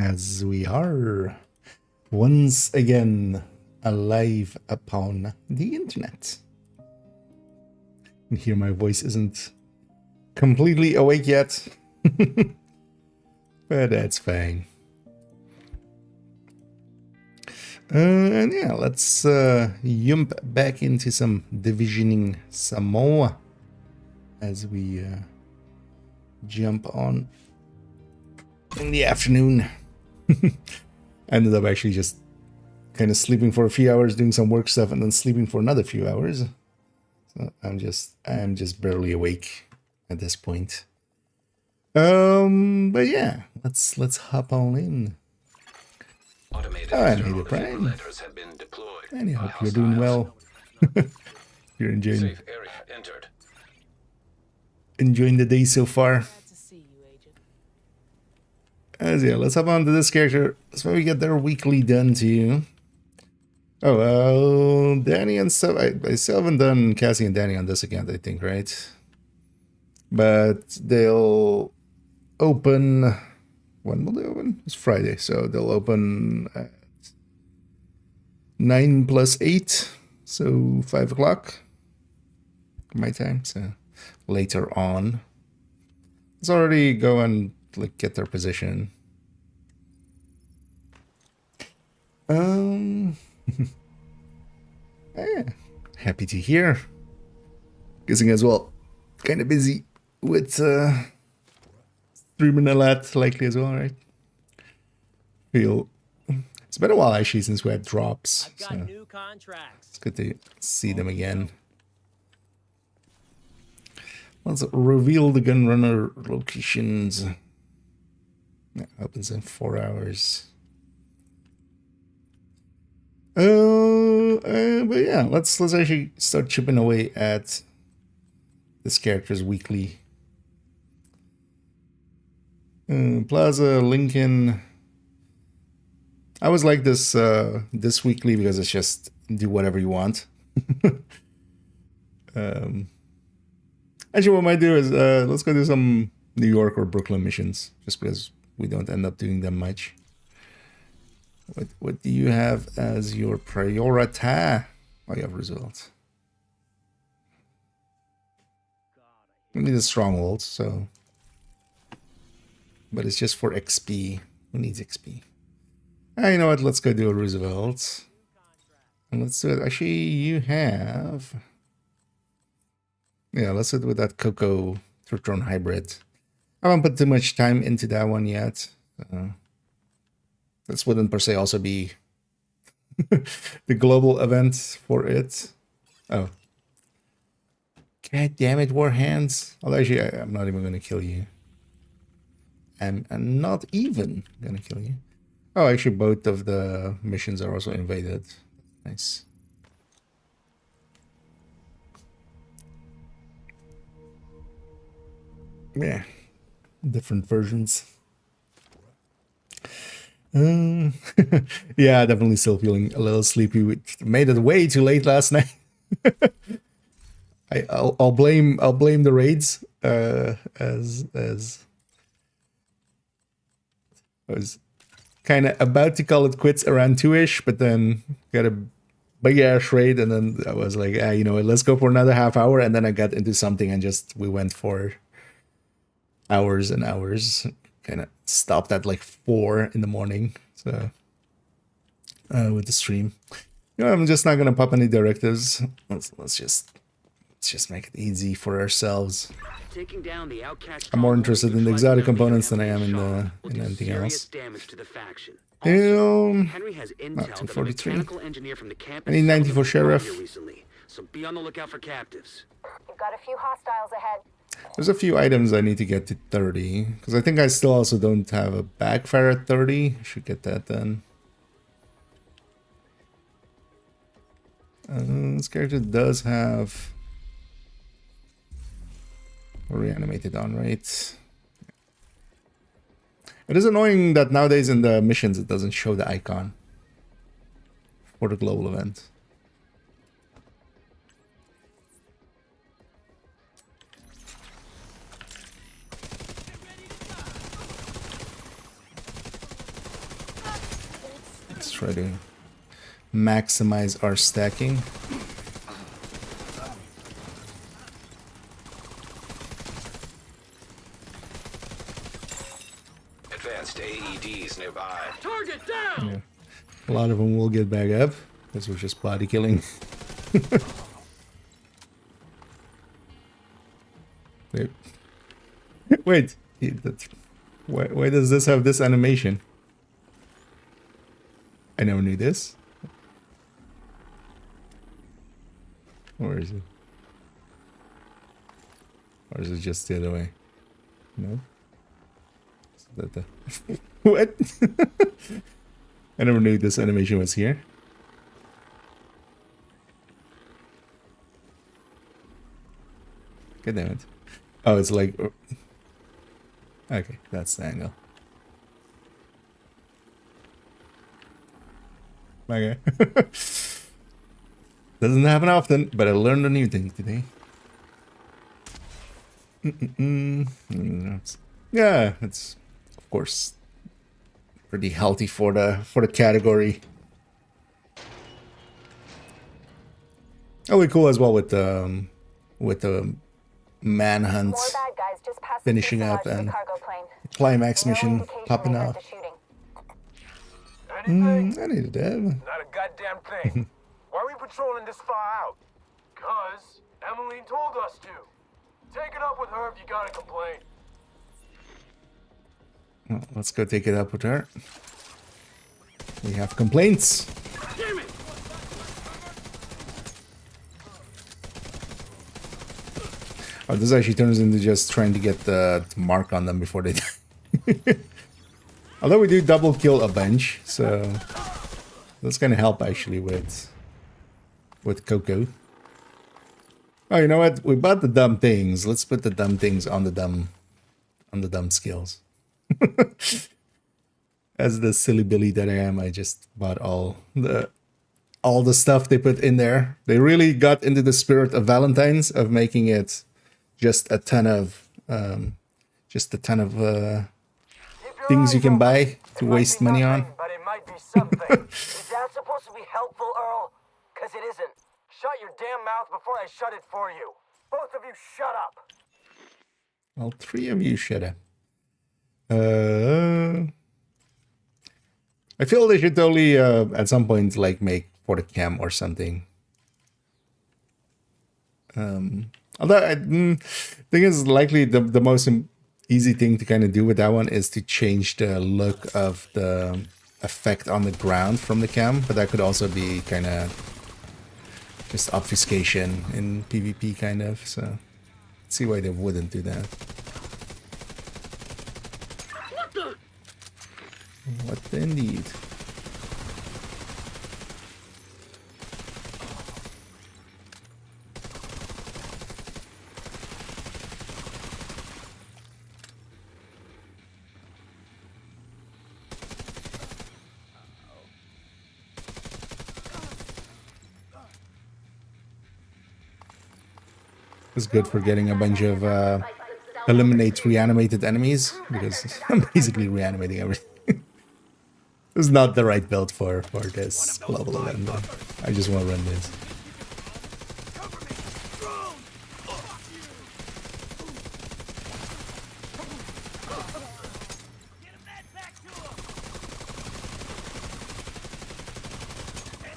as we are once again alive upon the internet. And here my voice isn't completely awake yet, but that's fine. And yeah, let's jump back into some divisioning some more as we jump on in the afternoon. Ended up actually just kind of sleeping for a few hours, doing some work stuff, and then sleeping for another few hours. So I'm just barely awake at this point. But yeah, let's hop on in. I'm Hater Prime, and I hope you're doing well. You're enjoying the day so far. As yeah, let's hop on to this character. That's why we get their weekly done too. Oh, Danny and stuff. I still haven't done Cassie and Danny on this account, I think, right? But they'll open. When will they open? It's Friday, so they'll open at 9 plus 8, so 5 o'clock my time. So later on, let's already go and like get their position. Yeah, happy to hear. Guessing as well, kind of busy with streaming a lot, likely as well, right? It's been a while actually since we had drops, so it's good to see them again. Let's reveal the gunrunner locations. That opens in 4 hours. But yeah, let's actually start chipping away at this character's weekly. Plaza, Lincoln. I always like this this weekly because it's just do whatever you want. Actually, what I might do is let's go do some New York or Brooklyn missions, just because we don't end up doing them much. What do you have as your priority? Oh, you have Roosevelt. We need a stronghold, so. But it's just for XP. Who needs XP? You know what? Let's go do a Roosevelt. And let's do it. Actually, you have. Yeah, let's do it with that Coco Turtron hybrid. I haven't put too much time into that one yet. This wouldn't per se also be the global event for it. Oh. God damn it, War Hands. Although actually, I'm not even going to kill you. I'm not even going to kill you. Oh, actually, both of the missions are also invaded. Nice. Yeah. Different versions. Yeah, definitely still feeling a little sleepy. We made it way too late last night. I'll blame the raids as I was kind of about to call it quits around 2ish, but then got a big ass raid, and then I was like, you know what, let's go for another half hour, and then I got into something and we went for hours and hours. Kind of stopped at like 4 in the morning, so with the stream. You know, I'm just not gonna pop any directives. Let's just make it easy for ourselves. I'm more interested in the exotic components than I am in anything else. Not 243. I need 90 for sheriff. So be on the lookout for captives. You've got a few hostiles ahead. There's a few items I need to get to 30, because I think I still also don't have a backfire at 30. I should get that done. This character does have reanimated on, right? It is annoying that nowadays in the missions it doesn't show the icon for the global event. try to maximize our stacking. Advanced AEDs nearby. Target down! Yeah. A lot of them will get back up. This was just body killing. Wait. Wait. Why does this have this animation? I never knew this. Or is it? Or is it just the other way? No? Is that the... What? I never knew this animation was here. God damn it. Oh, it's like... Okay, that's the angle. Okay. Doesn't happen often, but I learned a new thing today. Yeah, it's of course pretty healthy for the category. Oh, we cool as well with the manhunt More bad guys just passed the finishing up fuselage of and the cargo plane. climax No mission indication popping they heard off. the shooting. Anything? I need a dab. Not a goddamn thing. Why are we patrolling this far out? Cause Emmeline told us to. Take it up with her if you got a complaint. Well, let's go take it up with her. We have complaints. Damn it! Oh, this actually turns into just trying to get the mark on them before they die. Although we do double kill a bunch, so that's gonna help actually with Coco. Oh, you know what? We bought the dumb things. Let's put the dumb things on the dumb skills. As the silly Billy that I am, I just bought all the stuff they put in there. They really got into the spirit of Valentine's, of making it just a ton of things you can buy to waste money on. But it might be something. Is that supposed to be helpful, Earl? Cause it isn't. Shut your damn mouth before I shut it for you. Both of you shut up. Well, three of you shut up. I feel they should totally at some point like make for the cam or something. Although I think it's likely the most easy thing to kind of do with that one is to change the look of the effect on the ground from the cam, but that could also be kind of just obfuscation in PvP kind of, so let's see why they wouldn't do that. What the? What indeed? It's good for getting a bunch of eliminate reanimated enemies, because I'm basically reanimating everything. This is not the right build for this global event, though. I just want to run this.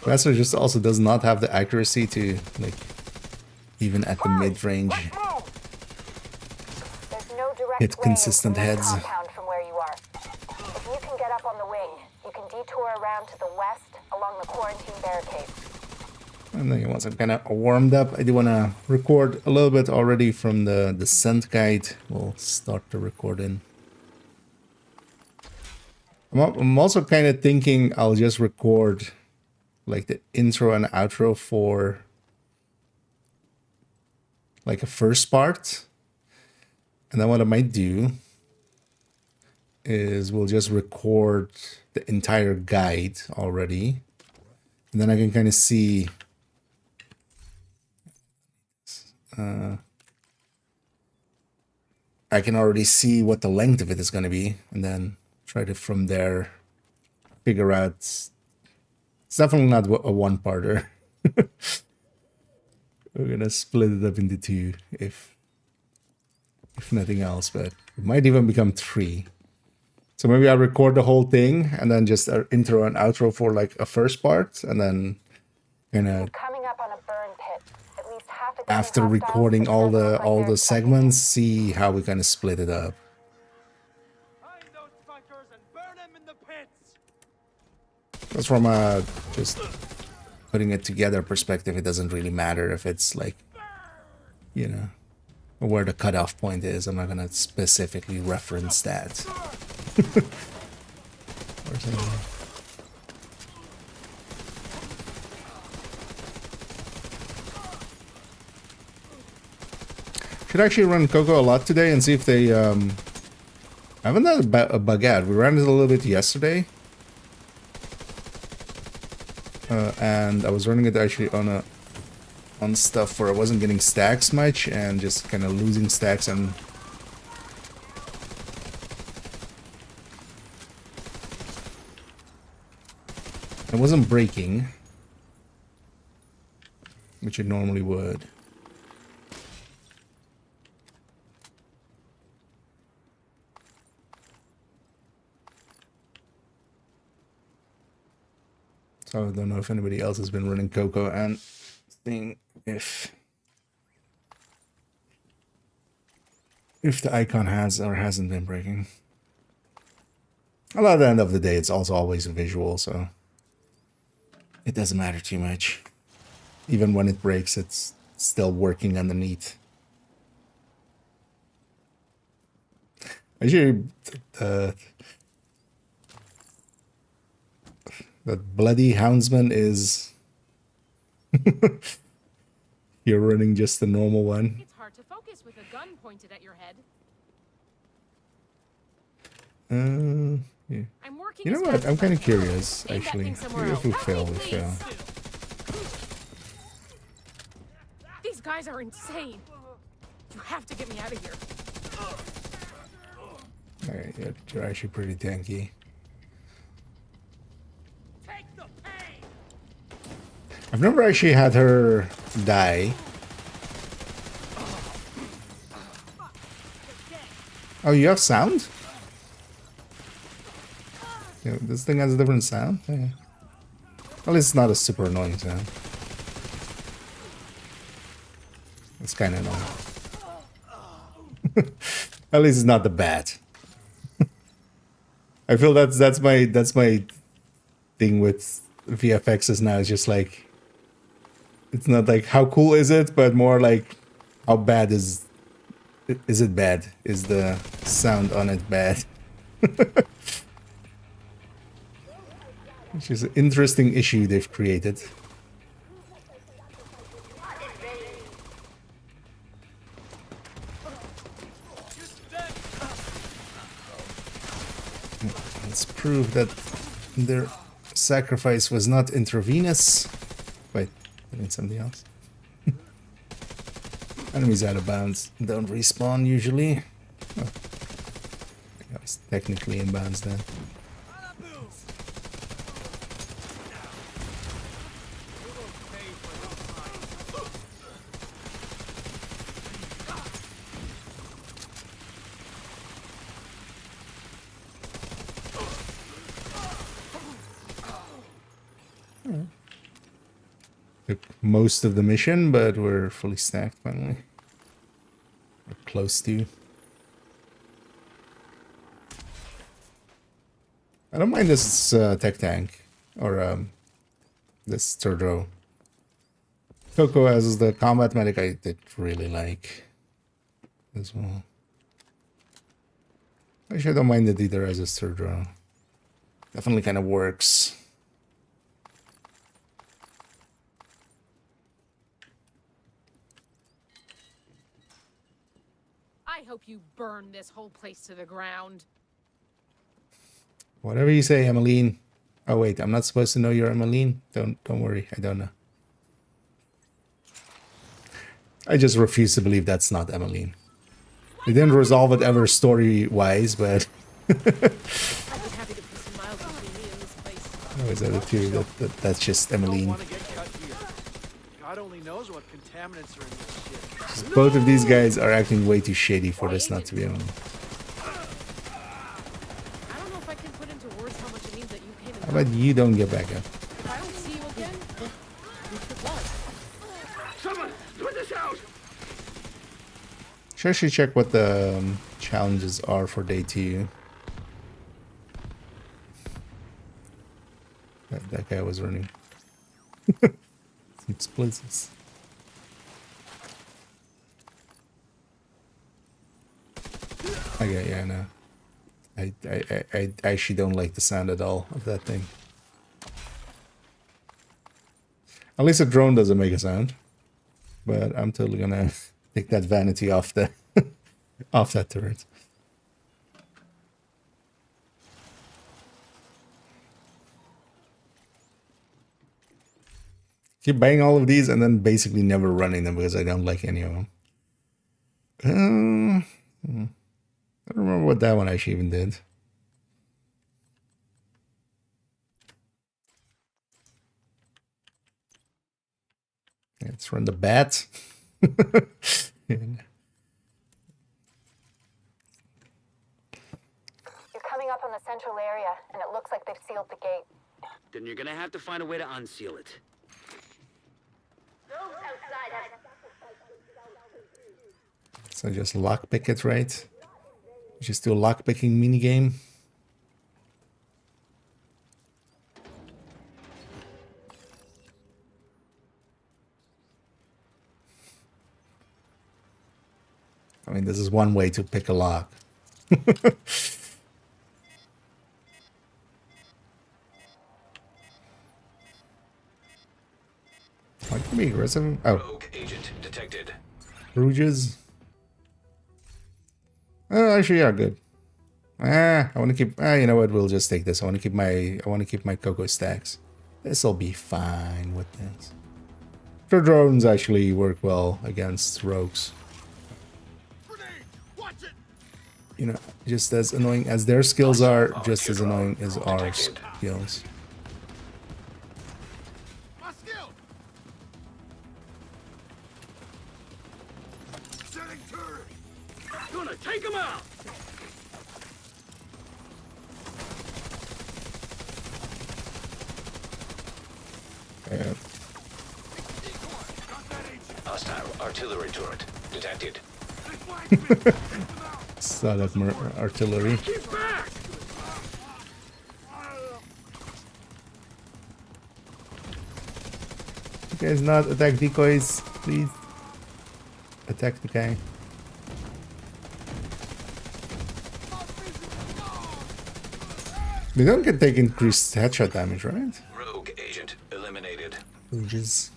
Master just also does not have the accuracy to, like, even at the mid-range, There's no direct hit way consistent into the heads. compound from where you are. If you can get up on the wing, you can detour around to the west along the quarantine barricade. And then once I'm kind of warmed up, I do want to record a little bit already from the descent guide. We'll start the recording. I'm also kind of thinking I'll just record like the intro and outro for like a first part. And then what I might do is we'll just record the entire guide already. And then I can kind of see I can already see what the length of it is going to be, and then try to from there figure out It's definitely not a one-parter. We're gonna split it up into two, if nothing else, but it might even become 3. So maybe I'll record the whole thing and then just an intro and outro for like a first part, and then Coming up on a burn pit. At least half a dozen after hostiles, recording but all doesn't the look like they're segments, see how we kind of split it up. Find those fuckers and burn them in the pits. That's from a just putting it together perspective. It doesn't really matter if it's like, you know, where the cutoff point is. I'm not gonna specifically reference that. Or something. Should actually run Coco a lot today and see if they I haven't done a bug ad. We ran it a little bit yesterday. And I was running it actually on stuff where I wasn't getting stacks much and just kind of losing stacks, and it wasn't breaking, which it normally would. So I don't know if anybody else has been running Coco and seeing if the icon has or hasn't been breaking. Well, at the end of the day, it's also always a visual, so it doesn't matter too much. Even when it breaks, it's still working underneath. Actually, that bloody houndsman is... You're running just the normal one. It's hard to focus with a gun pointed at your head. Yeah. I'm working. You know as what? fast I'm as kind I of can. curious, Aim that actually. thing somewhere If we else. fail, we Help me, fail. please. These guys are insane. You have to get me out of here. Alright, you're actually pretty tanky. Take the pain. I've never actually had her die. Oh, you have sound? Yeah, this thing has a different sound? Yeah. Well, it's not a super annoying sound. It's kind of annoying. At least it's not the bat. I feel that's my thing with VFXs now. It's just like, it's not like how cool is it, but more like how bad is it bad? Is the sound on it bad? Which is an interesting issue they've created. Let's prove that their sacrifice was not intravenous. Wait, I mean something else. Enemies out of bounds don't respawn usually. Oh. I was technically in bounds then. Took most of the mission, but we're fully stacked finally. We're close to. I don't mind this tech tank, or this third row. Coco as the combat medic I did really like as well. Actually, I don't mind it either as a third row. Definitely kind of works. I hope you burn this whole place to the ground. Whatever you say, Emmeline. Oh wait, I'm not supposed to know you're Emmeline. Don't worry, I don't know. I just refuse to believe that's not Emmeline. They didn't resolve it ever story-wise, but... I'd be happy to put some miles between me and this place. Oh is that a theory that's just Emmeline? Want to get cut here. God only knows what contaminants are in this shit. Both of these guys are acting way too shady for this not to be on. I don't know if I can put into words how much it means that you came and How about you don't get back up? if I don't see you again, we could love. Someone, put this out! Should actually check what the challenges are for day 2. That guy was running. Some explosives. Okay, yeah, no. I actually don't like the sound at all of that thing. At least a drone doesn't make a sound. But I'm totally gonna take that vanity off the off that turret. Keep buying all of these and then basically never running them because I don't like any of them. I don't remember what that one actually even did. Let's run the bat. You're coming up on the central area, and it looks like they've sealed the gate. Then you're gonna have to find a way to unseal it. So just lockpick it, right? Just do a lockpicking minigame. I mean, this is one way to pick a lock. Why can be aggressive? Oh, Rogue agent detected. Rouges. Oh, actually, yeah, good. I want to keep. You know what? We'll just take this. I want to keep my cocoa stacks. This'll be fine with this. The drones actually work well against rogues. You know, just as annoying as their skills are, just as annoying as our skills. My skill! Setting turret! Gonna take him out! Yeah. Hostile artillery turret detected. Saw that artillery. Keep back! You guys not attack decoys, please. Attack the guy. They don't take increased headshot damage, right? Rogue agent eliminated. Rouges.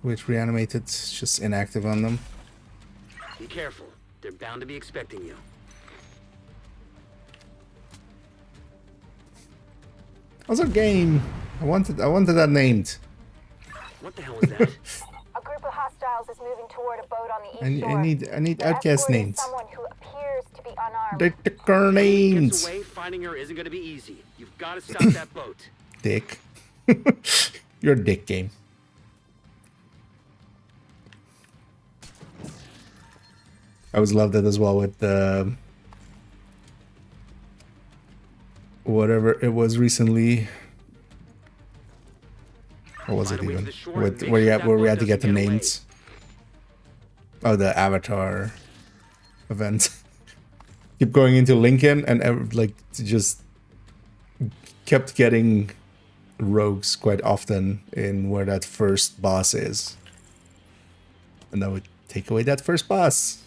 Which reanimated, just inactive on them. Be careful. They're bound to be expecting you. Also, game. I wanted that named. What the hell is that? A group of hostiles is moving toward a boat on the east shore. I need They're outcast escorting names. someone who appears to be unarmed. They're the names. Gets away, finding her isn't gonna be easy. You've got to stop that boat. Dick. You're a dick game. I always loved it as well with whatever it was recently. What was it even? With where we had to get the names. Oh, the Avatar event. Keep going into Lincoln and like just kept getting rogues quite often in where that first boss is. And that would take away that first boss.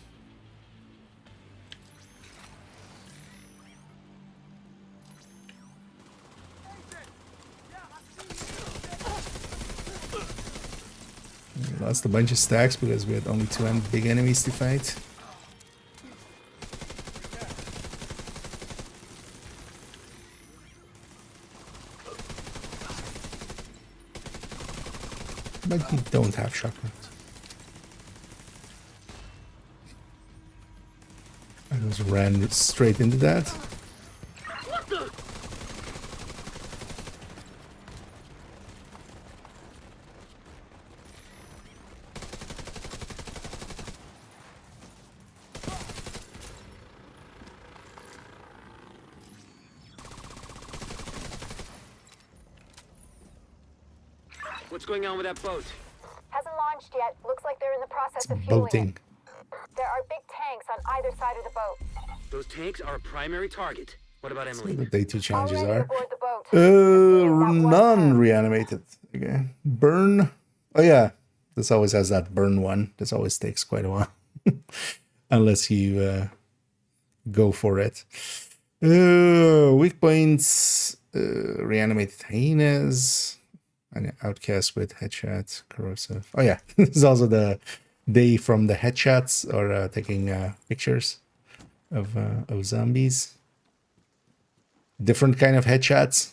We lost a bunch of stacks because we had only two big enemies to fight. But you don't have shotguns. I just ran straight into that. What's going on with that boat? Hasn't launched yet. Looks like they're in the process of fueling Boating. it. There are big tanks on either side of the boat. Those tanks are a primary target. What about Emily? The day 2 challenges Already are. aboard the boat. Assuming that was None her. reanimated. Okay. Burn. Oh yeah. This always has that burn one. This always takes quite a while. Unless you go for it. Weak points. Reanimated hyenas. An outcast with headshots. Corrosive. Oh yeah. This is also the day from the headshots or taking pictures of zombies. Different kind of headshots.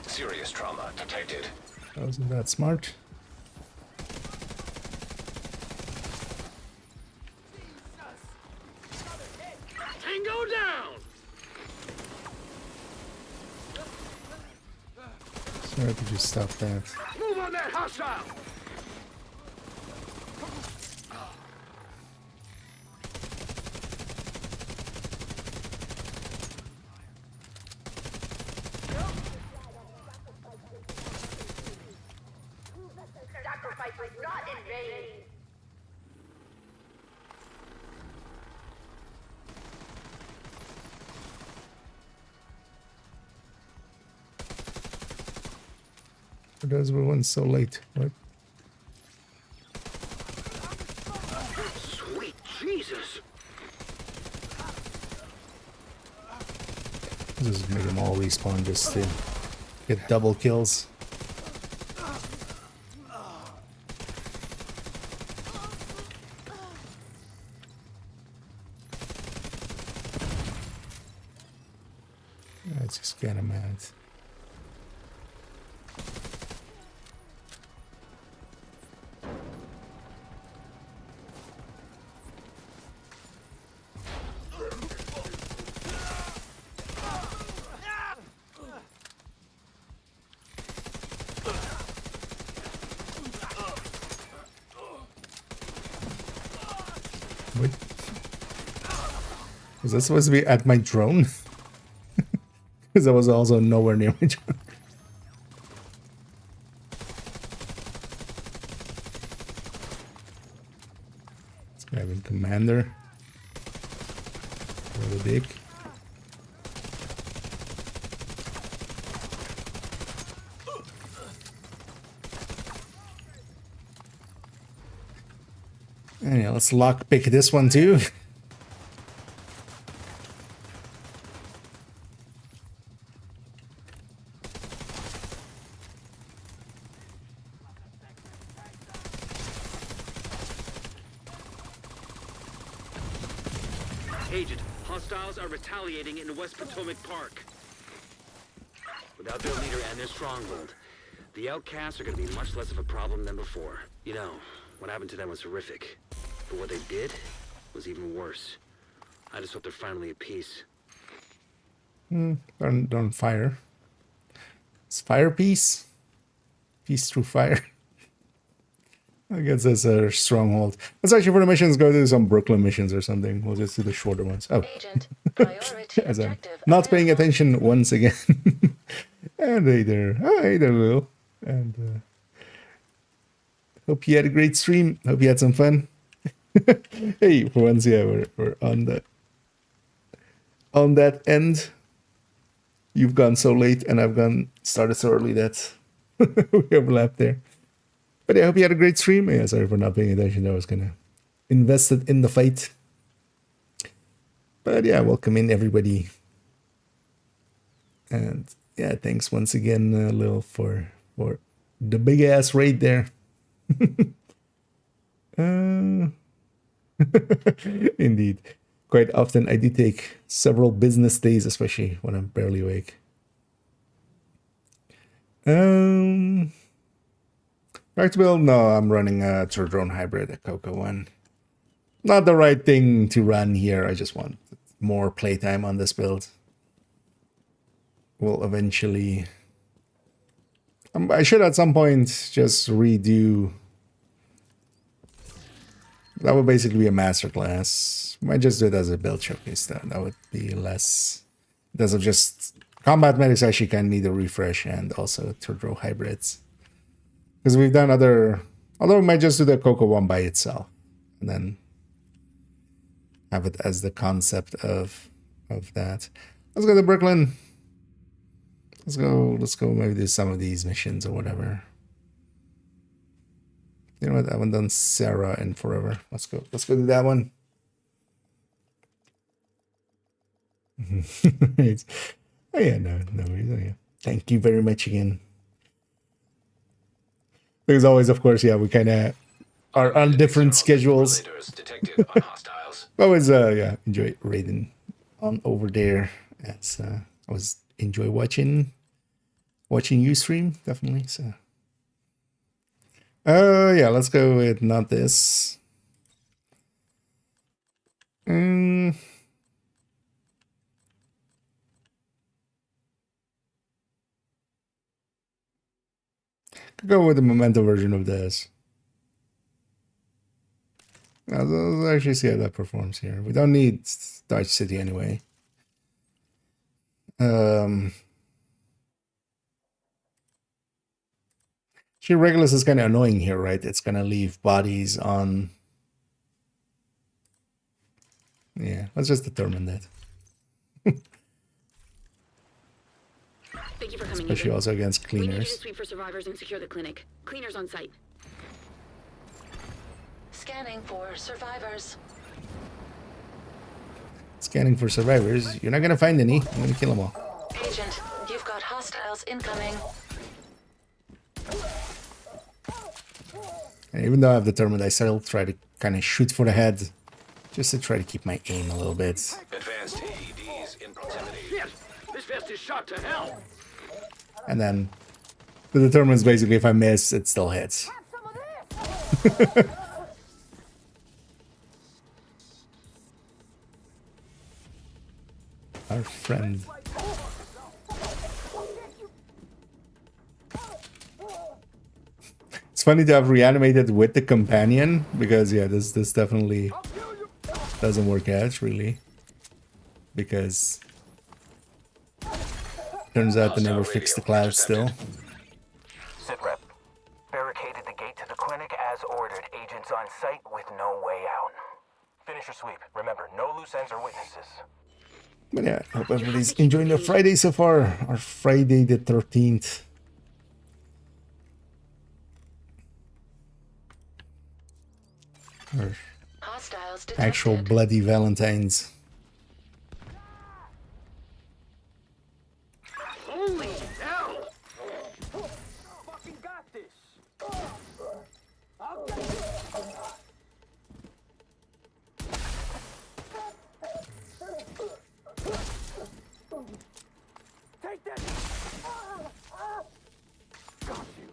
Serious trauma detected. Wasn't that smart? Tango down! Sorry, could you stop that? Move on that hostile! Sacrifice was not in vain. For those who went so late. What? Sweet Jesus! Just make them all respawn just to get double kills. Let's just get him out. Wait. Was that supposed to be at my drone? Because I was also nowhere near my drone. Let's grab in commander. Really big. And yeah, let's lockpick this one too. Agent, hostiles are retaliating in West Potomac Park. Without their leader and their stronghold, the outcasts are going to be much less of a problem than before. You know, what happened to them was horrific. But what they did was even worse. I just hope they're finally at peace. Don't fire. It's fire peace. Peace through fire. I guess that's a stronghold. Let's actually for the missions go do some Brooklyn missions or something. We'll just do the shorter ones. Oh, Agent, priority as I'm objective not paying available. attention once again. And hey there, Lil. And hope you had a great stream. Hope you had some fun. Hey, for once, yeah, we're on that end. You've gone so late, and I've started so early that we overlapped there. But yeah, I hope you had a great stream. Yeah, sorry for not paying attention. I was kind of invested in the fight. But yeah, welcome in everybody. And yeah, thanks once again, Lil, for the big ass raid there. Indeed. Quite often I do take several business days, especially when I'm barely awake. Back to build? No, I'm running a drone hybrid, a Coco one. Not the right thing to run here. I just want more playtime on this build. We'll eventually I should at some point just redo. That would basically be a masterclass. Might just do it as a build showcase though. That would be less. Because of just combat medics actually kind of need a refresh and also third row hybrids. Because we've done other. Although we might just do the Coco one by itself. And then have it as the concept of that. Let's go to Brooklyn. Let's go maybe do some of these missions or whatever. You know what? I haven't done Sarah in forever. Let's go do that one. Oh yeah, no worries. Oh, yeah. Thank you very much again. Because always, of course, yeah, we kind of are on different schedules. Detected on hostiles. Always, yeah, enjoy raiding on over there. As I always enjoy watching you stream, definitely. So, yeah, let's go with not this. Could go with the Memento version of this. Now, let's actually see how that performs here. We don't need Dodge City anyway. Actually, Regulus is kind of annoying here, right? It's going to leave bodies on... Yeah, let's just determine that. Thank you for coming. Especially also against We need you to cleaners. sweep for survivors and secure the clinic. Cleaners on site. Scanning for survivors. Scanning for survivors. You're not going to find any. I'm going to kill them all. Agent, you've got hostiles incoming. And even though I've determined, I still try to kind of shoot for the head. Just to try to keep my aim a little bit. Advanced AEDs in proximity. Shit! This vest is shot to hell! And then the determines basically if I miss, it still hits. Our friend. It's funny to have reanimated with the companion because yeah, this definitely doesn't work out really. Because turns out they never fixed the cloud still. Sitrep. Barricaded the gate to the clinic as ordered. Agents on site with no way out. Finish your sweep. Remember, no loose ends or witnesses. But yeah, hope everybody's enjoying their Friday so far. Our Friday the 13th. Our Hostiles detected. actual bloody Valentine's. Holy hell! Fucking got this. Take that. Got you.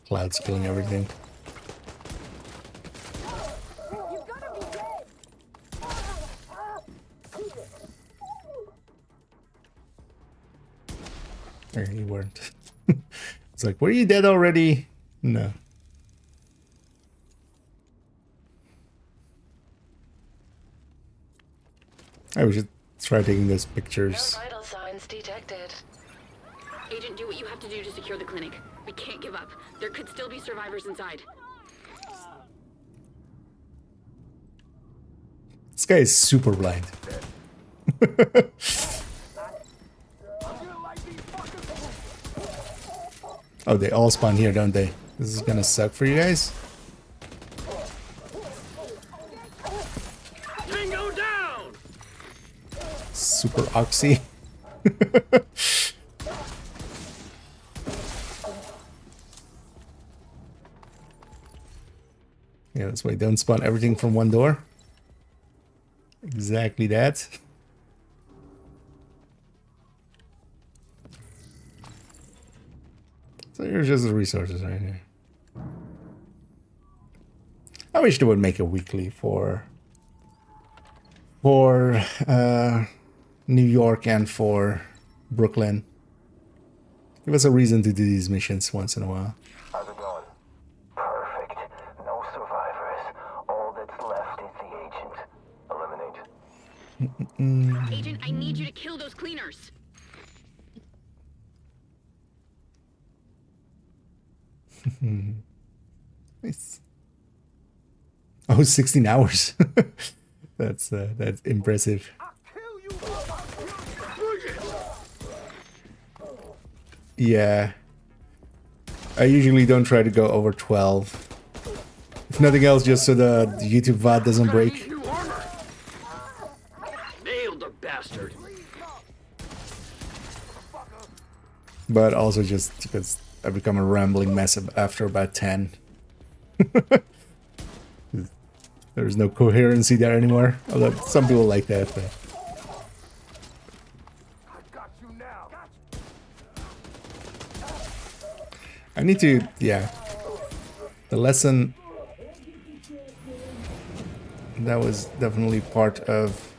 Cloud's killing everything. There you weren't. It's like, were you dead already? No. We should try taking those No pictures. vital signs detected. Agent, do what you have to do to secure the clinic. We can't give up. There could still be survivors inside. This guy is super blind. Oh, they all spawn here, don't they? This is gonna suck for you guys. Tango down! Super oxy. Yeah, that's why don't spawn everything from one door. Exactly that. So here's just the resources right here. I wish they would make a weekly for for New York and for Brooklyn. Give us a reason to do these missions once in a while. How's it going? Perfect. No survivors. All that's left is the agent. Eliminate. Agent, I need you to kill those cleaners. Nice. Oh, 16 hours. That's impressive. Yeah. I usually don't try to go over 12. If nothing else, just so the YouTube VOD doesn't break. Nailed the bastard. But also just because I become a rambling mess after about 10. There's no coherency there anymore. Although some people like that. But... I need to, yeah. The lesson that was definitely part of.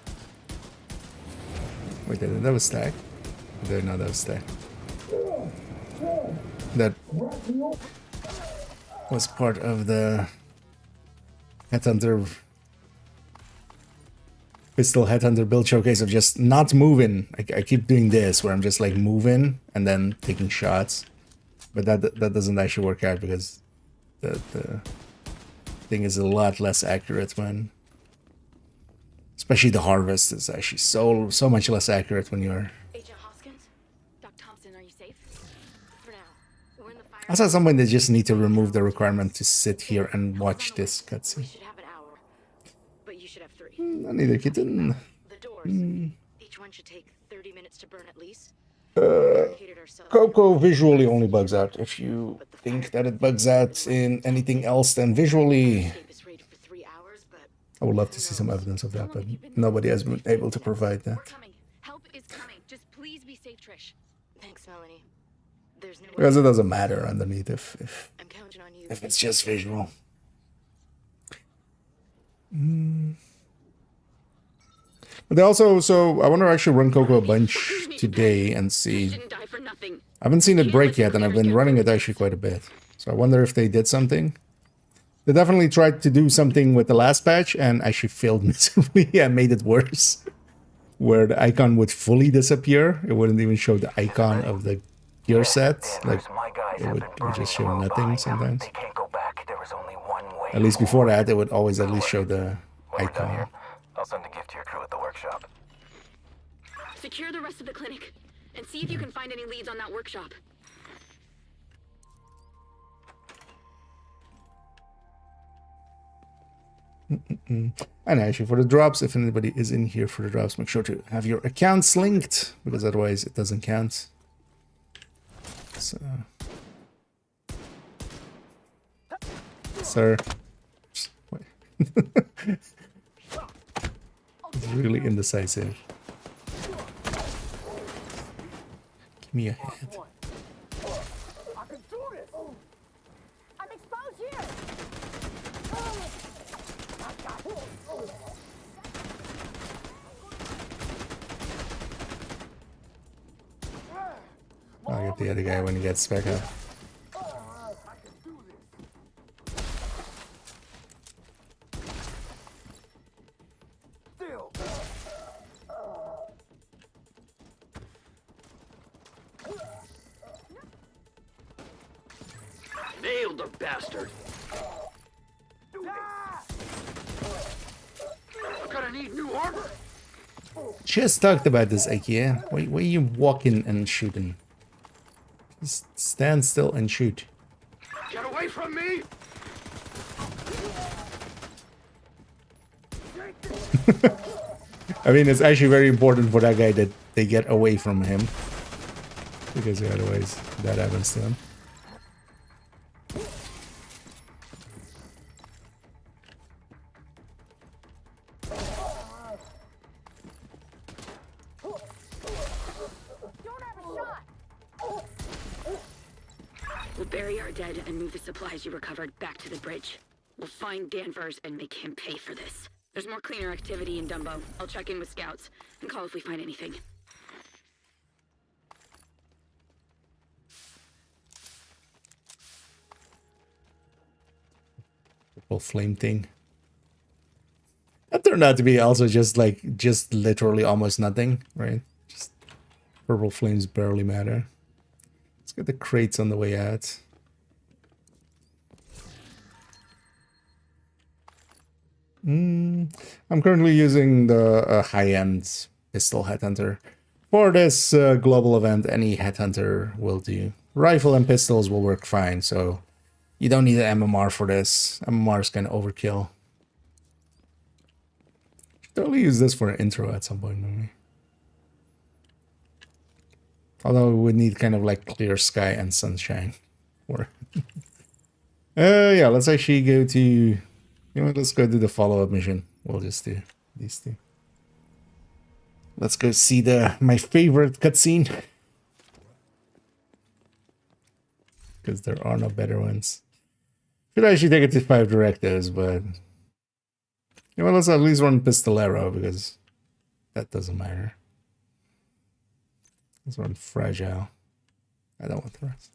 Wait, that was stack. No, that was stack. That was part of the Headhunter Pistol Headhunter build showcase of just not moving. I keep doing this where I'm just like moving and then taking shots, but that doesn't actually work out because the thing is a lot less accurate when, especially the harvest is actually so much less accurate when you're. Agent Hoskins? Doc Thompson, are you safe? For now. We're in the fire. I saw someone that just need to remove the requirement to sit here and watch this We cutscene. should have an hour, but you should have 3. I need a kitten. The doors. Each one should take 30 minutes to burn at least. Barricaded ourselves. Coco visually only bugs out. If you think that it bugs out in anything else than visually, Escape is rated for 3 hours, but I would love to see some evidence of that, but nobody has been able to provide we're that. coming. Help is coming. Just please be safe, Trish. Thanks, Melanie. There's no way. Because it doesn't matter underneath if I'm counting on you. it's just visual. But they also, so I want to actually run Coco a bunch today and see. Didn't die for nothing. I haven't seen it break yet, and I've been running it actually quite a bit. So I wonder if they did something. They definitely tried to do something with the last patch and actually failed miserably and made it worse. Where the icon would fully disappear. It wouldn't even show the icon of the gear set. Like, it would just show nothing sometimes. They can't go back. There is only one way. At least before that, it would always at least show the When we're done here, icon. I'll send a gift to your crew at the workshop. Secure the rest of the clinic and see if you can find any leads on that workshop. And actually, for the drops, if anybody is in here for the drops, make sure to have your accounts linked, because otherwise it doesn't count. So, sir, wait. It's really indecisive. Give me a hand. I'm exposed here. I'll get the other guy when he gets back up. Nailed the bastard. I'm gonna need new armor. Just talked about this, IKEA. Why are you walking and shooting? Just stand still and shoot. Get away from me! I mean, it's actually very important for that guy that they get away from him. Because otherwise, that happens to him. Don't have a shot. We'll bury our dead and move the supplies you recovered back to the bridge. We'll find Danvers and make him pay for this. There's more cleaner activity in Dumbo. I'll check in with scouts and call if we find anything. Purple flame thing. That turned out to be also just literally almost nothing, right? Just purple flames barely matter. Let's get the crates on the way out. I'm currently using the high-end pistol headhunter. For this global event, any headhunter will do. Rifle and pistols will work fine, so you don't need an MMR for this. MMR is kind of overkill. Should totally use this for an intro at some point, maybe. Although we would need kind of like clear sky and sunshine for it. Yeah, let's actually go to... You know what, let's go do the follow-up mission. We'll just do these two. Let's go see my favorite cutscene. Because there are no better ones. Should actually take it to 5 directives, but... You know, let's at least run Pistolero, because that doesn't matter. Let's run Fragile. I don't want the rest.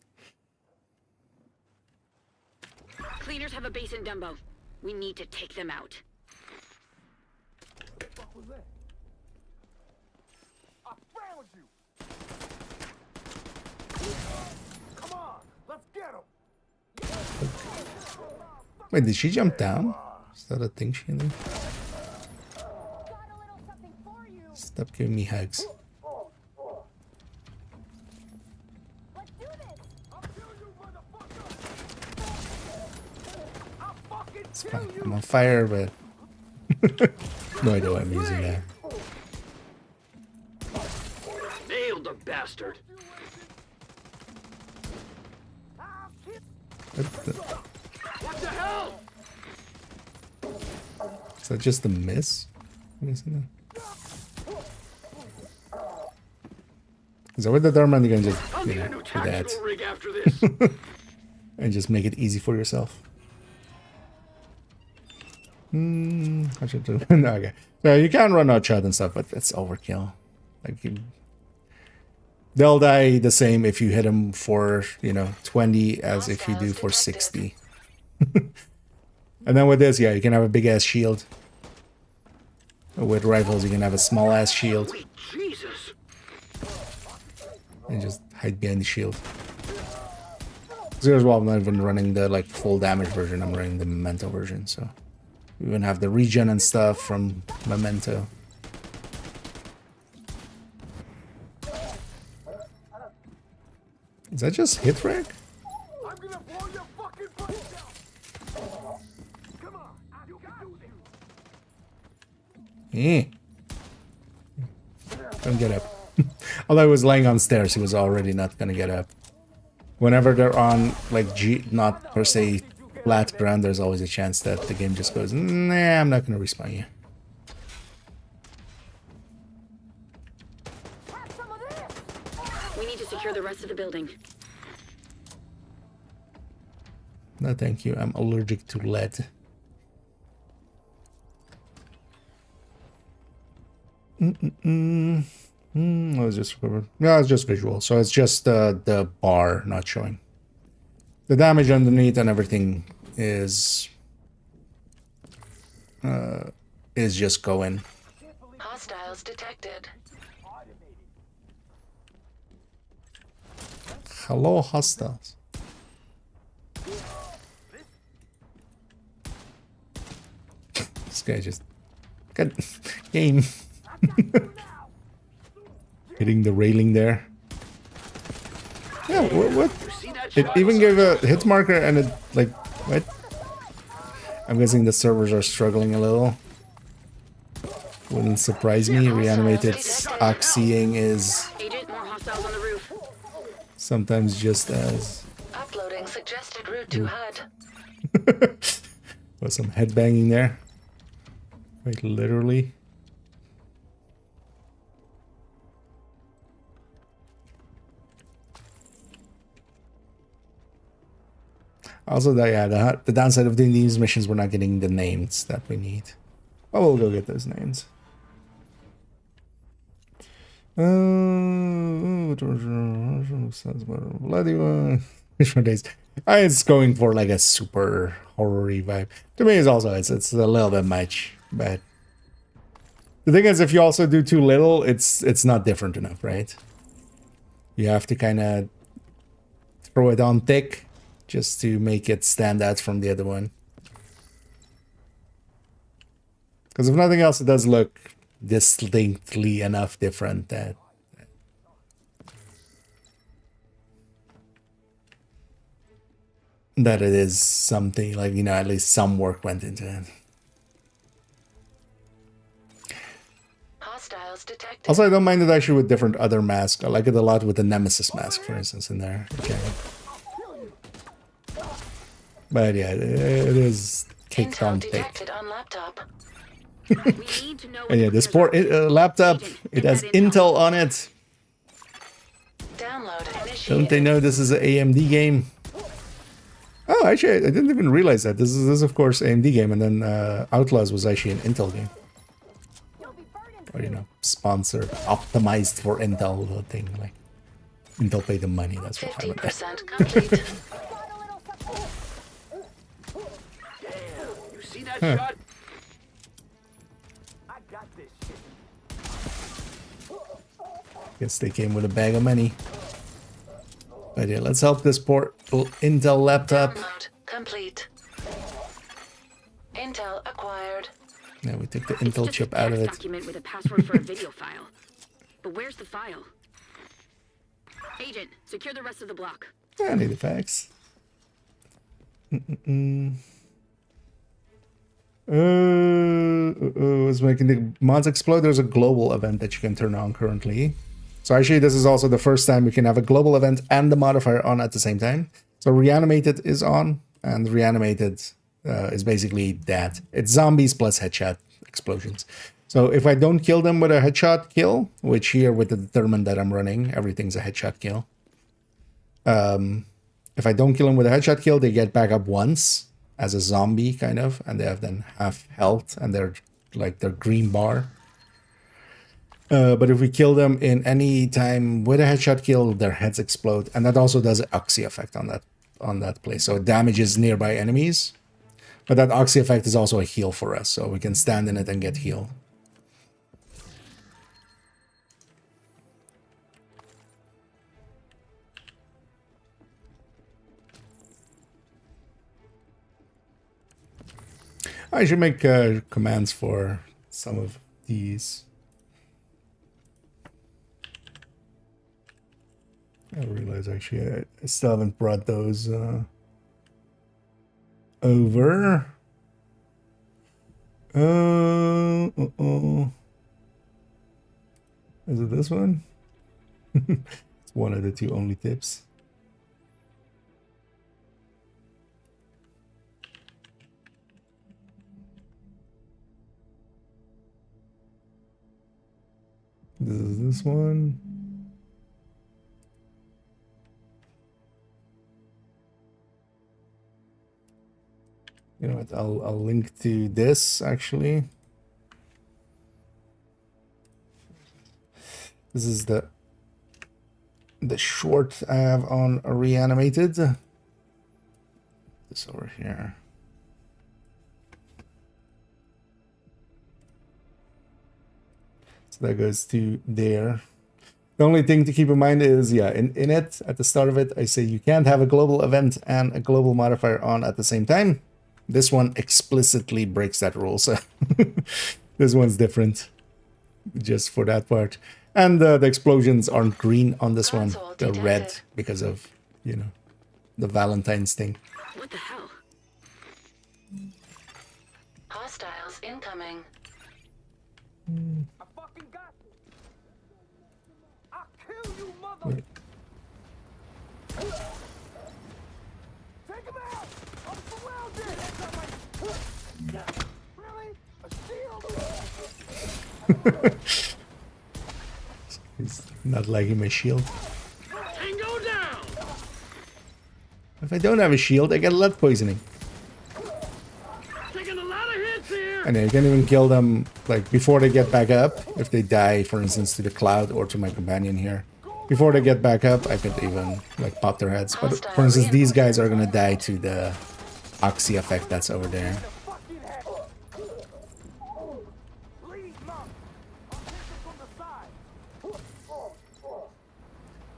Cleaners have a base in Dumbo. We need to take them out. What the fuck was that? I found you! Come on, let's get him! Wait, did she jump down? Is that a thing she did? Stop giving me hugs. Let's do this! I'll kill you, motherfucker! I'll fucking It's kill fine. you! I'm on fire, but... no idea why I'm using that. Nailed the bastard. What the hell? Is that just a miss? What is it? Is that with the Dharma? You can just, I'll you need know, a new do that. tactical rig after this. And just make it easy for yourself. I should do. No, okay. So you can run out shot and stuff, but that's overkill. Like they'll die the same if you hit them for 20 as if you do for 60. And then with this, yeah, you can have a big ass shield. With rifles, you can have a small ass shield Wait, Jesus. and just hide behind the shield. So as well, I'm not even running the full damage version. I'm running the Memento version, so we even have the regen and stuff from Memento. Is that just hit rank? I'm gonna blow your fucking brains out! Come on, you can do this! Don't get up. Although I was laying on stairs, he was already not gonna get up. Whenever they're on not per se flat ground, there's always a chance that the game just goes, nah, I'm not gonna respawn you. We need to secure the rest of the building. No, thank you. I'm allergic to lead. I was just recovered. Yeah, it's just visual. So it's just the bar not showing. The damage underneath and everything is just going. Hostiles detected. Hello, hostiles. This guy just got game. Hitting the railing there. Yeah, what? It even gave a hit marker and it what? I'm guessing the servers are struggling a little. Wouldn't surprise me. Reanimated oxying is Agent, more hostiles on the roof. sometimes just as Uploading suggested route to HUD. was some headbanging there. Quite literally. Also, the downside of doing these missions, we're not getting the names that we need. I will go get those names. Bloody one. Which one days? It's going for like a super horror-y vibe. To me, it's also it's a little bit much, but the thing is, if you also do too little, it's not different enough, right? You have to kind of throw it on thick just to make it stand out from the other one. Because if nothing else, it does look distinctly enough different that it is something like, you know, at least some work went into it. Hostiles detected. Also, I don't mind it actually with different other masks. I like it a lot with the Nemesis mask, for instance, in there. Okay. But yeah, it is caked on thick. Detected on laptop. We need to know. And yeah, this poor laptop, it has Intel on it. Download initiated. Don't they know this is an AMD game? Oh, actually, I didn't even realize that. This is of course, AMD game, and then Outlaws was actually an Intel game. Or, you know, sponsored, optimized for Intel thing. Like, Intel paid the money, that's what happened. 50% complete. You see that shot? I got this shit. Guess they came with a bag of money. But yeah, let's help this poor Intel laptop. Download complete. Intel acquired. Yeah, we took the It's Intel just chip a out of text it. document with a password for a video file. But where's the file? Agent, secure the rest of the block. I need the facts. Was making the mods explode. There's a global event that you can turn on currently. So actually, this is also the first time we can have a global event and the modifier on at the same time. So reanimated is on, and reanimated is basically that. It's zombies plus headshot explosions. So if I don't kill them with a headshot kill, which here with the determined that I'm running, everything's a headshot kill. If I don't kill them with a headshot kill, they get back up once as a zombie kind of, and they have then half health, and they're like their green bar. But if we kill them in any time with a headshot kill, their heads explode, and that also does an oxy effect on that place. So it damages nearby enemies, but that oxy effect is also a heal for us, so we can stand in it and get healed. I should make commands for some of these. I realize actually I still haven't brought those over. Is it this one? It's one of the two only tips. This is this one. You know what? I'll link to this actually. This is the short I have on reanimated. This over here. So that goes to there. The only thing to keep in mind is, yeah, in it, at the start of it, I say you can't have a global event and a global modifier on at the same time. This one explicitly breaks that rule, so this one's different just for that part. And the explosions aren't green on this one. They're red because of, you know, the Valentine's thing. What the hell? Hostiles incoming. I fucking got you. I'll kill you, mother. Wait. Take him out. I'm surrounded. Really? A shield? He's not liking my shield. Tango down! If I don't have a shield, I get lead poisoning. Taking a lot of hits here! And you can even kill them like before they get back up. If they die, for instance, to the cloud or to my companion here, before they get back up, I could even like pop their heads. But for instance, these guys are gonna die to the oxy effect that's over there. Fucking head. Lead, Mom. I'll take it from the side.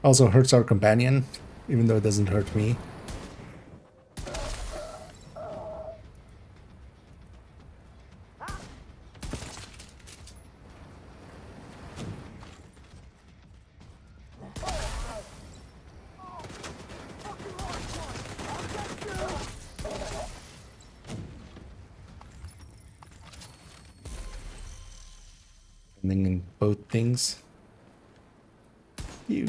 Also hurts our companion, even though it doesn't hurt me. In both things. You.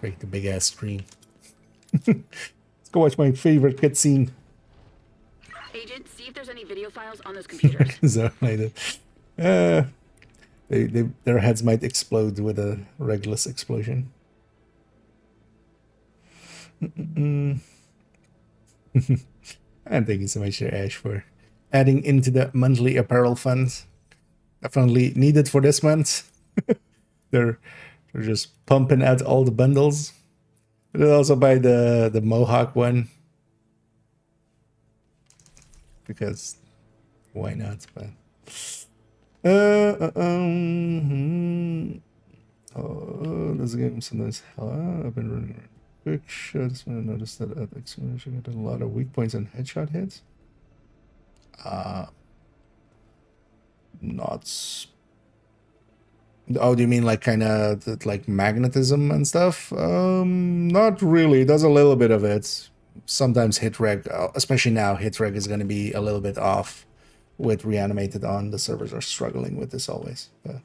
Break the big ass screen. Let's go watch my favorite cutscene. Agent, see if there's any video files on those computers. So like their heads might explode with a Regulus explosion. And thank you so much, Ash, for adding into the monthly apparel fund. Definitely needed for this month. they're just pumping out all the bundles. But also buy the Mohawk one, because why not? But this game sometimes I've been running quick shots. I noticed that at exclamation got a lot of weak points and headshot hits. Not. Oh, do you mean like kind of like magnetism and stuff? Not really. It does a little bit of it. Sometimes hit reg, especially now, hit reg is going to be a little bit off with reanimated on. The servers are struggling with this always. But,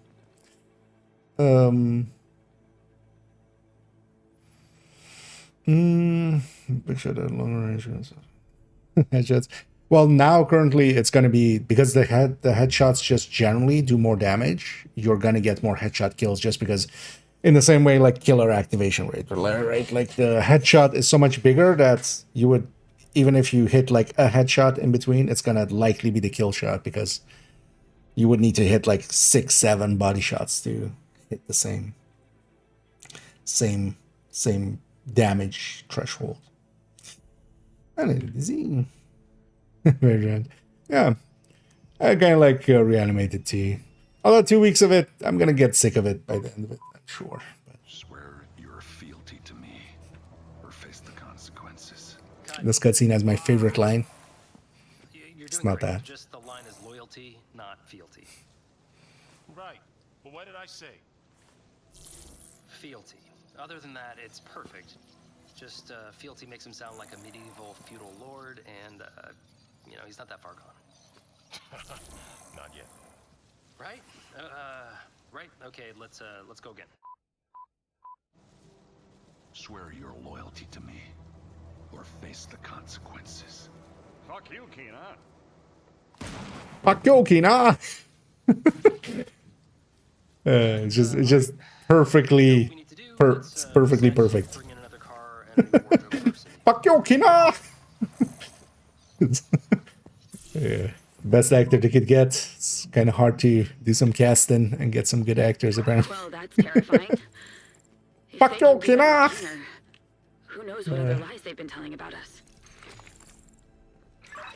picture that long range headshots. Well, now currently it's going to be, because the headshots just generally do more damage, you're going to get more headshot kills just because in the same way like killer activation rate, right? Like the headshot is so much bigger that you would, even if you hit like a headshot in between, it's going to likely be the kill shot, because you would need to hit like 6-7 body shots to hit the same damage threshold. And easy. Very good. Yeah, I kind of like reanimated tea. Although 2 weeks of it, I'm gonna get sick of it by the end of it, I'm sure. But Swear your fealty to me, or face the consequences. this cutscene has my favorite line. You're It's doing not great. that. Just the line is loyalty, not fealty. Right. But what did I say? Fealty. Other than that, it's perfect. Just fealty makes him sound like a medieval feudal lord, and you know, he's not that far gone. Not yet. Right? Right. Okay. Let's go again. Swear your loyalty to me, or face the consequences. Fuck you, Keenan. Fuck you, Kina! It's just perfectly, We need to do. it's perfectly decide to perfect. Bring in another car and a wardrobe person. Fuck you, Kina! Yeah, best actor they could get. It's kind of hard to do some casting and get some good actors apparently. Well, that's terrifying. If Fuck they you, can beat Kina! us sooner, who knows what other lies they've been telling about us.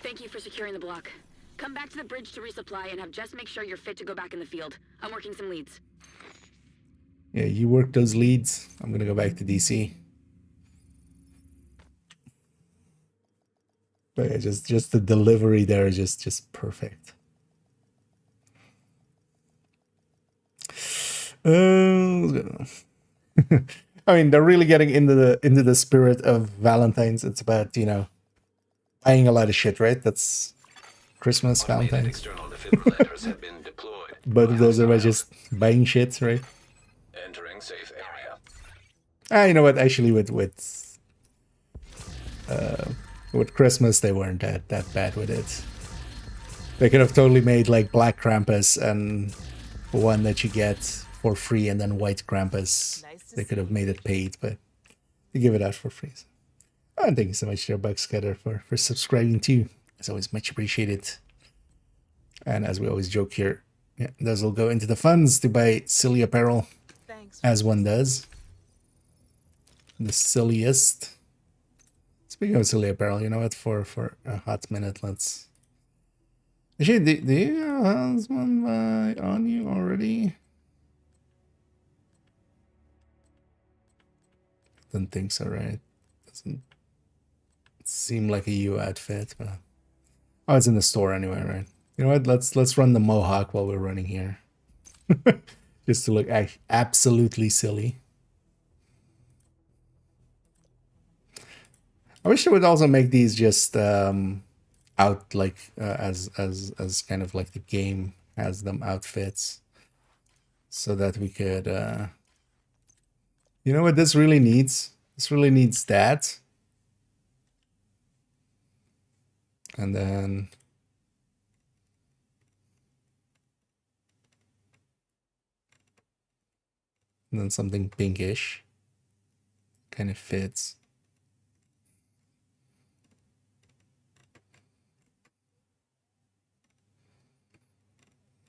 Thank you for securing the block. Come back to the bridge to resupply and have Jess make sure you're fit to go back in the field. I'm working some leads. Yeah, you work those leads. I'm gonna go back to DC. But yeah, just the delivery there is just perfect. I mean, they're really getting into the spirit of Valentine's. It's about, you know, buying a lot of shit, right? That's Christmas, Automated Valentine's. external defibrillators have been deployed. Both of those are about just buying shit, right? Entering safe area. You know what? Actually, with Christmas, they weren't that bad with it. They could have totally made like Black Krampus and one that you get for free, and then White Krampus. They could have made it paid, but they give it out for free. And thank you so much, there, Bugscutter, for subscribing too. It's always much appreciated. And as we always joke here, yeah, those will go into the funds to buy silly apparel, as one does. The silliest. Speaking of silly apparel, you know what? For a hot minute, let's. Actually, do you have one on you already? Don't think so, right? Doesn't seem like a U outfit, but oh, it's in the store anyway, right? You know what? Let's run the mohawk while we're running here, just to look absolutely silly. I wish they would also make these just out like as kind of like the game has them outfits, so that we could. You know what this really needs? This really needs that, and then. And then something pinkish kind of fits.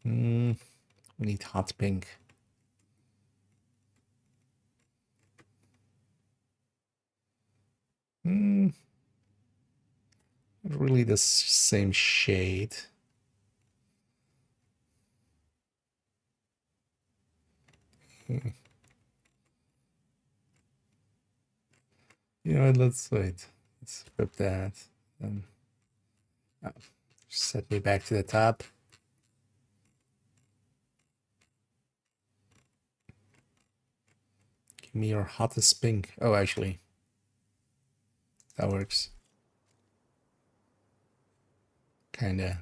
We need hot pink. Not really the same shade. You know what, let's wait. Let's flip that. Then set me back to the top. Give me your hottest pink. Oh, actually, that works. Kinda.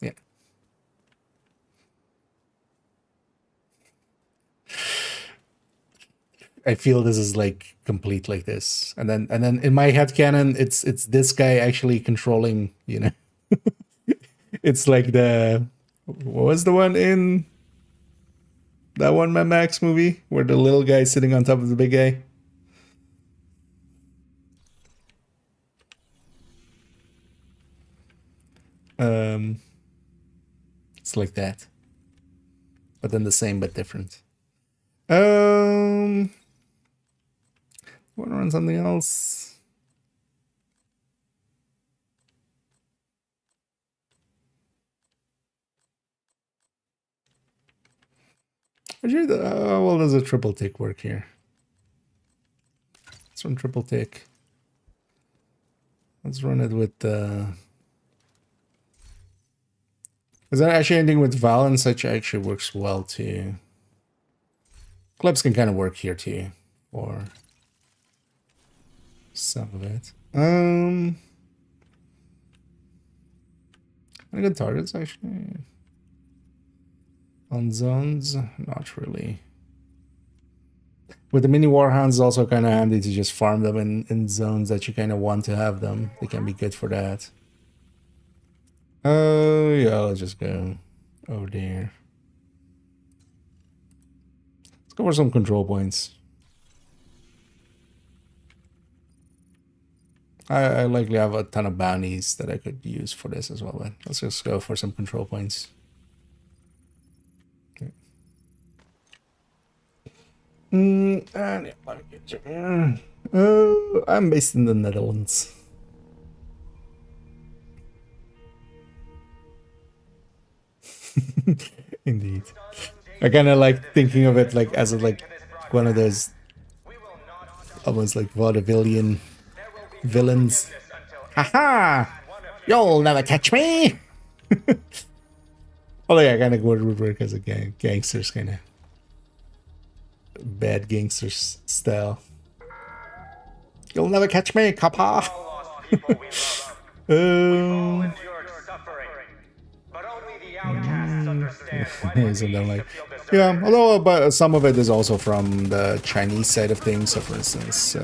Yeah. I feel this is like complete like this, and then in my head canon, it's this guy actually controlling. You know, it's like what was the one in that one Mad Max movie where the little guy is sitting on top of the big guy. It's like that, but then the same but different. Want to run something else? Actually, well, does a triple tick work here? Let's run triple tick. Let's run it with is that actually anything with Val and such actually works well too? Clips can kind of work here too, or some of it. Any good targets actually? On zones, not really. With the mini warhounds, also kind of handy to just farm them in zones that you kind of want to have them. They can be good for that. Oh yeah, let's just go over there. Let's go for some control points. I likely have a ton of bounties that I could use for this as well, but let's just go for some control points. I'm based in the Netherlands. Indeed. I kind of like thinking of it like as like one of those almost like vaudevillian villains. Haha! You'll never catch me! Although yeah, kind of would work as a gangsters kind of bad gangsters style. You'll never catch me, kappa! Yeah, although but some of it is also from the Chinese side of things. So for instance,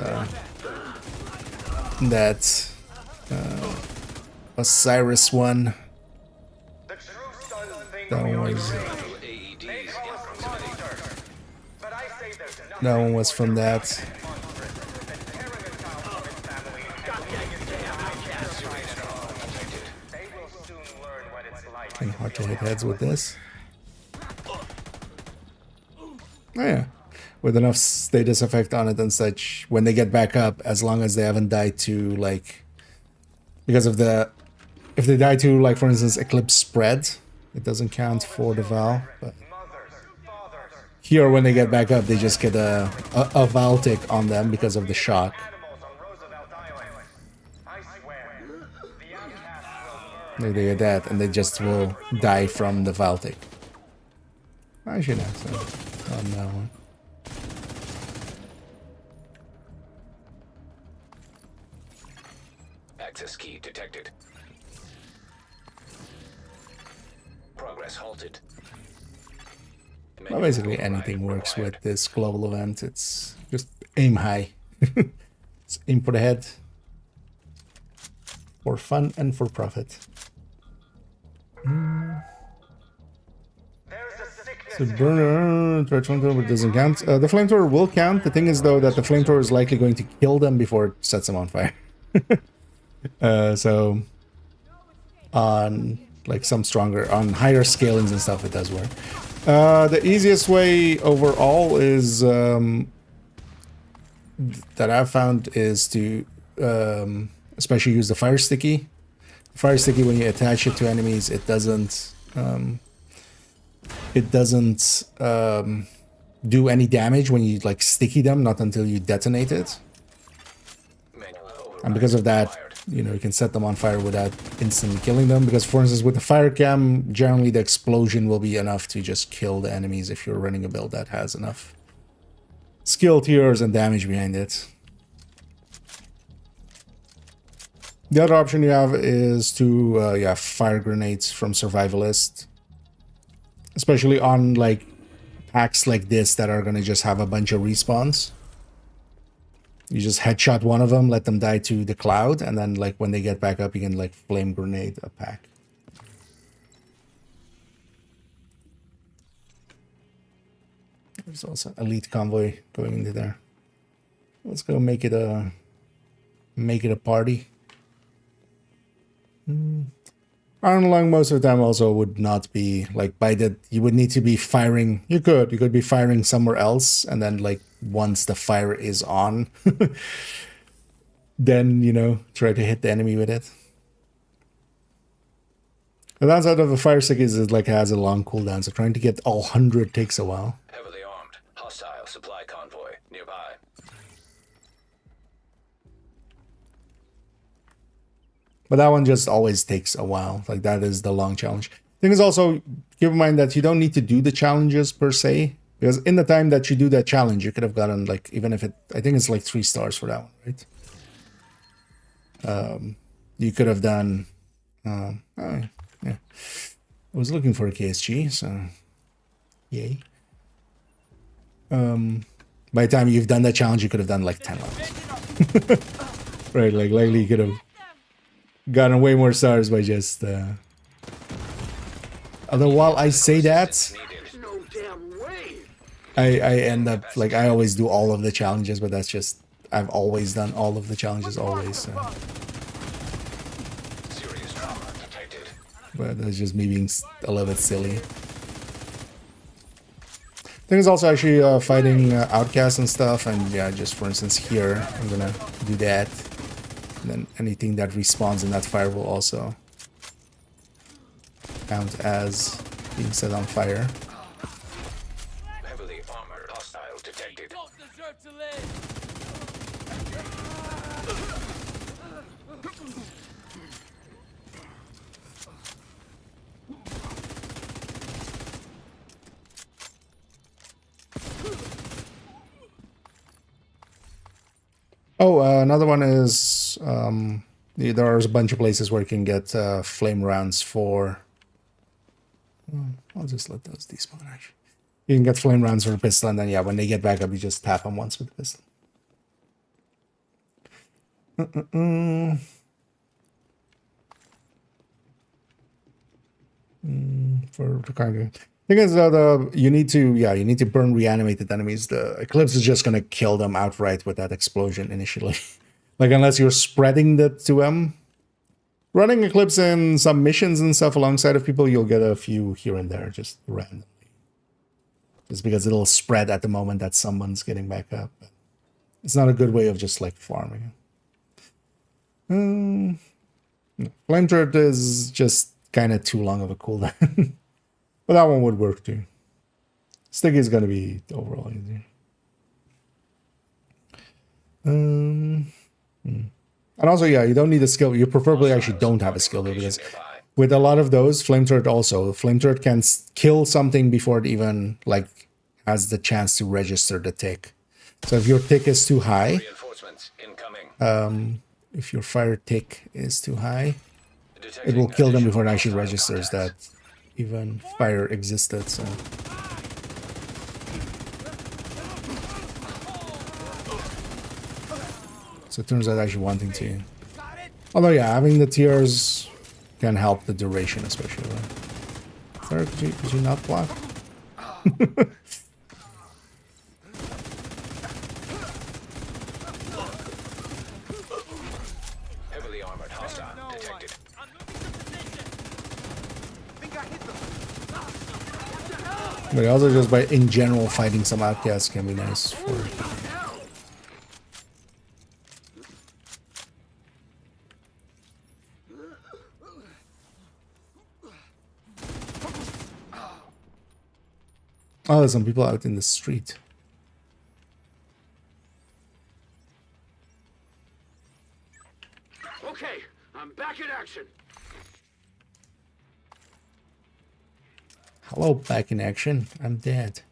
that Osiris one, that one was from that. Kind of hard to hit heads with this. Oh yeah. With enough status effect on it and such, when they get back up, as long as they haven't died to, like... Because of the... If they die to, like, for instance, Eclipse Spread, it doesn't count for the Val, but... Here, when they get back up, they just get a Val tick on them because of the shock. They get that, and they just will die from the Val tick. I should have some on that one. Access key detected. Progress halted. Well, basically anything works with this global event. It's just aim high. It's aim for the head. For fun and for profit. So burner, threat flamethrower doesn't count. The flamethrower will count. The thing is though that the flamethrower is likely going to kill them before it sets them on fire. So on like some stronger, on higher scalings and stuff, it does work. The easiest way overall is that I've found is to especially use the fire sticky. The fire sticky, when you attach it to enemies, it doesn't do any damage when you like sticky them, not until you detonate it. And because of that, you know, you can set them on fire without instantly killing them. Because, for instance, with the fire cam, generally the explosion will be enough to just kill the enemies if you're running a build that has enough skill tiers and damage behind it. The other option you have is to, fire grenades from Survivalist. Especially on, like, packs like this that are going to just have a bunch of respawns. You just headshot one of them, let them die to the cloud, and then, like, when they get back up, you can, like, flame grenade a pack. There's also elite convoy going into there. Let's go make it a party. Iron Lung most of the time also would not be like by that. You would need to be firing. You could be firing somewhere else, and then like once the fire is on, then you know try to hit the enemy with it. The downside of a fire stick is it like has a long cooldown, so trying to get all 100 takes a while. Heavily armed. Hostile supply convoy nearby. But that one just always takes a while. Like that is the long challenge. Thing is also, keep in mind that you don't need to do the challenges per se. Because in the time that you do that challenge, you could have gotten like, even if it, I think it's like 3 stars for that one, right? You could have done, yeah. I was looking for a KSG, so yay. By the time you've done that challenge, you could have done like 10 levels. Right, like likely you could have gotten way more stars by just although while I say that I end up like I always do all of the challenges, but that's just I've always done all of the challenges always, so. But that's just me being a little bit silly. Thing is also actually fighting outcasts and stuff, and yeah, just for instance here I'm gonna do that. And then anything that respawns in that fire will also count as being set on fire. Heavily armored hostile detected. Don't deserve to live. Oh, another one is there's a bunch of places where you can get flame rounds for. I'll just let those despawn actually. You can get flame rounds for a pistol, and then yeah, when they get back up, you just tap them once with the pistol. For the cargo. Thing is that you need to burn reanimated enemies. The Eclipse is just gonna kill them outright with that explosion initially. Like unless you're spreading that to them, running Eclipse in some missions and stuff alongside of people, you'll get a few here and there, just randomly. Just because it'll spread at the moment that someone's getting back up. It's not a good way of just like farming. Flamethrower is just kind of too long of a cooldown. But that one would work too. Sticky is going to be overall easier. And also, yeah, you don't need a skill. You preferably actually don't have a skill though, because with a lot of those, Flamethrower also, Flamethrower can kill something before it even like has the chance to register the tick. So if your tick is too high, if your fire tick is too high, it will kill them before it actually registers that even fire existed. So it turns out actually wanting to. Although yeah, having the tiers can help the duration especially. Right? Sorry, could you not block? Heavily armored hostile detected. But also just by in general fighting some outcasts can be nice for. Oh, there's some people out in the street. Okay, I'm back in action. Hello, back in action. I'm dead.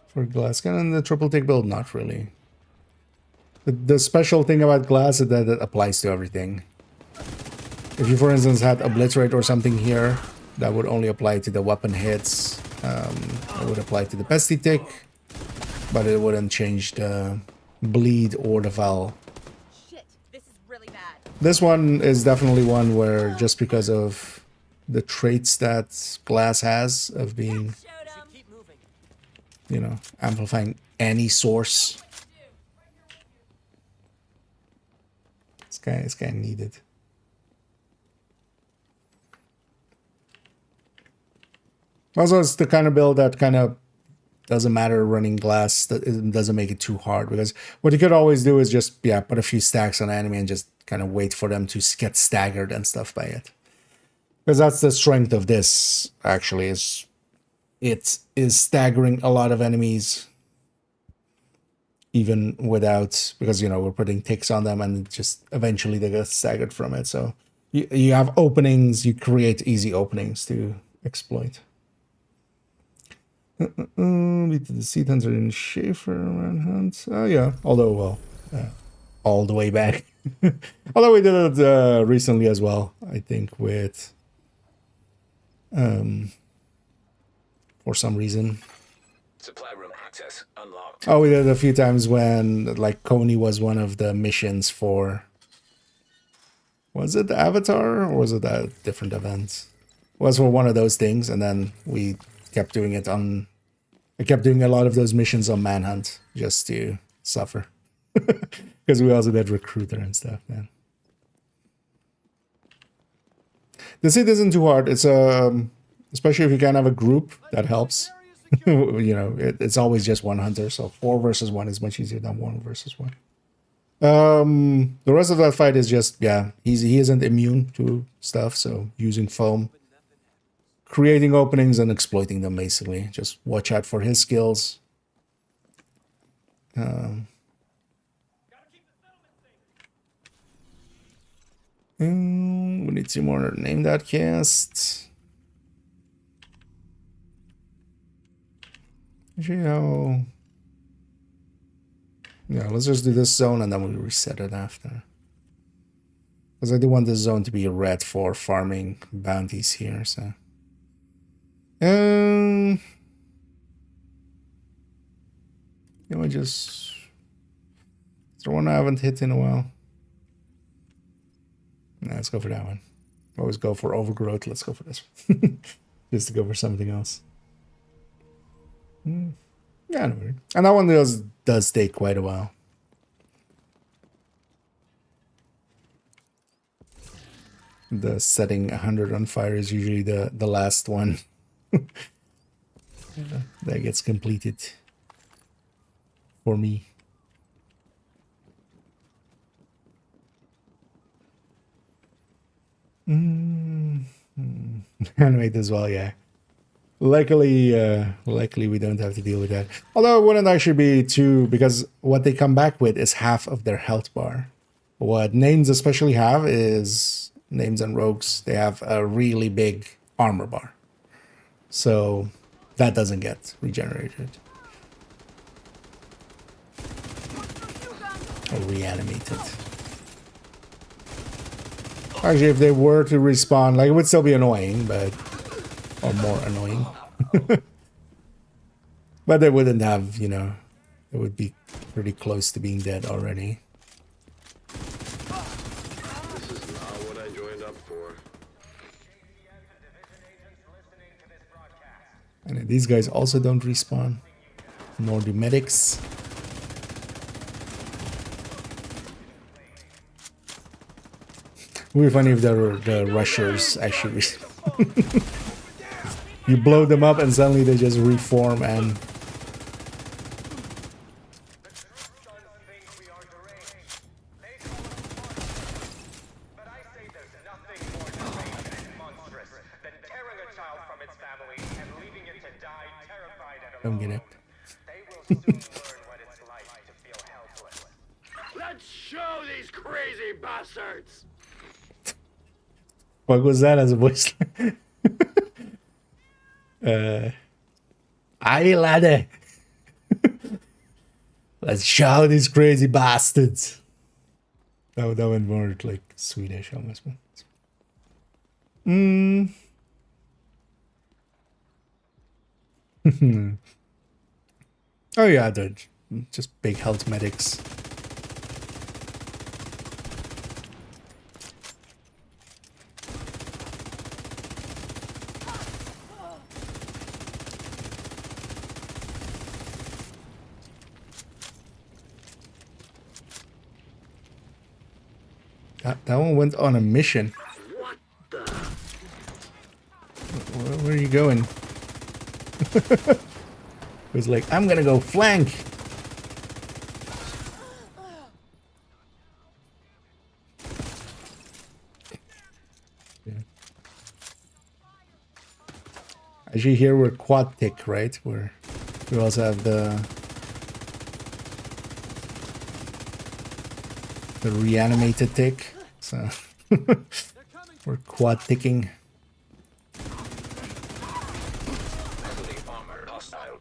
For glass cannon, the triple tick build, not really. The special thing about glass is that it applies to everything. If you, for instance, had obliterate or something here, that would only apply to the weapon hits. It would apply to the pesty tick, but it wouldn't change the bleed or the val. Shit, this is really bad. This one is definitely one where just because of the traits that glass has of being, you know, amplifying any source. This guy needed. Also, it's the kind of build that kind of doesn't matter running glass, that it doesn't make it too hard, because what you could always do is just, yeah, put a few stacks on enemy and just kind of wait for them to get staggered and stuff by it. Because that's the strength of this, actually, is it is staggering a lot of enemies even without, because, you know, we're putting ticks on them and just eventually they get staggered from it. So you have openings, you create easy openings to exploit. Beat the Seed Hunter and Schaefer Manhunt. Oh yeah, although, well, all the way back. Although we did it recently as well, I think, with for some reason. Supply room access unlocked. Oh, we did it a few times when, like, Coney was one of the missions for... Was it the Avatar, or was it a different event? It was for one of those things, and then we kept doing it on... I kept doing a lot of those missions on Manhunt, just to suffer. Because we also did Recruiter and stuff, man. The seed isn't too hard. It's especially if you can have a group, that helps. You know, it's always just one hunter, so 4 versus 1 is much easier than 1 versus 1. The rest of that fight is just, yeah, he isn't immune to stuff, so using foam, creating openings and exploiting them, basically. Just watch out for his skills. We need 2 more name that cast. Actually, how... Yeah, let's just do this zone and then we'll reset it after. Because I do want this zone to be red for farming bounties here, so... You know, just... Is there one I haven't hit in a while? Nah, let's go for that one. Always go for overgrowth, let's go for this one. Just to go for something else. Yeah, no worries. And that one does take quite a while. The setting 100 on fire is usually the last one that gets completed for me. Animate as well, yeah. Luckily we don't have to deal with that. Although it wouldn't actually be too, because what they come back with is half of their health bar. What names especially have is names and rogues. They have a really big armor bar, so that doesn't get regenerated or reanimated. Actually, if they were to respawn, like, it would still be annoying, but or more annoying. But they wouldn't have, you know, it would be pretty close to being dead already. This is not what I joined up for. And these guys also don't respawn, nor do medics. It would be funny if the rushers actually respawn. You blow them up and suddenly they just reform and... Don't get it. Let's show these crazy bastards! What was that as a voice? Aye, laddie. Let's show these crazy bastards. That went more like Swedish almost. Oh yeah, they're just big health medics. That one went on a mission. What the? Where are you going? It was like, I'm gonna go flank. Yeah. Actually, here we're quad tick, right? We also have the reanimated tick, so we're quad ticking.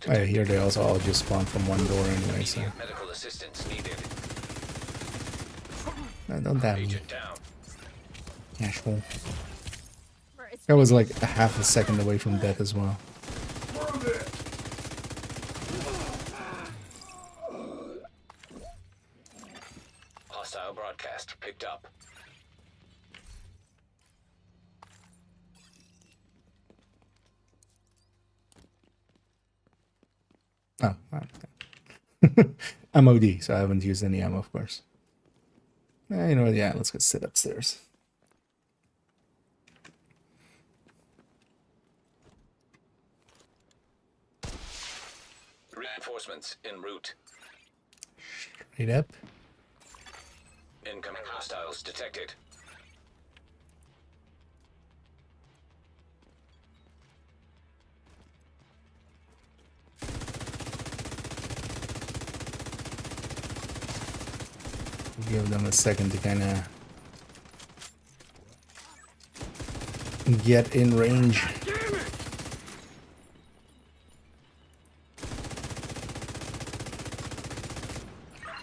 Oh, yeah, here they also all just spawn from one door anyway, so. Medical assistance needed. No, don't damn me. Agent down. Asshole. That was like a half a second away from death as well. Hostile broadcast picked up. Oh, I'm OD, so I haven't used any ammo, of course. You know what? Yeah, let's go sit upstairs. Reinforcements en route. Straight up. Incoming hostiles detected. Give them a second to kind of get in range.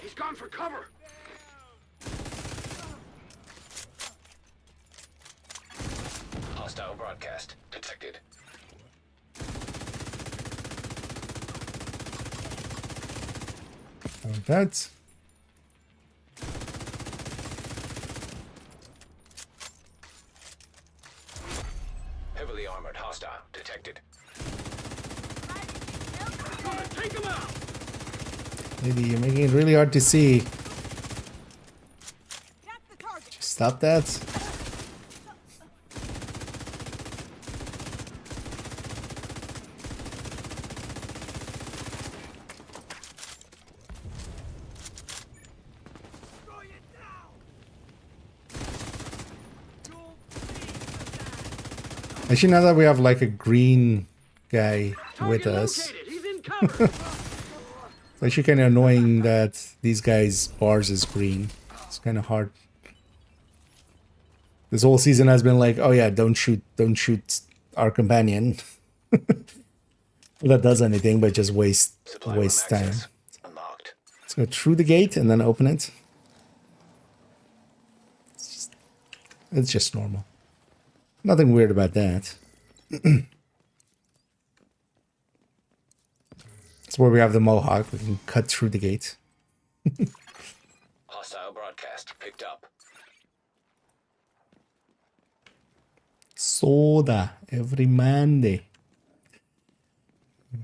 He's gone for cover! Hostile broadcast detected. Like that. Heavily armored hostile detected. Take him out! Lady, you're making it really hard to see. Just stop that. Actually, now that we have like a green guy with us, He's in cover! it's actually kind of annoying that these guys' bars is green. It's kind of hard. This whole season has been like, oh yeah, don't shoot our companion. That does anything but just waste time. Unlocked. Let's go through the gate and then open it. It's just normal. Nothing weird about that. That's where we have the mohawk. We can cut through the gate. Hostile broadcast picked up. Soda every Monday. I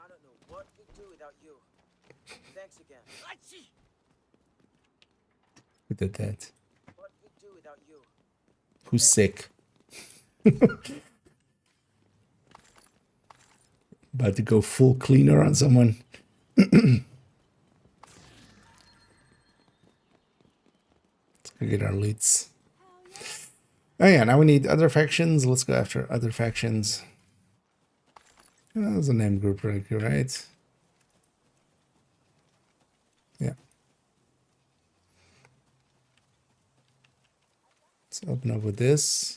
don't know what we'd do without you. Thanks again. Who did that? What we'd do without you. Who's sick? About to go full cleaner on someone. Let's go get our leads. Oh yeah, now we need other factions. Let's go after other factions. That was a name group right here, right? Yeah. Let's open up with this.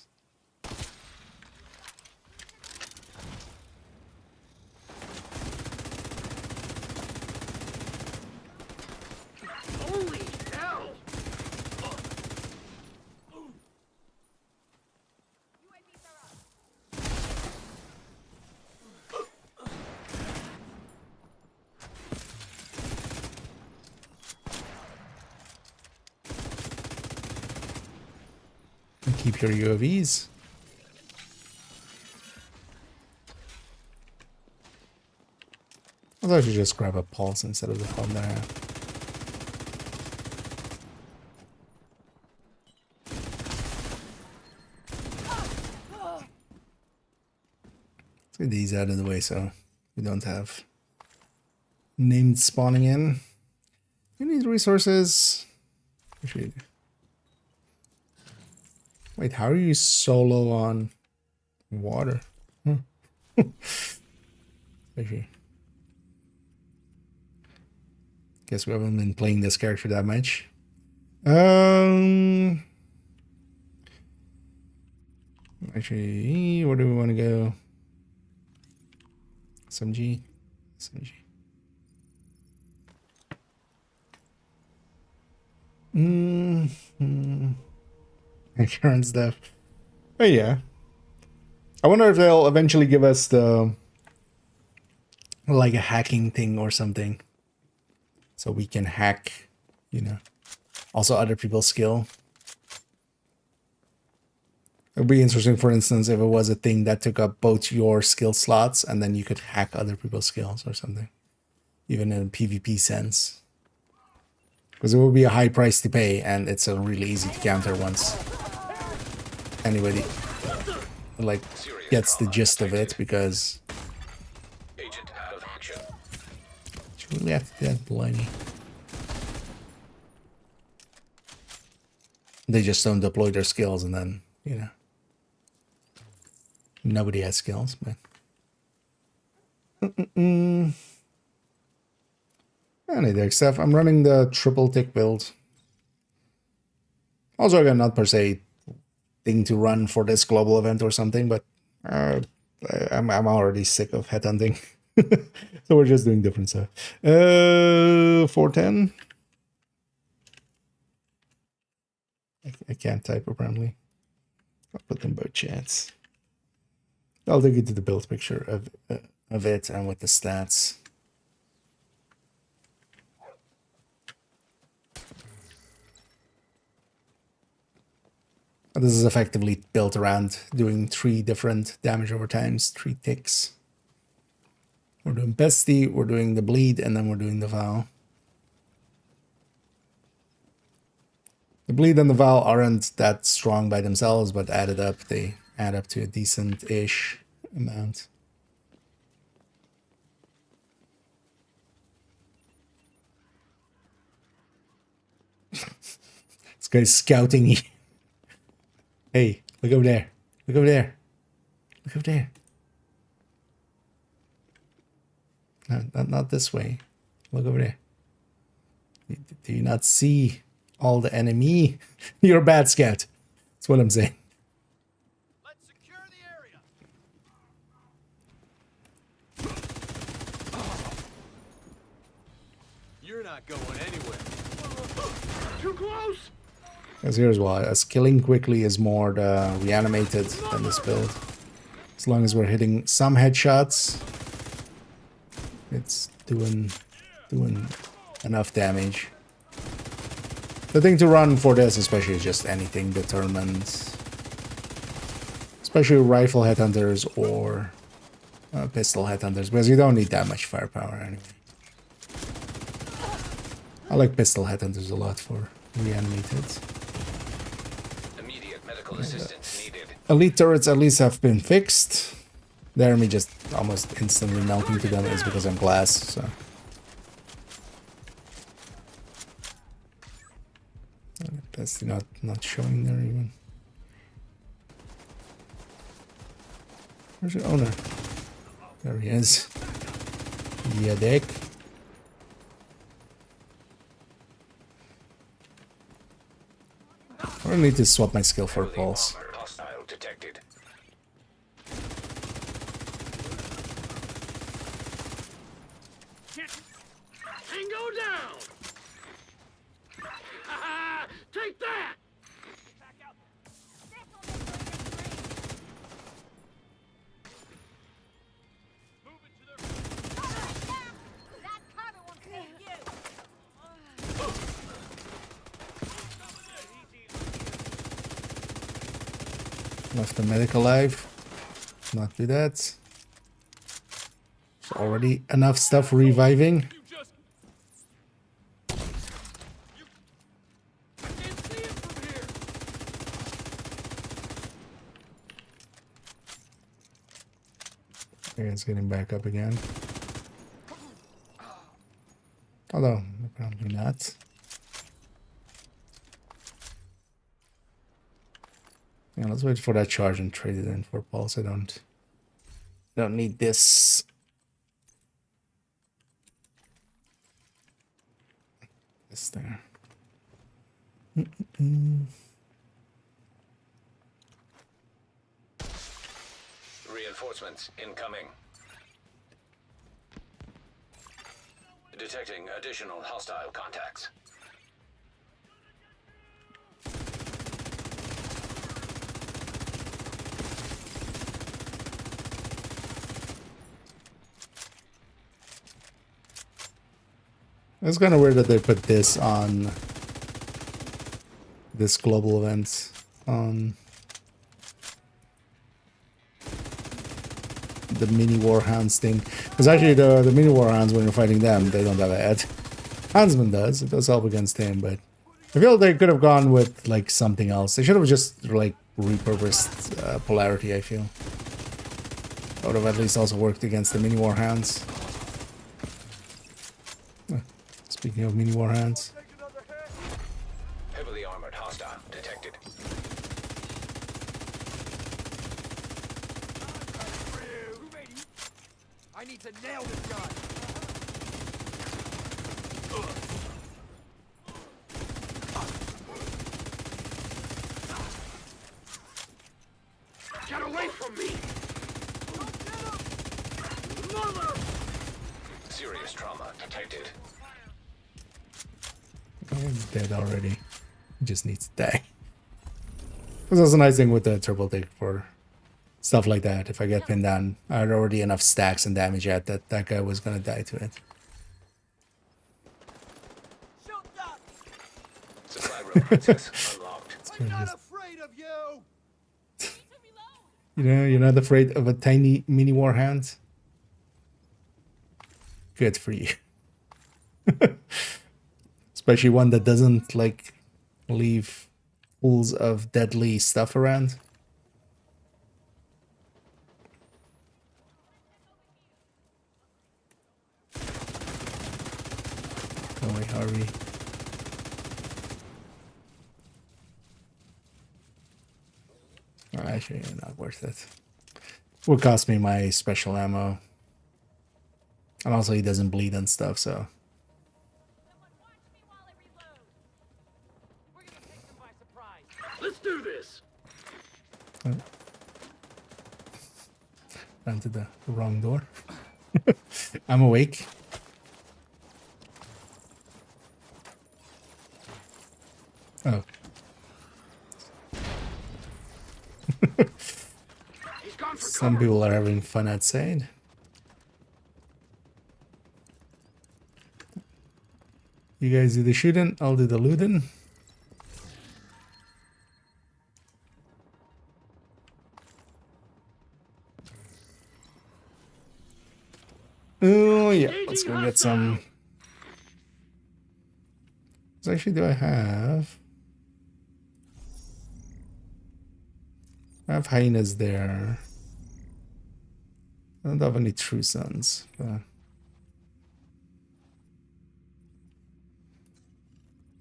Holy hell! And keep your UAVs. I thought I should just grab a pulse instead of the phone there. Let's get these out of the way so we don't have named spawning in. You need resources. Actually, wait, how are you solo on water? Actually, guess we haven't been playing this character that much. Actually, where do we want to go? SMG. Current stuff. Oh yeah. I wonder if they'll eventually give us the like a hacking thing or something. So we can hack, you know, also other people's skill. It would be interesting, for instance, if it was a thing that took up both your skill slots and then you could hack other people's skills or something. Even in a PvP sense. Because it would be a high price to pay and it's a really easy to counter once anybody like gets the gist of it, because Agent out of action. you really have to do that blindly. They just don't deploy their skills and then, you know, nobody has skills, but any deck stuff. I'm running the triple tick build. Also, again, not per se thing to run for this global event or something, but I'm already sick of headhunting. So we're just doing different stuff. 410. I can't type apparently. I'll put them both chats. I'll take you to the build picture of it and with the stats. This is effectively built around doing 3 different damage over times, 3 ticks. We're doing Pesty, we're doing the Bleed, and then we're doing the Vow. The Bleed and the Vow aren't that strong by themselves, but added up, they add up to a decent-ish amount. This guy's scouting you. Hey, look over there. Look over there. Look over there. No, not this way. Look over there. Do you not see all the enemy? You're a bad scout. That's what I'm saying. Let's secure the area. You're not going anywhere. Too close! Because here's why. As killing quickly is more reanimated than this build. As long as we're hitting some headshots, it's doing enough damage. The thing to run for this, especially, is just anything determined. Especially rifle headhunters or pistol headhunters, because you don't need that much firepower anyway. I like pistol headhunters a lot for reanimated. Immediate medical assistance needed. Elite turrets at least have been fixed. The enemy just almost instantly melting to them is because I'm glass, so. That's not showing there even. Where's your owner? There he is. Yeah, dick. I need to swap my skill for pulse. Hostile detected. Tango down! Take that! Left the medic alive. Not do that. There's already enough stuff reviving. Okay, it's getting back up again. Although, probably not. Yeah, let's wait for that charge and trade it in for pulse. I don't need this. This there. Reinforcements incoming. Detecting additional hostile contacts. It's kind of weird that they put this on this global event on the mini warhounds thing, because actually the mini warhounds, when you're fighting them, they don't have a head. Huntsman does. It does help against him, but I feel they could have gone with like something else. They should have just like repurposed polarity. I feel that would have at least also worked against the mini warhounds. Speaking of mini warhounds. Heavily armored hostile detected. I need to nail this guy. Get away from me! Mother! Serious trauma detected. He's dead already. He just needs to die. This is a nice thing with the turbo tick for stuff like that. If I get pinned down, I had already enough stacks and damage at that guy was gonna die to it. Supply room access unlocked. I'm not afraid of you. You know, you're not afraid of a tiny mini warhound? Good for you. Especially one that doesn't, like, leave pools of deadly stuff around. Oh wait, Harvey. Oh, actually, not worth it. Will cost me my special ammo. And also he doesn't bleed and stuff, so. Let's do this. Ran to the wrong door. I'm awake. Oh. He's gone for Some cover. people are having fun outside. You guys do the shooting, I'll do the looting. Oh yeah, let's go get some. What actually do I have? I have hyenas there. I don't have any true sons. But...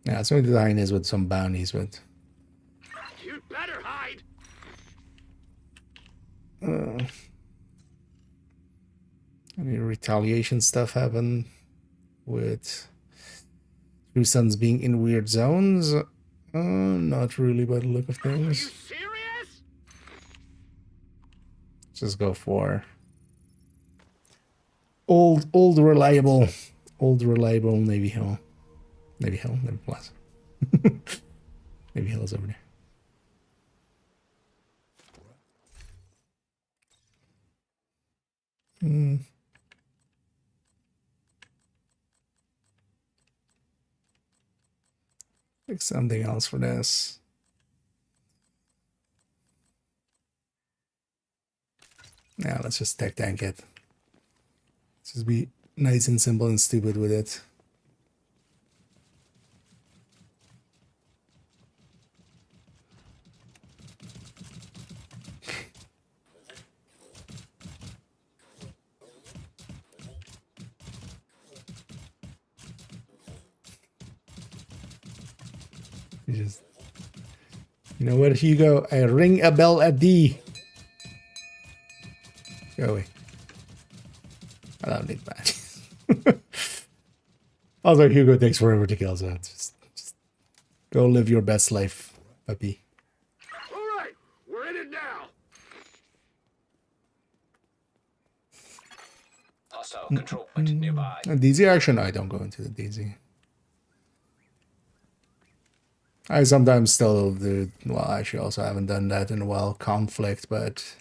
yeah, let's go do the hyenas with some bounties with. You'd better hide. Any retaliation stuff happen with true sons being in weird zones? Not really by the look of Are you things. serious? Just go for old reliable Navy Hill. Navy Plaza. Navy Hill is over there. Pick something else for this. Now let's just tech tank it. Let's just be nice and simple and stupid with it. You know what, Hugo? I ring a bell at D. Go away. I don't need that. Also, Hugo takes forever to kill, so just go live your best life, puppy. All right, we're in it now. Hostile control point nearby. DZ action? I don't go into the DZ. I sometimes still do, well, actually also haven't done that in a while, conflict, but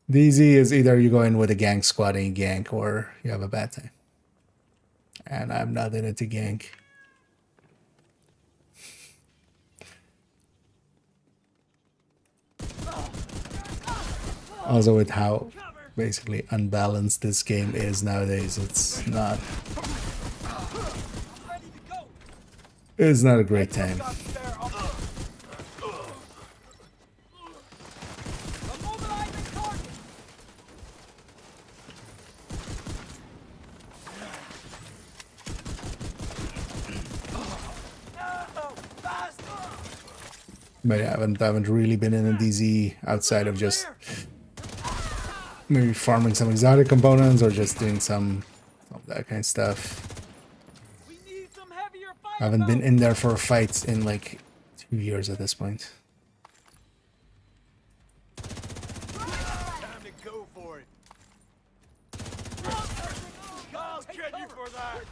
DZ is either you go in with a gank squad and you gank, or you have a bad time. And I'm not in it to gank. Also with how basically unbalanced this game is nowadays, it's not a great time. But yeah, I haven't really been in a DZ outside of just maybe farming some exotic components or just doing some of that kind of stuff. I haven't been in there for fights in like 2 years at this point. Time to go for it. I'll get you for that.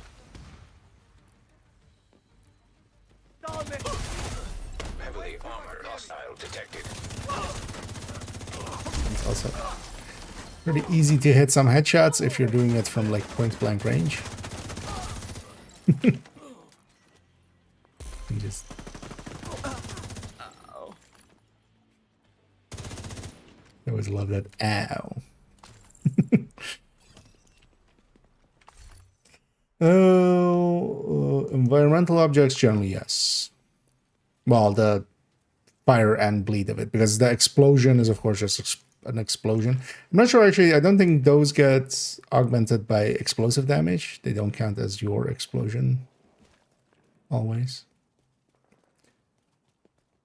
Heavily armored hostile detected. It's also pretty easy to hit some headshots if you're doing it from like point blank range. You just I always love that. Ow. Environmental objects generally, yes. Well, the fire and bleed of it, because the explosion is of course just an explosion. I'm not sure actually. I don't think those get augmented by explosive damage. They don't count as your explosion always.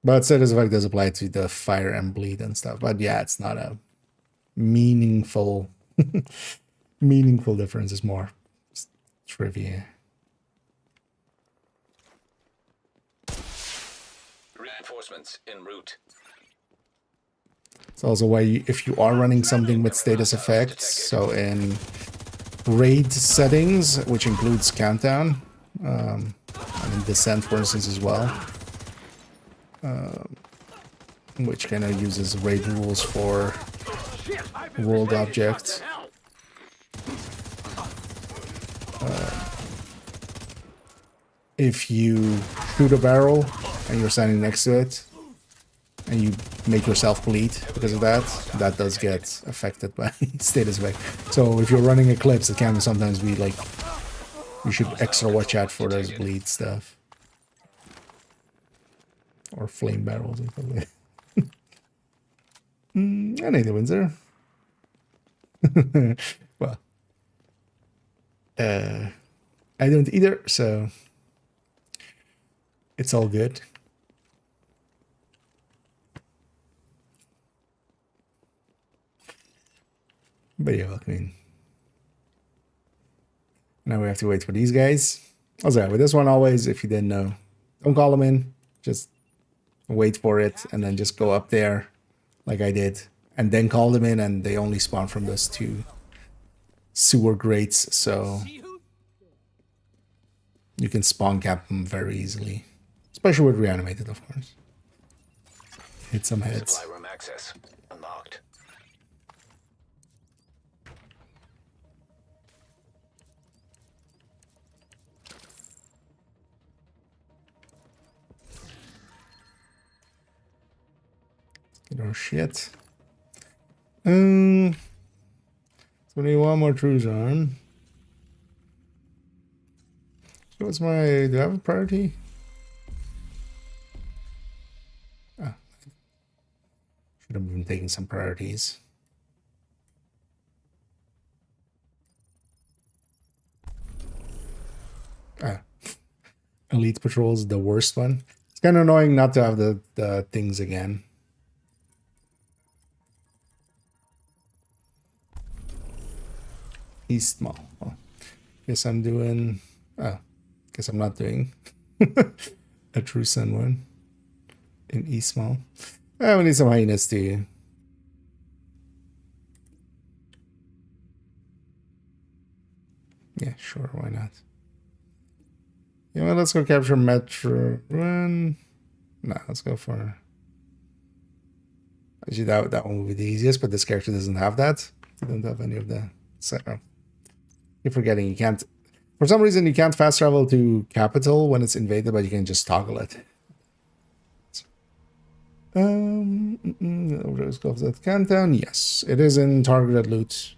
But status effect does apply to the fire and bleed and stuff. But yeah, it's not a meaningful meaningful difference. It's more trivia. Reinforcements en route. It's also why if you are running something with status effects, so in raid settings, which includes countdown, and in descent for instance as well, which kind of uses raid rules for world objects. If you shoot a barrel and you're standing next to it and you make yourself bleed because of that, that does get affected by status effect. So if you're running Eclipse, it can sometimes be like, you should extra watch out for those bleed stuff. Or flame barrels or something. I need the Windsor. Well, I don't either, so it's all good. But yeah, I mean, now we have to wait for these guys. Also, with this one, always, if you didn't know, don't call them in. Just wait for it and then just go up there like I did. And then call them in, and they only spawn from those two sewer grates. So you can spawn cap them very easily. Especially with reanimated, of course. Hit some heads. Supply room access unlocked. Get our shit. So we need one more cruise on. So what's my, do I have a priority? Ah, should have been taking some priorities. Elite Patrol is the worst one. It's kind of annoying not to have the things again. East Mall. Oh, guess I'm doing. Oh, guess I'm not doing a True Sun one in East Mall. Oh, we need some hyenas too. Yeah, sure, why not? Yeah, well, let's go capture Metro Run. No, let's go for. Actually, that one would be the easiest, but this character doesn't have that. They don't have any of the. So. You're forgetting you can't, for some reason you can't fast travel to capital when it's invaded, but you can just toggle it. Rose Golf at Countdown, yes, it is in targeted loot.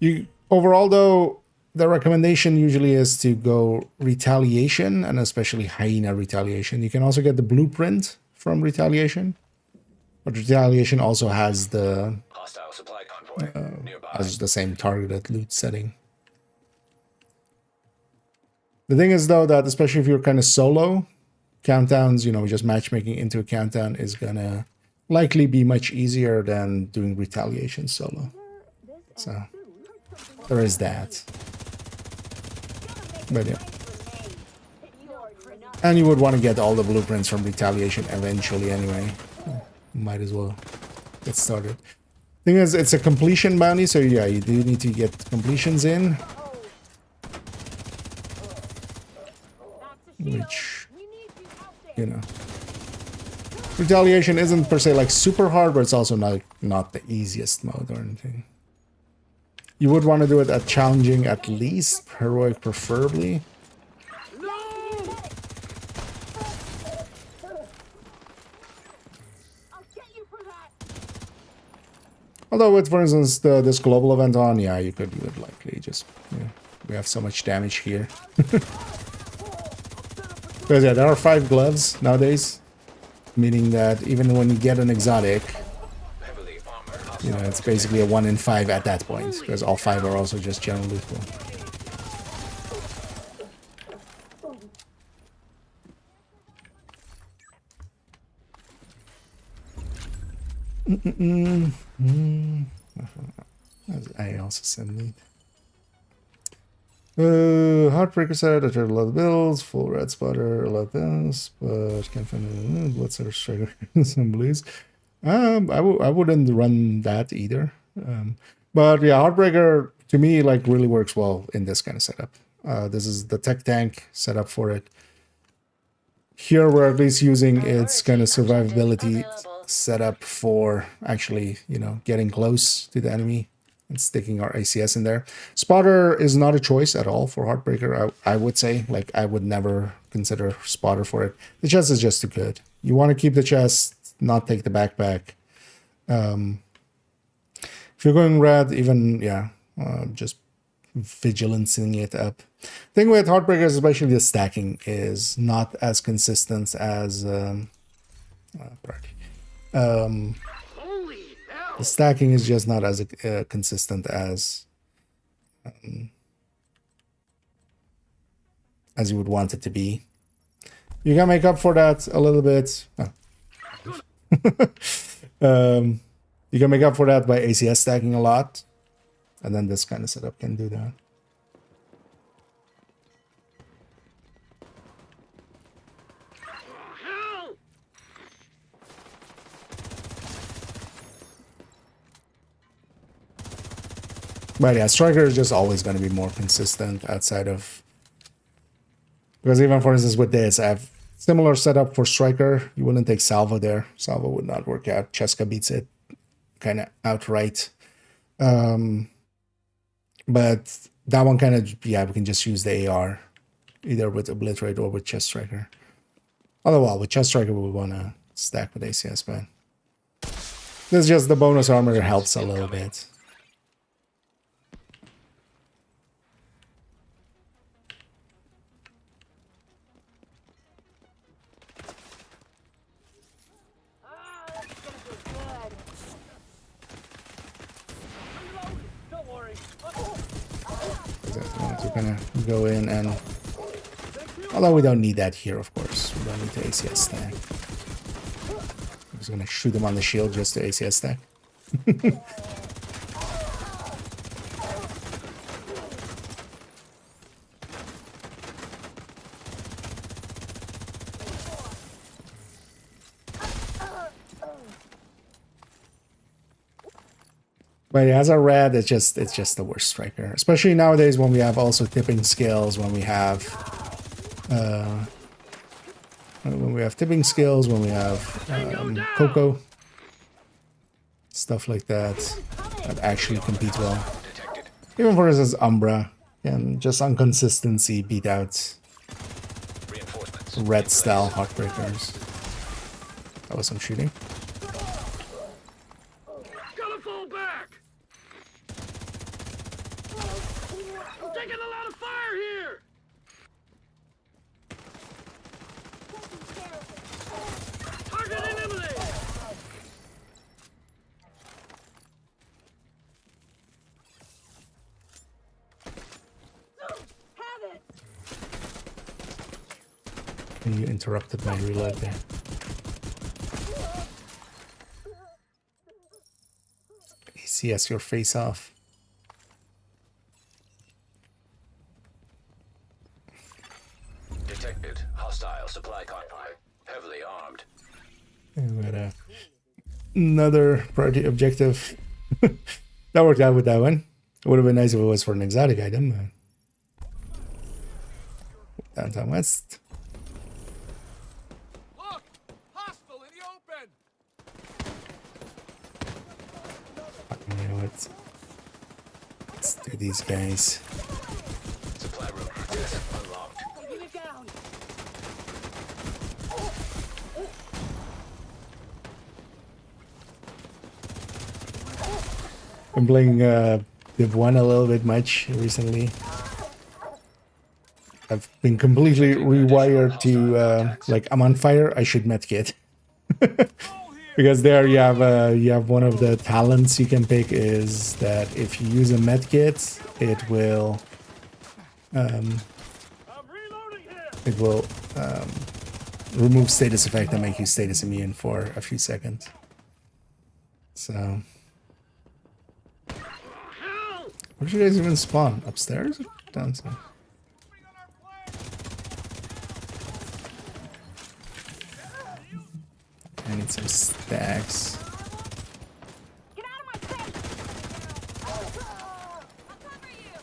You overall though, the recommendation usually is to go retaliation, and especially hyena retaliation. You can also get the blueprint from retaliation, but retaliation also has the Hostile supply convoy nearby. has the same targeted loot setting. The thing is, though, that especially if you're kind of solo, countdowns, you know, just matchmaking into a countdown is gonna likely be much easier than doing retaliation solo. So there is that. But yeah. And you would want to get all the blueprints from retaliation eventually anyway. Might as well get started. Thing is, it's a completion bounty, so yeah, you do need to get completions in. Which, you know, retaliation isn't per se like super hard, but it's also not the easiest mode or anything. You would want to do it at challenging at least, heroic preferably. Although with, for instance, this global event on, yeah, you could likely just, yeah, we have so much damage here. Because yeah, there are 5 gloves nowadays, meaning that even when you get an exotic, you know, it's basically a 1 in 5 at that point, because all 5 are also just generally full. I also send me. Heartbreaker said that there are a lot of bills, full red spotter, a lot of bills, but can't find blood sutter striker some blues. I wouldn't run that either. But yeah, Heartbreaker to me like really works well in this kind of setup. This is the tech tank setup for it. Here we're at least using its kind of survivability setup for actually, you know, getting close to the enemy and sticking our ACS in there. Spotter is not a choice at all for Heartbreaker, I would say. Like, I would never consider Spotter for it. The chest is just too good. You want to keep the chest, not take the backpack. If you're going red, even, yeah, just vigilancing it up. Thing with Heartbreakers, especially the stacking, is not as consistent as the stacking is just not as consistent as you would want it to be. You can make up for that a little bit. You can make up for that by ACS stacking a lot, and then this kind of setup can do that. But yeah, Striker is just always going to be more consistent outside of... Because even, for instance, with this, I have similar setup for Striker. You wouldn't take Salvo there. Salvo would not work out. Cheska beats it kind of outright. But that one kind of, yeah, we can just use the AR, either with Obliterate or with Chest Striker. Otherwise, with Chest Striker, we want to stack with ACS, but this is just the bonus armor helps a little bit. We're gonna go in and, although we don't need that here, of course, we don't need the ACS stack. I'm just gonna shoot them on the shield just to ACS stack. But as a red, it's just the worst striker, especially nowadays when we have also tipping skills, when we have tipping skills, when we have Coco, stuff like that actually compete well. Even for instance, Umbra can just on consistency beat out red style Heartbreakers. That was some shooting. You interrupted my reload there. ACS your face off. Detected. Hostile supply convoy. Heavily armed. And we got another priority objective. That worked out with that one. It would have been nice if it was for an exotic item. Downtown West. Let's do these guys. Supply room unlocked. I'm playing Div 1 a little bit much recently. I've been completely rewired to like I'm on fire, I should medkit. Because there you have one of the talents you can pick is that if you use a medkit, it will remove status effect and make you status immune for a few seconds. So where should you guys even spawn? Upstairs or downstairs? I need some stacks. Get out of my sight! I'll cover you!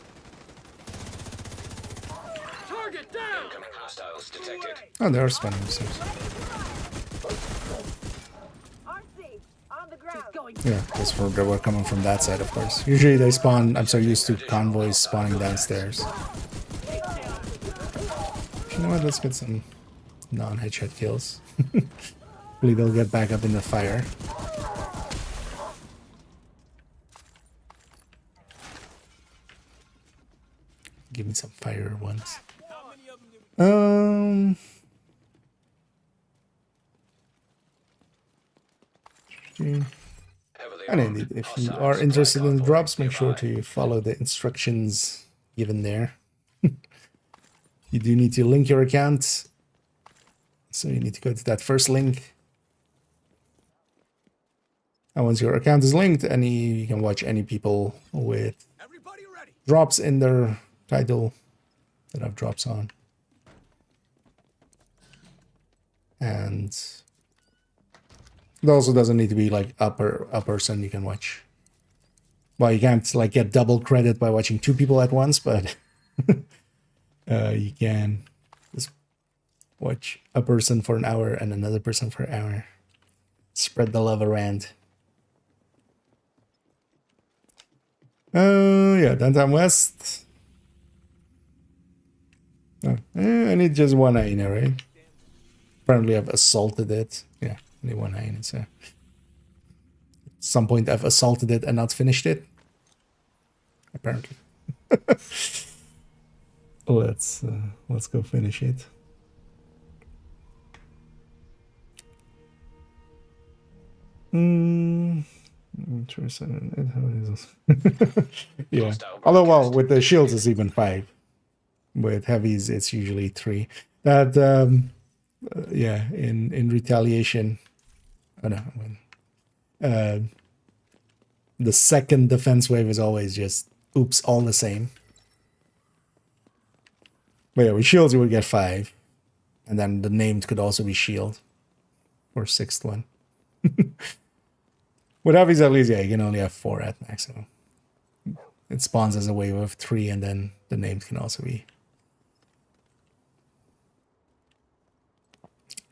Target down! Incoming hostiles detected. Oh, they are spawning upstairs. RC, on the ground. Yeah, that's for they were coming from that side, of course. Usually they spawn. I'm so used to convoys spawning downstairs. You know what? Let's get some non-headshot kills. Hopefully they'll get back up in the fire. Give me some fire ones. And indeed, if you are interested in the drops, make sure to follow the instructions given there. You do need to link your account. So you need to go to that first link. And once your account is linked, you can watch any people with drops in their title that have drops on. And it also doesn't need to be like a person you can watch. Well, you can't like get double credit by watching two people at once, but you can just watch a person for an hour and another person for an hour. Spread the love around. Yeah, downtown west. Oh, I need just one hyena, right? Apparently I've assaulted it. Yeah, only one hyena, so. At some point I've assaulted it and not finished it. Apparently. Let's go finish it. Yeah. Although, well, with the shields it's even 5. With heavies it's usually 3. That yeah, in retaliation. Oh no, the second defense wave is always just oops, all the same. But yeah, with shields you would get 5. And then the named could also be shield. Or 6th one. With heavies at least, yeah, you can only have 4 at maximum. It spawns as a wave of 3 and then the named can also be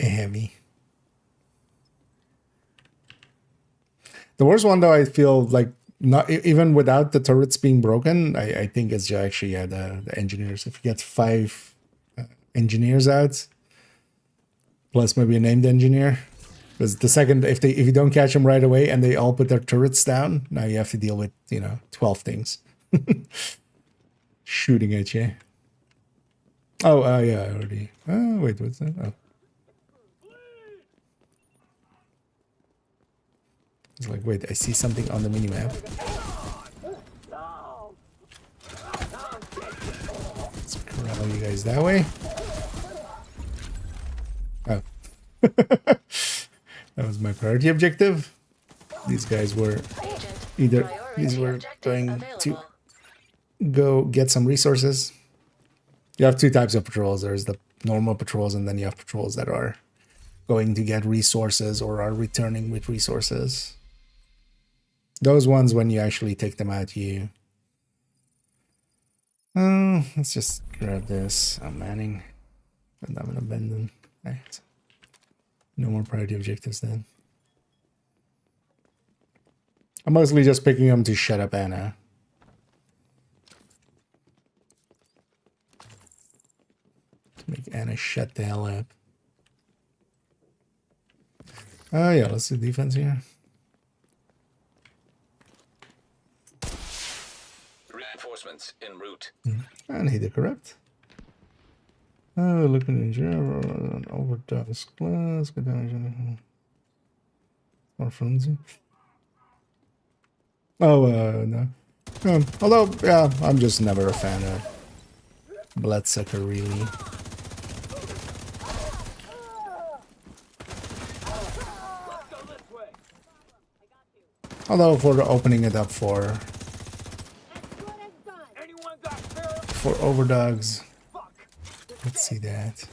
a heavy. The worst one though, I feel like not even without the turrets being broken, I think it's actually the engineers. If you get 5 engineers out, plus maybe a named engineer, because the second if you don't catch them right away and they all put their turrets down, now you have to deal with 12 things shooting at you. Oh yeah, I already. Oh wait, what's that? Oh. It's like, wait, I see something on the minimap. Let's corral you guys that way. Oh. That was my priority objective. These guys were going to go get some resources. You have 2 types of patrols. There's the normal patrols, and then you have patrols that are going to get resources or are returning with resources. Those ones, when you actually take them out, you... Oh, let's just grab this. I'm manning. And I'm gonna bend them. Right. No more priority objectives then. I'm mostly just picking them to shut up Anna. To make Anna shut the hell up. Oh yeah, let's do defense here. Reinforcements en route. And he did correct. Oh, looking in general, overdose class, good damage, more frenzy. Oh, no. Although, yeah, I'm just never a fan of Bloodsucker, really. Although, for opening it up for overdogs, let's see that.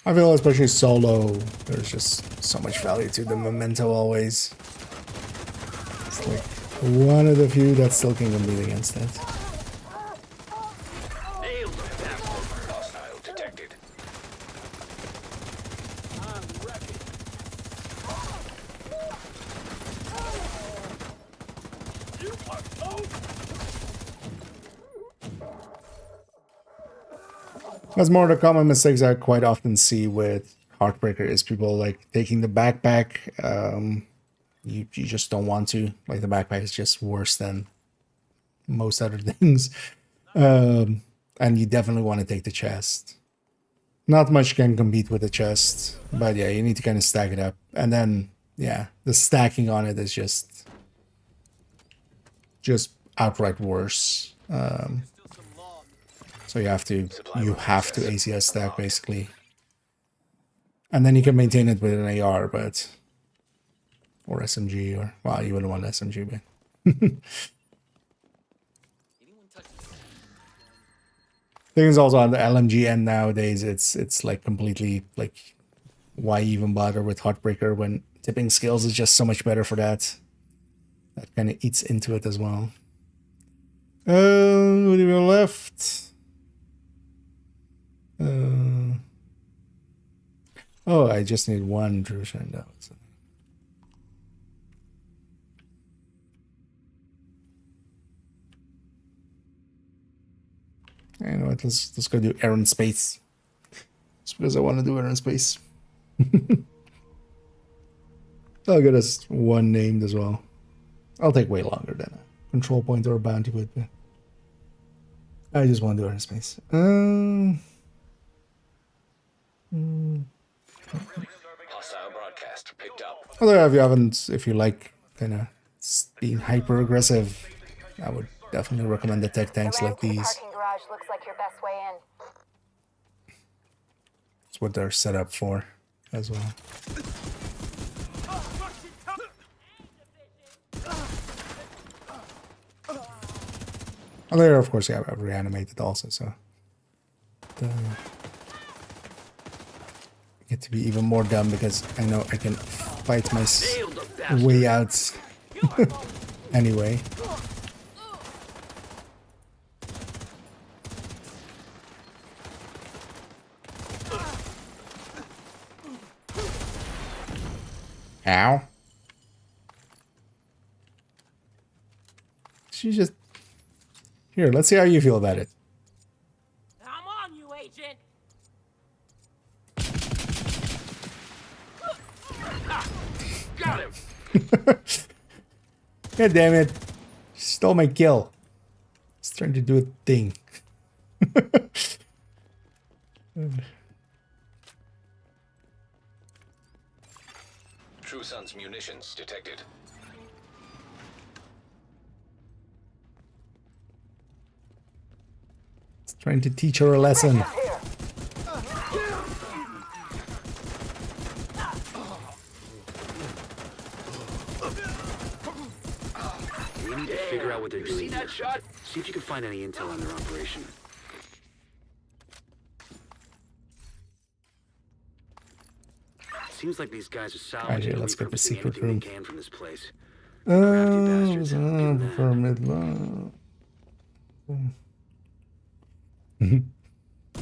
I feel especially solo, there's just so much value to the memento always. It's like one of the few that still can compete against it. Hostile detected. That's more the common mistakes I quite often see with Heartbreaker is people like taking the backpack. You just don't want to. Like the backpack is just worse than most other things. And you definitely want to take the chest. Not much can compete with the chest, but yeah, you need to kind of stack it up. And then, yeah, the stacking on it is just outright worse. So you have to ACS stack basically. And then you can maintain it with an AR, but or SMG, or well, you wouldn't want SMG, but thing is also on the LMG end nowadays, it's like completely like, why even bother with Heartbreaker when tipping skills is just so much better for that. That kind of eats into it as well. What do we have left? Oh, I just need one Drew Shandow. So. You know what? Let's go do Aaron Space. Just because I want to do Aaron Space. I'll get us one named as well. I'll take way longer than a control point or a bounty would be. I just want to do Aaron Space. Hostile broadcast picked up. Although if you like kind of being hyper aggressive, I would definitely recommend the tech tanks like these. Parking garage looks like your best way in. It's what they're set up for as well. And there, of course, yeah, I've reanimated also, so get to be even more dumb because I know I can fight my way out anyway. Ow. She just... Here, let's see how you feel about it. I'm on you, Agent. Got him. God damn it. She stole my kill. It's trying to do a thing. True Sun's munitions detected. It's trying to teach her a lesson. We need to figure out what they're doing. See that shot? See if you can find any intel on their operation. Seems like these guys are salvaging Actually, and let's get the repurposing secret anything room. they can from this place. Crafty bastards. Give 'em that. For mid-low.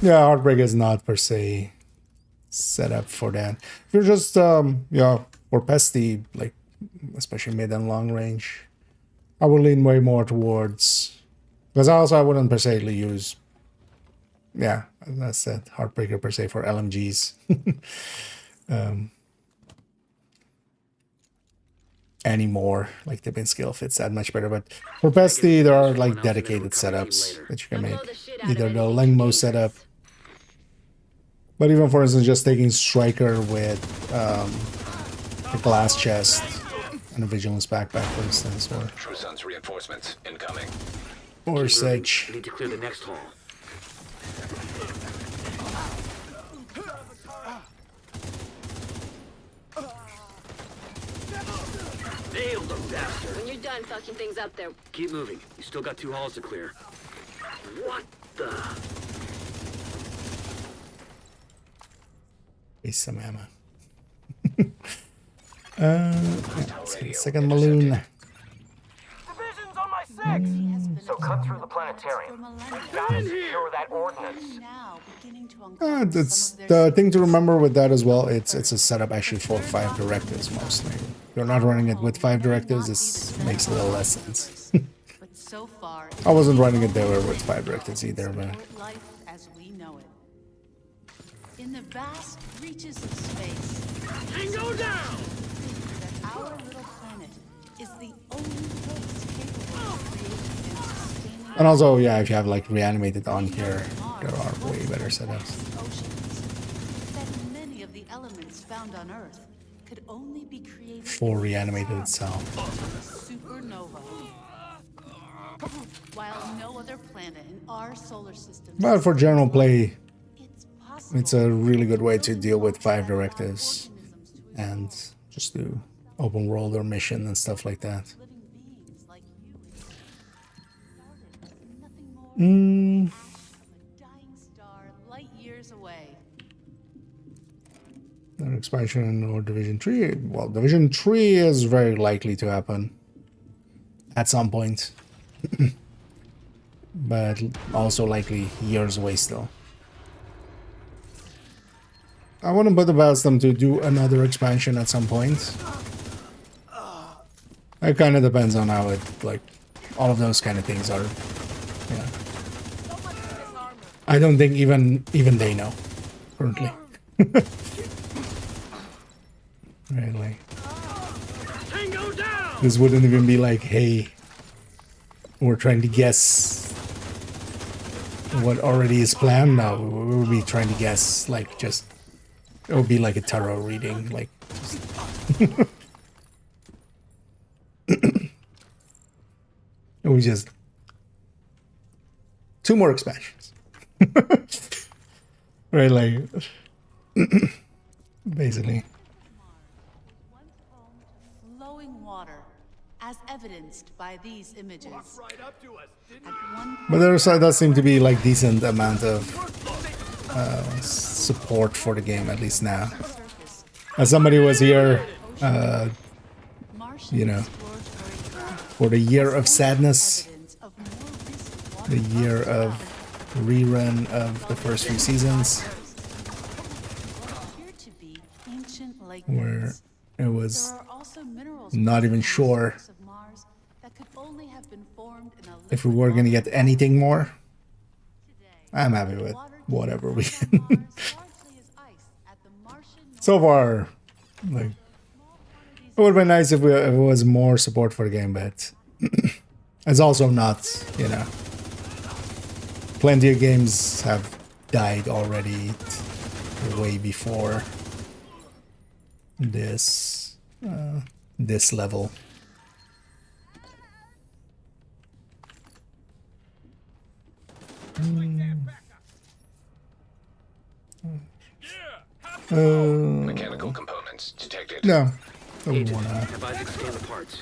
Yeah, Heartbreak is not per se set up for that. If you're just yeah, for pesty, like especially mid and long range, I would lean way more towards, because also I wouldn't per se use, yeah, as I said, Heartbreaker per se for LMGs. anymore. Like tipping skill fits that much better. But for Pesty, there are like dedicated setups that you can make. Either the Lengmo setup, but even for instance, just taking Striker with a glass chest and a Vigilance backpack, for instance, or True Sun's reinforcements incoming. or Sedge. We need to clear the next hall. Nailed them, bastard. When you're done fucking things up there, Keep moving. You still got 2 halls to clear. What the? Waste some ammo. Let's get a second balloon. Division's on my 6! So cut through the planetarium. We gotta secure that ordnance. That's the thing to remember with that as well. It's a setup actually for 5 directives mostly. If you're not running it with 5 directives, this makes a little less sense. I wasn't running it there with 5 directives either, but life as we know it. In the vast reaches of space, Tango down! that our little planet is the only place capable of creating and sustaining and also yeah, if you have like reanimated on here, there are way better setups. oceans. That many of the elements found on Earth could only be created For reanimated itself. supernova. While no other planet in our solar system, But for general play, it's possible it's a really good way to deal with 5 directives and just do open world or mission and stuff like that. living beings like you started as nothing more than a dying star light years away. An expansion or Division 3. Well, Division 3 is very likely to happen at some point. But also likely years away still. I wouldn't put it past them to do another expansion at some point. It kind of depends on how it, like, all of those kind of things are. Yeah. I don't think even they know currently. Really. Tango down! This wouldn't even be like, hey, we're trying to guess what already is planned. No, we would be trying to guess, like, just, it would be like a tarot reading, like, just it was just 2 more expansions. Right, like, basically. Once home to flowing water, as evidenced by these images. At one But there does seem to be like decent amount of support for the game, at least now. surface, As somebody was here, Martian you know, exploratory craft for the year of sadness, evidence of more recent water the year of rerun of the first few seasons, appear to be ancient lake where beds. it was There are also minerals not even present on the sure surface of Mars that could only have been formed in a if we liquid were gonna water get anything more. today. I'm happy with Water whatever we tastes get. on Mars largely as ice at the Martian So far, like, it would be nice if it was more support for the game, but it's also not, you know. Plenty of games have died already way before this this level. Mechanical components detected. No, I wouldn't Agent, wanna. have Isaac scan the parts.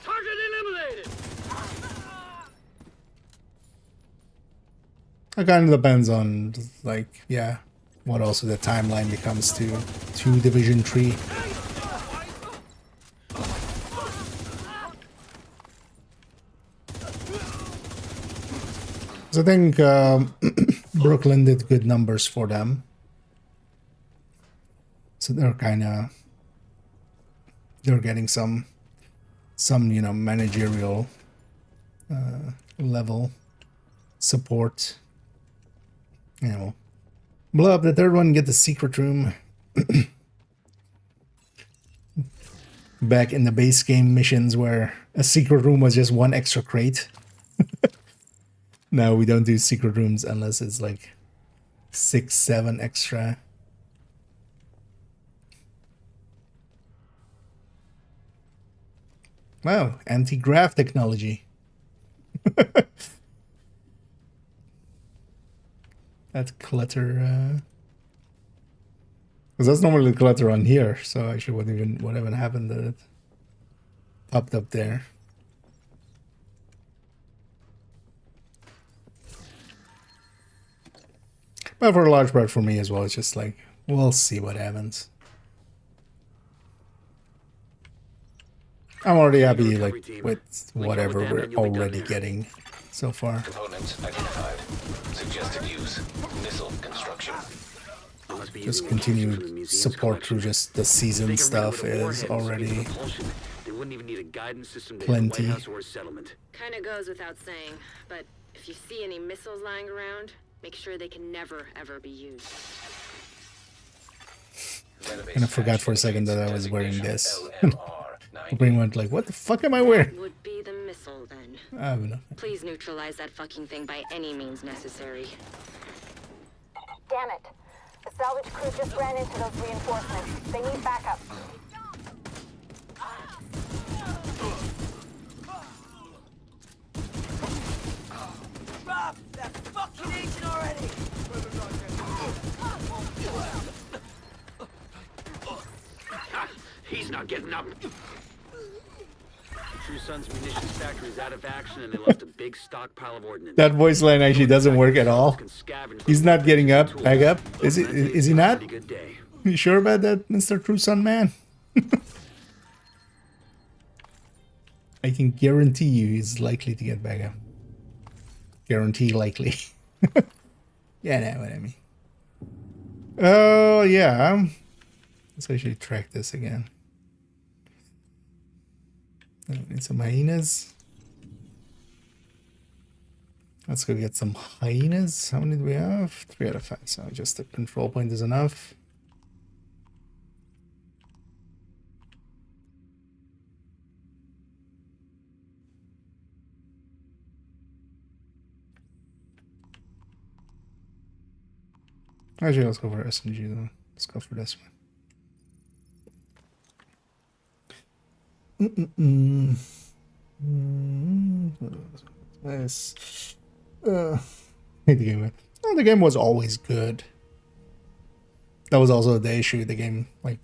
Target eliminated! It kind of depends on, like, yeah, what also the timeline becomes to Division 3. So I think Brooklyn did good numbers for them. So they're getting some you know, managerial level support. You know, blow up the third one, get the secret room. back in the base game missions where a secret room was just one extra crate. Now we don't do secret rooms unless it's like 6, 7 extra. Wow, anti-grav technology. That clutter, because that's normally the clutter on here, so actually what even happened that it popped up there. But for a large part for me as well, it's just like, we'll see what happens. I'm already happy like with whatever we're already getting so far. Components identified. Suggested use. Missile construction. Just continued support through just the season stuff is already plenty. Kinda goes without saying, but if you see any missiles lying around, make sure they can never, ever be used. And I forgot for a second that I was wearing this. My brain went like, what the fuck am I wearing? Would be the missile then. I have enough. Please neutralize that fucking thing by any means necessary. Damn it. The salvage crew just ran into those reinforcements. They need backup. Drop that fucking agent already! He's not getting up. True Sun's munitions factory is out of action and they left a big stockpile of ordnance. That voice line actually doesn't work at all. He's not getting up, back up. Is he not? You sure about that, Mr. True Sun man? I can guarantee you he's likely to get back up. Guarantee likely. Yeah, I know what I mean. Oh, yeah. Let's actually track this again. I need some hyenas. Let's go get some hyenas. How many do we have? 3 out of 5. So just the control point is enough. Actually, let's go for SMG though. Let's go for this one. Nice. The game. Oh, the game was always good. That was also the issue. The game, like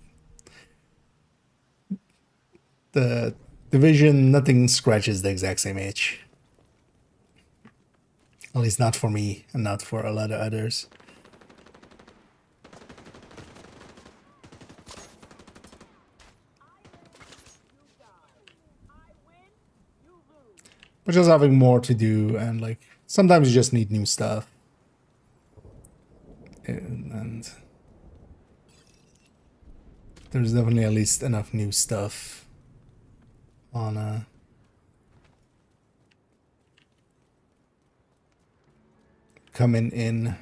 the Division, nothing scratches the exact same itch. At least not for me, and not for a lot of others. But just having more to do, and like sometimes you just need new stuff. And there's definitely at least enough new stuff on coming in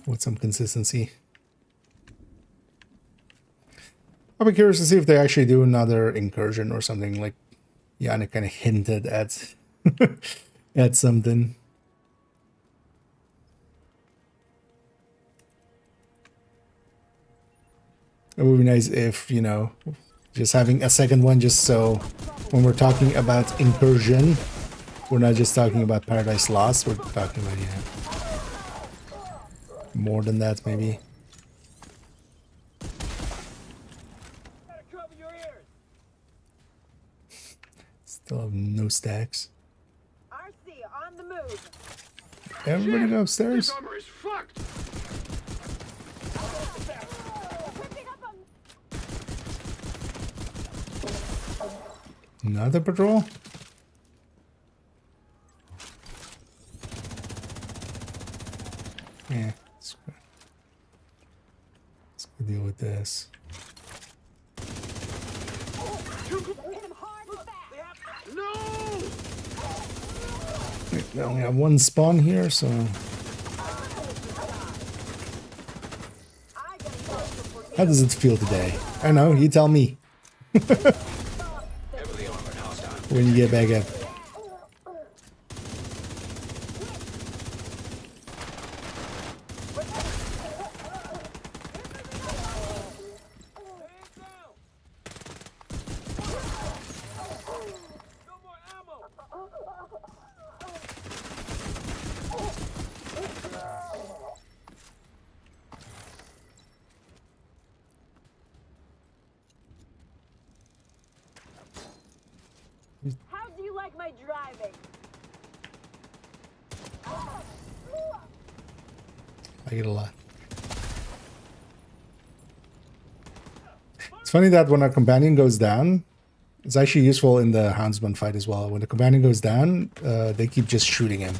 with some consistency. I'll be curious to see if they actually do another incursion or something. Like Yannick kind of hinted at at something. It would be nice if, you know, just having a second one, just so when we're talking about incursion, we're not just talking about Paradise Lost, we're talking about, more than that, maybe. Still have no stacks. RC on the move. Everybody go upstairs. This armor is fucked. Another patrol? Yeah, let's go deal with this. No! We only have one spawn here, so How does it feel today? I know, you tell me. When you get back up. How do you like my driving? I get a lot. It's funny that when a companion goes down, it's actually useful in the Houndsman fight as well. When the companion goes down, they keep just shooting him.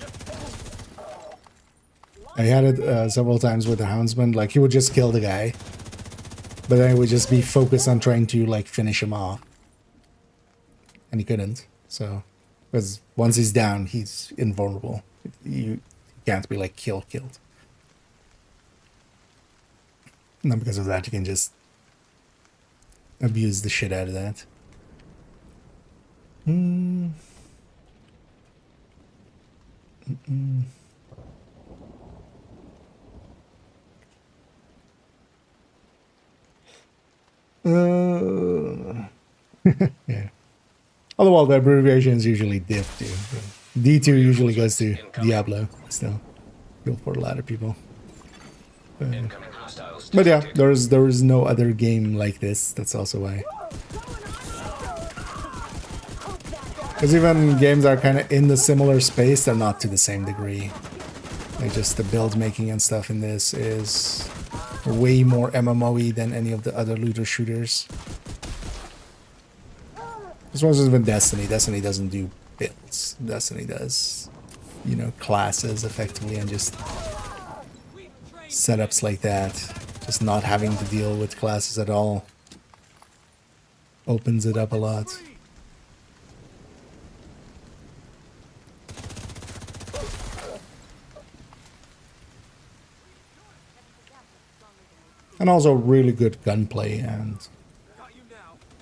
I had it several times with the Houndsman, like he would just kill the guy, but then he would just be focused on trying to like finish him off. And he couldn't, so, because once he's down, he's invulnerable. You can't be like killed. Not because of that, you can just abuse the shit out of that. Yeah. Otherwise, the abbreviation is usually div too. D2 usually goes to Diablo. Still, feel for a lot of people. But yeah, there is no other game like this. That's also why. Because even games are kind of in the similar space, they're not to the same degree. Like just the build making and stuff in this is way more MMO-y than any of the other looter shooters. This one's even Destiny. Destiny doesn't do builds. Destiny does, you know, classes effectively and just setups like that. Just not having to deal with classes at all opens it up a lot. And also really good gunplay and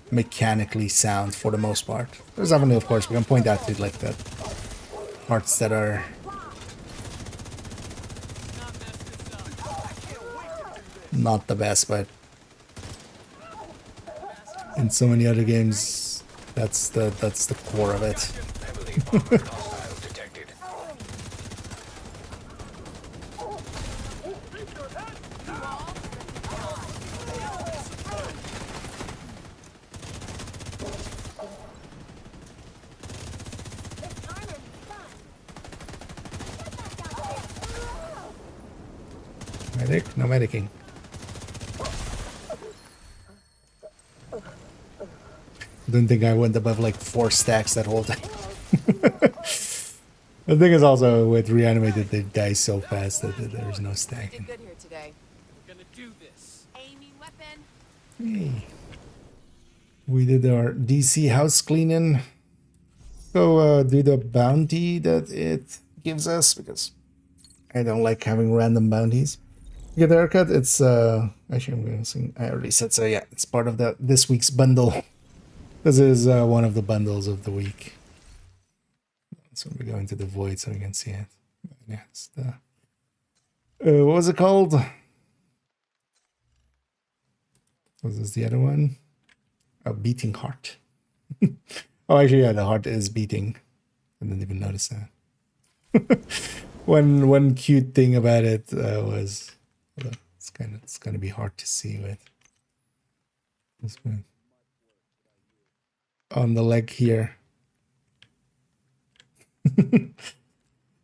mechanically sound for the most part. There's definitely, of course, we can point out to like the parts that are not the best, but in so many other games, that's the core of it. Medic? No medicing. Didn't think I went above like 4 stacks that whole time. The thing is also with reanimated, they die so fast that there's no stacking. Good here today. We're gonna do this. Aiming weapon. Hey. We did our DC house cleaning. Go do the bounty that it gives us because I don't like having random bounties. You get the haircut, it's actually I'm gonna sing, I already said so. Yeah, it's part of this week's bundle. This is one of the bundles of the week. So we go into the void so we can see it. Yeah, it's the what was it called? Was this the other one? A beating heart. Oh, actually, yeah, the heart is beating. I didn't even notice that. One cute thing about it was it's gonna be hard to see with this one on the leg here.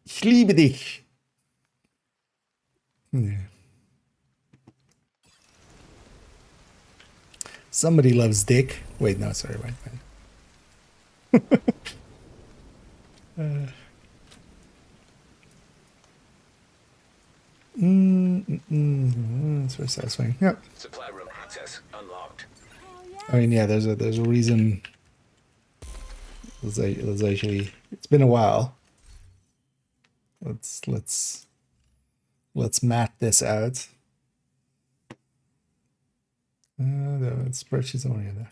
Ich liebe dich. Yeah. Somebody loves dick. Wait, no, sorry, wait. It's very satisfying. Yeah. Supply room access unlocked. I mean, yeah. There's a reason. There's actually. It's been a while. Let's map this out. The spreadsheet's only there.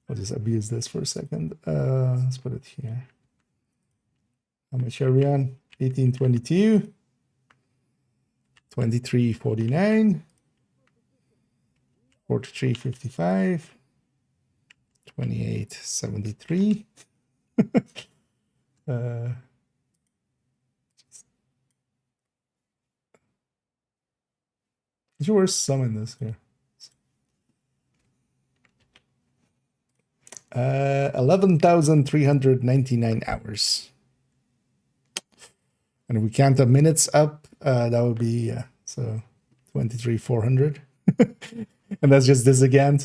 I'll just abuse this for a second. Let's put it here. How much are we on? 1822, 2349, 4355, 2873. There's worse some in this here. 11,399 hours. And if we count the minutes up, that would be so 23,400. And that's just this again.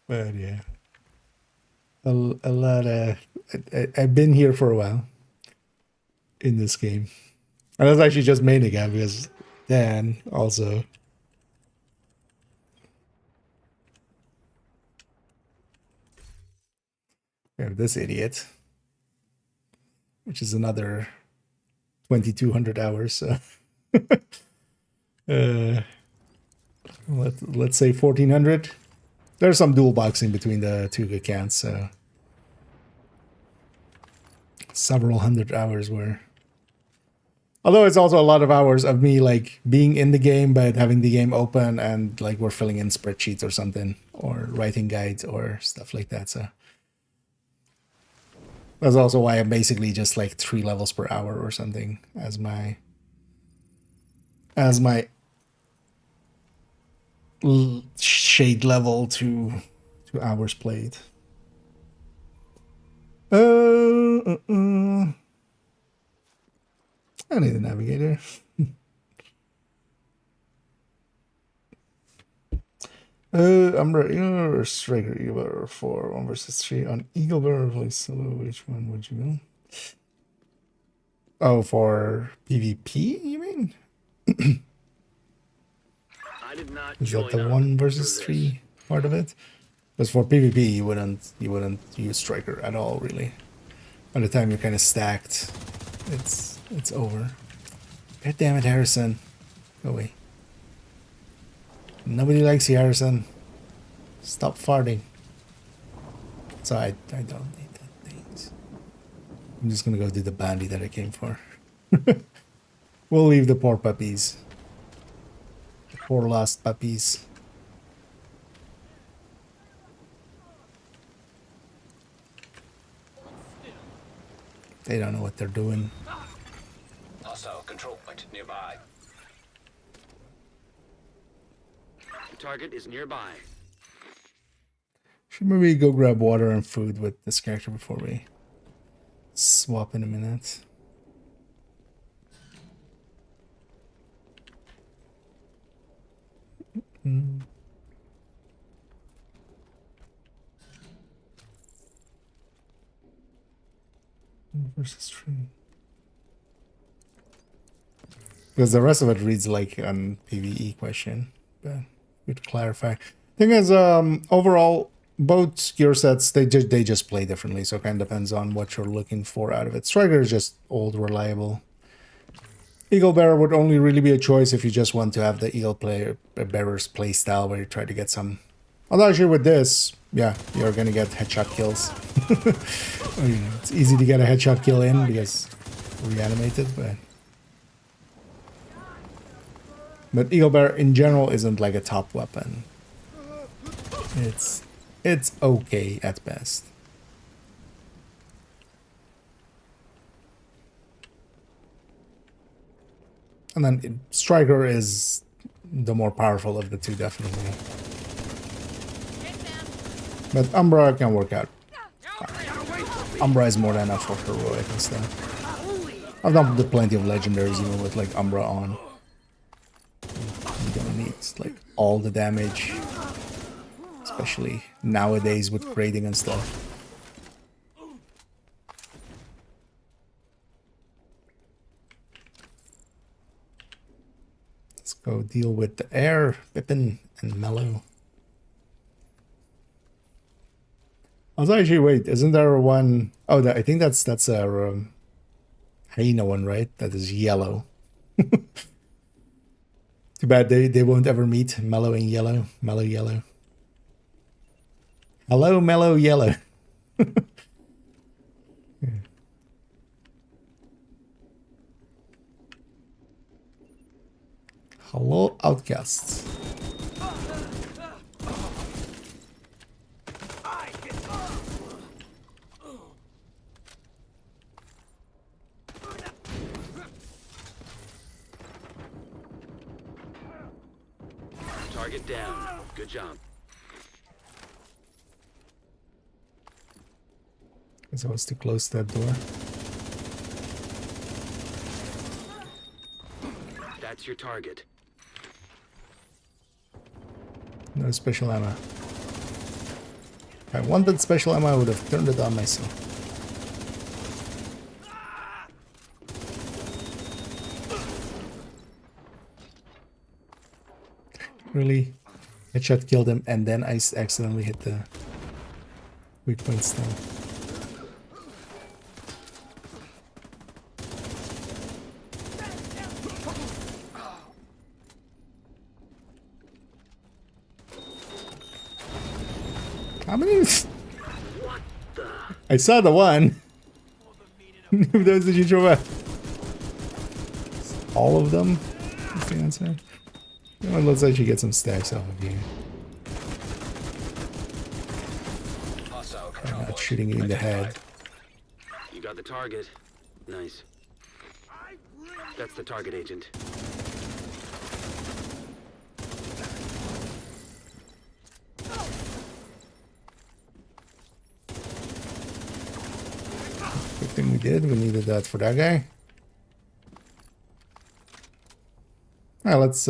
But yeah, a lot of I've been here for a while in this game, and that's actually just main again because Dan also. We have this idiot, which is another 2,200 hours. So let's say 1,400. There's some dual boxing between the two accounts, so several hundred hours were. Although it's also a lot of hours of me like being in the game but having the game open and like we're filling in spreadsheets or something or writing guides or stuff like that. So that's also why I'm basically just like 3 levels per hour or something as my shade level to hours played. I need a navigator. I'm ready. Or striker Eagle for 1 versus 3 on Eagle Bear. Play solo. Which one would you go? Oh, for PvP, you mean? I did not Is that join the up 1 for versus this. 3 part of it? Because for PvP, you wouldn't use striker at all, really. By the time you're kind of stacked, it's over. God damn it, Harrison! Go away. Nobody likes you, Harrison. Stop farting. So I don't need that things. I'm just gonna go do the bounty that I came for. We'll leave the poor puppies. The poor lost puppies. They don't know what they're doing. Hostile control point nearby. The target is nearby. Should maybe go grab water and food with this character before we swap in a minute. Versus 3. Because the rest of it reads like an PVE question, but good to clarify. Thing is, overall, both gear sets they just play differently, so it kind of depends on what you're looking for out of it. Striker is just old, reliable. Eagle Bearer would only really be a choice if you just want to have the Eagle Bearer's play style where you try to get some. Although actually with this, yeah, you're gonna get headshot kills. It's easy to get a headshot kill in because reanimated, but Eagle Bearer in general isn't like a top weapon. It's okay at best. And then Striker is the more powerful of the two, definitely. But Umbra can work out. Umbra is more than enough for heroic and stuff. I've done plenty of legendaries even with like Umbra on. You're gonna need like all the damage, especially nowadays with grading and stuff. Let's go deal with the air, Pippin, and Mellow. Also, actually, wait, isn't there one? Oh, I think that's a hyena one, right? That is yellow. Too bad they won't ever meet. Mellow and yellow. Mellow yellow. Hello, mellow yellow. Hello, outcasts. Target down. Good job. Because I was too close to that door. That's your target. No special ammo. If I wanted special ammo, I would have turned it on myself. Really? Headshot killed him, and then I accidentally hit the weak point still. How many? I saw the one. Those did you throw out? All of them? That's the answer. Well, let's actually get some stacks off of you. I'm not shooting you in the head. You got the target. Nice. That's the target, Agent. Good thing we did. We needed that for that guy. Alright, let's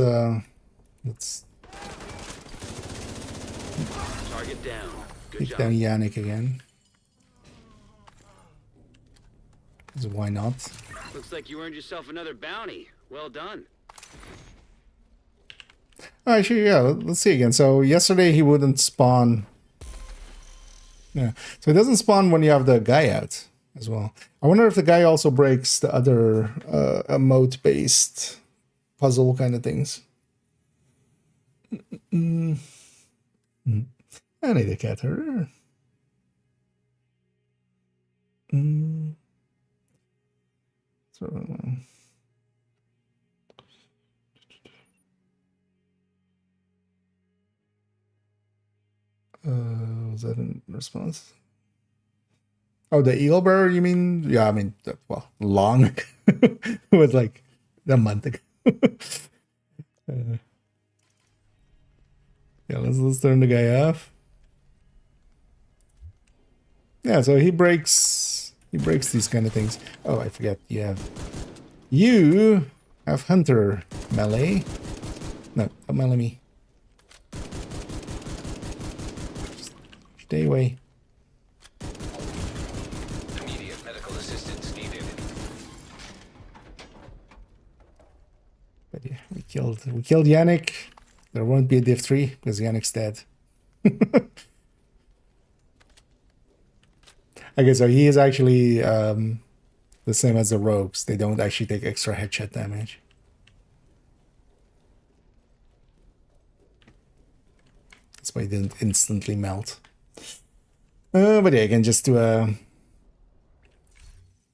Target down. Good take job. down Yannick again. 'Cause why not? Looks like you earned yourself another bounty. Well done. Actually, yeah, let's see again. So yesterday he wouldn't spawn. Yeah, so it doesn't spawn when you have the guy out as well. I wonder if the guy also breaks the other emote-based puzzle kind of things. I need a cat herder. So, was that in response? Oh, the eel bearer, you mean? Yeah, I mean, well, long. It was like a month ago. Yeah, let's turn the guy off. Yeah, so he breaks these kind of things. Oh, I forget. You have hunter melee. No, don't melee me. Stay away. Immediate medical assistance needed. But yeah, we killed Yannick. There won't be a div 3 because Yannick's dead. Okay, so he is actually the same as the rogues. They don't actually take extra headshot damage. That's why he didn't instantly melt. But yeah, you can just do a...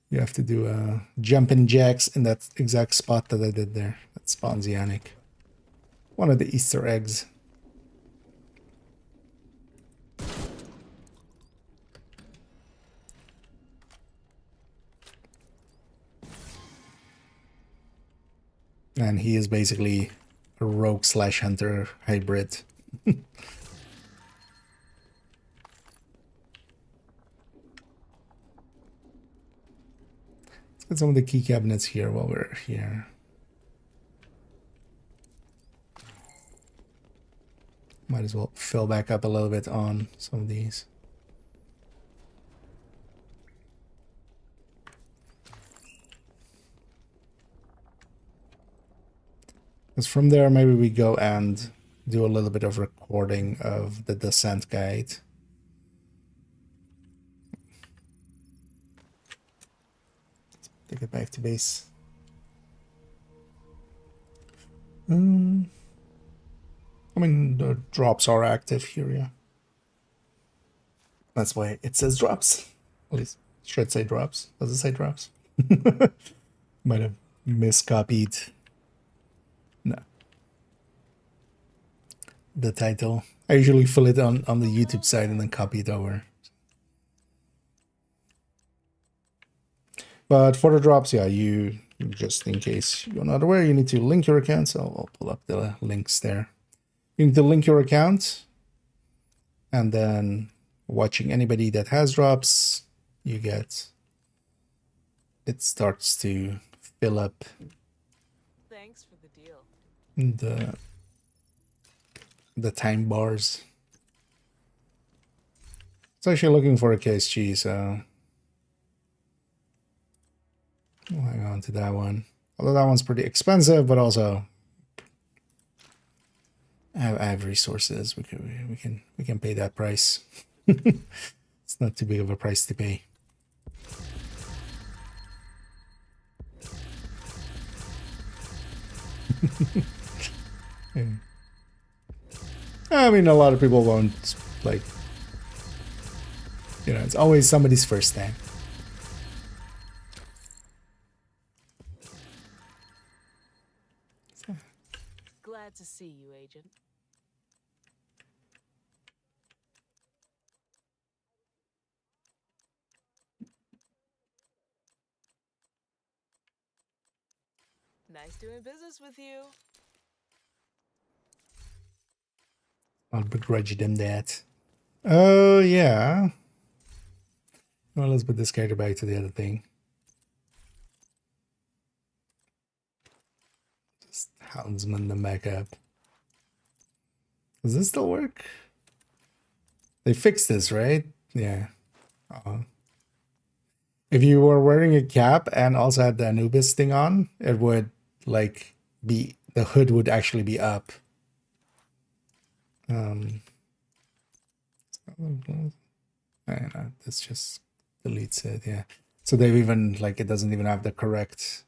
You have to do a jumping jacks in that exact spot that I did there. That spawns Yannick. One of the Easter eggs. And he is basically a rogue / hunter hybrid. Let's get some of the key cabinets here while we're here. Might as well fill back up a little bit on some of these. Because from there, maybe we go and do a little bit of recording of the descent guide. Let's take it back to base. I mean, the drops are active here, yeah. That's why it says drops. At least it should say drops. Does it say drops? Might have miscopied. No. The title. I usually fill it on the YouTube side and then copy it over. But for the drops, yeah, you just in case you're not aware, you need to link your account. So I'll pull up the links there. You need to link your account, and then watching anybody that has drops, you get, it starts to fill up Thanks for the deal. the time bars. It's actually looking for a KSG, so we'll hang on to that one. Although that one's pretty expensive, but also I have resources. We can pay that price. It's not too big of a price to pay. Yeah. I mean, a lot of people won't, like, you know, it's always somebody's first time. Glad to see you, Agent. Nice doing business with you. I'll begrudge them that. Oh, yeah. Well, let's put this character back to the other thing. Just houndsman them back up. Does this still work? They fixed this, right? Yeah. If you were wearing a cap and also had the Anubis thing on, it would, like, be, the hood would actually be up. I don't know, this just deletes it, yeah. So they've even, like, it doesn't even have the correct,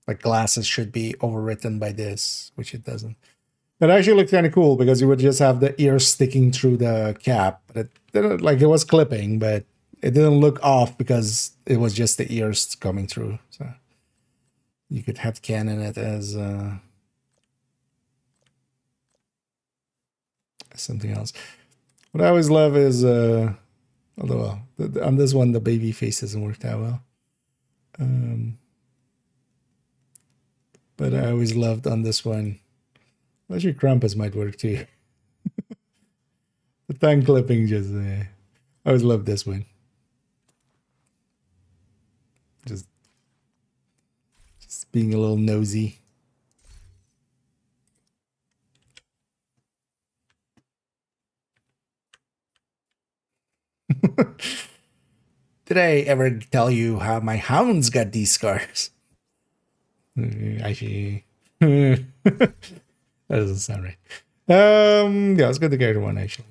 like, glasses should be overwritten by this, which it doesn't. It actually looked kind of cool because you would just have the ears sticking through the cap. But it didn't, like, it was clipping, but it didn't look off because it was just the ears coming through. So you could headcanon it as something else. What I always love is, although on this one the baby face doesn't work that well. But I always loved on this one. Actually, Krampus might work too. The tongue clipping just, I always love this one. Just being a little nosy. Did I ever tell you how my hounds got these scars? Actually, that doesn't sound right. Yeah, let's go to character one actually.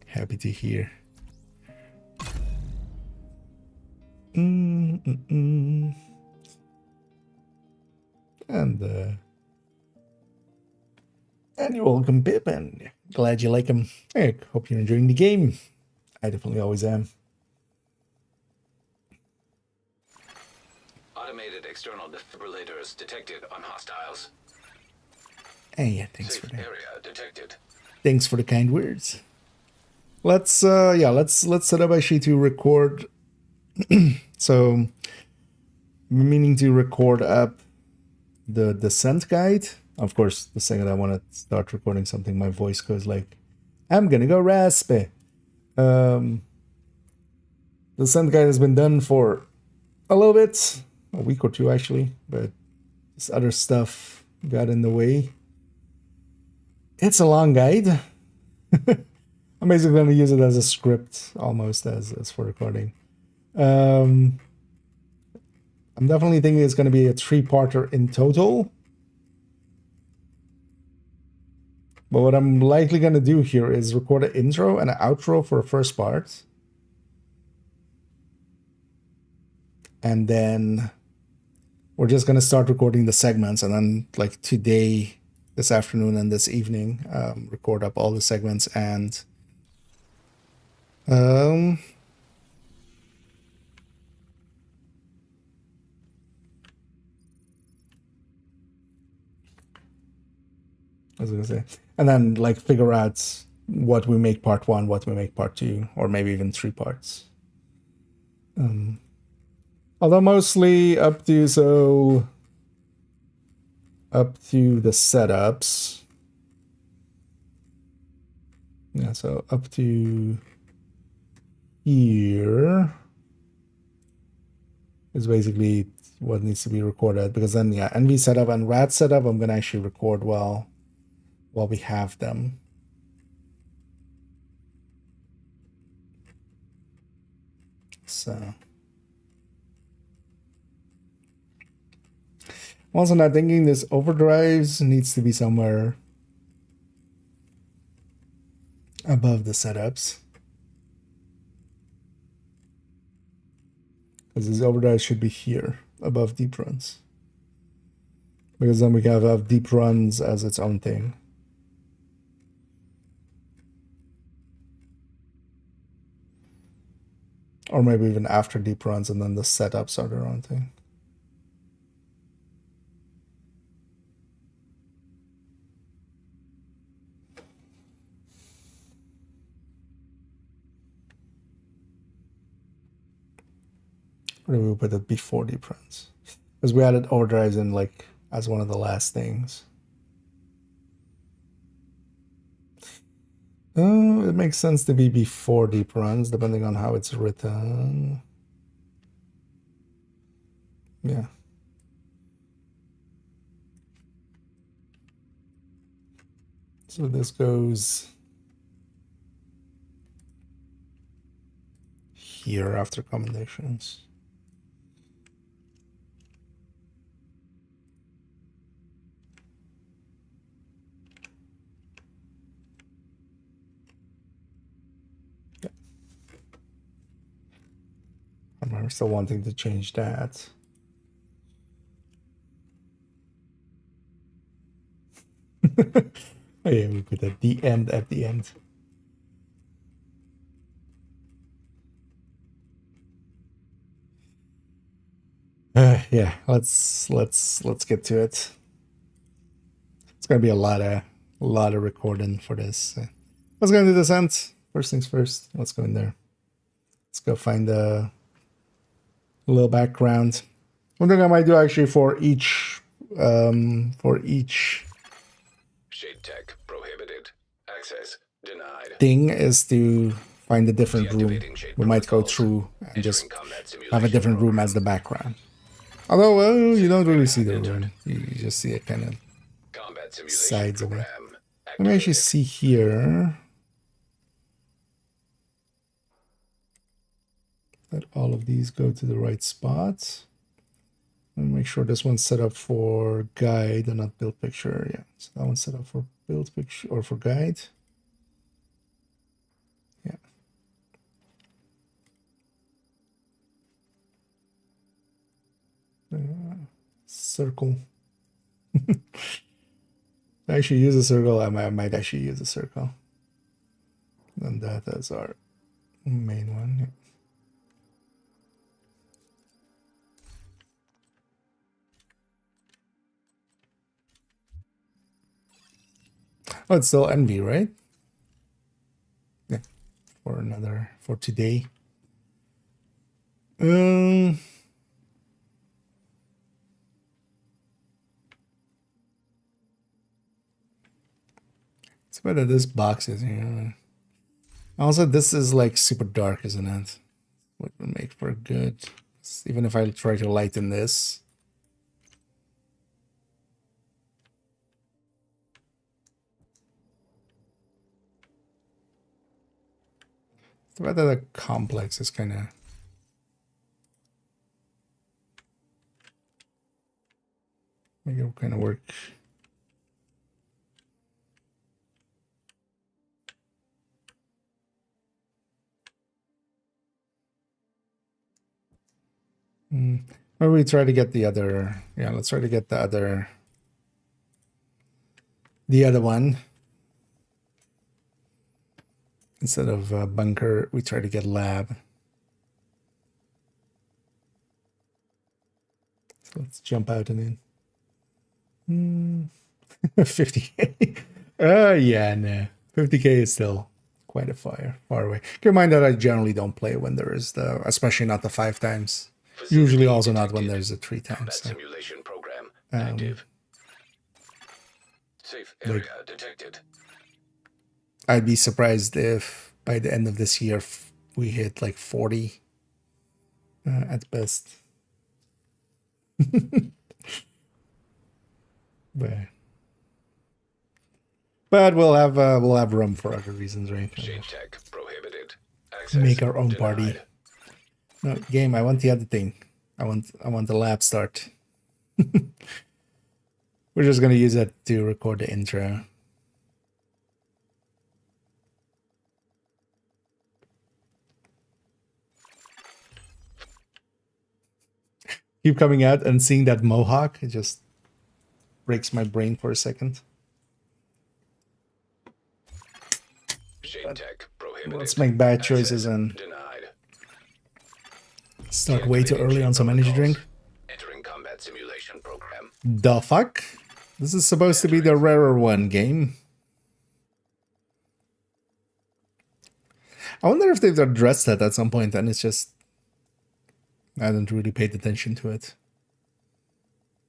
Happy to hear. And you're welcome, Pip, and glad you like him. Hey, hope you're enjoying the game. I definitely always am. Automated external defibrillators detected on hostiles. Hey, yeah, thanks Safe for that. area detected. Thanks for the kind words. Let's let's set up actually to record. So I'm meaning to record up the descent guide. Of course, the second I want to start recording something, my voice goes like, I'm gonna go raspy. The descent guide has been done for a little bit, a week or two actually, but this other stuff got in the way. It's a long guide. I'm basically going to use it as a script almost as for recording. I'm definitely thinking it's going to be a 3-parter in total. But what I'm likely going to do here is record an intro and an outro for the first part. And then we're just going to start recording the segments. And then like today, this afternoon and this evening, record up all the segments and I was gonna say, and then like figure out what we make part 1, what we make part 2, or maybe even 3 parts. Although mostly up to the setups. Yeah, so up to here is basically what needs to be recorded, because then yeah, NV setup and RAD setup I'm gonna actually record while we have them. So I'm also not thinking this overdrives needs to be somewhere above the setups, because this overdrive should be here above deep runs, because then we can have deep runs as its own thing. Or maybe even after deep runs and then the setups are their own thing. Or maybe we'll put it before deep runs, because we added overdrives in like as one of the last things. Oh, it makes sense to be before deep runs, depending on how it's written. Yeah. So this goes here after commendations. I'm still wanting to change that. Oh yeah, we put at the end at the end. Yeah, let's get to it. It's gonna be a lot of recording for this. Let's go into the descent. First things first. Let's go in there. Let's go find a little background. One thing I might do actually for each Shade tech prohibited. Access denied. thing is to find a different room. We might go through and just have a different room as the background. Although, well, you don't really see the room. You just see it kind of sides of it. Let me actually see here that all of these go to the right spots. And make sure this one's set up for guide and not build picture. Yeah, so that one's set up for build picture or for guide. Yeah. Circle. I actually use a circle. I might actually use a circle. And that is our main one. Yeah. Oh, it's still envy, right? Yeah. For today. It's better this box is here. Also, this is like super dark, isn't it? What would make for good. Even if I try to lighten this. It's better the complex is kind of make it kind of work. Maybe we try to get the other. Yeah, let's try to get the other one. Instead of bunker, we try to get lab. So let's jump out and in. 50k. Yeah, no. 50k is still quite a far away. Keep in mind that I generally don't play when there is the, especially not the 5 times. Usually also not when there's the 3 times. So. Simulation program active. Safe area detected. I'd be surprised if by the end of this year we hit like 40 at best. But we'll have room for other reasons, right? Shade tech prohibited. Make our own party. No, game, I want the other thing. I want the lab start. We're just gonna use that to record the intro. Keep coming out and seeing that mohawk, it just breaks my brain for a second. Let's make bad choices and start way too early on some energy drink. Entering combat simulation program. The fuck? This is supposed to be the rarer one, game. I wonder if they've addressed that at some point and it's just... I haven't really paid attention to it.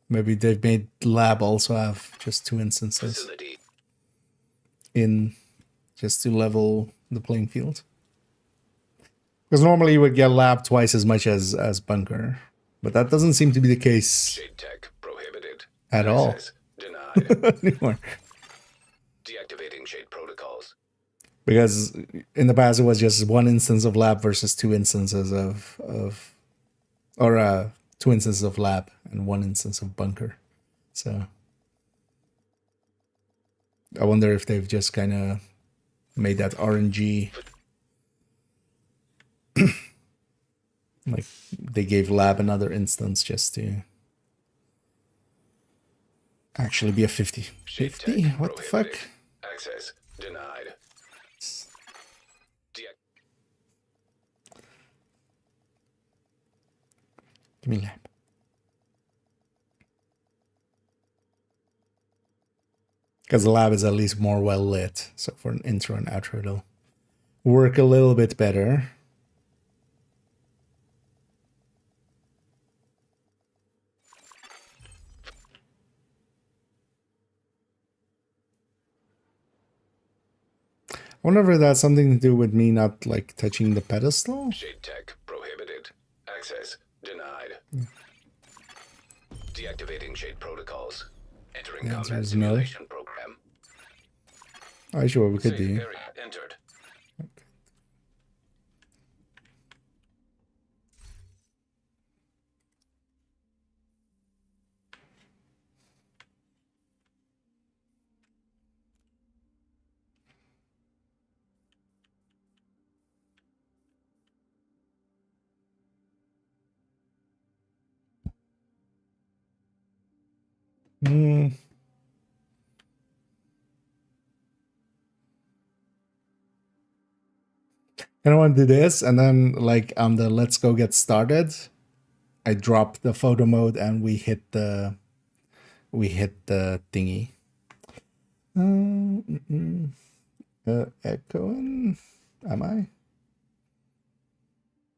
Maybe they've made lab also have just 2 instances. In just to level the playing field. Because normally you would get lab twice as much as bunker. But that doesn't seem to be the case Shade tech prohibited. at all. Denied. Anymore. Deactivating shade protocols. Because in the past it was just 1 instance of lab versus 2 instances of 2 instances of lab and 1 instance of bunker. So I wonder if they've just kind of made that RNG. Like they gave lab another instance just to actually be a 50. 50? What the fuck? Access denied. Give me lab. Because the lab is at least more well lit. So for an intro and outro, it'll work a little bit better. I wonder if that's something to do with me not like touching the pedestal. Shade tech prohibited. Access denied. Deactivating shade protocols. Entering combat simulation program. Oh, sure, we could do. Area entered. Okay. And I want to do this, and then like on the let's go get started, I drop the photo mode and we hit the thingy. Echoing? Am I?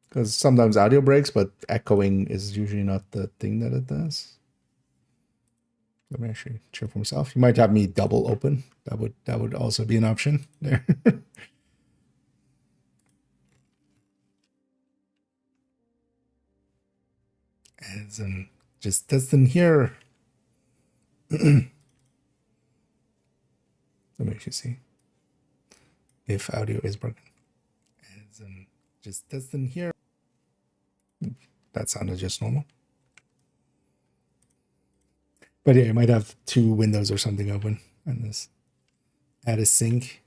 Because sometimes audio breaks, but echoing is usually not the thing that it does. Let me actually check for myself. You might have me double open. That would also be an option there. And just testing here. Let me actually see if audio is broken. And just testing here. That sounded just normal. But yeah, you might have 2 windows or something open and this add a sync.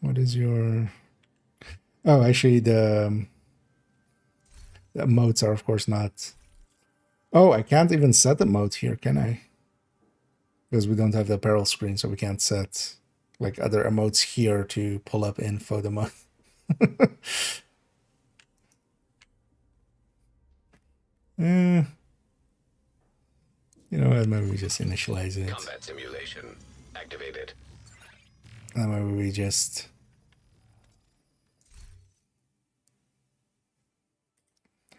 What is your... Oh, actually, the emotes are, of course, not... Oh, I can't even set the emote here, can I? Because we don't have the apparel screen, so we can't set like other emotes here to pull up in photo mode. You know what, maybe we just initialize it. Combat simulation activated. And maybe we just...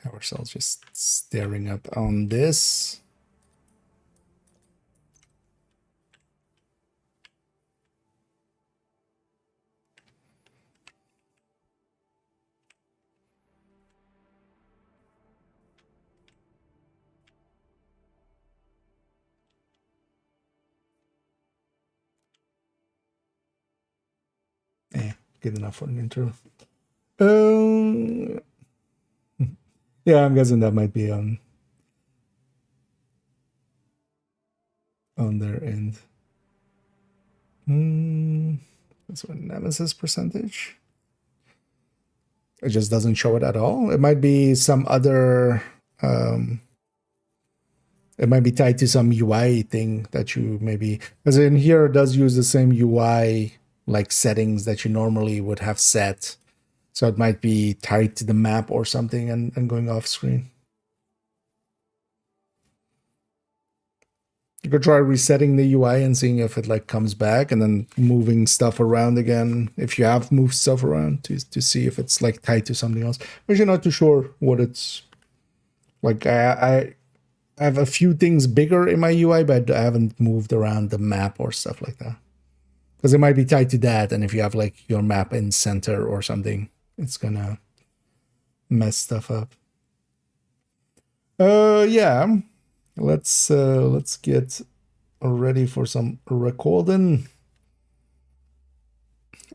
have ourselves just staring up on this. Good enough for an intro. Yeah, I'm guessing that might be on their end. That's what nemesis percentage. It just doesn't show it at all. It might be some other. It might be tied to some UI thing that you maybe, because in here it does use the same UI like settings that you normally would have set. So it might be tied to the map or something and going off screen. You could try resetting the UI and seeing if it like comes back, and then moving stuff around again if you have moved stuff around to see if it's like tied to something else. But you're not too sure what it's like. I have a few things bigger in my UI, but I haven't moved around the map or stuff like that. Because it might be tied to that, and if you have like your map in center or something, it's gonna mess stuff up. Yeah. Let's get ready for some recording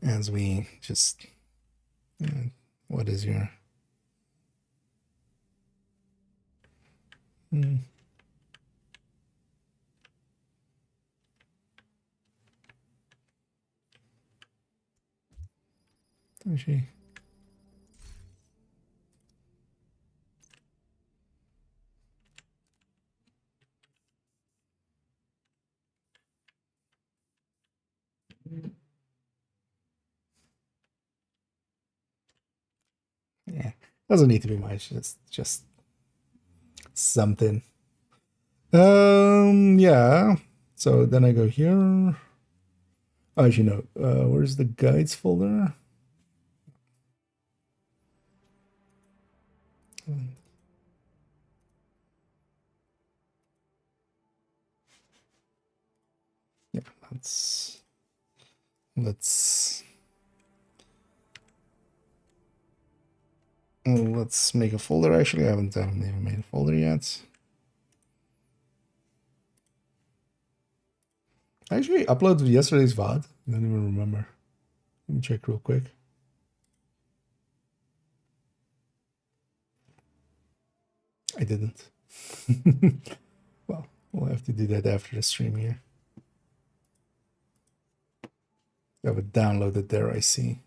as we just what is your actually yeah, doesn't need to be much. It's just something. Yeah. So then I go here. Oh, actually, no. Where's the guides folder? Yeah, let's make a folder. Actually, I haven't even made a folder yet. I actually uploaded yesterday's VOD. I don't even remember. Let me check real quick. I didn't. Well, we'll have to do that after the stream here. I have it downloaded there, I see.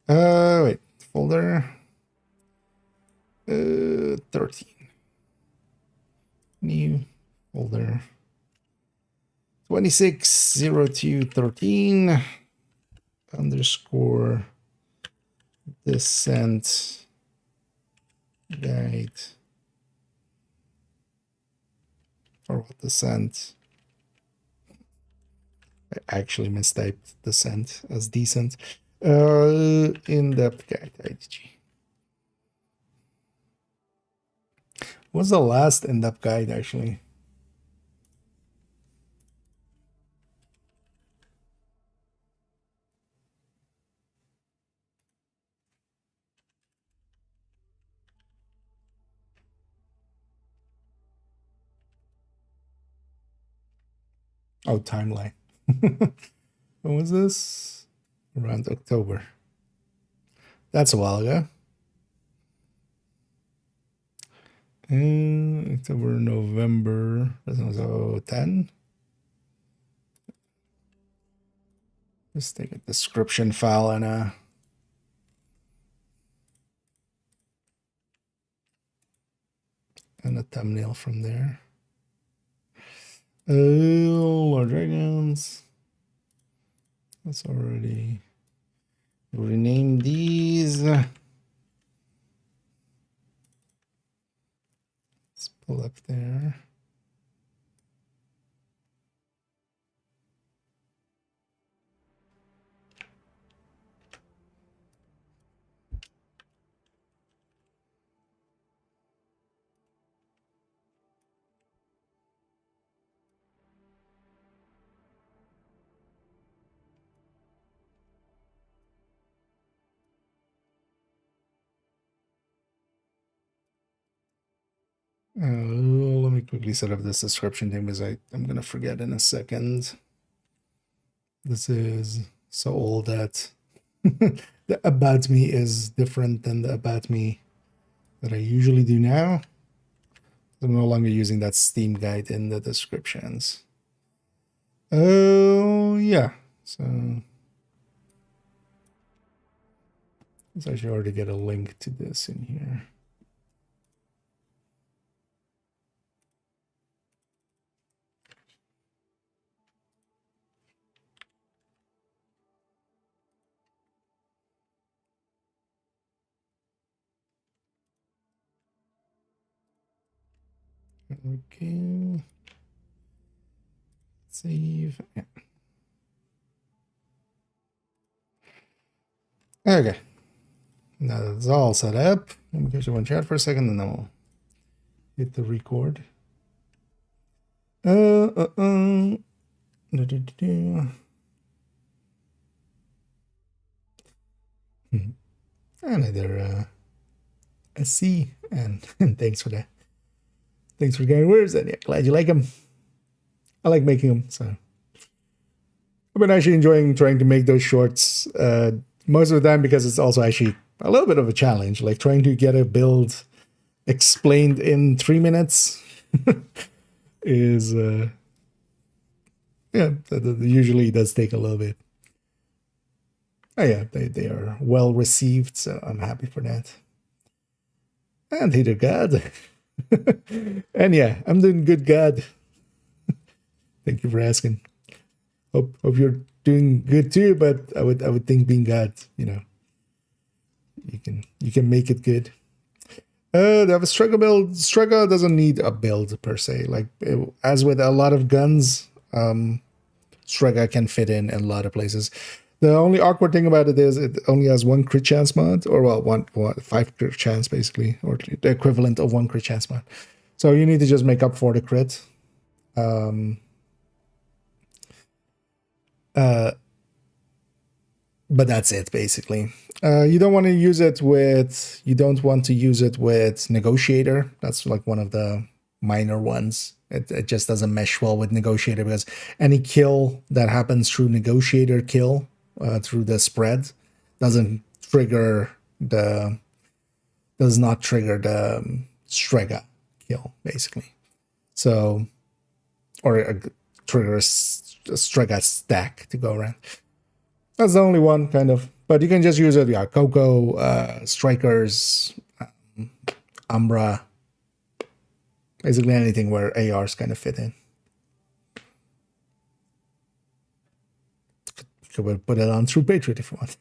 Wait, folder 13. New folder 260213 underscore descent guide, or what, descent. I actually mistyped descent as decent. In-depth guide IDG. What's the last in-depth guide actually? Oh, timeline. When was this? Around October. That's a while ago. October, November. That was 10. Just take a description file and a thumbnail from there. Lord Dragons. Let's already rename these. Let's pull up there. Let me quickly set up this description thing because I'm going to forget in a second. This is so old that the about me is different than the about me that I usually do now. I'm no longer using that Steam guide in the descriptions. Oh, yeah. So I should already get a link to this in here. Okay. Save. Yeah. Okay. Now that's all set up. Let me get you one chat for a second and then we'll hit the record. Another a C and thanks for that. Thanks for getting words and yeah, glad you like them. I like making them, so I've been actually enjoying trying to make those shorts most of the time because it's also actually a little bit of a challenge, like trying to get a build explained in 3 minutes is yeah, that usually does take a little bit. Oh yeah, they are well received, so I'm happy for that. And Hither God. And yeah, I'm doing good, God. Thank you for asking. Hope you're doing good too, but I would think being God, you know, you can make it good. They have a Strega build. Strega doesn't need a build per se. Like as with a lot of guns, Strega can fit in a lot of places. The only awkward thing about it is it only has 1 crit chance mod, or well, 5 crit chance basically, or the equivalent of 1 crit chance mod. So you need to just make up for the crit. But that's it basically. You don't want to use it with negotiator. That's like one of the minor ones. It just doesn't mesh well with negotiator because any kill that happens through negotiator kill through the spread does not trigger the Strega kill basically. So, or trigger a Strega stack to go around. That's the only one kind of, but you can just use it. Yeah, Coco, Strikers, Umbra, basically anything where ARs kind of fit in. You could put it on through Patriot if you want.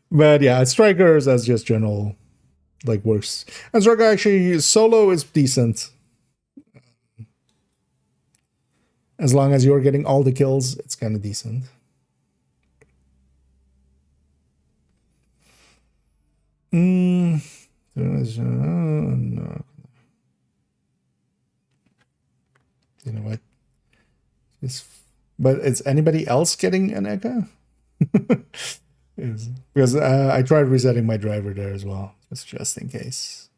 But yeah, Strikers as just general, like works. And Striker actually solo is decent. As long as you're getting all the kills, it's kind of decent. No. You know what? But is anybody else getting an echo? Because I tried resetting my driver there as well, just in case.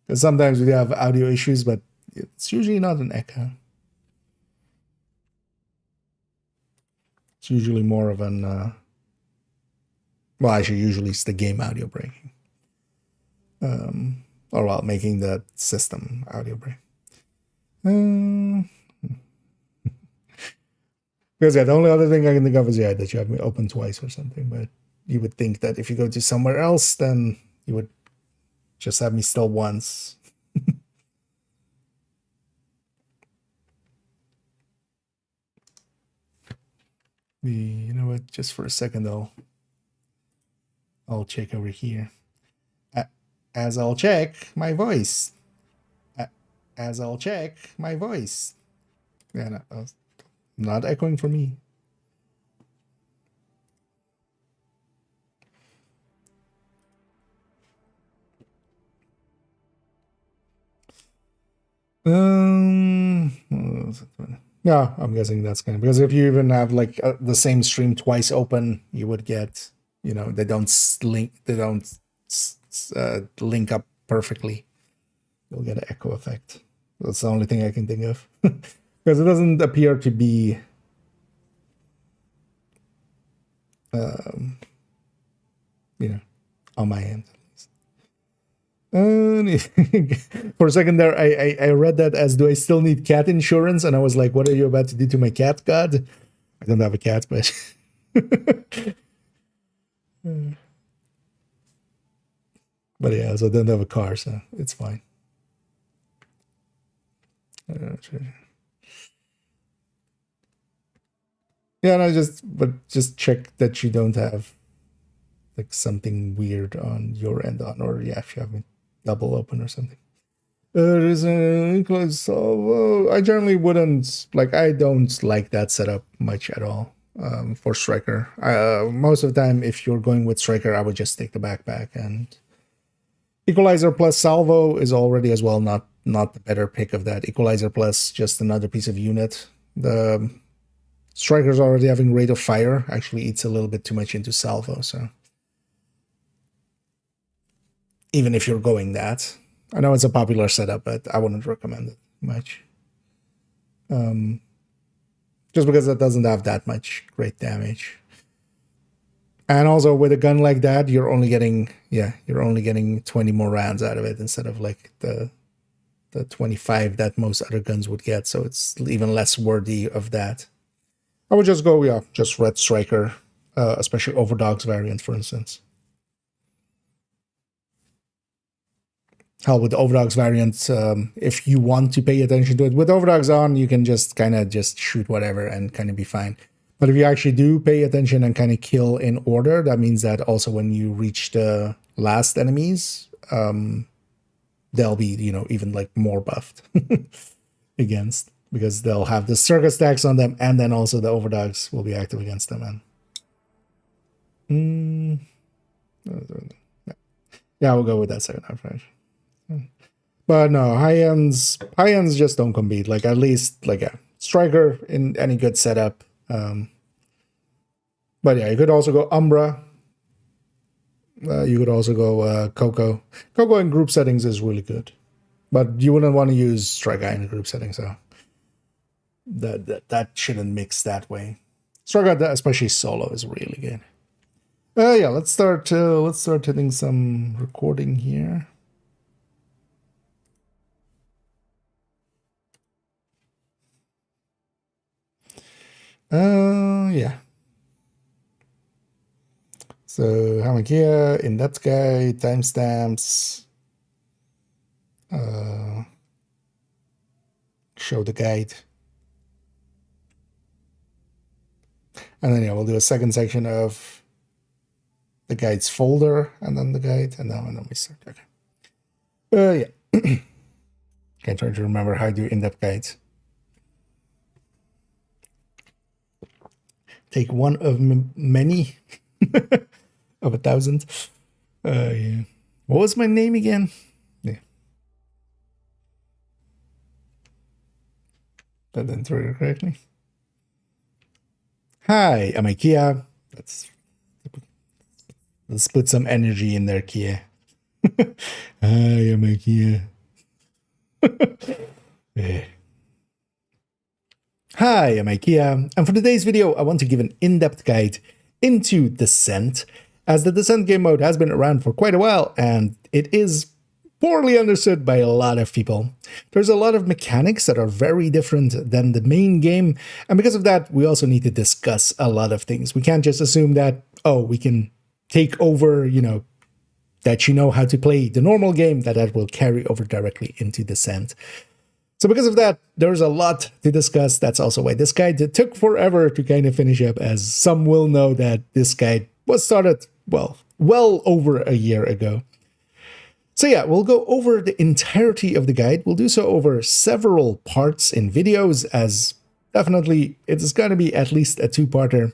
Because sometimes we have audio issues, but it's usually not an echo. It's usually more of an well, actually, usually it's the game audio breaking. Or well, making the system audio break. Because yeah, the only other thing I can think of is that you have me open twice or something. But you would think that if you go to somewhere else, then you would just have me still once. You know what? Just for a second, I'll check over here. As I'll check my voice. As I'll check my voice. Yeah, no, not echoing for me. Yeah, I'm guessing that's kind of because if you even have like the same stream twice open, you would get, you know, they don't link up perfectly. You'll get an echo effect. That's the only thing I can think of because it doesn't appear to be you know, on my end. For a second there, I read that as, do I still need cat insurance? And I was like, what are you about to do to my cat, God? I don't have a cat, but... but yeah, so I don't have a car, so it's fine. Yeah, no, just check that you don't have like something weird on your end or yeah, if you have it double open or something. There's an close salvo. I generally wouldn't like. I don't like that setup much at all for Striker. Most of the time, if you're going with Striker, I would just take the backpack, and Equalizer plus salvo is already as well not the better pick of that. Equalizer plus just another piece of unit. The Striker's already having rate of fire. Actually eats a little bit too much into salvo, so. Even if you're going that. I know it's a popular setup, but I wouldn't recommend it much. Just because it doesn't have that much great damage. And also with a gun like that, you're only getting 20 more rounds out of it instead of like the 25 that most other guns would get, so it's even less worthy of that. I would just go, yeah, just Red Striker, especially Overdog's variant, for instance. Hell, with the Overdog's variant, if you want to pay attention to it, with Overdog's on, you can just kind of just shoot whatever and kind of be fine. But if you actually do pay attention and kind of kill in order, that means that also when you reach the last enemies, they'll be, you know, even like more buffed against, because they'll have the circuit stacks on them, and then also the Overdogs will be active against them. And yeah, we'll go with that second half. But no, high ends just don't compete. Like at least like a Striker in any good setup. But yeah, you could also go Umbra. You could also go Coco. Coco in group settings is really good, but you wouldn't want to use Striker in group settings, so that shouldn't mix that way. Striker, especially solo, is really good. Yeah, let's start hitting some recording here. Yeah. So Hamakia, in-depth guide, timestamps, show the guide. And then yeah, we'll do a second section of the guides folder, and then the guide, and then we start. Okay. Yeah. Can't try to remember how to do in-depth guides. Take one of many of 1,000. Yeah. What was my name again? Yeah. That didn't trigger correctly. Hi, I'm Kia. Let's put some energy in there, Kia. Hi, I'm Kia. Yeah. Hi, I'm IKEA, and for today's video, I want to give an in-depth guide into Descent, as the Descent game mode has been around for quite a while, and it is poorly understood by a lot of people. There's a lot of mechanics that are very different than the main game, and because of that, we also need to discuss a lot of things. We can't just assume that, oh, we can take over, that you know how to play the normal game, that will carry over directly into Descent. So because of that, there's a lot to discuss. That's also why this guide took forever to kind of finish up, as some will know that this guide was started, well over a year ago. So yeah, we'll go over the entirety of the guide. We'll do so over several parts in videos, as definitely it's going to be at least a two-parter.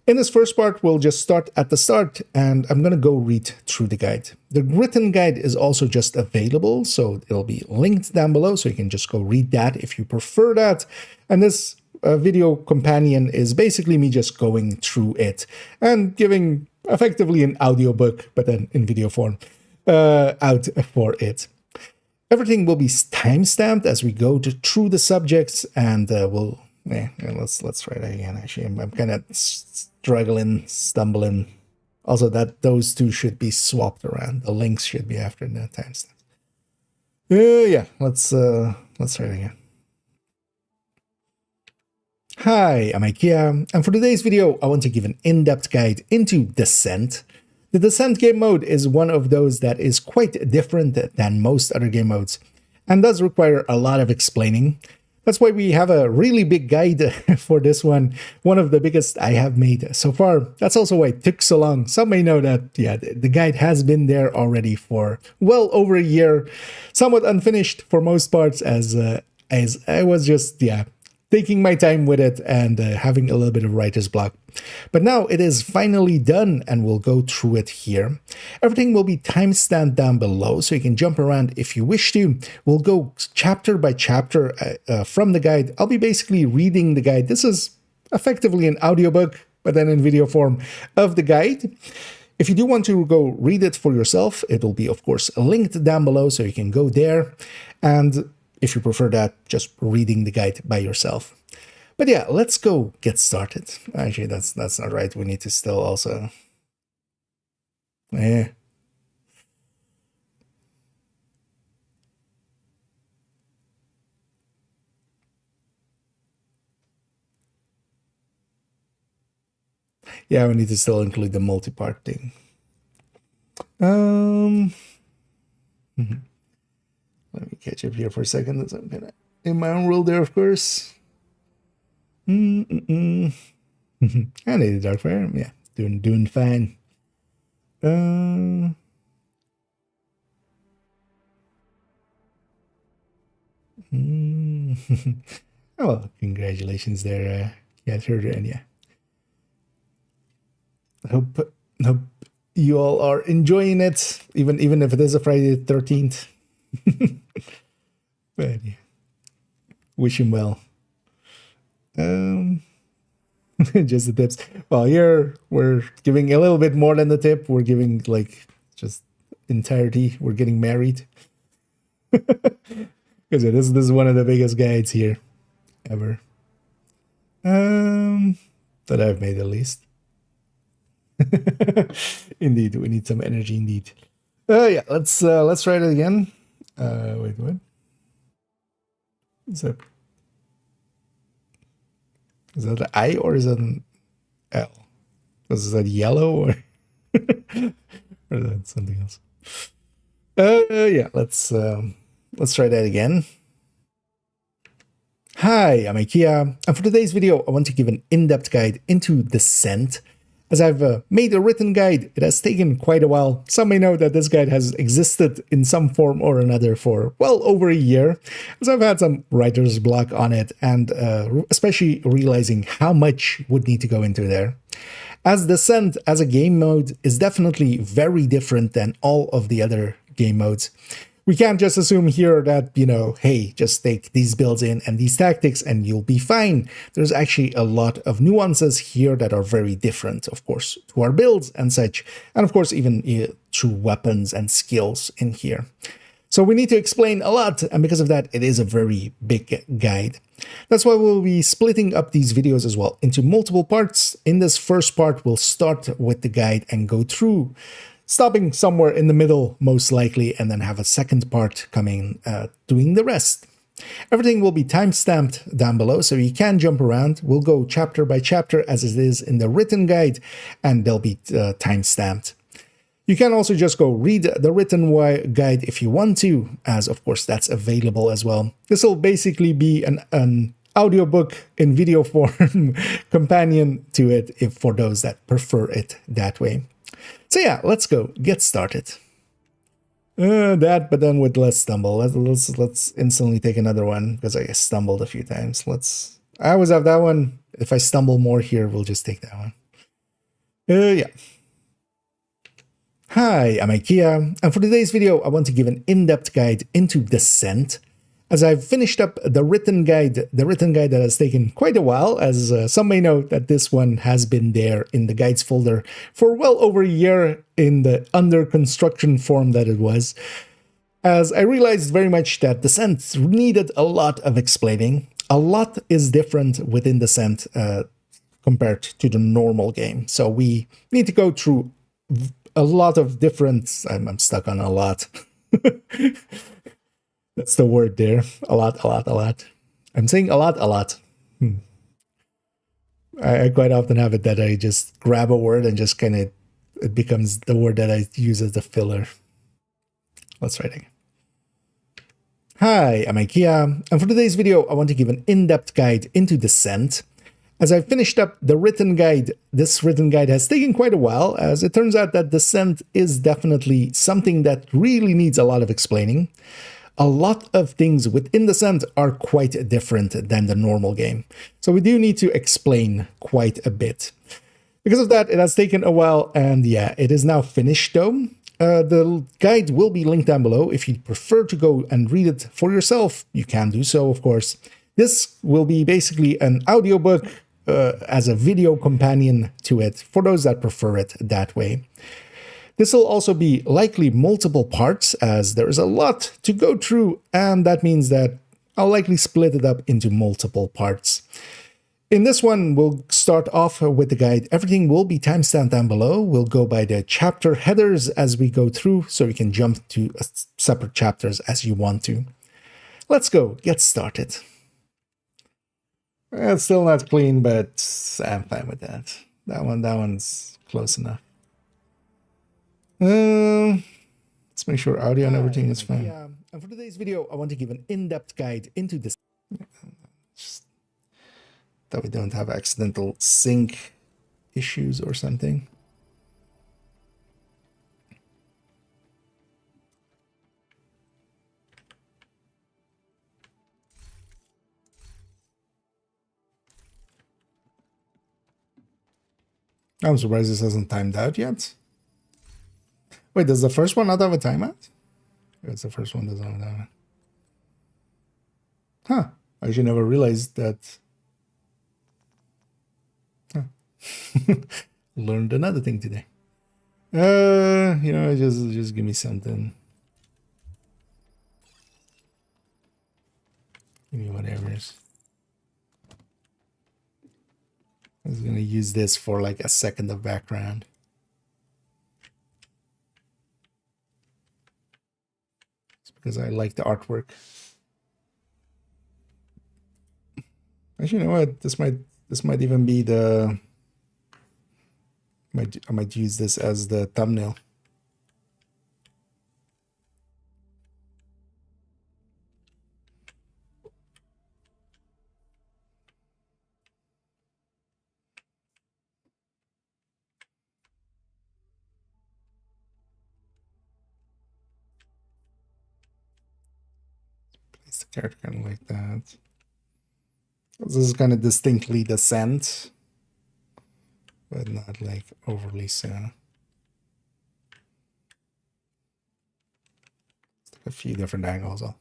In this first part, we'll just start at the start, and I'm going to go read through the guide. The written guide is also just available, so it'll be linked down below, so you can just go read that if you prefer that. And this video companion is basically me just going through it and giving effectively an audiobook, but then in video form, out for it. Everything will be timestamped as we go through the subjects, and let's try that again. Actually, I'm kind of stumbling. Also, that those two should be swapped around. The links should be after the timestamp. Yeah, let's try it again. Hi, I'm IKEA, and for today's video, I want to give an in-depth guide into Descent. The Descent game mode is one of those that is quite different than most other game modes, and does require a lot of explaining. That's why we have a really big guide for this one of the biggest I have made so far. That's also why it took so long. Some may know that, yeah, the guide has been there already for well over a year, somewhat unfinished for most parts, as I was just, taking my time with it and having a little bit of writer's block. But now it is finally done, and we'll go through it here. Everything will be timestamped down below, so you can jump around if you wish to. We'll go chapter by chapter from the guide. I'll be basically reading the guide. This is effectively an audiobook, but then in video form of the guide. If you do want to go read it for yourself, it will be, of course, linked down below, so you can go there. And if you prefer that, just reading the guide by yourself. But yeah, let's go get started. Actually, that's not right. We need to still also... Yeah, we need to still include the multi-part thing. Let me catch up here for a second. I'm gonna in my own world there, of course. I need a dark fire. Yeah, doing fine. Oh, well, congratulations there, and yeah. Hope you all are enjoying it, even if it is a Friday the 13th. But yeah, wish him well. Just the tips. Well, here we're giving a little bit more than the tip. We're giving like just entirety. We're getting married. Because this is one of the biggest guides here ever. That I've made, at least. Indeed, we need some energy indeed. Yeah, let's try it again. Wait, what? Is that an I or is that an L? Is that yellow or or is that something else? Yeah, let's try that again. Hi, I'm IKEA, and for today's video, I want to give an in-depth guide into Descent. As I've made a written guide, it has taken quite a while. Some may know that this guide has existed in some form or another for well over a year, as I've had some writer's block on it, and especially realizing how much would need to go into there. As Descent as a game mode is definitely very different than all of the other game modes. We can't just assume here that, hey, just take these builds in and these tactics and you'll be fine. There's actually a lot of nuances here that are very different, of course, to our builds and such. And of course, even through weapons and skills in here. So we need to explain a lot, and because of that, it is a very big guide. That's why we'll be splitting up these videos as well into multiple parts. In this first part, we'll start with the guide and go through stopping somewhere in the middle most likely, and then have a second part coming doing the rest. Everything will be timestamped down below, so you can jump around. We'll go chapter by chapter as it is in the written guide, and they'll be timestamped. You can also just go read the written guide if you want to, as of course that's available as well. This will basically be an audiobook in video form companion to it for those that prefer it that way. So yeah, let's go get started. But then with less stumble. Let's instantly take another one because I stumbled a few times. I always have that one. If I stumble more here, we'll just take that one. Yeah. Hi, I'm IKEA, and for today's video, I want to give an in-depth guide into Descent. As I've finished up the written guide that has taken quite a while, as some may know that this one has been there in the guides folder for well over a year in the under construction form that it was, as I realized very much that Descent needed a lot of explaining. A lot is different within Descent compared to the normal game, so we need to go through a lot of different... I'm stuck on a lot. That's the word there. A lot. I'm saying a lot. I quite often have it that I just grab a word and just kind of... it becomes the word that I use as the filler. Let's try it again. Hi, I'm IKEA, and for today's video, I want to give an in-depth guide into Descent. As I finished up the written guide, this written guide has taken quite a while, as it turns out that Descent is definitely something that really needs a lot of explaining. A lot of things within Descent are quite different than the normal game, so we do need to explain quite a bit. Because of that, it has taken a while, and yeah, it is now finished though. The guide will be linked down below. If you prefer to go and read it for yourself, you can do so, of course. This will be basically an audiobook as a video companion to it, for those that prefer it that way. This will also be likely multiple parts, as there is a lot to go through, and that means that I'll likely split it up into multiple parts. In this one, we'll start off with the guide. Everything will be timestamped down below. We'll go by the chapter headers as we go through, so you can jump to separate chapters as you want to. Let's go, get started. It's still not clean, but I'm fine with that. That one's close enough. Let's make sure audio and everything is fine. Yeah, and for today's video, I want to give an in-depth guide into this. Just that we don't have accidental sync issues or something. I'm surprised this hasn't timed out yet. Wait, does the first one not have a timeout? It's the first one doesn't have a timeout. Huh. I actually never realized that. Huh. Learned another thing today. You know, just give me something. Give me whatever it is. I was going to use this for like a second of background. It's because I like the artwork. Actually, you know what? This might even be the... I might use this as the thumbnail. Place the character kind of like that. This is kind of distinctly Descent, but not like overly so. A few different angles. I'll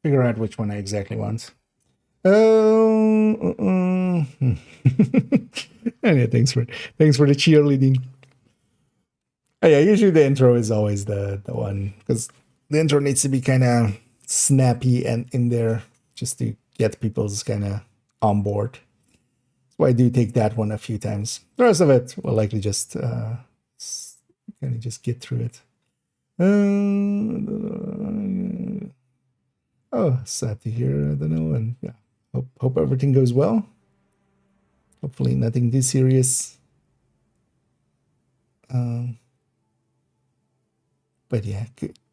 figure out which one I exactly want. Oh, yeah, thanks for the cheerleading. Oh, yeah, usually the intro is always the one, because the intro needs to be kind of snappy and in there just to get people's kind of on board. So I do take that one a few times. The rest of it will likely just Can I just get through it? Oh, sad to hear. I don't know. And yeah, hope everything goes well. Hopefully nothing too serious. But yeah,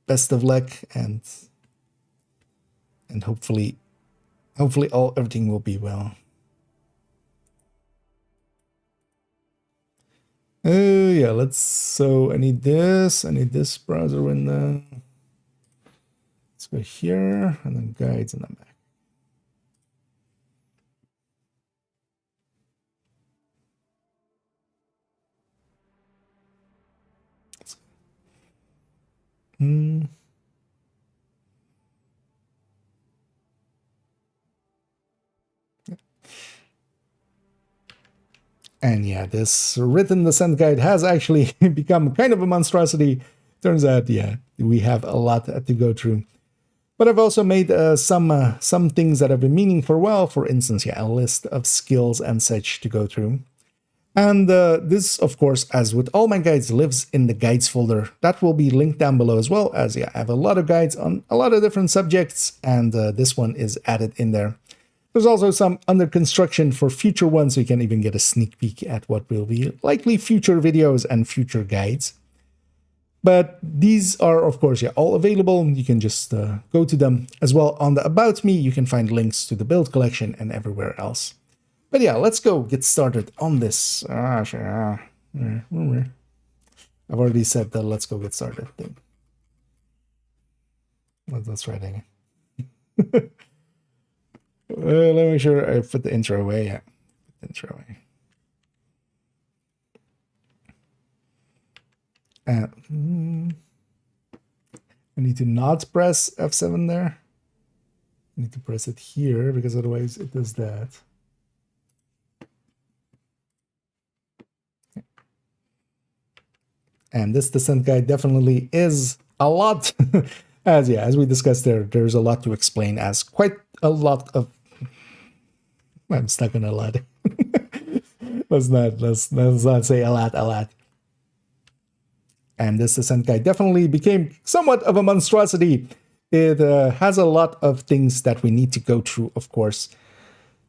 best of luck, and hopefully everything will be well. Yeah, so I need this browser window. Let's go here, and then guides and then back. And yeah, this written descent guide has actually become kind of a monstrosity. Turns out, yeah, we have a lot to go through. But I've also made some things that have been meaning for a while. For instance, yeah, a list of skills and such to go through. And this, of course, as with all my guides, lives in the guides folder. That will be linked down below, as well as, yeah, I have a lot of guides on a lot of different subjects, and this one is added in there. There's also some under construction for future ones, so you can even get a sneak peek at what will be likely future videos and future guides. But these are, of course, yeah, all available. You can just go to them. As well, on the About Me, you can find links to the build collection and everywhere else. But yeah, let's go get started on this. I've already said the let's go get started thing. Let's try it again. Let me make sure I put the intro away. Yeah, put the intro away. I need to not press F7 there. I need to press it here, because otherwise it does that. And this descent guide definitely is a lot. As we discussed there's a lot to explain, as quite a lot of... I'm stuck on a lot. let's not say a lot. And this descent guide definitely became somewhat of a monstrosity. It has a lot of things that we need to go through, of course.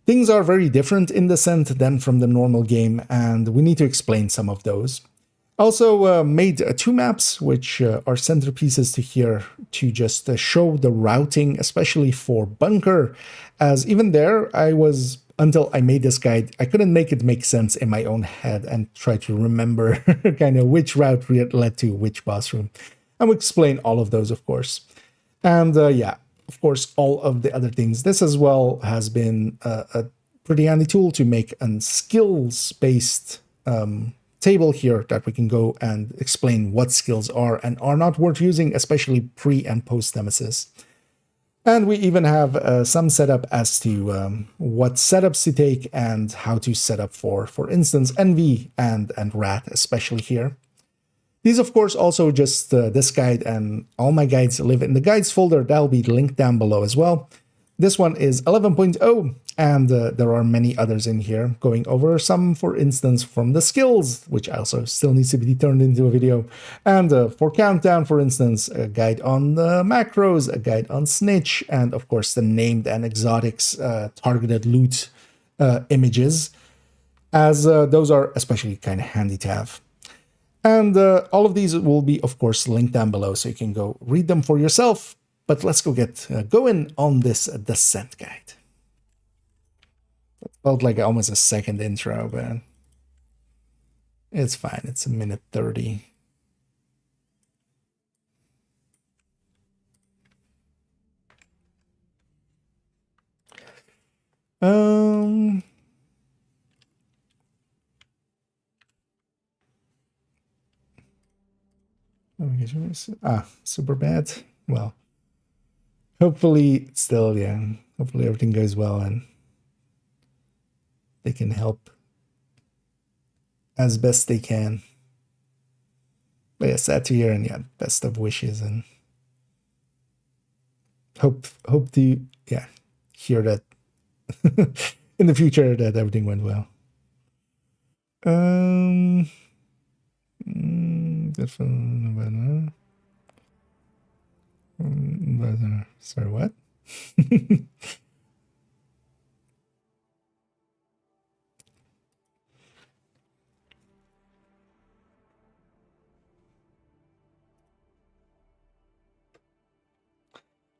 Things are very different in Descent than from the normal game, and we need to explain some of those. Also made two maps, which are centerpieces to here, to just show the routing, especially for bunker, as even there I was, until I made this guide, I couldn't make it make sense in my own head and try to remember kind of which route led to which boss room. I will explain all of those, of course. And yeah, of course, all of the other things. This as well has been a pretty handy tool to make a skills-based table here that we can go and explain what skills are and are not worth using, especially pre and post Nemesis. And we even have some setup as to what setups to take and how to set up for instance, NV and RAT, especially here. These, of course, also just this guide, and all my guides live in the guides folder. That'll be linked down below as well. This one is 11.0, and there are many others in here, going over some, for instance, from the skills, which also still needs to be turned into a video, and for Countdown, for instance, a guide on the macros, a guide on Snitch, and of course the named and exotics targeted loot images, as those are especially kind of handy to have. And all of these will be, of course, linked down below, so you can go read them for yourself. But let's go get going on this Descent guide. It felt like almost a second intro, but it's fine. It's a minute 30. Super bad. Well, hopefully still, yeah, hopefully everything goes well and they can help as best they can. But yeah, sad to hear, and yeah, best of wishes, and hope to, yeah, hear that in the future that everything went well. Sorry, what?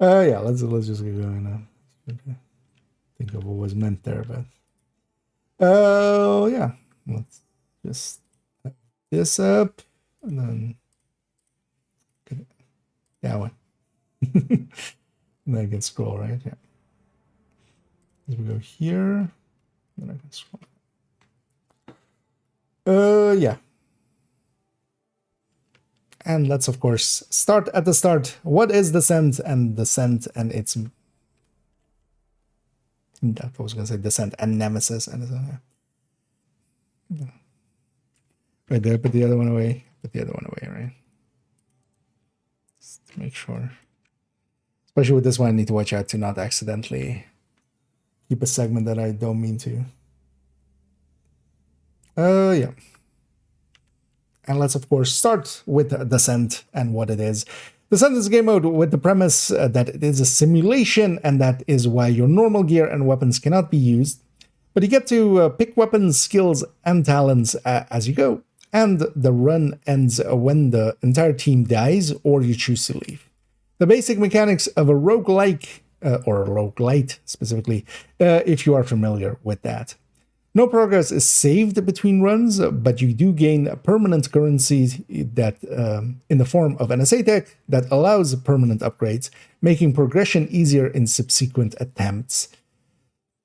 Yeah, let's just get going now. Okay. Think of what was meant there, but yeah, let's just have this up and then that one. And then I can scroll, right? Yeah. As we go here, then I can scroll. Yeah. And let's of course start at the start. What is Descent and Descent and its I was gonna say Descent and Nemesis and yeah. Right there, put the other one away. Put the other one away, right? Just to make sure. Especially with this one, I need to watch out to not accidentally keep a segment that I don't mean to. Yeah. And let's, of course, start with Descent and what it is. Descent is a game mode with the premise that it is a simulation, and that is why your normal gear and weapons cannot be used. But you get to pick weapons, skills, and talents as you go. And the run ends when the entire team dies or you choose to leave. The basic mechanics of a roguelike, or a roguelite specifically, if you are familiar with that. No progress is saved between runs, but you do gain permanent currency that, in the form of NSA tech that allows permanent upgrades, making progression easier in subsequent attempts.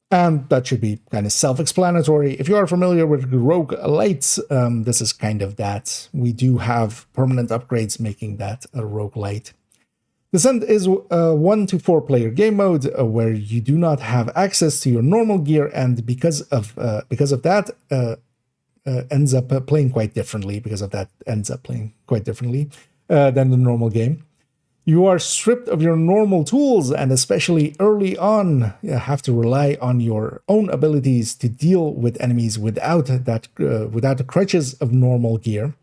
And that should be kind of self-explanatory. If you are familiar with roguelites, this is kind of that. We do have permanent upgrades, making that a roguelite. Descent is a 1 to 4 player game mode where you do not have access to your normal gear, and because of that ends up playing quite differently. Than the normal game. You are stripped of your normal tools, and especially early on, you have to rely on your own abilities to deal with enemies without the crutches of normal gear.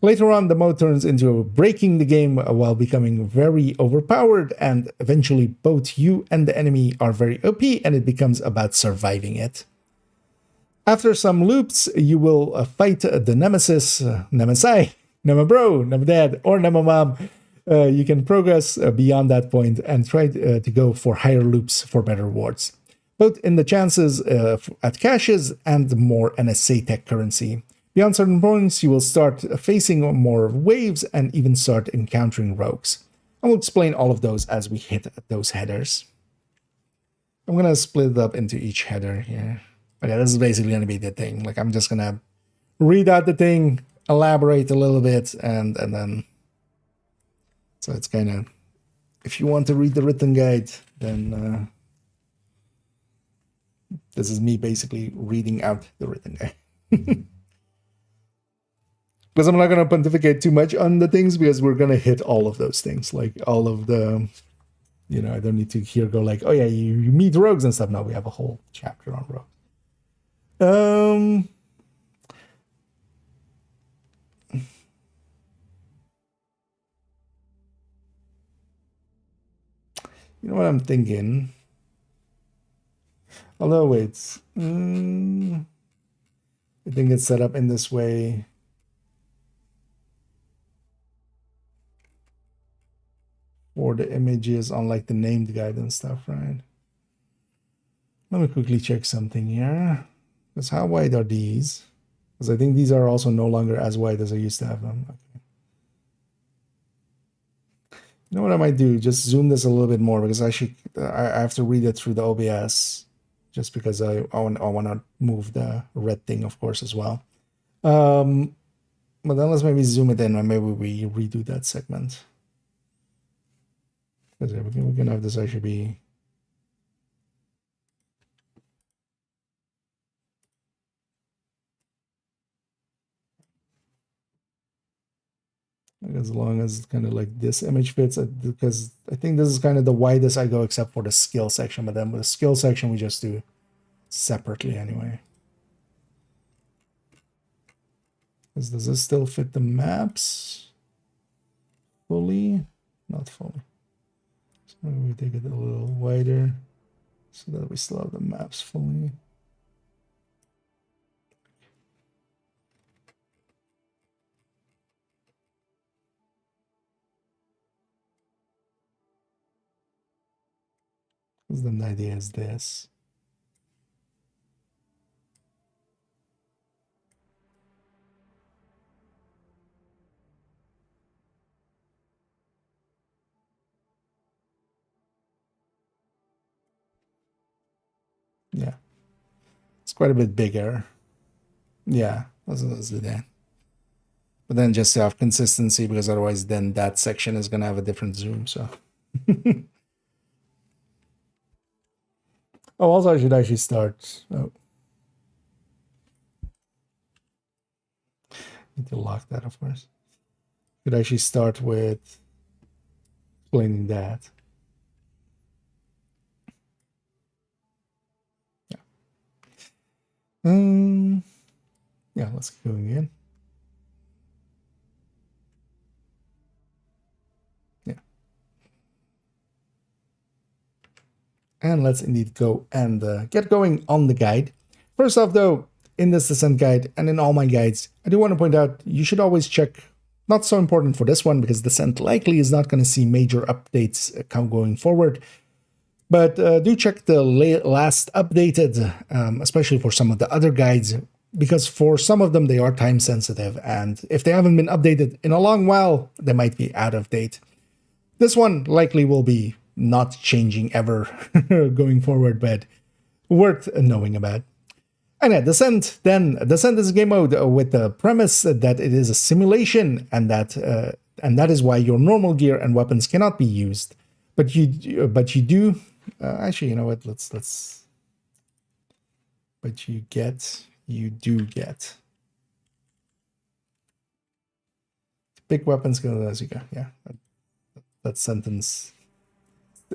Later on, the mode turns into breaking the game while becoming very overpowered, and eventually both you and the enemy are very OP, and it becomes about surviving it. After some loops, you will fight the Nemesis, Nemesi, Nemabro, Nemadad, or Nemamam. You can progress beyond that point and try to go for higher loops for better rewards, both in the chances at caches and more NSA tech currency. Beyond certain points, you will start facing more waves and even start encountering rogues. I will explain all of those as we hit those headers. I'm going to split it up into each header here. Okay, this is basically going to be the thing. Like, I'm just going to read out the thing, elaborate a little bit, and then... So it's kind of... If you want to read the written guide, then... this is me basically reading out the written guide. Because I'm not going to pontificate too much on the things, because we're going to hit all of those things. Like, all of the... You know, I don't need to here go like, oh yeah, you meet rogues and stuff. No, we have a whole chapter on rogues. You know what I'm thinking? Although, wait. I think it's set up in this way. For the images on like the named guide and stuff, right? Let me quickly check something here. Because how wide are these? Because I think these are also no longer as wide as I used to have them. Okay. You know what I might do? Just zoom this a little bit more, because I have to read it through the OBS, just because I want to move the red thing, of course, as well. But then let's maybe zoom it in, and maybe we redo that segment. Because we can have this actually be... As long as kind of like this image fits, because I think this is kind of the widest I go, except for the skill section. But then with the skill section, we just do separately anyway. Does this still fit the maps? fully, not fully. So maybe we take it a little wider so that we still have the maps fully. Because then the idea is this. Yeah. It's quite a bit bigger. Yeah, let's do that. But then just to have consistency, because otherwise then that section is going to have a different zoom, so. Oh, also I should actually start. Oh. Need to lock that, of course. Should actually start with explaining that. Yeah. Yeah, let's keep going in. Yeah. And let's indeed go and get going on the guide. First off, though, in this descent guide and in all my guides, I do want to point out you should always check, not so important for this one because descent likely is not going to see major updates going forward, but do check the last updated, especially for some of the other guides, because for some of them they are time sensitive, and if they haven't been updated in a long while, they might be out of date. This one likely will be not changing ever going forward, but worth knowing about. And yeah, Descent is a game mode with the premise that it is a simulation, and that is why your normal gear and weapons cannot be used. But you do. Actually, you know what? Let's. But you do get. Pick weapons as you go. Yeah, that sentence.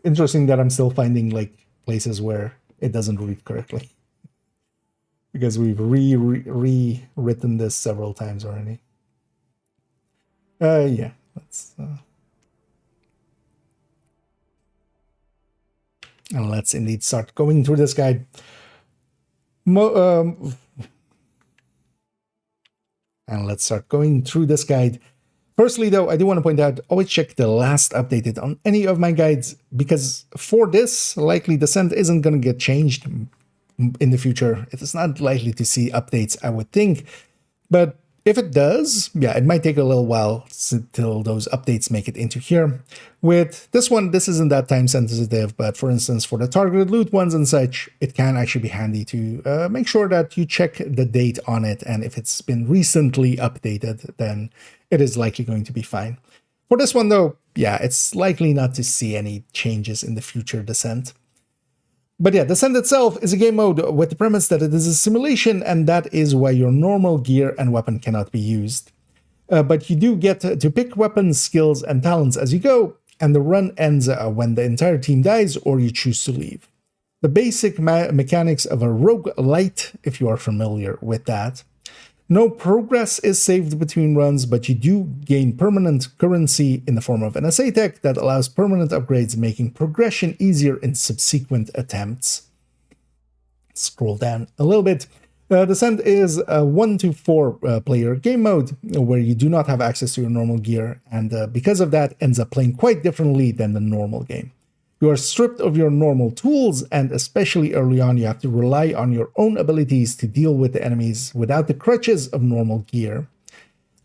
Interesting that I'm still finding like places where it doesn't read correctly. Because we've rewritten this several times already. Yeah, let's. And let's indeed start going through this guide. And let's start going through this guide. Firstly, though, I do want to point out, always check the last updated on any of my guides, because for this, likely Descent isn't going to get changed in the future. It is not likely to see updates, I would think. But if it does, yeah, it might take a little while till those updates make it into here. With this one, this isn't that time sensitive, but for instance, for the targeted loot ones and such, it can actually be handy to make sure that you check the date on it, and if it's been recently updated, then it is likely going to be fine. For this one though, yeah, it's likely not to see any changes in the future Descent. But yeah, Descent itself is a game mode with the premise that it is a simulation, and that is why your normal gear and weapon cannot be used. But you do get to pick weapons, skills, and talents as you go, and the run ends when the entire team dies or you choose to leave. The basic mechanics of a roguelite, if you are familiar with that. No progress is saved between runs, but you do gain permanent currency in the form of an assay tech that allows permanent upgrades, making progression easier in subsequent attempts. Scroll down a little bit. Descent is a 1 to 4 player game mode where you do not have access to your normal gear, and because of that ends up playing quite differently than the normal game. You are stripped of your normal tools, and especially early on you have to rely on your own abilities to deal with the enemies without the crutches of normal gear.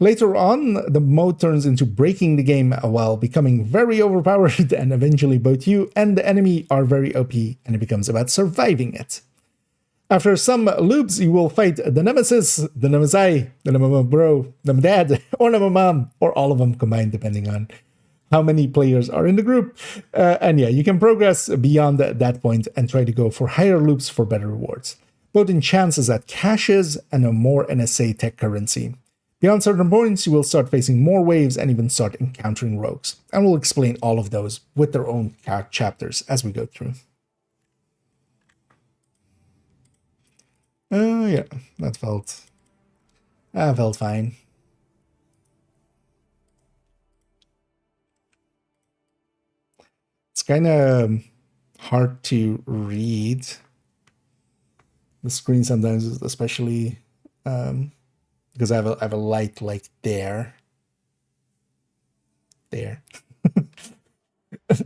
Later on, the mode turns into breaking the game while becoming very overpowered, and eventually both you and the enemy are very OP, and it becomes about surviving it. After some loops, you will fight the Nemesis, the Nemesi, the Nemabro, the Dad, or Nemamam, or all of them combined depending on how many players are in the group. And yeah, you can progress beyond that point and try to go for higher loops for better rewards, both in chances at caches and a more NSA tech currency. Beyond certain points, you will start facing more waves and even start encountering rogues. And we'll explain all of those with their own chapters as we go through. Yeah, that felt fine. kind of hard to read the screen sometimes, especially because I have a light like there. But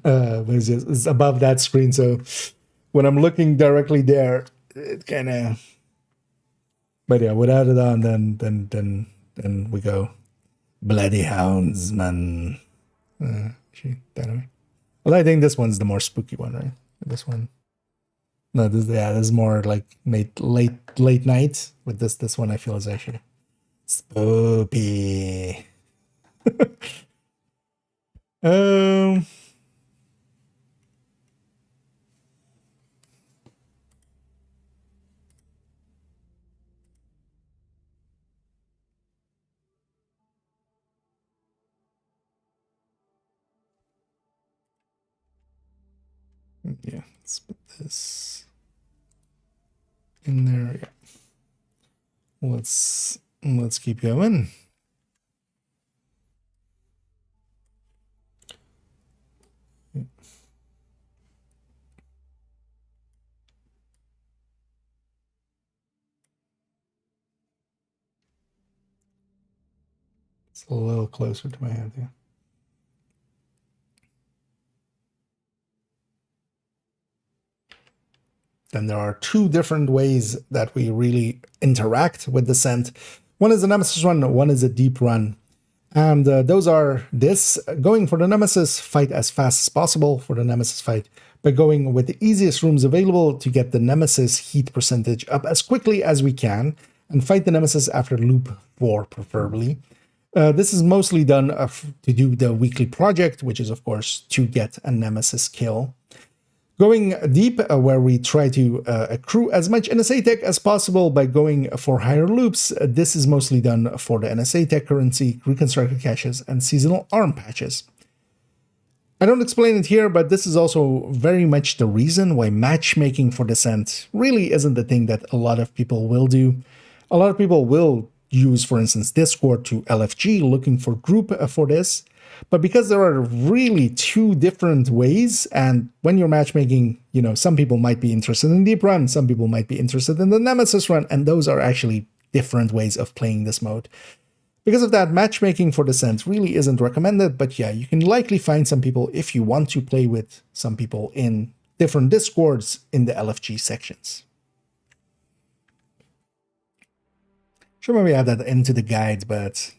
it's above that screen, so when I'm looking directly there, it kind of. But yeah, without it on, then we go bloody hounds, man. That way. Well, I think this one's the more spooky one, right? This one. No, this is more like late night. With this one, I feel is actually spooky. um. Yeah, let's put this in there. Yeah. Let's keep going. It's a little closer to my head, yeah. Then there are two different ways that we really interact with the scent. One is a Nemesis run, one is a deep run. And those are this, going for the Nemesis, fight as fast as possible for the Nemesis fight, by going with the easiest rooms available to get the Nemesis heat percentage up as quickly as we can, and fight the Nemesis after loop 4 preferably. This is mostly done to do the weekly project, which is of course to get a Nemesis kill. Going deep, where we try to accrue as much NSA tech as possible by going for higher loops. This is mostly done for the NSA tech currency, reconstructed caches, and seasonal arm patches. I don't explain it here, but this is also very much the reason why matchmaking for Descent really isn't the thing that a lot of people will do. A lot of people will use, for instance, Discord to LFG looking for group for this. But because there are really two different ways, and when you're matchmaking, you know, some people might be interested in Deep Run, some people might be interested in the Nemesis Run, and those are actually different ways of playing this mode. Because of that, matchmaking for Descent really isn't recommended, but yeah, you can likely find some people if you want to play with some people in different Discords in the LFG sections. Should maybe add that into the guide, but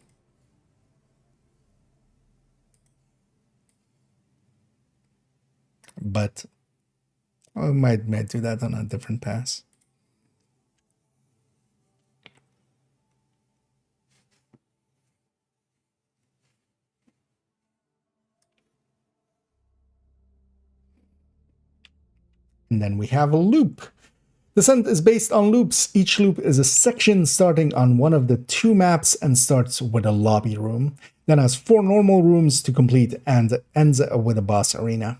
I might do that on a different pass. And then we have a loop. Descent is based on loops. Each loop is a section starting on one of the two maps and starts with a lobby room, then has 4 normal rooms to complete and ends with a boss arena.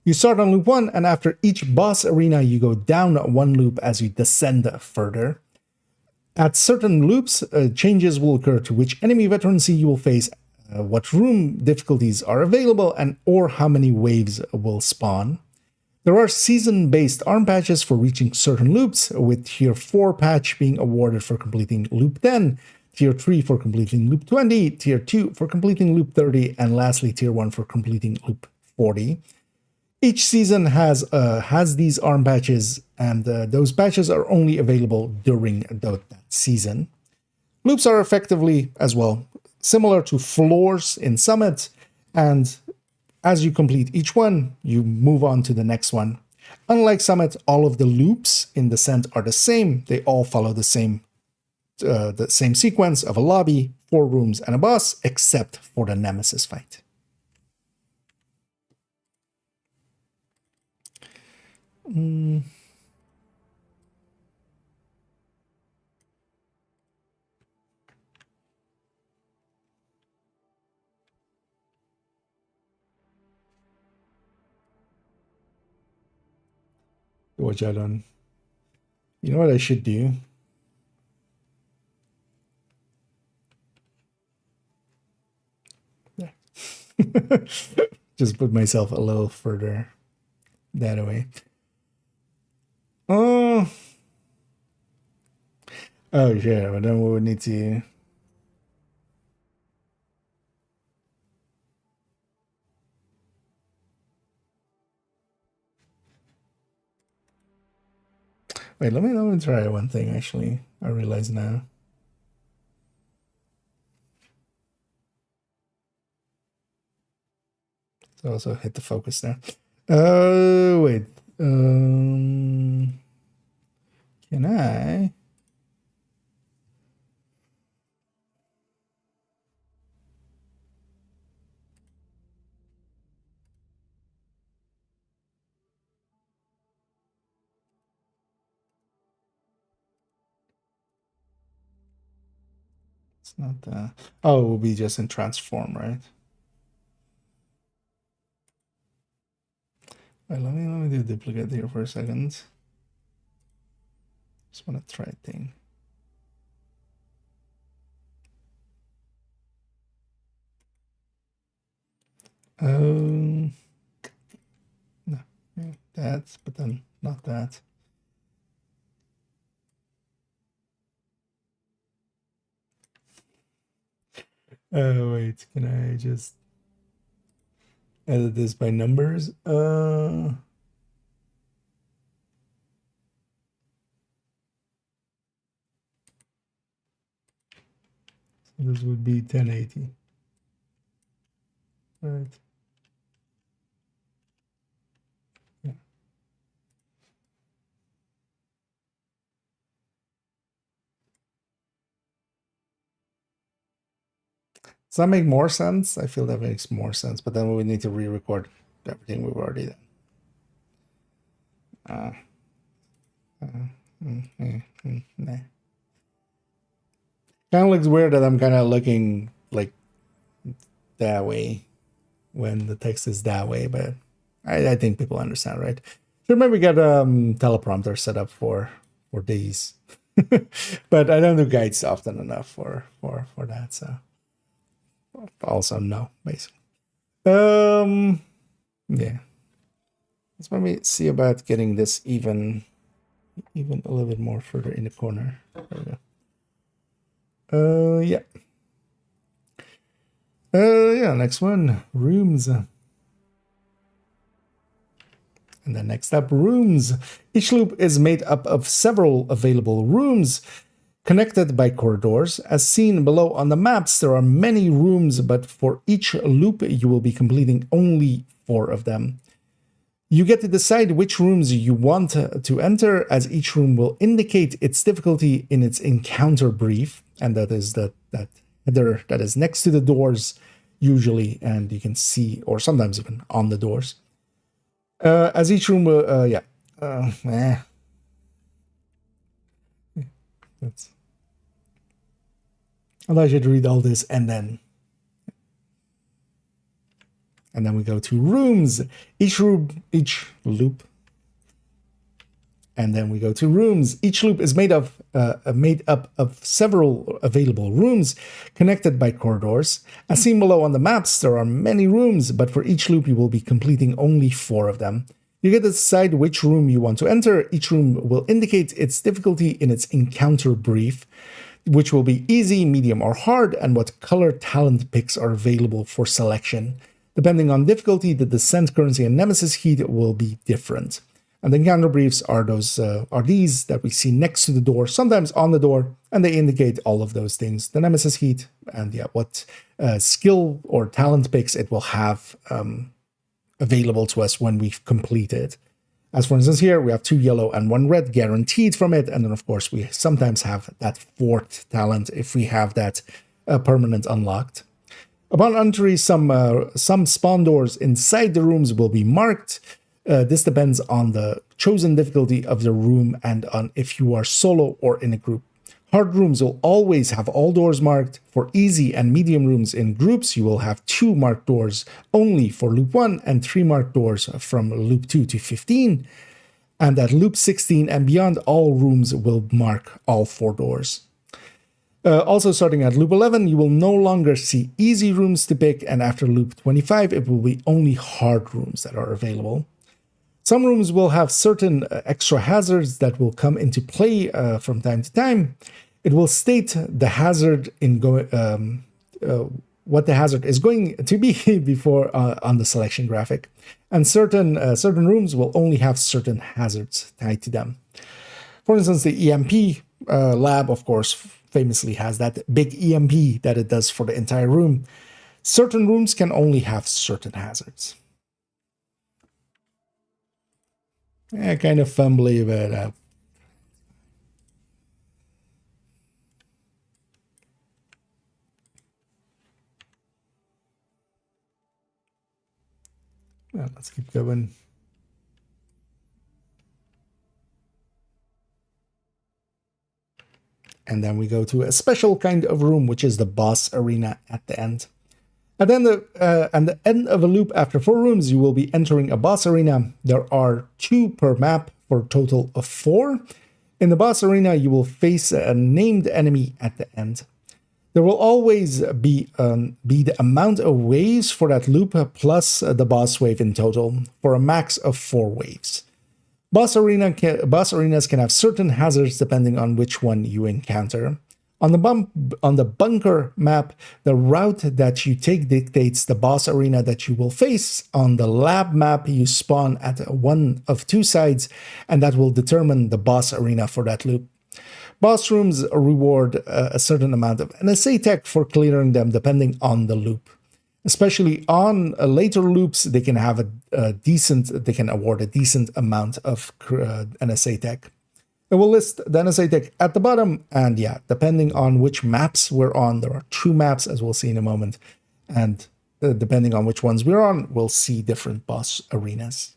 You start on loop 1, and after each boss arena, you go down 1 loop as you descend further. At certain loops, changes will occur to which enemy veterancy you will face, what room difficulties are available, and or how many waves will spawn. There are season-based arm patches for reaching certain loops, with Tier 4 patch being awarded for completing loop 10, Tier 3 for completing loop 20, Tier 2 for completing loop 30, and lastly Tier 1 for completing loop 40. Each season has these arm patches, and those patches are only available during that season. Loops are effectively, as well, similar to floors in Summit, and as you complete each one, you move on to the next one. Unlike Summit, all of the loops in Descent are the same. They all follow the same sequence of a lobby, 4 rooms, and a boss, except for the Nemesis fight. Watch out on. You know what I should do? Yeah. Just put myself a little further that away. Oh, yeah, but then we would need to. Wait, let me try one thing. Actually, I realize now. So also hit the focus there. Wait. Can I? It's not that. Oh, it will be just in transform, right? Wait, let me do duplicate here for a second. Just want to try a thing. No, yeah, that, but then not that. Oh wait, can I just edit this by numbers? So this would be 1080. Right. Yeah. Does that make more sense? I feel that makes more sense, but then we need to re-record everything we've already done. Nah. Kind of looks weird that I'm kind of looking like that way when the text is that way, but I think people understand, right? So maybe we got teleprompter set up for these, but I don't do guides often enough for that. So also no, basically. Yeah. Let's maybe see about getting this even a little bit more further in the corner. There we go. Yeah. Yeah, next one, rooms. And then next up, rooms. Each loop is made up of several available rooms connected by corridors. As seen below on the maps, there are many rooms, but for each loop, you will be completing only 4 of them. You get to decide which rooms you want to enter, as each room will indicate its difficulty in its encounter brief, and that is that header that is next to the doors usually, and you can see, or sometimes even on the doors. As each room will, That's. I should read all this and then we go to rooms. Each loop. And then we go to rooms. Each loop is made up of several available rooms connected by corridors. As seen below on the maps, there are many rooms, but for each loop you will be completing only 4 of them. You get to decide which room you want to enter. Each room will indicate its difficulty in its encounter brief, which will be easy, medium, or hard, and what color talent picks are available for selection. Depending on difficulty, the descent currency and nemesis heat will be different. And the encounter briefs are these that we see next to the door, sometimes on the door, and they indicate all of those things. The nemesis heat and what skill or talent picks it will have available to us when we've completed. As for instance here, we have 2 yellow and 1 red guaranteed from it. And then of course we sometimes have that 4th talent if we have that permanent unlocked. Upon entry, some spawn doors inside the rooms will be marked. This depends on the chosen difficulty of the room and on if you are solo or in a group. Hard rooms will always have all doors marked. For easy and medium rooms in groups, you will have 2 marked doors only for loop 1 and 3 marked doors from loop 2 to 15. And at loop 16 and beyond, all rooms will mark all 4 doors. Also starting at loop 11, you will no longer see easy rooms to pick, and after loop 25, it will be only hard rooms that are available. Some rooms will have certain extra hazards that will come into play from time to time. It will state the hazard in what the hazard is going to be before on the selection graphic, and certain rooms will only have certain hazards tied to them. For instance, the EMP lab, of course, famously has that big EMP that it does for the entire room. Certain rooms can only have certain hazards. Kind of fumbly, but well, let's keep going. And then we go to a special kind of room, which is the boss arena at the end. And then at the end of a loop after 4 rooms, you will be entering a boss arena. There are 2 per map for a total of 4. In the boss arena, you will face a named enemy at the end. There will always be the amount of waves for that loop plus the boss wave in total for a max of 4 waves. Boss arenas can have certain hazards depending on which one you encounter. On the bunker map, the route that you take dictates the boss arena that you will face. On the lab map, you spawn at one of 2 sides, and that will determine the boss arena for that loop. Boss rooms reward a certain amount of NSA tech for clearing them depending on the loop. Especially on later loops, they can have they can award a decent amount of NSA tech. It will list the NSA tech at the bottom, and yeah, depending on which maps we're on, there are 2 maps, as we'll see in a moment, and depending on which ones we're on, we'll see different boss arenas.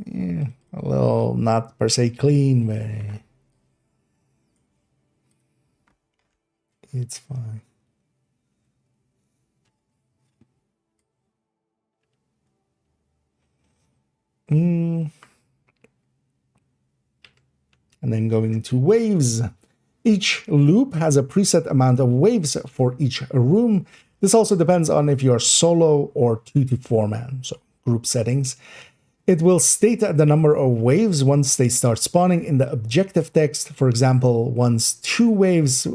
Yeah, a little not per se clean, but it's fine. And then going to waves. Each loop has a preset amount of waves for each room. This also depends on if you are solo or 2 to 4 man, so group settings. It will state the number of waves once they start spawning in the objective text. For example, once 2 waves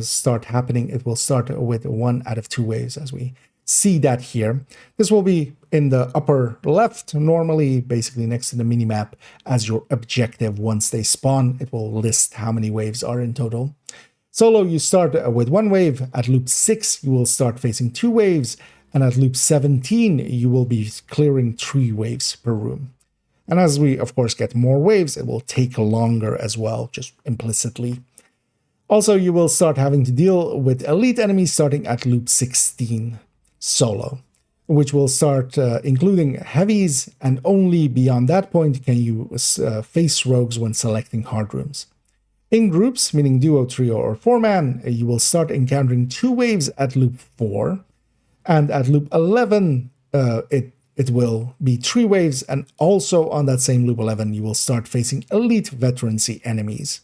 start happening, it will start with 1 out of 2 waves, as we see that here. This will be in the upper left, normally basically next to the minimap as your objective. Once they spawn, it will list how many waves are in total. Solo, you start with 1 wave. At loop 6, you will start facing 2 waves. And at loop 17, you will be clearing 3 waves per room. And as we, of course, get more waves, it will take longer as well, just implicitly. Also, you will start having to deal with elite enemies starting at loop 16, solo, which will start including heavies, and only beyond that point can you face rogues when selecting hard rooms. In groups, meaning duo, trio, or 4-man, you will start encountering 2 waves at loop 4, and at loop 11, it will be 3 waves, and also on that same loop 11, you will start facing elite veterancy enemies.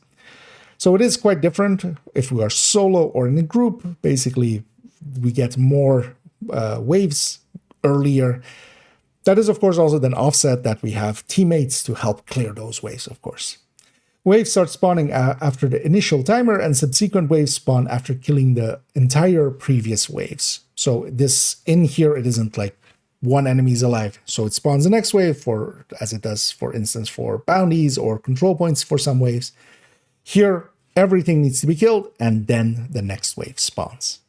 So it is quite different if we are solo or in a group. Basically, we get more waves earlier. That is, of course, also then offset that we have teammates to help clear those waves, of course. Waves start spawning after the initial timer, and subsequent waves spawn after killing the entire previous waves. So this in here, it isn't like one enemy is alive. So it spawns the next wave, for as it does, for instance, for bounties or control points for some waves. Here, everything needs to be killed, and then the next wave spawns.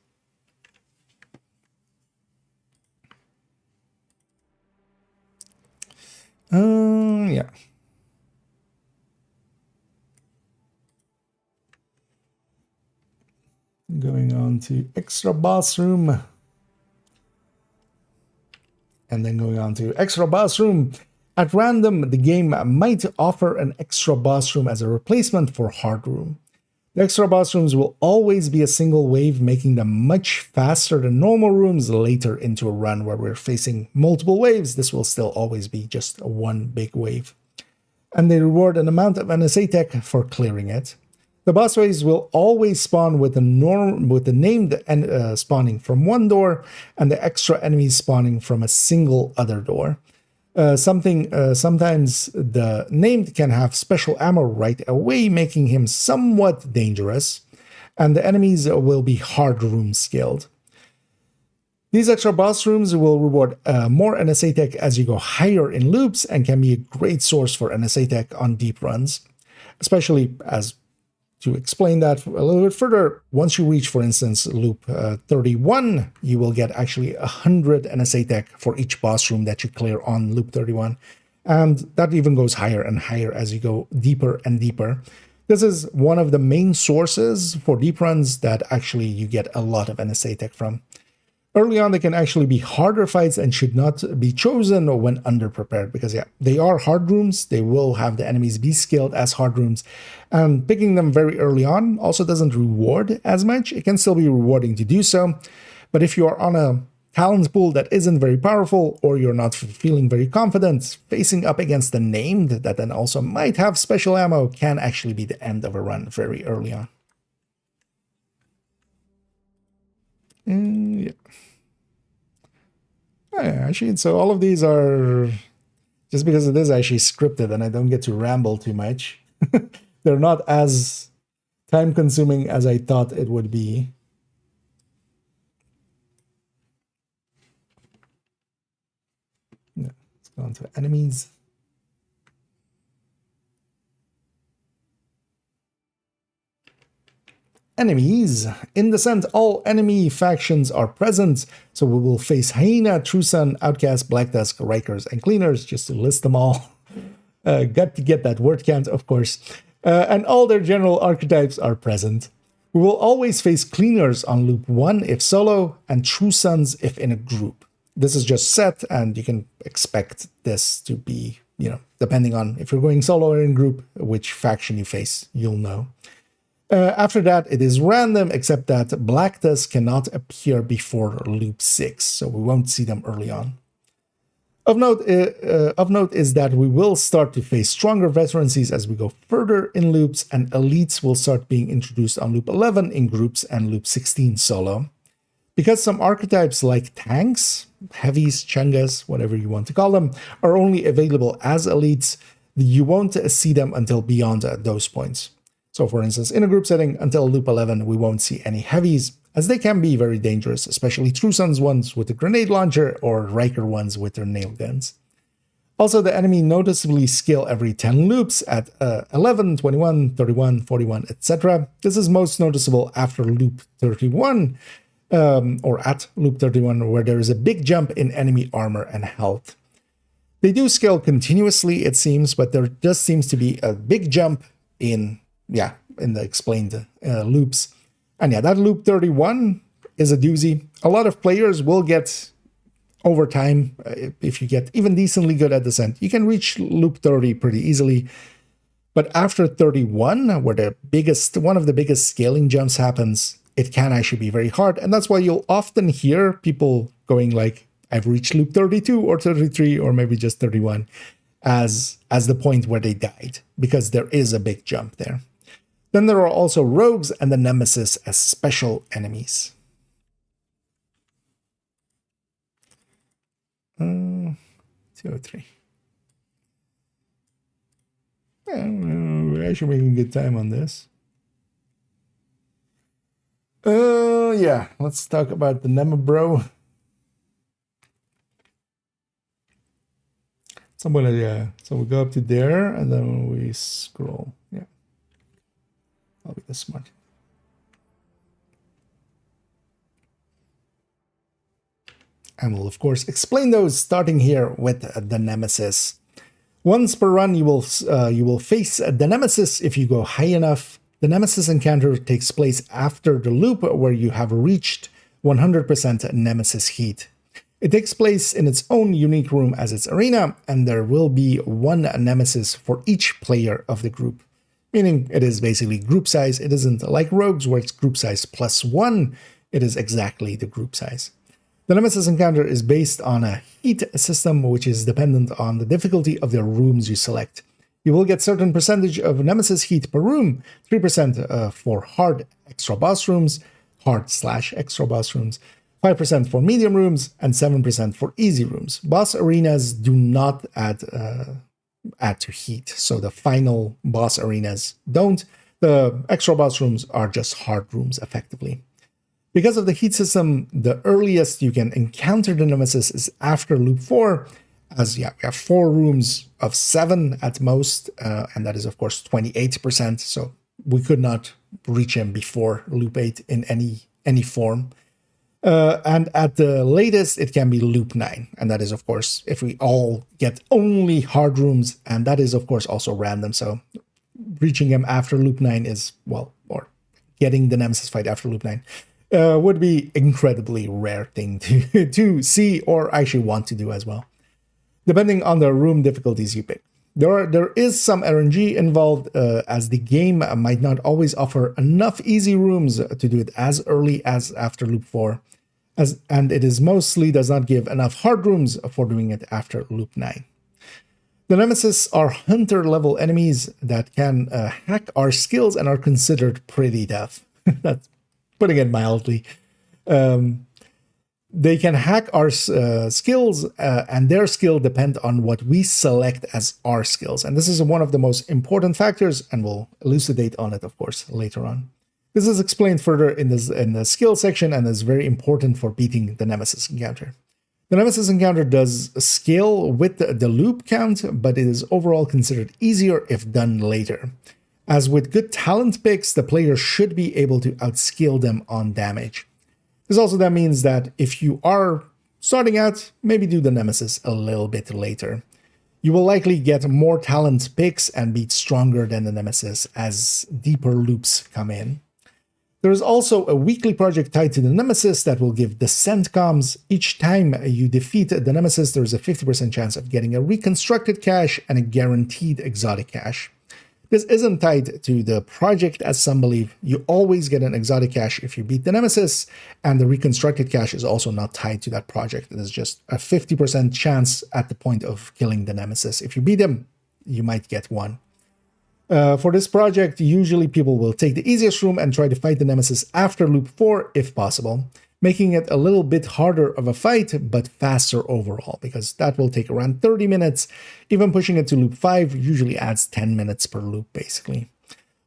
Yeah. Going on to extra boss room. And then going on to extra boss room. At random, the game might offer an extra boss room as a replacement for hard room. The extra boss rooms will always be a single wave, making them much faster than normal rooms. Later into a run where we're facing multiple waves, this will still always be just one big wave. And they reward an amount of NSA tech for clearing it. The boss waves will always spawn with the named spawning from one door, and the extra enemies spawning from a single other door. Sometimes the named can have special ammo right away, making him somewhat dangerous, and the enemies will be hard room skilled. These extra boss rooms will reward more NSA tech as you go higher in loops and can be a great source for NSA tech on deep runs, especially as to explain that a little bit further, once you reach, for instance, loop 31, you will get actually 100 NSA tech for each boss room that you clear on loop 31. And that even goes higher and higher as you go deeper and deeper. This is one of the main sources for deep runs that actually you get a lot of NSA tech from. Early on, they can actually be harder fights and should not be chosen when underprepared because, yeah, they are hard rooms. They will have the enemies be skilled as hard rooms. And picking them very early on also doesn't reward as much. It can still be rewarding to do so. But if you are on a talent pool that isn't very powerful or you're not feeling very confident, facing up against the named that then also might have special ammo can actually be the end of a run very early on. Yeah. Oh, yeah, actually, so all of these are, just because it is actually scripted and I don't get to ramble too much, they're not as time-consuming as I thought it would be. No, let's go on to enemies. Enemies. In Descent, all enemy factions are present, so we will face Hyena, True Sun, Outcast, Black Dusk, Rikers, and Cleaners, just to list them all. Got to get that word count, of course. And all their general archetypes are present. We will always face Cleaners on loop 1 if solo, and True Suns if in a group. This is just set, and you can expect this to be, depending on if you're going solo or in group, which faction you face, you'll know. After that, it is random, except that Black Dusk cannot appear before loop 6, so we won't see them early on. Of note is that we will start to face stronger veterancies as we go further in loops, and elites will start being introduced on loop 11 in groups and loop 16 solo. Because some archetypes like tanks, heavies, chungas, whatever you want to call them, are only available as elites, you won't see them until beyond those points. So for instance, in a group setting, until loop 11, we won't see any heavies, as they can be very dangerous, especially True Suns ones with the grenade launcher or Riker ones with their nail guns. Also, the enemy noticeably scale every 10 loops at 11, 21, 31, 41, etc. This is most noticeable after loop 31, or at loop 31, where there is a big jump in enemy armor and health. They do scale continuously, it seems, but there just seems to be a big jump in the explained loops. And yeah, that loop 31 is a doozy. A lot of players will get, over time, if you get even decently good at Descent, you can reach loop 30 pretty easily. But after 31, where one of the biggest scaling jumps happens, it can actually be very hard. And that's why you'll often hear people going like, I've reached loop 32 or 33 or maybe just 31 as the point where they died, because there is a big jump there. Then there are also rogues and the Nemesis as special enemies. 203. We're actually making good time on this. Yeah, let's talk about the Nemebro. So we go up to there and then we scroll. Yeah. I'll be this smart. And we'll, of course, explain those, starting here with the Nemesis. Once per run, you will face the Nemesis if you go high enough. The Nemesis encounter takes place after the loop where you have reached 100% Nemesis heat. It takes place in its own unique room as its arena, and there will be one Nemesis for each player of the group. Meaning it is basically group size. It isn't like Rogues where it's group size +1. It is exactly the group size. The Nemesis encounter is based on a heat system, which is dependent on the difficulty of the rooms you select. You will get certain percentage of Nemesis heat per room, 3% for hard extra boss rooms, hard/extra boss rooms, 5% for medium rooms, and 7% for easy rooms. Boss arenas do not add to heat, so the final boss arenas don't. The extra boss rooms are just hard rooms, effectively. Because of the heat system, the earliest you can encounter the Nemesis is after Loop 4, as we have 4 rooms of 7 at most, and that is, of course, 28%, so we could not reach him before Loop 8 in any form. And at the latest, it can be Loop 9, and that is, of course, if we all get only hard rooms, and that is, of course, also random, so reaching him after Loop 9 is, well, or getting the Nemesis fight after Loop 9, would be incredibly rare thing to see or actually want to do as well, depending on the room difficulties you pick. There is some RNG involved, as the game might not always offer enough easy rooms to do it as early as after Loop 4, and it is mostly does not give enough hard rooms for doing it after Loop 9. The Nemesis are hunter-level enemies that can hack our skills and are considered pretty tough. That's putting it mildly. They can hack our skills, and their skill depend on what we select as our skills. And this is one of the most important factors, and we'll elucidate on it, of course, later on. This is explained further in the skill section and is very important for beating the Nemesis encounter. The Nemesis encounter does scale with the loop count, but it is overall considered easier if done later. As with good talent picks, the player should be able to outscale them on damage. This also that means that if you are starting out, maybe do the Nemesis a little bit later. You will likely get more talent picks and be stronger than the Nemesis as deeper loops come in. There is also a weekly project tied to the Nemesis that will give descent comms. Each time you defeat the Nemesis, there is a 50% chance of getting a reconstructed cache and a guaranteed exotic cache. This isn't tied to the project as some believe. You always get an exotic cache if you beat the Nemesis, and the reconstructed cache is also not tied to that project. It is just a 50% chance at the point of killing the Nemesis. If you beat him, you might get one. For this project, usually people will take the easiest room and try to fight the Nemesis after Loop 4 if possible, making it a little bit harder of a fight, but faster overall, because that will take around 30 minutes. Even pushing it to Loop 5 usually adds 10 minutes per loop, basically.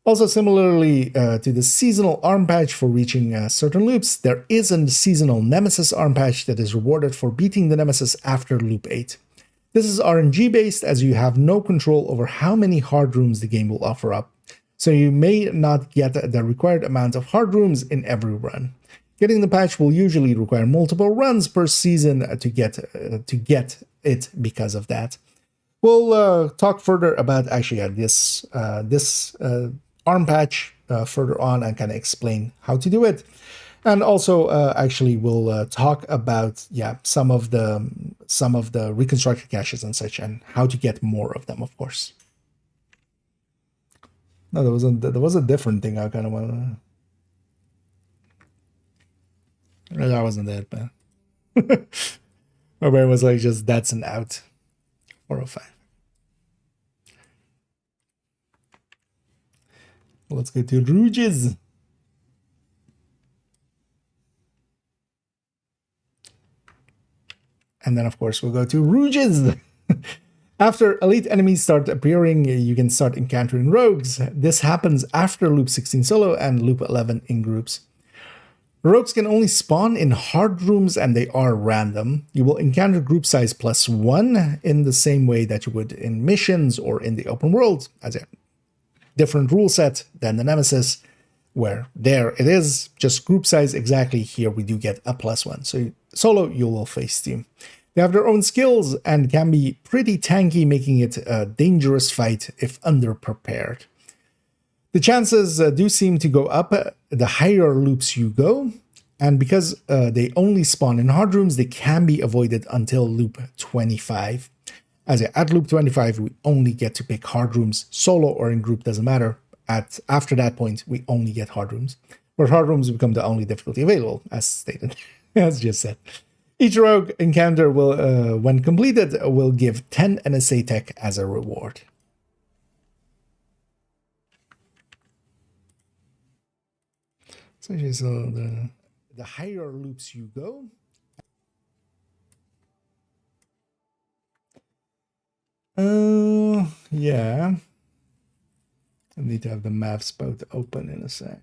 Also, similarly to the seasonal arm patch for reaching certain loops, there is a seasonal Nemesis arm patch that is rewarded for beating the Nemesis after Loop 8. This is RNG based, as you have no control over how many hard rooms the game will offer up, so you may not get the required amount of hard rooms in every run. Getting the patch will usually require multiple runs per season to get it because of that. We'll talk further about actually this arm patch further on and kind of explain how to do it. And also, actually, we'll talk about some of the reconstructed caches and such, and how to get more of them, of course. No, there was a different thing I kind of want to. That wasn't it, man. My brain was like, just that's an out. 405. Let's go to Rouges. And then, of course, we'll go to Rouges. After elite enemies start appearing, you can start encountering rogues. This happens after Loop 16 solo and Loop 11 in groups. Rogues can only spawn in hard rooms and they are random. You will encounter group size +1 in the same way that you would in missions or in the open world, as a different rule set than the Nemesis, where there it is, just group size exactly. Here we do get a +1. So solo, you will face team. They have their own skills and can be pretty tanky, making it a dangerous fight if underprepared. The chances do seem to go up the higher loops you go, and because they only spawn in hard rooms, they can be avoided until Loop 25. As at Loop 25, we only get to pick hard rooms, solo or in group, doesn't matter. After that point, we only get hard rooms, where hard rooms become the only difficulty available, as stated, as just said. Each rogue encounter will, when completed, will give 10 NSA tech as a reward. So the higher loops you go. Yeah. I need to have the maps both open in a sec.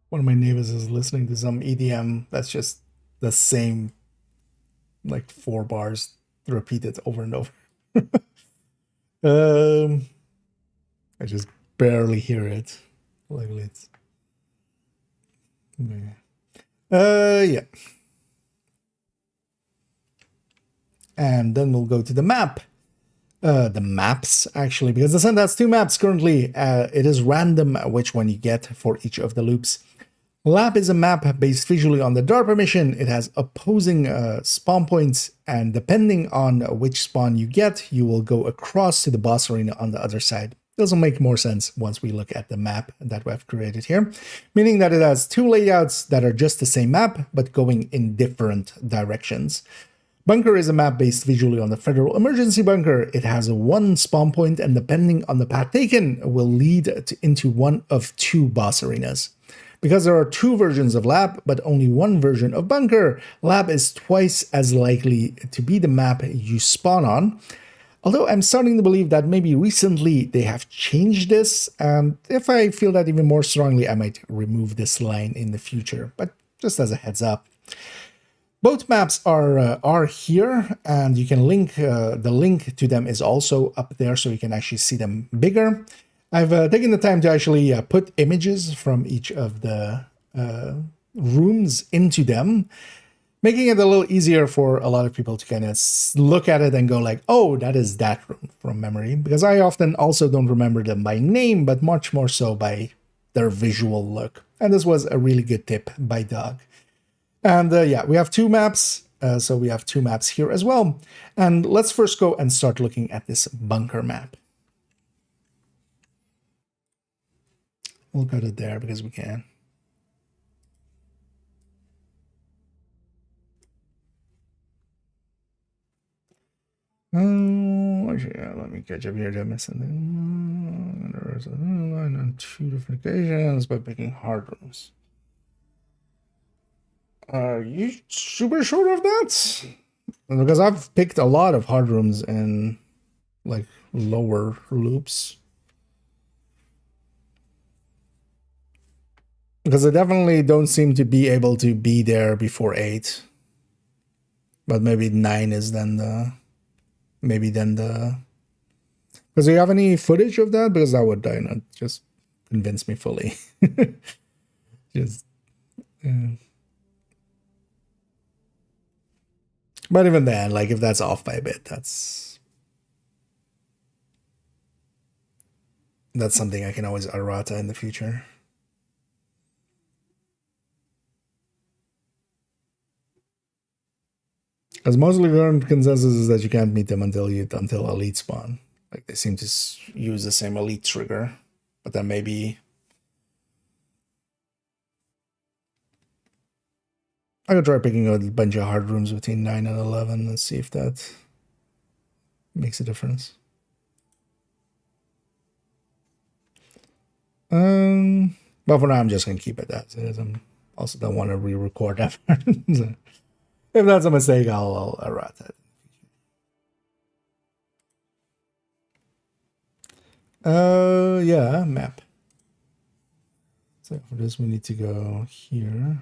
One of my neighbors is listening to some EDM that's just the same, like 4 bars repeated over and over. I just barely hear it. Like it's yeah. And then we'll go to the map. The maps, actually, because the Sun has 2 maps currently. It is random which one you get for each of the loops. Lab is a map based visually on the DARPA mission. It has opposing spawn points, and depending on which spawn you get, you will go across to the boss arena on the other side. This will make more sense once we look at the map that we have created here, meaning that it has 2 layouts that are just the same map, but going in different directions. Bunker is a map based visually on the Federal Emergency Bunker. It has a 1 spawn point, and depending on the path taken, will lead into one of 2 boss arenas. Because there are 2 versions of Lab, but only 1 version of Bunker, Lab is twice as likely to be the map you spawn on. Although I'm starting to believe that maybe recently they have changed this, and if I feel that even more strongly, I might remove this line in the future, but just as a heads up. Both maps are here, and you can link, the link to them is also up there, so you can actually see them bigger. I've taken the time to actually put images from each of the rooms into them, making it a little easier for a lot of people to kind of look at it and go like, oh, that is that room from memory, because I often also don't remember them by name, but much more so by their visual look. And this was a really good tip by Doug. And yeah, we have 2 maps, so we have 2 maps here as well. And let's first go and start looking at this bunker map. We'll go to there because we can. Oh, yeah, let me catch up here. Did I miss something? There was a line on 2 different occasions by picking hard rooms. Are you super sure of that? Because I've picked a lot of hard rooms in like lower loops. Because I definitely don't seem to be able to be there before 8. But maybe 9 is then the... Maybe then the... Because do you have any footage of that? Because that would not just convince me fully. Just... But even then, like, if that's off by a bit, that's something I can always errata in the future. Because mostly the current consensus is that you can't meet them until elite spawn. Like, they seem to use the same elite trigger, but then maybe I could try picking a bunch of hard rooms between 9 and 11 and see if that makes a difference. But for now, I'm just gonna keep it that. So I also don't want to re-record that. So if that's a mistake, I'll errata it. Yeah, map. So for this, we need to go here.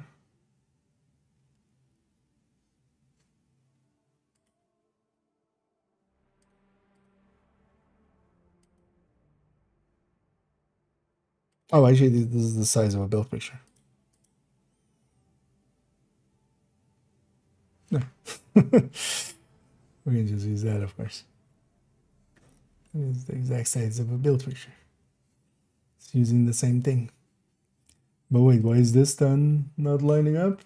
Oh, actually, this is the size of a build picture. No. We can just use that, of course. It's the exact size of a build picture. It's using the same thing. But wait, why is this then not lining up?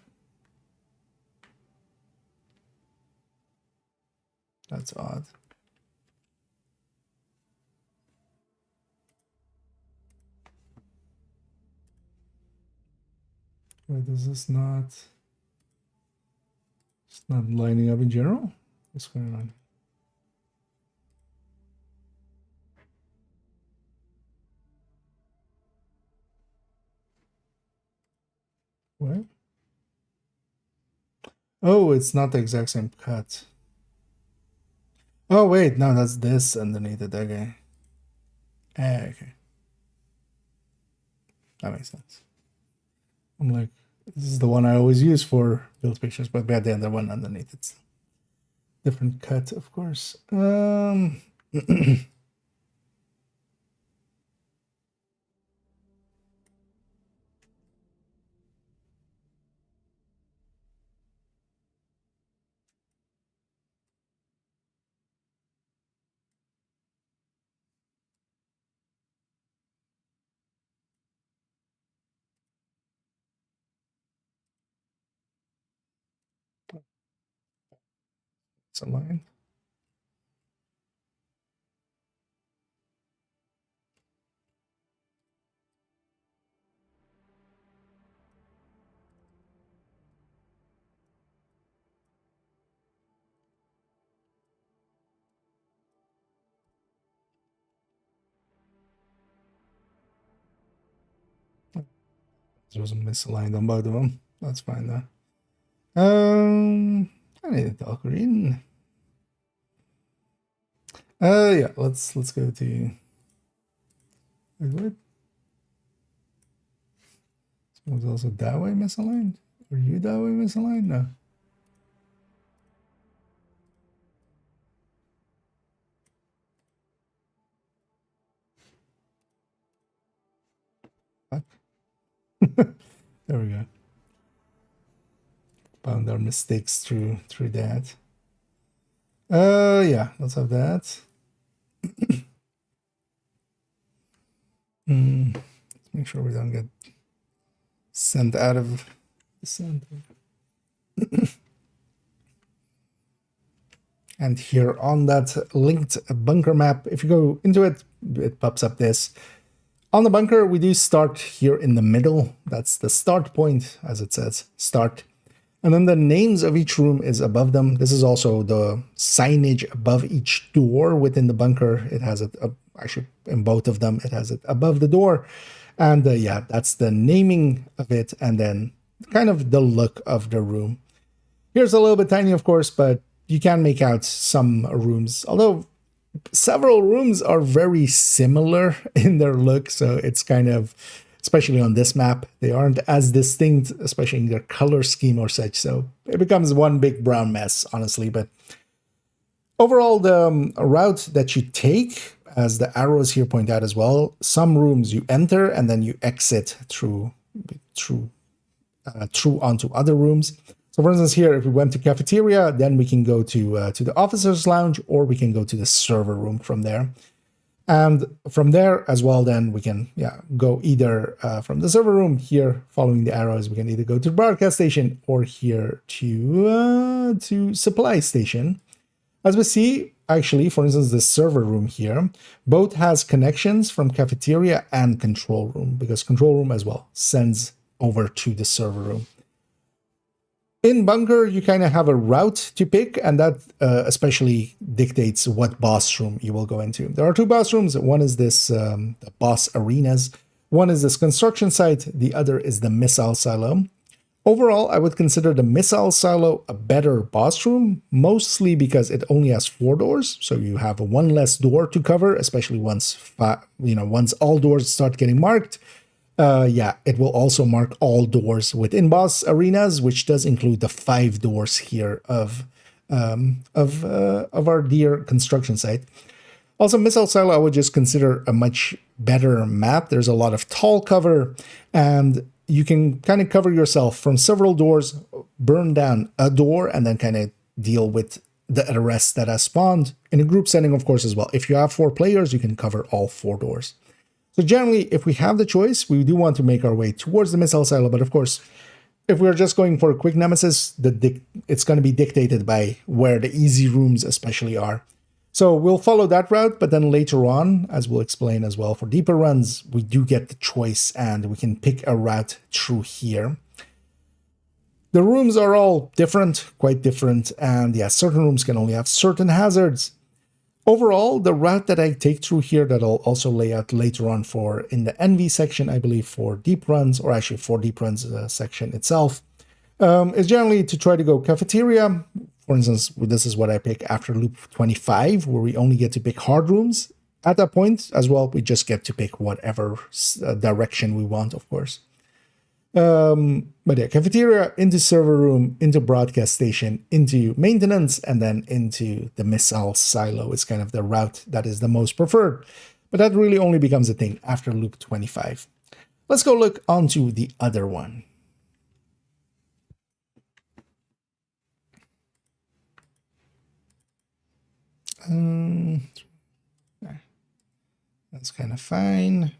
That's odd. Why does this not... It's not lining up in general? What's going on? What? Oh, it's not the exact same cut. Oh, wait, no, that's this underneath it. Okay. Okay. That makes sense. I'm like, this is the one I always use for build pictures, but we had the other one underneath. It's different cut, of course. It's a line. There was a misaligned on both of them. That's fine though. I need to talk green. Yeah, let's go to... Wait, what? This one's also that way misaligned? Are you that way misaligned? No. Fuck. There we go. Found our mistakes through that. Yeah, let's have that. Let's make sure we don't get sent out of the center. And here on that linked bunker map, if you go into it, it pops up this. On the bunker, we do start here in the middle. That's the start point, as it says, start. And then the names of each room is above them. This is also the signage above each door within the bunker. It has it actually in both of them. It has it above the door. And yeah, that's the naming of it. And then kind of the look of the room. Here's a little bit tiny, of course, but you can make out some rooms. Although several rooms are very similar in their look. So it's kind of... especially on this map, they aren't as distinct, especially in their color scheme or such. So it becomes one big brown mess, honestly. But overall, the route that you take, as the arrows here point out as well, some rooms you enter and then you exit through onto other rooms. So for instance, here, if we went to cafeteria, then we can go to the officer's lounge, or we can go to the server room from there. And from there as well, then we can go either from the server room here, following the arrows, we can either go to the broadcast station or here to supply station. As we see, actually, for instance, the server room here, both has connections from cafeteria and control room, because control room as well sends over to the server room. In bunker, you kind of have a route to pick, and that especially dictates what boss room you will go into. There are two boss rooms. One is this the boss arenas. One is this construction site. The other is the missile silo. Overall, I would consider the missile silo a better boss room, mostly because it only has 4 doors. So you have one less door to cover, especially once all doors start getting marked. Yeah, it will also mark all doors within boss arenas, which does include the 5 doors here of our dear construction site. Also, missile silo I would just consider a much better map. There's a lot of tall cover, and you can kind of cover yourself from several doors, burn down a door, and then kind of deal with the rest that has spawned in a group setting, of course, as well. If you have 4 players, you can cover all 4 doors. So generally, if we have the choice, we do want to make our way towards the missile silo. But of course, if we're just going for a quick nemesis, it's going to be dictated by where the easy rooms especially are. So we'll follow that route, but then later on, as we'll explain as well, for deeper runs, we do get the choice and we can pick a route through here. The rooms are all different, quite different, and yeah, certain rooms can only have certain hazards. Overall, the route that I take through here that I'll also lay out later on for in the NV section, I believe for deep runs, or actually for deep runs section itself, is generally to try to go cafeteria. For instance, this is what I pick after loop 25, where we only get to pick hard rooms. At that point as well, we just get to pick whatever direction we want, of course. But yeah, cafeteria, into server room, into broadcast station, into maintenance, and then into the missile silo is kind of the route that is the most preferred. But that really only becomes a thing after loop 25. Let's go look onto the other one. That's kind of fine.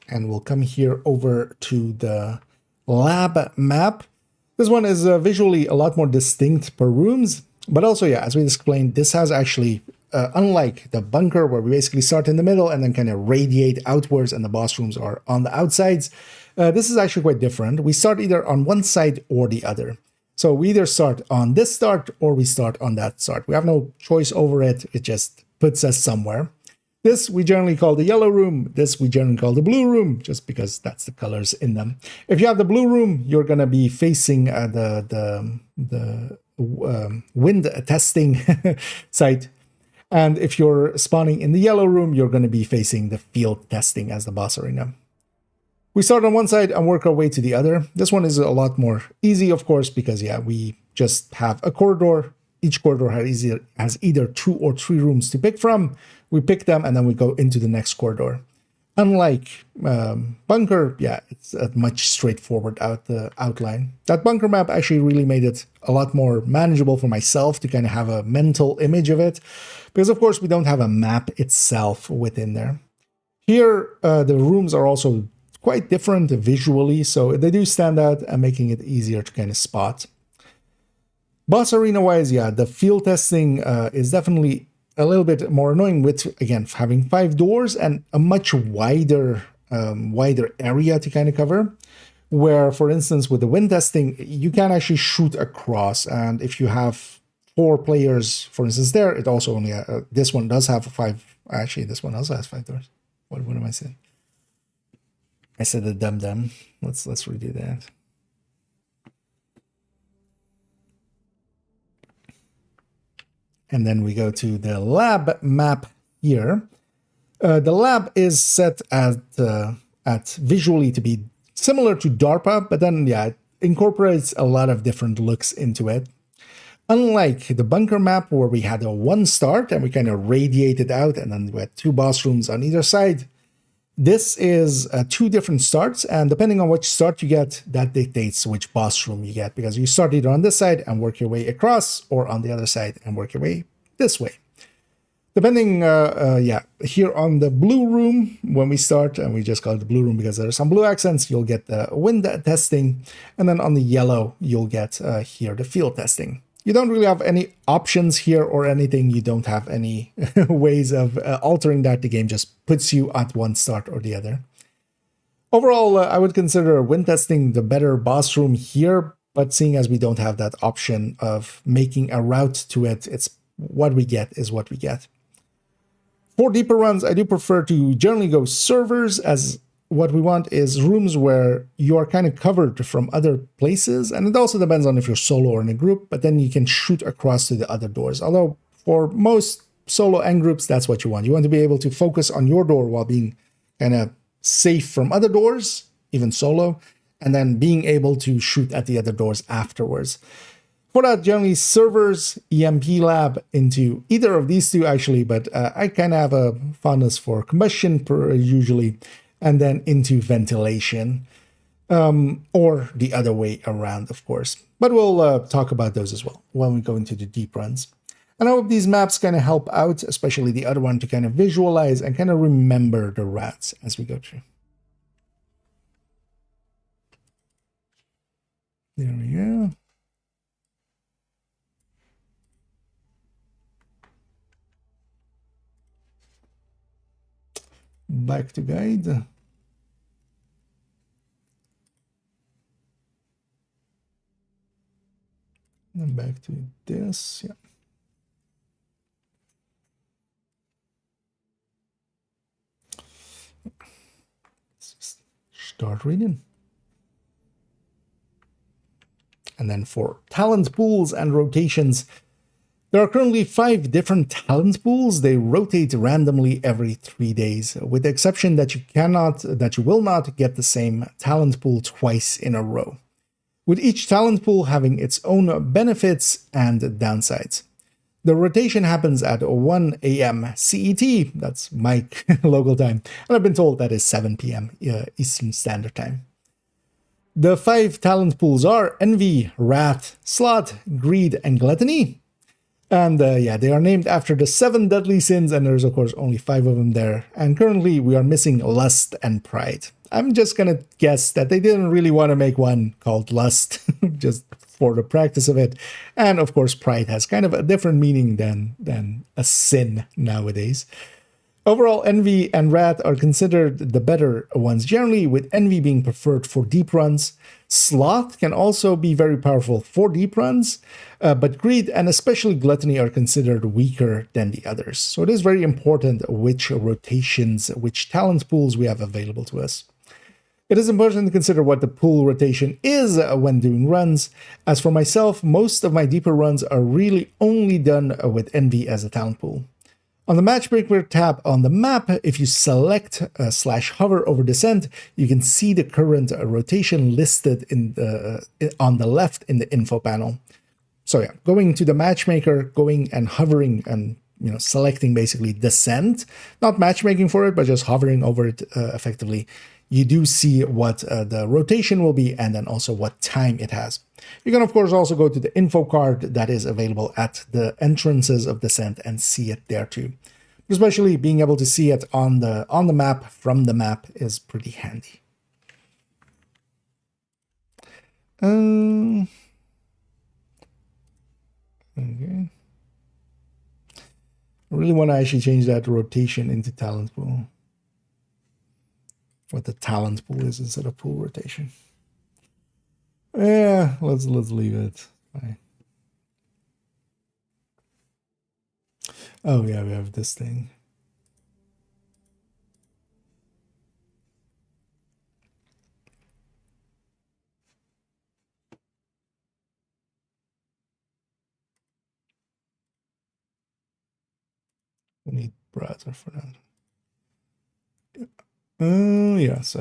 And we'll come here over to the lab map. This one is visually a lot more distinct per rooms, but also, yeah, as we explained, this has actually, unlike the bunker where we basically start in the middle and then kind of radiate outwards and the boss rooms are on the outsides, this is actually quite different. We start either on one side or the other. So we either start on this start or we start on that start. We have no choice over it. It just puts us somewhere. This we generally call the yellow room. This we generally call the blue room, just because that's the colors in them. If you have the blue room, you're going to be facing the wind testing site. And if you're spawning in the yellow room, you're going to be facing the field testing as the boss arena. We start on one side and work our way to the other. This one is a lot more easy, of course, because, yeah, we just have a corridor. Each corridor has either 2 or 3 rooms to pick from. We pick them and then we go into the next corridor. Unlike bunker, yeah, it's a much straightforward outline. That bunker map actually really made it a lot more manageable for myself to kind of have a mental image of it. Because, of course, we don't have a map itself within there. Here, the rooms are also quite different visually, so they do stand out and making it easier to kind of spot. Boss arena wise, yeah, the field testing is definitely a little bit more annoying with, again, having 5 doors and a much wider area to kind of cover. Where, for instance, with the wind testing, you can actually shoot across. And if you have 4 players, for instance, there, it also only, this one does have 5, actually, this one also has 5 doors. What am I saying? I said the dum-dum. Let's redo that. And then we go to the lab map here. The lab is set at visually to be similar to DARPA, but then, yeah, it incorporates a lot of different looks into it. Unlike the bunker map where we had a 1 start and we kind of radiated out and then we had 2 boss rooms on either side, this is 2 different starts, and depending on which start you get, that dictates which boss room you get, because you start either on this side and work your way across, or on the other side and work your way this way. Depending, yeah, here on the blue room, when we start, and we just call it the blue room because there are some blue accents, you'll get the wind testing, and then on the yellow, you'll get here the field testing. You don't really have any options here or anything. You don't have any ways of altering that. The game just puts you at one start or the other. Overall, I would consider wind testing the better boss room here, but seeing as we don't have that option of making a route to it, it's what we get is what we get. For deeper runs, I do prefer to generally go servers, as what we want is rooms where you are kind of covered from other places, and it also depends on if you're solo or in a group, but then you can shoot across to the other doors. Although for most solo and groups, that's what you want. You want to be able to focus on your door while being kind of safe from other doors, even solo, and then being able to shoot at the other doors afterwards. For that, generally servers, EMP lab into either of these 2 actually, but I kind of have a fondness for combustion usually, and then into ventilation, or the other way around, of course. But we'll talk about those as well when we go into the deep runs. And I hope these maps kind of help out, especially the other one, to kind of visualize and kind of remember the routes as we go through. There we go. back to guide. And back to this, yeah. Let's just start reading. And then for talent pools and rotations, there are currently 5 different talent pools. They rotate randomly every 3 days, with the exception that you will not get the same talent pool twice in a row, with each talent pool having its own benefits and downsides. The rotation happens at 1 a.m. CET, that's my local time, and I've been told that is 7 p.m. Eastern Standard Time. The 5 talent pools are Envy, Wrath, Sloth, Greed, and Gluttony. And yeah, they are named after the 7 deadly sins, and there's of course only 5 of them there. And currently we are missing Lust and Pride. I'm just gonna guess that they didn't really want to make one called Lust, just for the practice of it. And of course, Pride has kind of a different meaning than a sin nowadays. Overall, Envy and Wrath are considered the better ones generally, with Envy being preferred for deep runs. Sloth can also be very powerful for deep runs, but Greed and especially Gluttony are considered weaker than the others. So it is very important which rotations, which talent pools we have available to us. It is important to consider what the pool rotation is when doing runs. As for myself, most of my deeper runs are really only done with Envy as a talent pool. On the Matchmaker tab on the map, if you select /hover over Descent, you can see the current rotation listed on the left in the info panel. So yeah, going to the Matchmaker, going and hovering and selecting basically Descent, not matchmaking for it, but just hovering over it effectively, you do see what the rotation will be and then also what time it has. You can of course also go to the info card that is available at the entrances of Descent and see it there too. Especially being able to see it on the map from the map is pretty handy. Okay. I really want to actually change that rotation into talent pool. What the talent pool is instead of pool rotation. Yeah, let's leave it. Fine. Oh yeah, we have this thing. We need browser for that. Oh yeah, so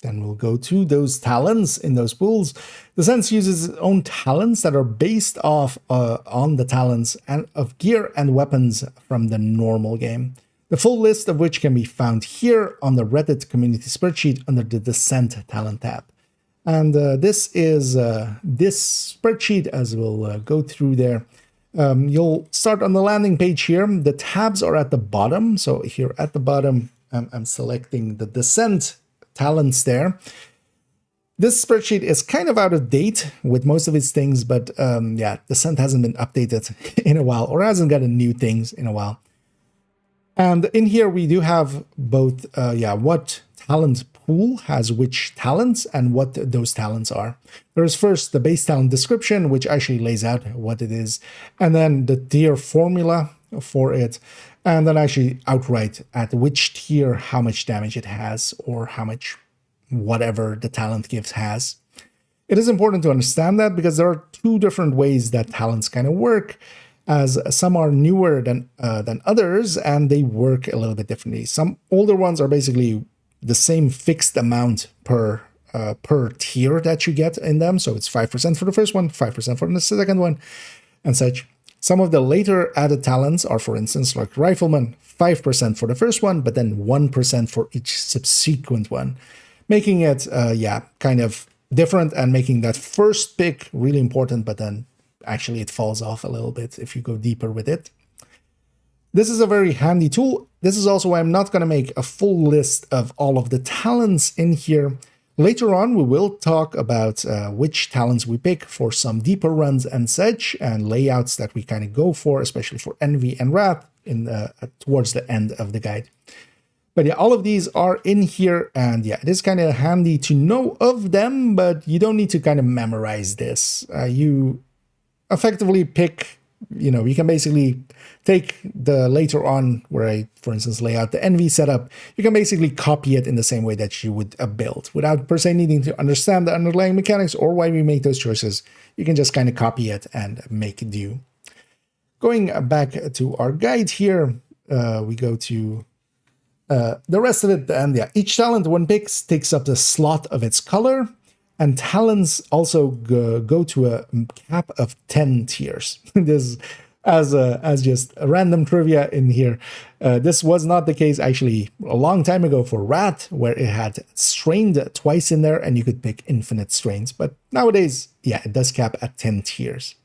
then we'll go to those talents in those pools. The Sense uses its own talents that are based off on the talents and of gear and weapons from the normal game. The full list of which can be found here on the Reddit community spreadsheet under the Descent talent tab. And this is this spreadsheet, as we'll go through there. You'll start on the landing page here. The tabs are at the bottom. So here at the bottom, I'm selecting the Descent talents there. This spreadsheet is kind of out of date with most of its things, but yeah, Descent hasn't been updated in a while, or hasn't gotten new things in a while. And in here we do have both, what talent pool has which talents and what those talents are. There's first the base talent description, which actually lays out what it is, and then the tier formula for it, and then actually outright at which tier how much damage it has, or how much whatever the talent gives has. It is important to understand that because there are 2 different ways that talents kind of work, as some are newer than others, and they work a little bit differently. Some older ones are basically the same fixed amount per tier that you get in them. So it's 5% for the first one, 5% for the second one, and such. Some of the later added talents are, for instance, like Rifleman, 5% for the first one, but then 1% for each subsequent one, making it, kind of different and making that first pick really important, but then actually it falls off a little bit if you go deeper with it. This is a very handy tool. This is also why I'm not going to make a full list of all of the talents in here. Later on, we will talk about which talents we pick for some deeper runs and such, and layouts that we kind of go for, especially for Envy and Wrath in towards the end of the guide. But yeah, all of these are in here, and yeah, it is kind of handy to know of them, but you don't need to kind of memorize this. You effectively pick, you can basically take the later on where I, for instance, lay out the Envy setup, you can basically copy it in the same way that you would build without per se needing to understand the underlying mechanics or why we make those choices. You can just kind of copy it and make do. Going back to our guide here, we go to the rest of it, and yeah, each talent when picked takes up the slot of its color, and talents also go to a cap of 10 tiers. This as just a random trivia in here. This was not the case actually a long time ago for Rat, where it had strained twice in there and you could pick infinite strains. But nowadays, yeah, it does cap at 10 tiers.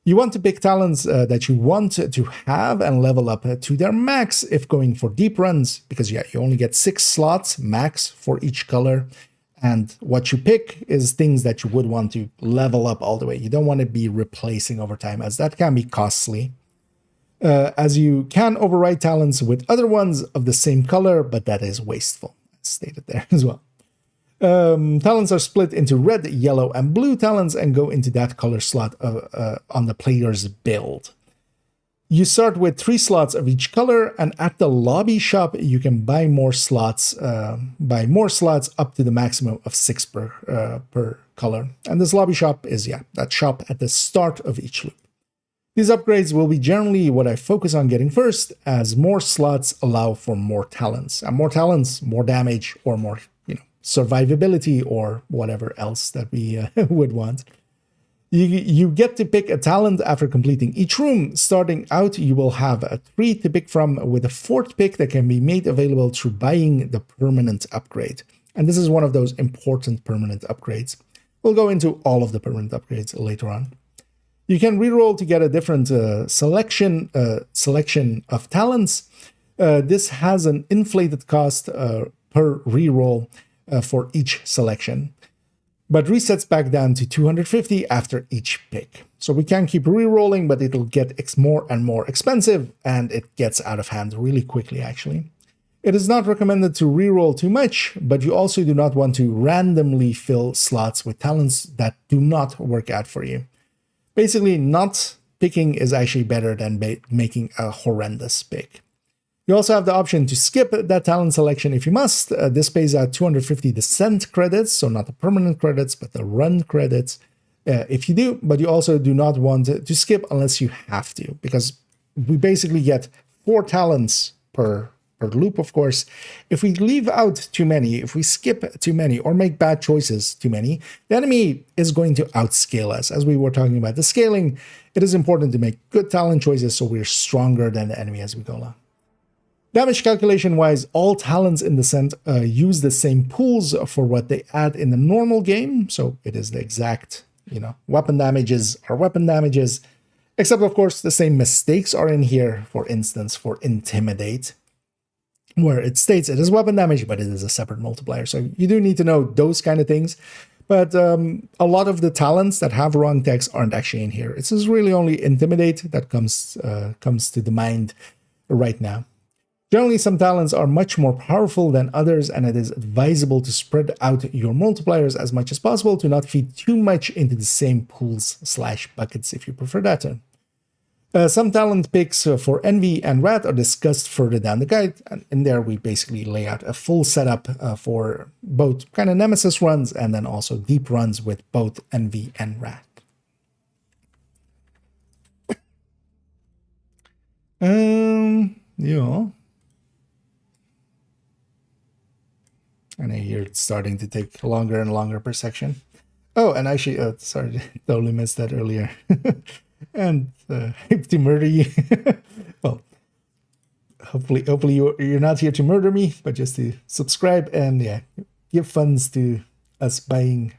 You want to pick talents that you want to have and level up to their max if going for deep runs, because yeah, you only get 6 slots max for each color. And what you pick is things that you would want to level up all the way. You don't want to be replacing over time, as that can be costly. As you can override talents with other ones of the same color, but that is wasteful, as stated there as well. Talents are split into red, yellow, and blue talents and go into that color slot on the player's build. You start with 3 slots of each color, and at the lobby shop, you can buy more slots up to the maximum of 6 per color. And this lobby shop is, yeah, that shop at the start of each loop. These upgrades will be generally what I focus on getting first, as more slots allow for more talents. And more talents, more damage, or more, survivability, or whatever else that we would want. You get to pick a talent after completing each room. Starting out, you will have 3 to pick from, with a 4th pick that can be made available through buying the permanent upgrade. And this is one of those important permanent upgrades. We'll go into all of the permanent upgrades later on. You can reroll to get a different selection of talents. This has an inflated cost per reroll for each selection, but resets back down to 250 after each pick. So we can keep re-rolling, but it'll get more and more expensive, and it gets out of hand really quickly, actually. It is not recommended to re-roll too much, but you also do not want to randomly fill slots with talents that do not work out for you. Basically, not picking is actually better than making a horrendous pick. You also have the option to skip that talent selection if you must. This pays out 250 descent credits, so not the permanent credits, but the run credits if you do, but you also do not want to skip unless you have to, because we basically get 4 talents per loop, of course. If we leave out too many, if we skip too many, or make bad choices too many, the enemy is going to outscale us. As we were talking about the scaling, it is important to make good talent choices so we're stronger than the enemy as we go along. Damage calculation-wise, all talents in Descent use the same pools for what they add in the normal game, so it is the exact, weapon damages are weapon damages, except, of course, the same mistakes are in here, for instance, for Intimidate, where it states it is weapon damage, but it is a separate multiplier, so you do need to know those kind of things. But a lot of the talents that have wrong text aren't actually in here. It's just really only Intimidate that comes to the mind right now. Generally, some talents are much more powerful than others, and it is advisable to spread out your multipliers as much as possible to not feed too much into the same pools/buckets if you prefer that term. Some talent picks for Envy and Rat are discussed further down the guide, and in there we basically lay out a full setup for both kind of Nemesis runs and then also deep runs with both Envy and Rat. Yeah. And I hear it's starting to take longer and longer per section. Oh, and actually, sorry, totally missed that earlier. And hope to murder you. Well, hopefully you're not here to murder me, but just to subscribe and give funds to us buying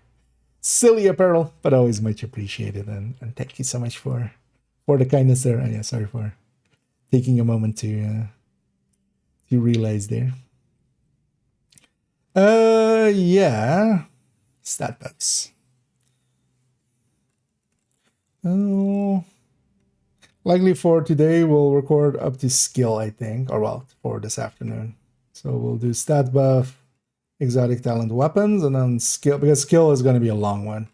silly apparel, but always much appreciated. And thank you so much for the kindness there. And sorry for taking a moment to realize there. Yeah. Stat buffs. Oh. Likely for today, we'll record up to skill, I think. Or well, for this afternoon. So we'll do stat buff, exotic talent weapons, and then skill, because skill is going to be a long one.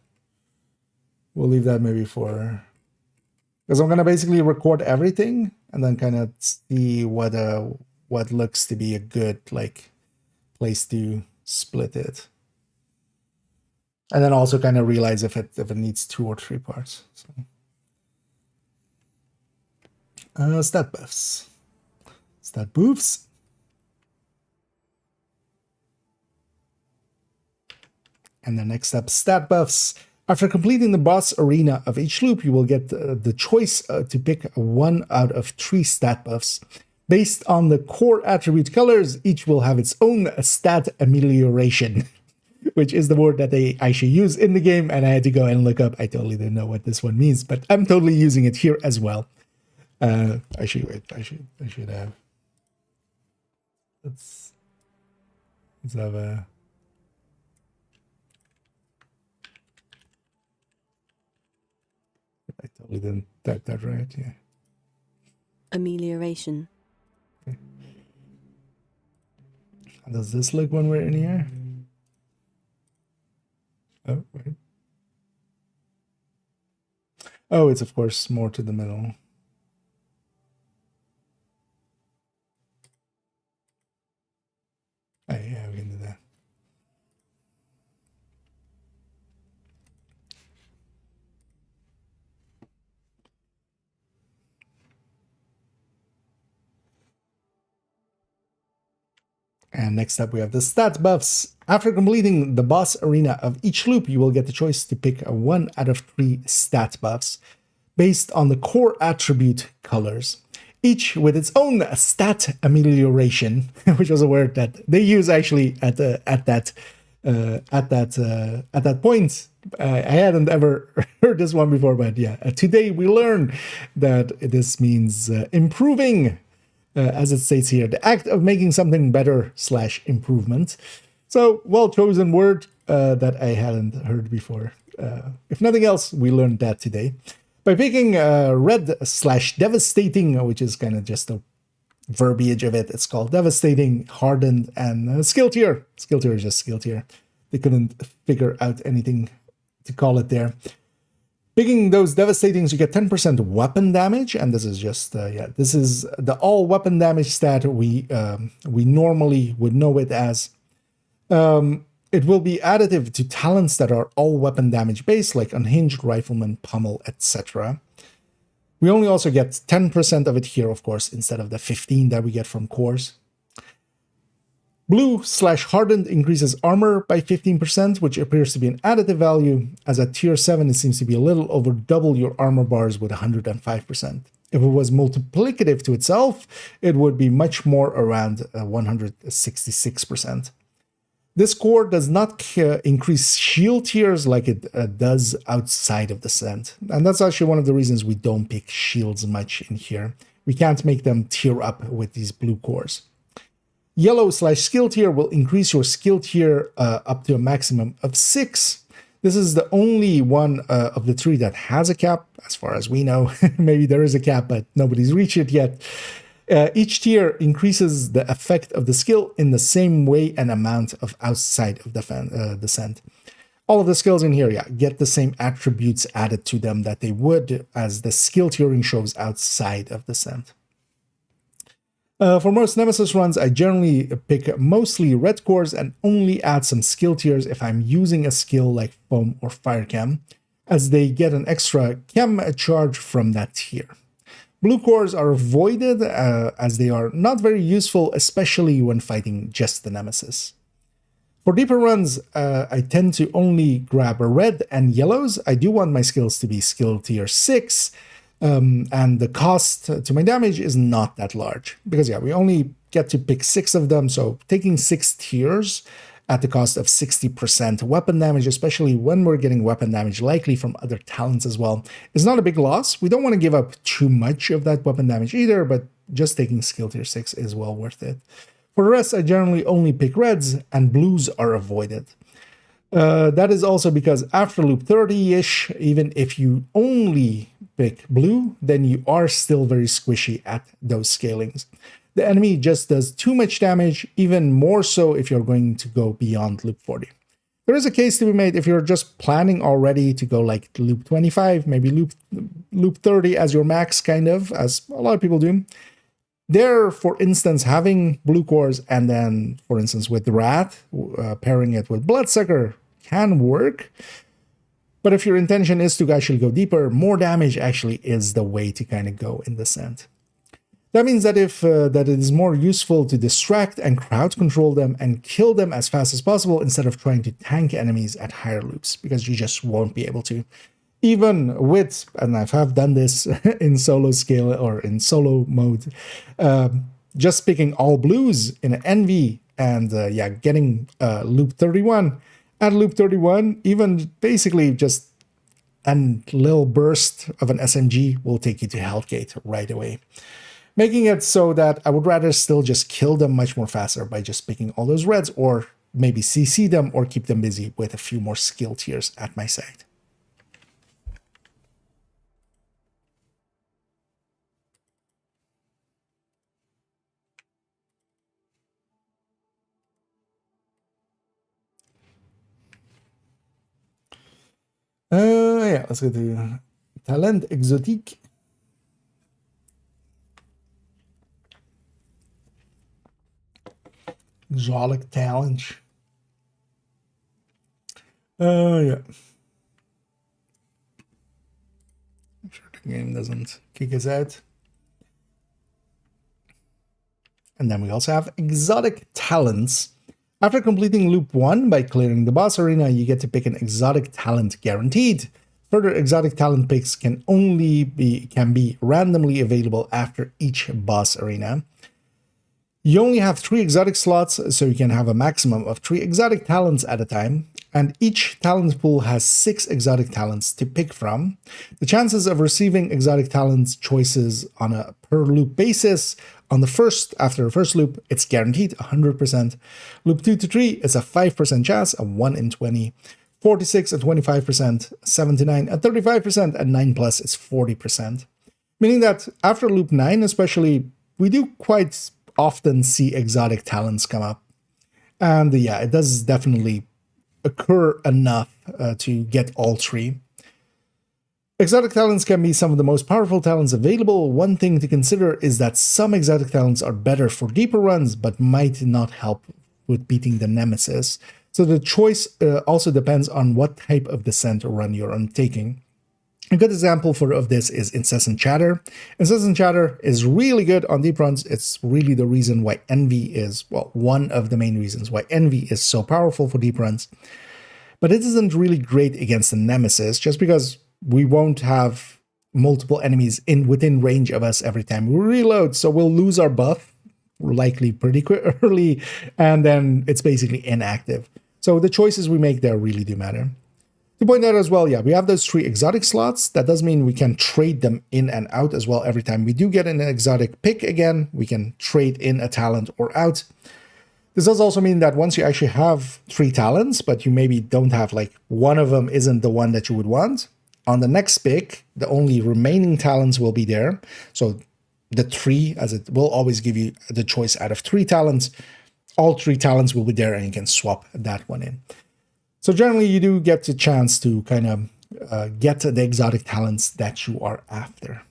We'll leave that maybe for... Because I'm going to basically record everything and then kind of see what looks to be a good like place to split it. And then also kind of realize if it needs 2 or 3 parts. So. Stat buffs. Stat buffs. And then next up, stat buffs. After completing the boss arena of each loop, you will get the choice to pick 1 out of 3 stat buffs. Based on the core attribute colors, each will have its own stat amelioration, which is the word that they actually use in the game, and I had to go and look up. I totally didn't know what this one means, but I'm totally using it here as well. I should have. Let's have a... I totally didn't type that right, yeah. Amelioration. Okay. How does this look when we're in here? Oh, wait. Oh, it's of course more to the middle. Oh, yeah, we can do that. And next up, we have the stat buffs. After completing the boss arena of each loop, you will get the choice to pick 1 out of 3 stat buffs based on the core attribute colors, each with its own stat amelioration, which was a word that they use actually at that point. I hadn't ever heard this one before, but yeah, today we learned that this means improving. As it states here, the act of making something better / improvement. So, well-chosen word that I hadn't heard before. If nothing else, we learned that today. By picking red / devastating, which is kind of just a verbiage of it, it's called devastating, hardened, and skill tier. Skill tier is just skill tier. They couldn't figure out anything to call it there. Picking those devastatings, you get 10% weapon damage, and this is just this is the all weapon damage stat we normally would know it as. It will be additive to talents that are all weapon damage based, like unhinged, rifleman, pommel, etc. We only also get 10% of it here, of course, instead of the 15 that we get from cores. Blue / hardened increases armor by 15%, which appears to be an additive value, as at tier 7 it seems to be a little over double your armor bars with 105%. If it was multiplicative to itself, it would be much more around 166%. This core does not increase shield tiers like it does outside of the scent, and that's actually one of the reasons we don't pick shields much in here. We can't make them tier up with these blue cores. Yellow / skill tier will increase your skill tier up to a maximum of 6. This is the only one of the 3 that has a cap, as far as we know. Maybe there is a cap, but nobody's reached it yet. Each tier increases the effect of the skill in the same way and amount of outside of the scent. All of the skills in here, get the same attributes added to them that they would as the skill tiering shows outside of the scent. For most Nemesis runs, I generally pick mostly red cores and only add some skill tiers if I'm using a skill like Foam or Fire Chem, as they get an extra chem charge from that tier. Blue cores are avoided as they are not very useful, especially when fighting just the Nemesis. For deeper runs, I tend to only grab red and yellows. I do want my skills to be skill tier 6, and the cost to my damage is not that large, because we only get to pick 6 of them, so taking 6 tiers at the cost of 60% weapon damage, especially when we're getting weapon damage likely from other talents as well, is not a big loss. We don't want to give up too much of that weapon damage either, but just taking skill tier 6 is well worth it. For the rest, I generally only pick reds, and blues are avoided. That is also because after loop 30-ish, even if you only pick blue, then you are still very squishy at those scalings. The enemy just does too much damage, even more so if you're going to go beyond loop 40. There is a case to be made if you're just planning already to go like loop 25, maybe loop 30 as your max, kind of, as a lot of people do. There, for instance, having blue cores and then, for instance, with Rat, pairing it with Bloodsucker can work. But if your intention is to actually go deeper, more damage actually is the way to kind of go in the scent. That means that that it is more useful to distract and crowd control them and kill them as fast as possible instead of trying to tank enemies at higher loops, because you just won't be able to. Even with, and I have done this in solo scale or in solo mode, just picking all blues in an NV and getting loop 31. At loop 31, even basically just a little burst of an SMG will take you to Hellgate right away. Making it so that I would rather still just kill them much more faster by just picking all those reds, or maybe CC them or keep them busy with a few more skill tiers at my side. Let's go to Talent Exotique. Exotic talent. Yeah. Make sure the game doesn't kick us out. And then we also have exotic talents. After completing loop 1 by clearing the boss arena, you get to pick an exotic talent guaranteed. Further exotic talent picks can be randomly available after each boss arena. You only have 3 exotic slots, so you can have a maximum of 3 exotic talents at a time, and each talent pool has 6 exotic talents to pick from. The chances of receiving exotic talents choices on a per loop basis, after the first loop, it's guaranteed 100%. Loop 2 to 3 is a 5% chance, a 1 in 20. 46 at 25%, 79 at 35%, and 9+ is 40%. Meaning that after loop 9 especially, we do quite often see exotic talents come up. And it does definitely occur enough to get all 3. Exotic talents can be some of the most powerful talents available. One thing to consider is that some exotic talents are better for deeper runs, but might not help with beating the nemesis. So the choice also depends on what type of descent or run you're undertaking. A good example of this is Incessant Chatter. Incessant Chatter is really good on deep runs. It's really the reason why Envy is, well, one of the main reasons why Envy is so powerful for deep runs. But it isn't really great against the Nemesis, just because we won't have multiple enemies within range of us every time we reload. So we'll lose our buff, likely pretty early, and then it's basically inactive. So the choices we make there really do matter. To point out as well, we have those 3 exotic slots. That does mean we can trade them in and out as well. Every time we do get an exotic pick again, we can trade in a talent or out. This does also mean that once you actually have 3 talents, but you maybe don't have, like, one of them isn't the one that you would want, on the next pick, the only remaining talents will be there. So the 3, as it will always give you the choice out of 3 talents, all 3 talents will be there and you can swap that one in. So generally, you do get the chance to kind of get the exotic talents that you are after.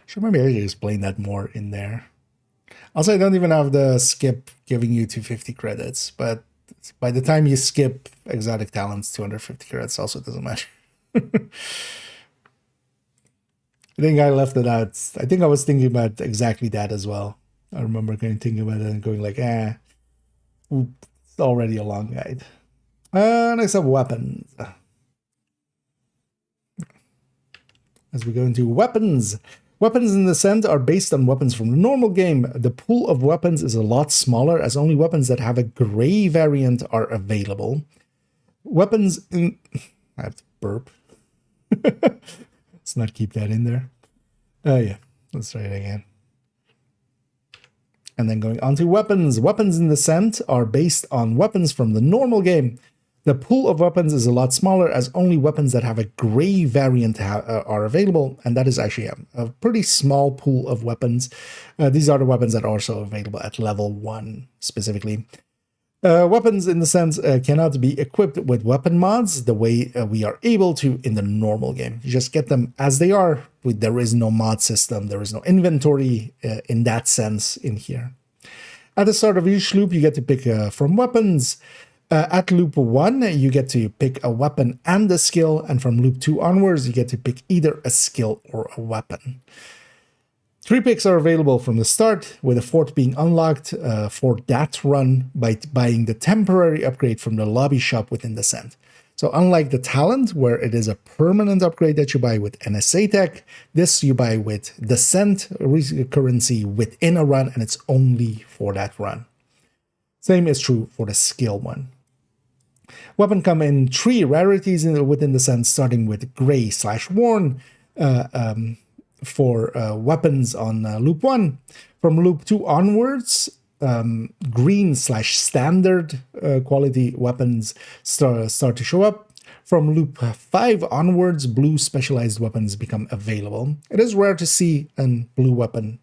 Should maybe I explain that more in there. Also, I don't even have the skip giving you 250 credits, but by the time you skip exotic talents, 250 credits also doesn't matter. I think I left it out. I think I was thinking about exactly that as well. I remember kind of thinking about it and going like, it's already a long guide. Next up, weapons. As we go into weapons. Weapons in the Ascent are based on weapons from the normal game. The pool of weapons is a lot smaller, as only weapons that have a gray variant are available. Weapons in... I have to burp. Let's not keep that in there. Oh yeah, let's try it again. And then going on to weapons. Weapons in Descent are based on weapons from the normal game. The pool of weapons is a lot smaller, as only weapons that have a gray variant are available, and that is actually a pretty small pool of weapons. These are the weapons that are also available at level 1 specifically. Weapons in Descent cannot be equipped with weapon mods the way we are able to in the normal game. You just get them as they are. There is no mod system, there is no inventory in that sense in here. At the start of each loop, you get to pick from weapons. At loop 1, you get to pick a weapon and a skill, and from loop 2 onwards, you get to pick either a skill or a weapon. 3 picks are available from the start, with a 4th being unlocked for that run by buying the temporary upgrade from the lobby shop within Descent. So unlike the talent, where it is a permanent upgrade that you buy with NSA tech, this you buy with Descent currency within a run, and it's only for that run. Same is true for the skill one. Weapon come in 3 rarities within Descent, starting with Gray/Worn for weapons on loop 1. From loop 2 onwards, Green/Standard quality weapons start to show up. From loop 5 onwards, blue specialized weapons become available. It is rare to see a blue weapon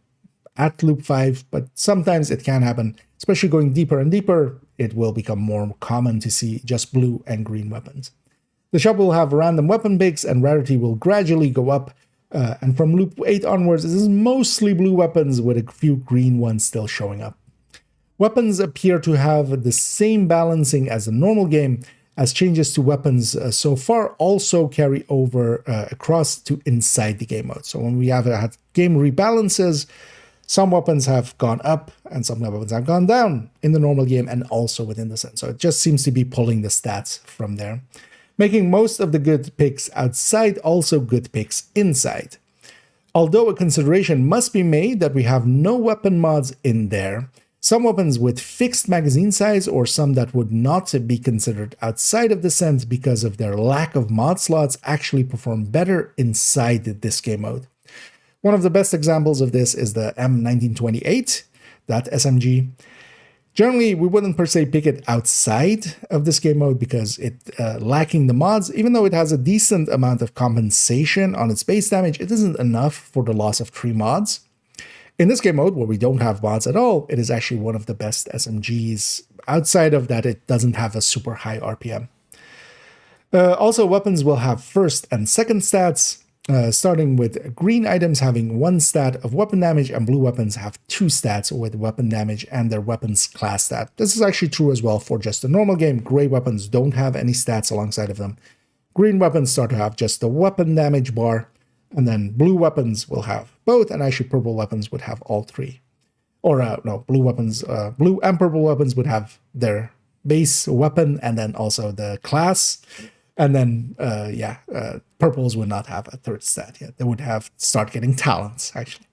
at loop 5, but sometimes it can happen. Especially going deeper and deeper, it will become more common to see just blue and green weapons. The shop will have random weapon picks, and rarity will gradually go up. And from loop 8 onwards, this is mostly blue weapons with a few green ones still showing up. Weapons appear to have the same balancing as the normal game, as changes to weapons so far also carry over across to inside the game mode. So when we have had game rebalances, some weapons have gone up and some weapons have gone down in the normal game and also within the Descent. So it just seems to be pulling the stats from there, making most of the good picks outside also good picks inside. Although a consideration must be made that we have no weapon mods in there, some weapons with fixed magazine size or some that would not be considered outside of Descent because of their lack of mod slots actually perform better inside this game mode. One of the best examples of this is the M1928, that SMG. Generally, we wouldn't per se pick it outside of this game mode because it lacking the mods, even though it has a decent amount of compensation on its base damage, it isn't enough for the loss of 3 mods. In this game mode, where we don't have mods at all, it is actually one of the best SMGs. Outside of that, it doesn't have a super high RPM. Also, weapons will have first and second stats, starting with green items having 1 stat of weapon damage, and blue weapons have 2 stats with weapon damage and their weapons class stat. This is actually true as well for just the normal game. Gray weapons don't have any stats alongside of them. Green weapons start to have just the weapon damage bar, and then blue weapons will have both, and actually purple weapons would have all 3. Or no, blue and purple weapons would have their base weapon and then also the class. And then, purples would not have a 3rd stat yet. They would have start getting talents, actually.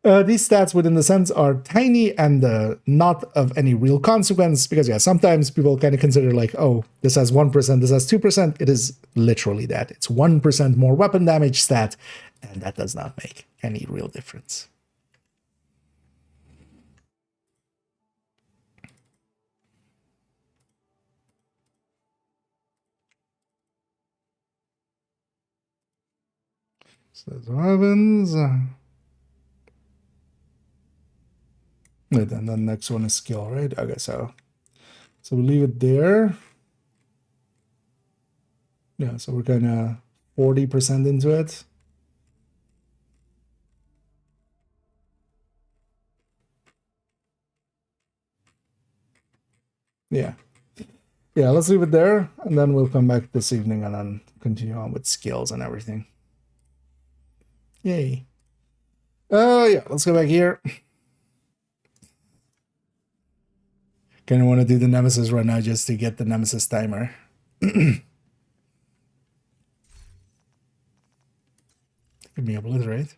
These stats within the sense are tiny and not of any real consequence because, sometimes people kind of consider like, oh, this has 1%, this has 2%. It is literally that. It's 1% more weapon damage stat, and that does not make any real difference. So that's weapons. And then the next one is skill, right? Okay, so we leave it there. Yeah, so we're kind of 40% into it. Yeah, let's leave it there, and then we'll come back this evening and then continue on with skills and everything. Yay. Let's go back here. Kind of want to do the Nemesis right now just to get the Nemesis timer. Give me obliterate.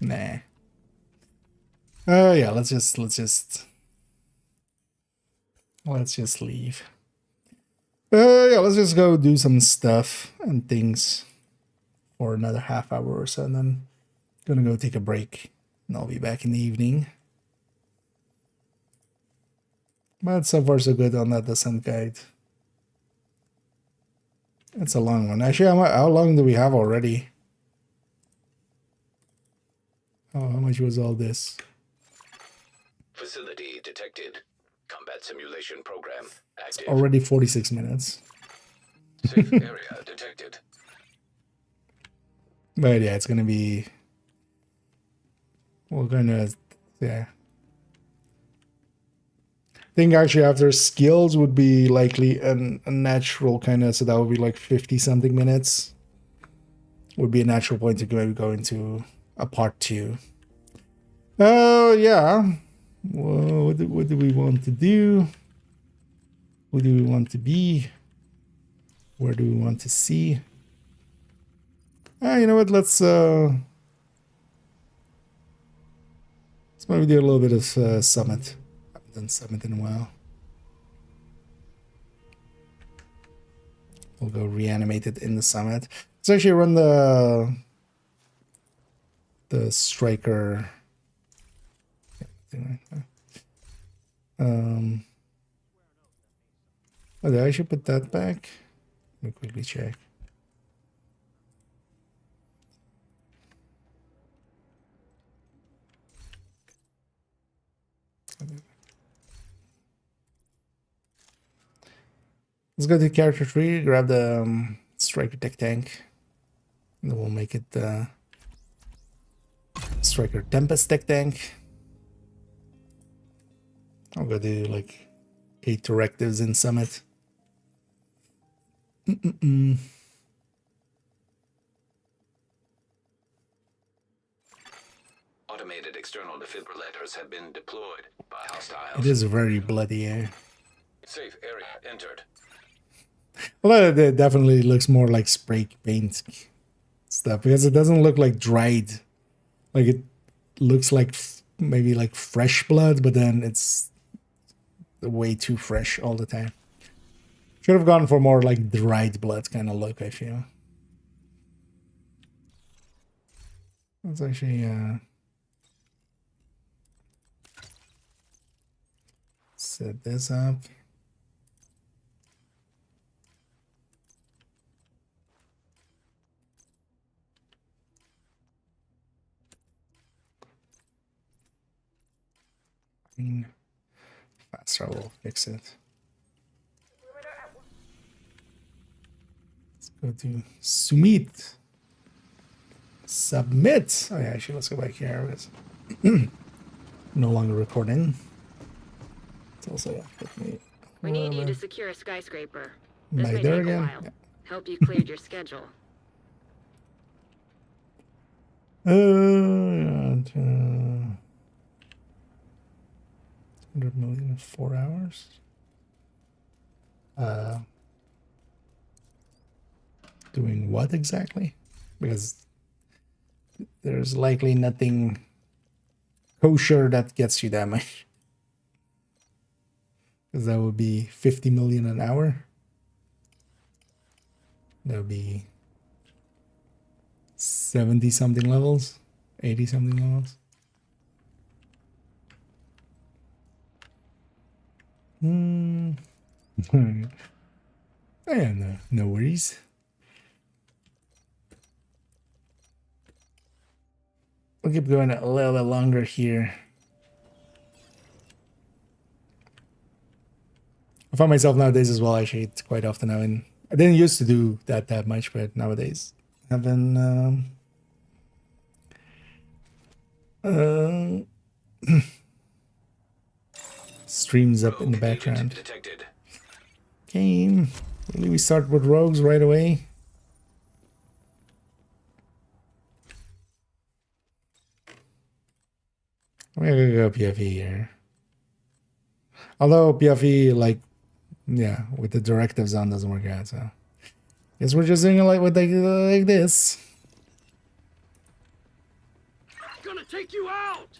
Nah. Let's just leave. Let's just go do some stuff and things for another half hour or so, and then gonna go take a break And I'll be back in the evening. But so far so good on that descent guide. It's a long one. Actually, how long do we have already? Oh, how much was all this? Facility detected. Combat simulation program active. It's already 46 minutes. Safe area detected. But yeah, it's gonna be... We're gonna... Yeah. I think actually after skills would be likely a natural kind of... So that would be like 50 something minutes. Would be a natural point to maybe go into a part 2. Oh, yeah. Well, what do we want to do? Who do we want to be? Where do we want to see? You know what? Let's maybe do a little bit of Summit. I haven't done Summit in a while. We'll go reanimate it in the Summit. Let's actually run the Striker. Oh, did I actually put that back? Let me quickly check. Let's go to character tree, grab the Striker Tech Tank, and then we'll make it Striker Tempest Tech Tank. I'll go do like 8 directives in Summit. Automated external defibrillators have been deployed by hostiles. It is very bloody, eh? Safe area entered. Well, it definitely looks more like spray paint stuff because it doesn't look like dried. Like it looks like maybe like fresh blood, but then it's way too fresh all the time. Should have gone for more like dried blood kind of look, I feel. Let's actually set this up. Faster, I will fix it. Let's go to Submit. Submit. Oh yeah, actually, let's go back here. No longer recording. It's also We need you to secure a skyscraper. Am This I may there take a again? while. Yeah. Hope you cleared your schedule. 100 million in 4 hours. Doing what exactly? Because there's likely nothing kosher that gets you that much. Because that would be 50 million an hour. That would be 70 something levels, 80 something levels. Yeah, no worries. We'll keep going a little bit longer here. I find myself nowadays as well, actually, it's quite often now. And I didn't used to do that much, but nowadays I've been streams up in the background. Game. Really, we start with rogues right away. We're gonna go PFE here. Although PFE, like, yeah, with the directives on doesn't work out, so guess we're just doing it like with like this. Gonna take you out.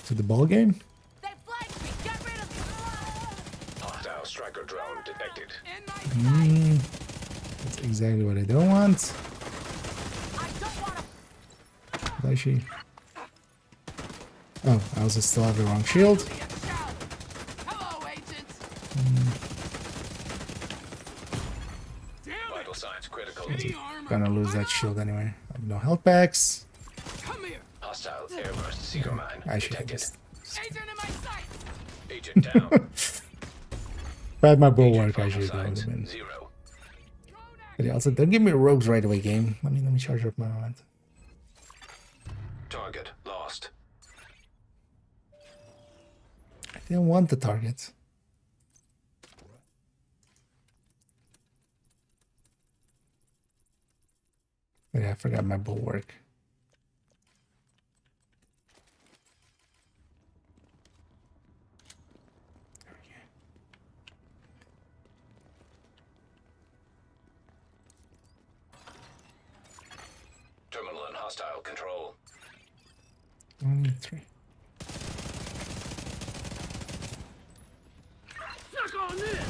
To the ball game. They flanked me. Get rid of Hostile striker drone detected. That's exactly what I don't want. Did she? Oh, I also still have the wrong shield. Hello, agent. Vital signs critical. Gonna lose that shield anyway. I have no health packs. Come here. Hostile airburst seeker mine I should have detected. just. Agent in my sight. Agent down. If I had my bulwark, I Vital should have signs been. 0. But yeah, also, don't give me rogues right away, game. Let me charge up my mind. Target lost. I didn't want the target. But yeah, I forgot my bulwark. Terminal in hostile control. 1, 3. Suck on this.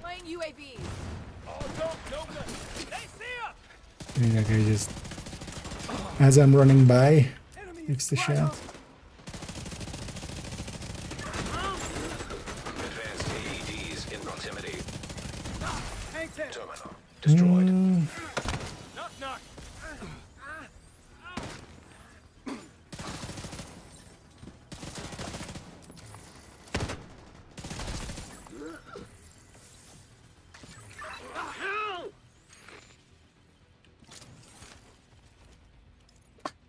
Playing UAV. Oh, no. They see us. Maybe I can just, as I'm running by, fix the shot. Advanced AEDs in proximity. Tank's head. Terminal destroyed. Knock.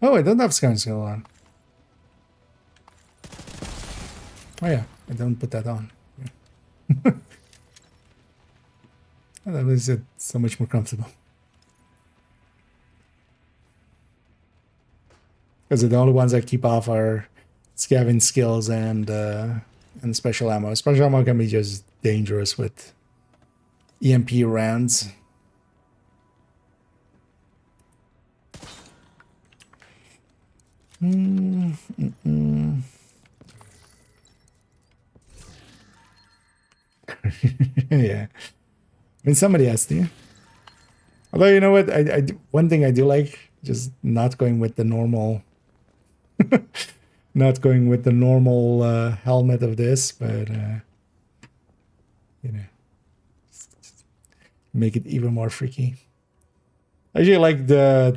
Oh, I don't have scan skill on. Oh yeah, I don't put that on. Yeah. That was so much more comfortable. Because the only ones I keep off are scavenge skills and special ammo. Special ammo can be just dangerous with EMP rounds. Yeah. I mean, somebody has to. Although, you know what? One thing I do like, just not going with the normal... not going with the normal helmet of this, but, you know, make it even more freaky. I actually like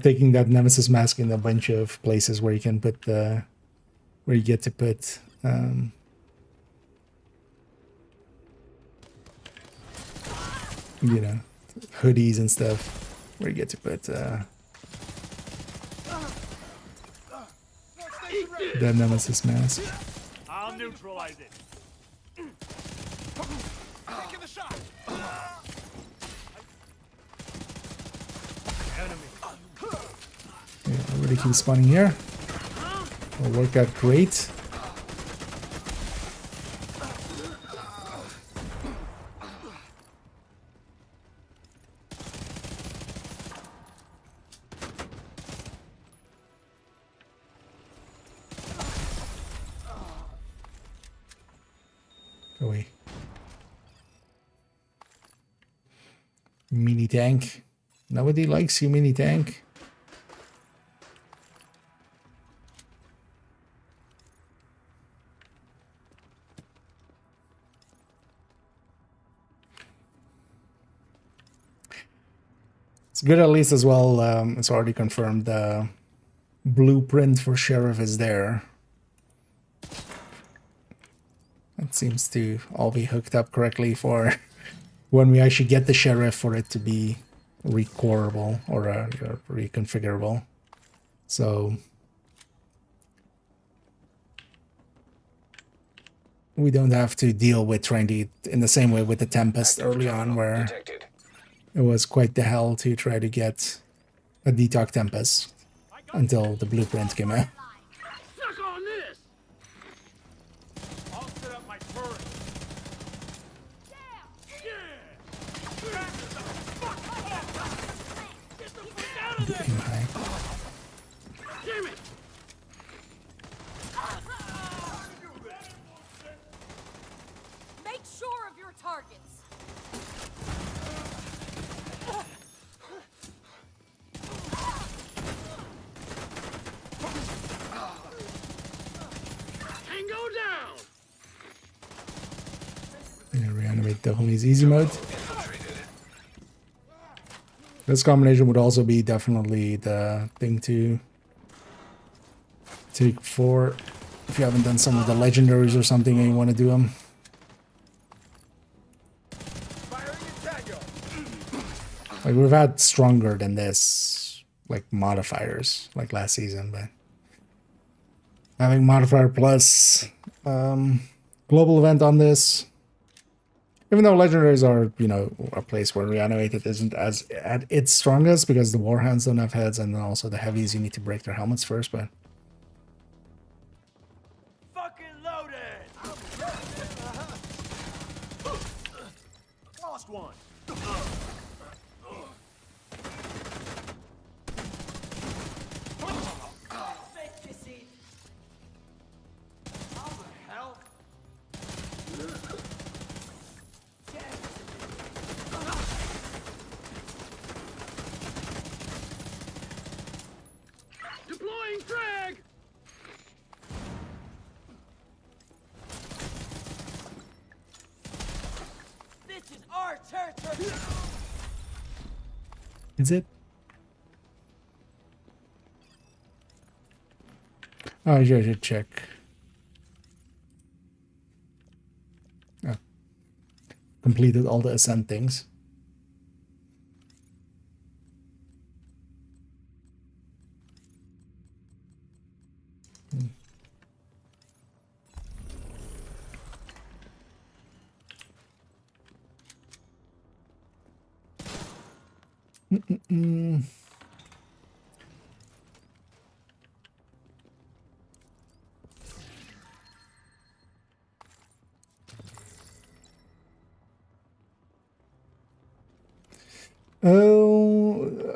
taking that Nemesis mask in a bunch of places where you can put where you get to put you know, hoodies and stuff, where you get to put the Nemesis mask. I'll neutralize it. Taking the shot. Yeah, everybody keep spawning here. Will work out great. Go away. Mini tank. Nobody likes you, mini tank. It's good at least as well, it's already confirmed the blueprint for Sheriff is there. It seems to all be hooked up correctly for when we actually get the Sheriff for it to be recorable or reconfigurable. So we don't have to deal with trying to, in the same way with the Tempest early on, where Detected. it was quite the hell to try to get a Detox Tempest until the blueprint came out. Suck on this. I'll set up my turret. Aim high. Damn it. Make sure of your targets. definitely is easy mode. This combination would also be definitely the thing to take for if you haven't done some of the legendaries or something and you want to do them. Like we've had stronger than this, like modifiers, like last season, but having modifier plus global event on this, even though legendaries are, you know, a place where reanimated isn't as at its strongest because the warhounds don't have heads, and then also the heavies you need to break their helmets first, but Fucking loaded! Lost one. How the hell? Deploying frag! This is our territory. is it? Oh, I should check. Oh. Completed all the ascent things.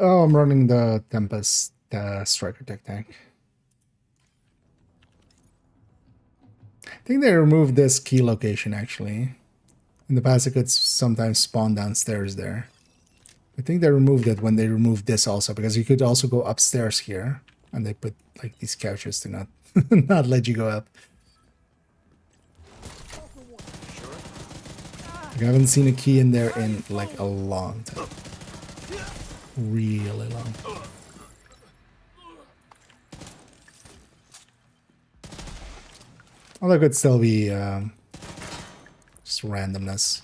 Oh, I'm running the Tempest Striker Tech Tank. I think they removed this key location actually. In the past, it could sometimes spawn downstairs there. I think they removed it when they removed this also, because you could also go upstairs here, and they put like these couches to not not let you go up. Like, I haven't seen a key in there in like a long time. Really long. Although it could still be just randomness.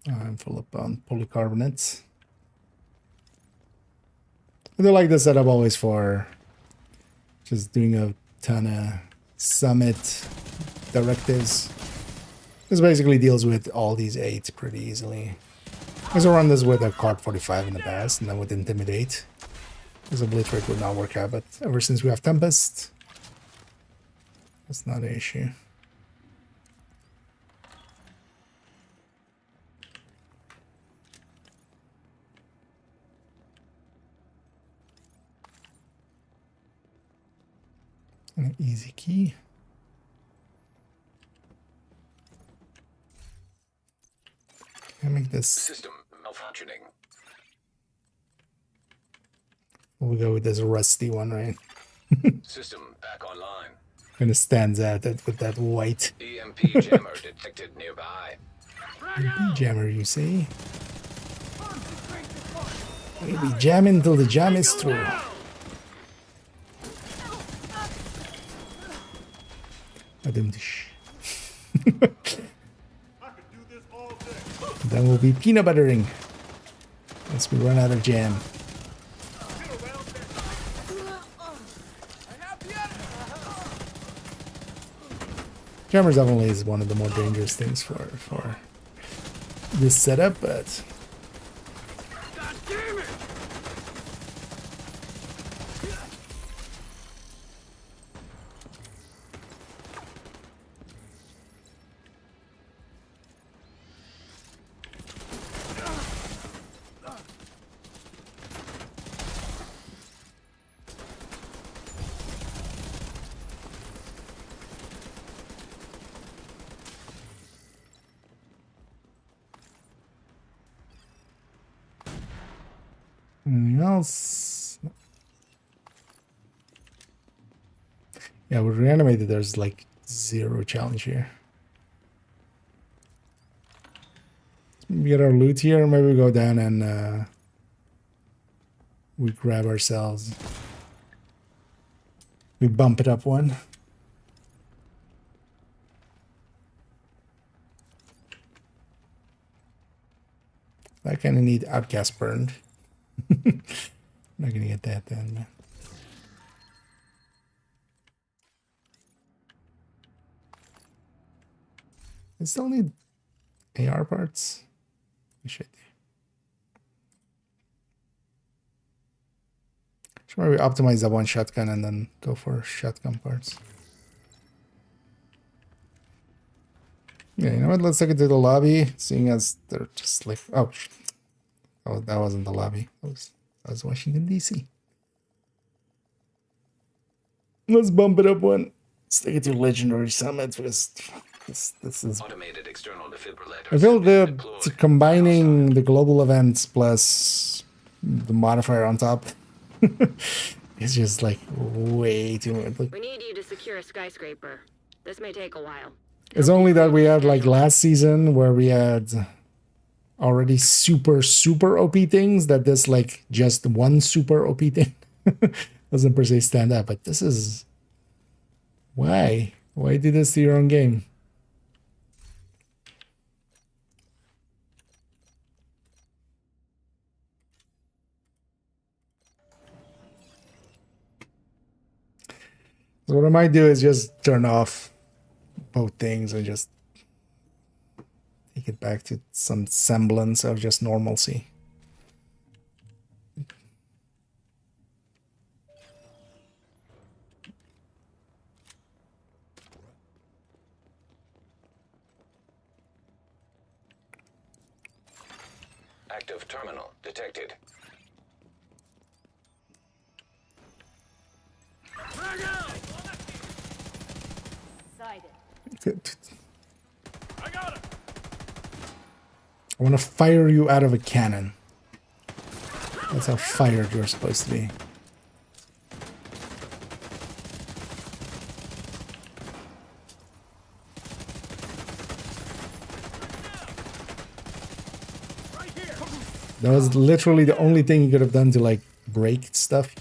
I'm full up on polycarbonates. I do like the setup always for just doing a ton of summit directives. This basically deals with all these 8 pretty easily. I also run this with a Card 45 in the past, and then with Intimidate. Because Obliterate would not work out, but ever since we have Tempest, that's not an issue. An easy key. Can I make this? System malfunctioning. We'll go with this rusty one, right? System back online. Kind of stands out with that white EMP jammer detected nearby. jammer, you see? We'll be jamming till the jam is through. Then we'll be peanut buttering once we run out of jam. Jammer definitely is one of the more dangerous things for this setup, but anything else? Yeah, with reanimated, there's like 0 challenge here. We get our loot here. Maybe we go down and we grab ourselves. We bump it up one. I kind of need outcast burned. Not gonna get that then. I still need AR parts. We should maybe optimize that one shotgun and then go for shotgun parts. Yeah, you know what? Let's take it to the lobby, seeing as they're just like, oh, that wasn't the lobby. That was Washington, D.C. Let's bump it up one. Let's take it to Legendary Summit because this is... Automated external defibrillator. I feel the combining the global events plus the modifier on top it's just like way too much. Like, We need you to secure a skyscraper. This may take a while. it's only that we had like last season where we had already super OP things that this like just one super OP thing doesn't per se stand out. But this is why do this to your own game? So what I might do is just turn off both things and just take it back to some semblance of just normalcy. Active terminal detected. I got him. I want to fire you out of a cannon. That's how fired you're supposed to be. That was literally the only thing you could have done to like break stuff.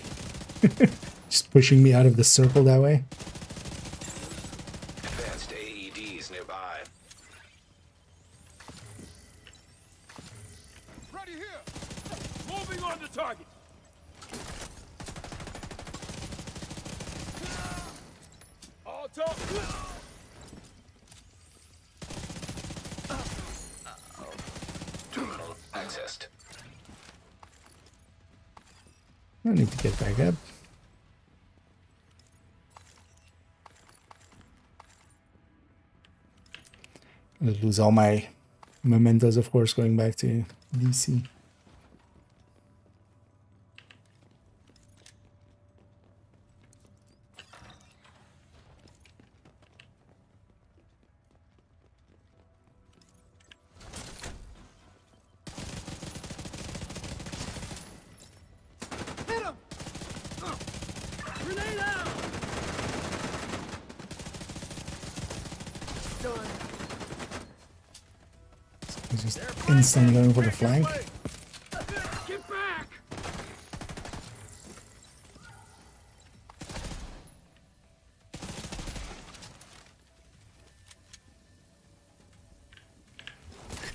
Just pushing me out of the circle that way. Advanced AEDs nearby. Ready here. Moving on to target. All talk. Terminal accessed. I need to get back up. I'm gonna lose all my mementos, of course, going back to DC. Hit him. Grenade out. Done. He's just instantly going for the flank. Get back.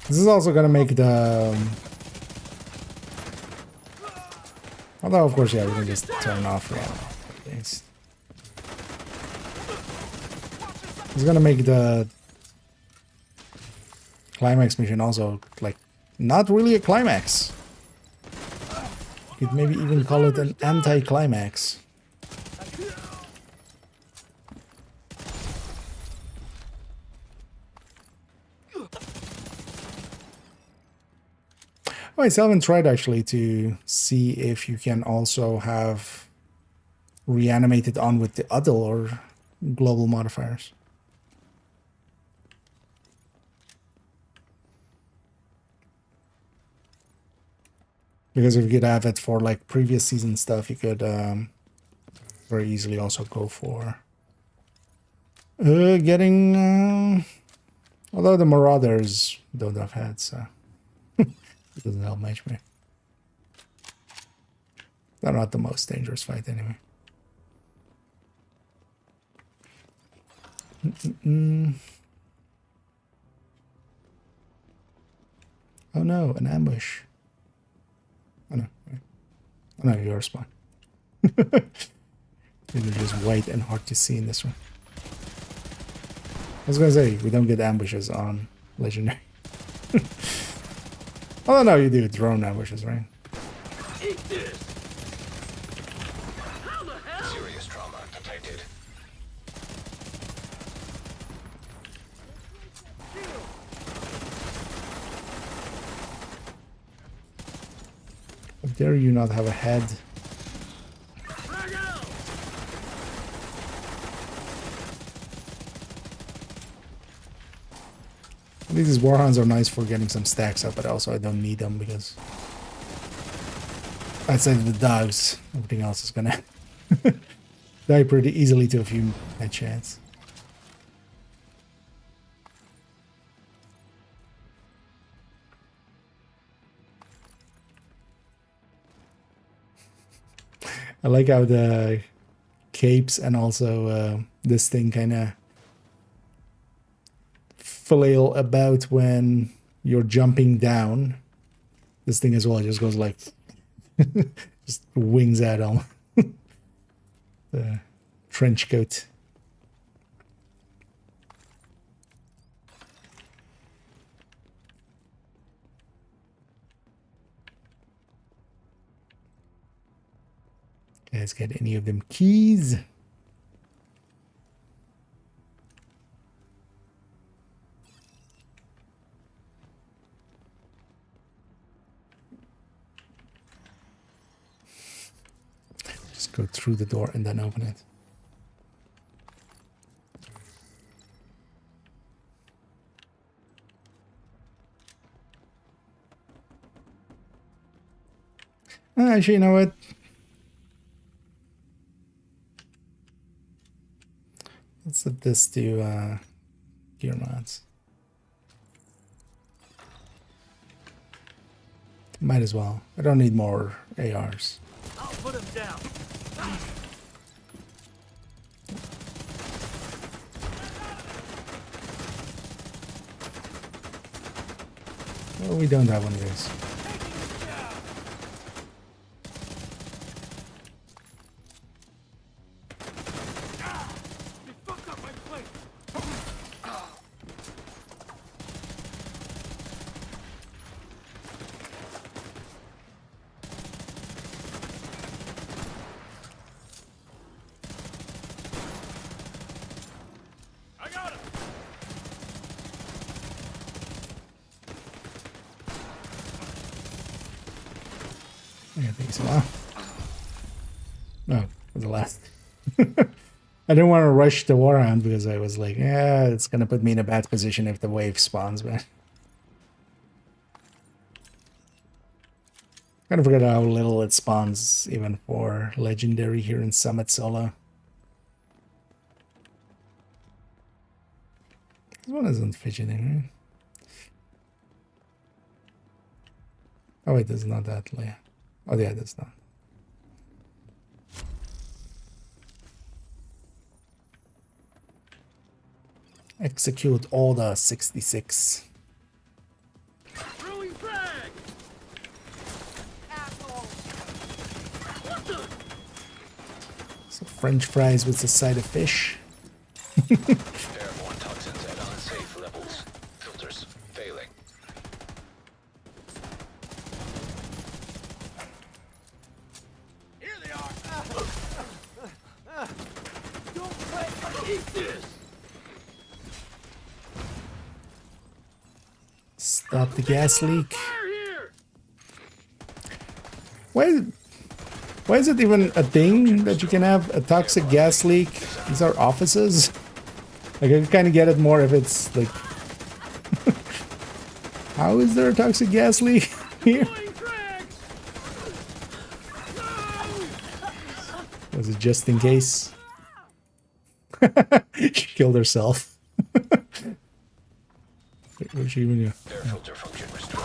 This is also gonna make the... although, of course, yeah, we can just turn off things. It's gonna make the climax mission also, like, not really a climax. You could maybe even call it an anti-climax. Oh, I still haven't tried actually to see if you can also have reanimated on with the UDL or global modifiers. Because if you could have it for like previous season stuff, you could very easily also go for Getting... although the Marauders don't have heads, so... it doesn't help much, man. They're not the most dangerous fight, anyway. Oh no, an ambush. Oh no. Oh no, you're a spawn. They're just white and hard to see in this one. I was gonna say, we don't get ambushes on Legendary. Oh no, you do drone ambushes, right? Eat this. Serious trauma detected. How dare you not have a head? These Warhounds are nice for getting some stacks up, but also I don't need them because outside of the dogs, everything else is gonna die pretty easily to a few headshots. I like how the capes and also this thing kind of flail about when you're jumping down. This thing as well just goes like just wings out on the trench coat. Guys, get any of them keys? Just go through the door and then open it. Actually, you know what? Let's set this to gear mods. Might as well. I don't need more ARs. I'll put him down. Well, we don't have one of these. You fucked up my plate. I got him. Yeah, thanks a lot. No, for the last. I didn't want to rush the Warhound because I was like, yeah, it's going to put me in a bad position if the wave spawns, man. Kind of forget how little it spawns even for Legendary here in Summit Solo. This one isn't fidgeting, right? Oh wait, this is not that layer. Oh yeah, that's not. Execute order 66. Throwing frag. Asshole. What the? So French fries with a side of fish. Airborne toxins at unsafe levels. Filters failing. Here they are. Don't play. Eat this. Stop the gas leak. Fire here. Why is it even a thing that you can have a toxic gas leak? These are offices. Like, I kind of get it more if it's like... How is there a toxic gas leak here? Throwing frag. No. Was it just in case? She killed herself. Where'd she even go? Air filter function restored.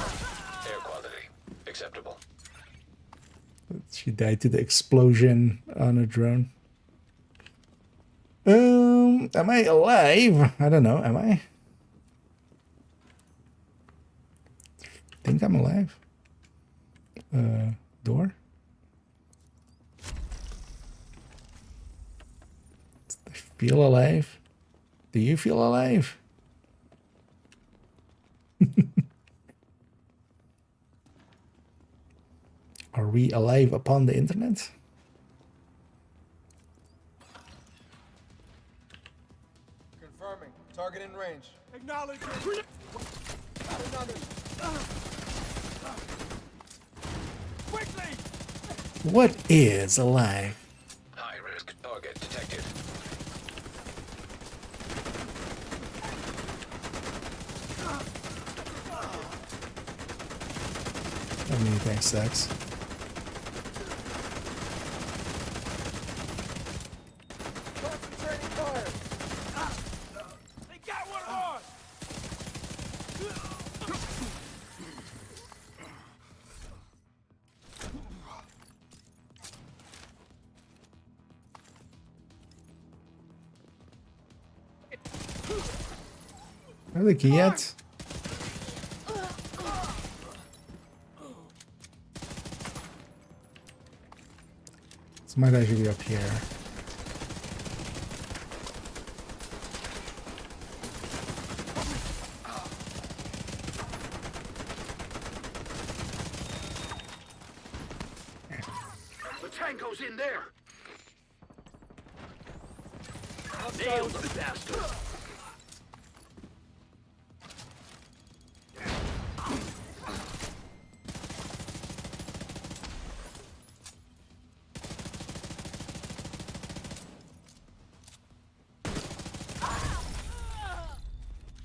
Air quality acceptable. She died to the explosion on a drone. Am I alive? I don't know. Am I? Think I'm alive. Door. I feel alive. Do you feel alive? Are we alive upon the internet? Confirming. Target in range. Acknowledge it. Another. Quickly! What is alive? High risk target detected. How many things sucks? Concentrating fire. They got one on! Are the key yet? This might actually be up here. The tango's in there. Nailed the bastard.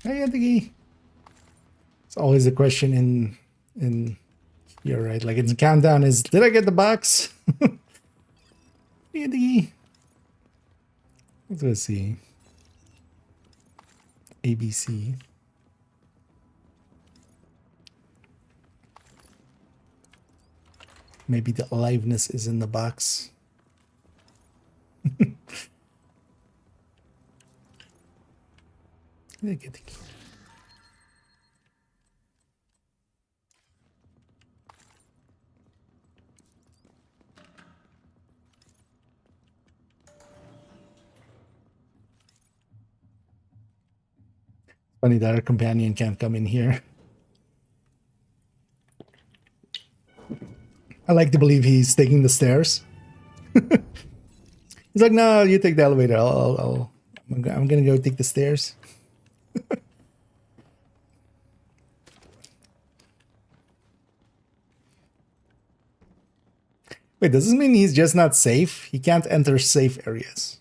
I got the key. It's always a question in here, right? Like it's countdown is, did I get the box? I get the key. Let's see. ABC. Maybe the aliveness is in the box. I get the key. Funny that our companion can't come in here. I like to believe he's taking the stairs. He's like, no, you take the elevator. I'm gonna go take the stairs. Wait, does this mean he's just not safe? He can't enter safe areas.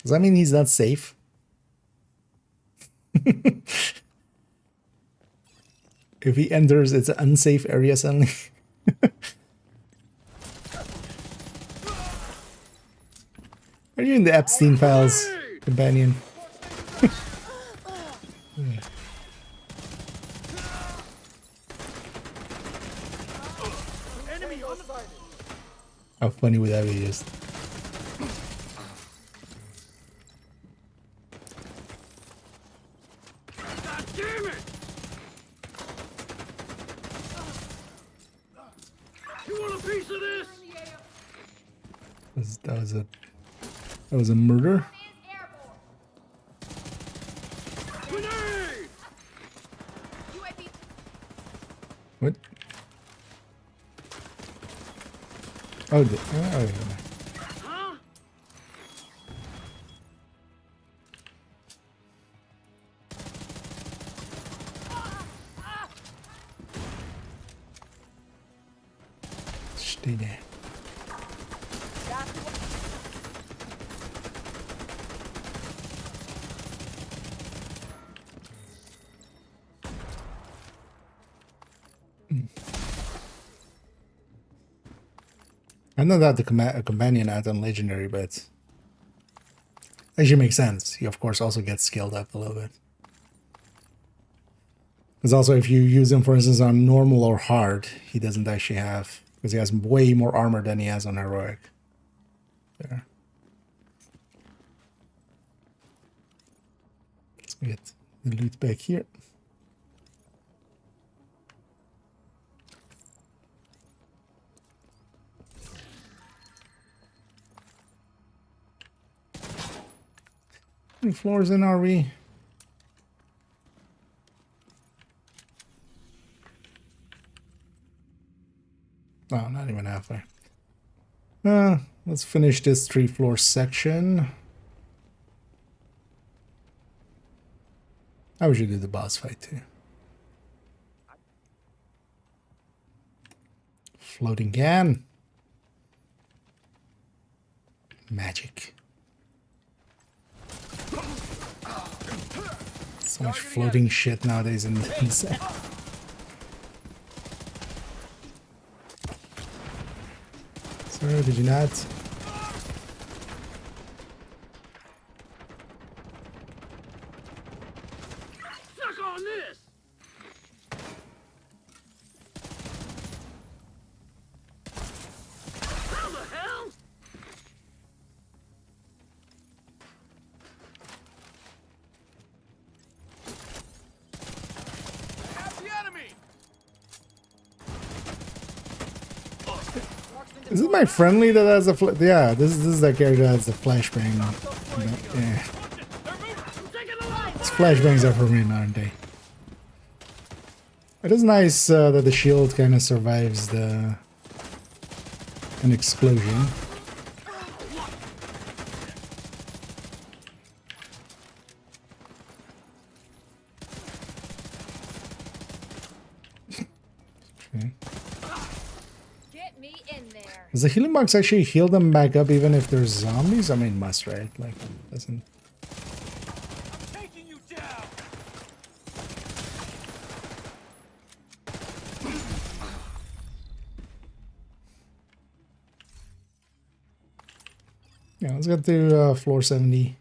Does that mean he's not safe? If he enters, it's an unsafe area suddenly. Are you in the Epstein files, companion? How funny would that be? Just God damn it! You want a piece of this? that was a murder. Grenade! What? Oh, yeah. Huh? Stay there. I know that the companion add on legendary, but Actually makes sense. He of course also gets skilled up a little bit. Because also if you use him, for instance, on normal or hard, he doesn't actually have, because he has way more armor than he has on heroic. There. Let's get the loot back here. How many floors in are we? No, not even halfway. Let's finish this 3-floor section. I should do the boss fight too. Floating can. Magic. So much floating shit nowadays in the set. Sir, did you not? Suck on this! How the hell? Have the enemy! Is it my friendly that has a yeah, this is that character that has the flashbang. Yeah. These flashbangs are for me, aren't they? It is nice that the shield kind of survives an explosion. Okay. Does the healing box actually heal them back up even if there's zombies? I mean, must, right? Like, it doesn't. Taking you down! Yeah, let's get to floor 70.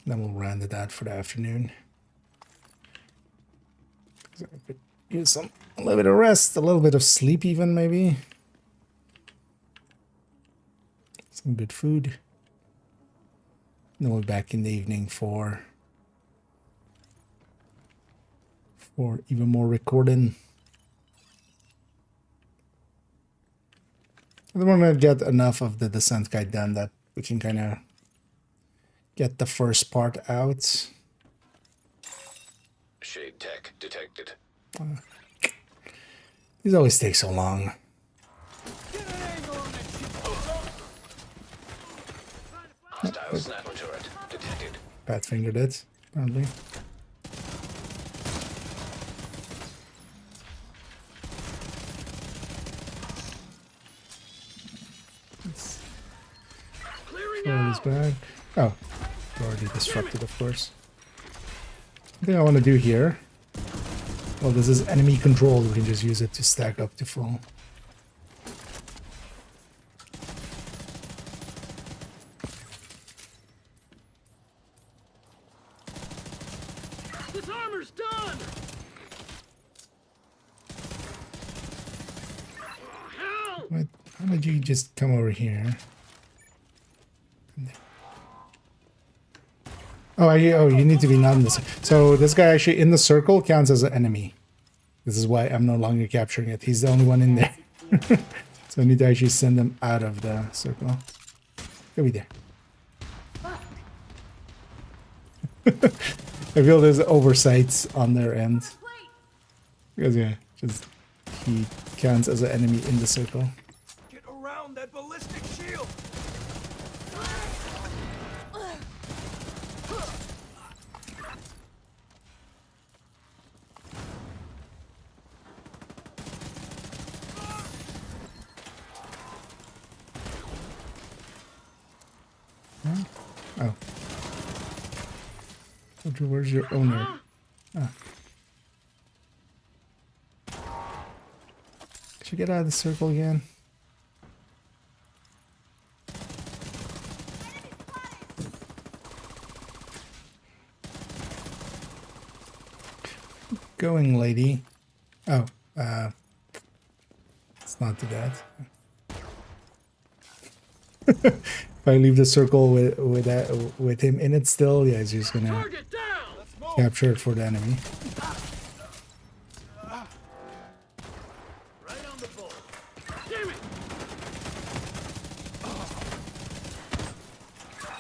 Then we'll round it out for the afternoon. So I could use a little bit of rest, a little bit of sleep even, maybe. Some good food. Then we're back in the evening for even more recording. I want to get enough of the descent guide done that we can kind of get the first part out. Shade tech detected. These always take so long. Hostile sniper turret detected. Bad fingered it, apparently. Throw this back. Oh, already disrupted, of course. The thing I want to do here. Well, this is enemy controlled. We can just use it to stack up to full. This armor's done! Oh, hell! What? How did you just come over here? Oh, you need to be not in this. So this guy actually in the circle counts as an enemy. This is why I'm no longer capturing it. He's the only one in there. So I need to actually send him out of the circle. Go be there. I feel there's oversights on their end. Because yeah, just he counts as an enemy in the circle. Get around that ballistic shield! Oh. Where's your owner? Ah. Should get out of the circle again. going, lady? Oh, let's not do that. If I leave the circle with him in it still, yeah, he's just gonna capture it for the enemy. Right on the ball. Damn it!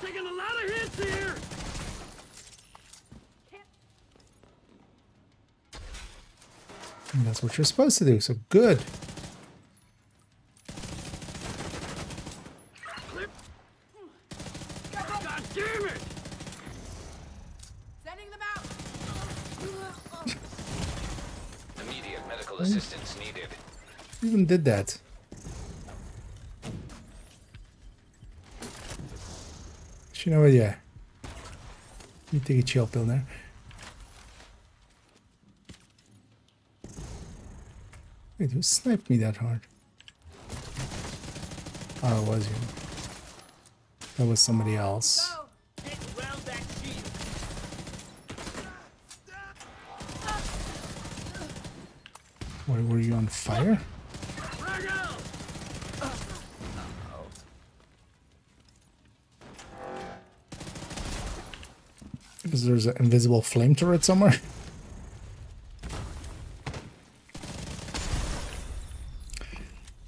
Taking a lot of hits here! And that's what you're supposed to do, so good. God damn it! Sending them out. Immediate medical assistance needed. Even did that. You know what? Yeah. You take a chill pill there. Wait, who sniped me that hard? Oh, it was you. That was somebody else. Get around that shield. Why were you on fire? Frag out! Because there's an invisible flame turret somewhere.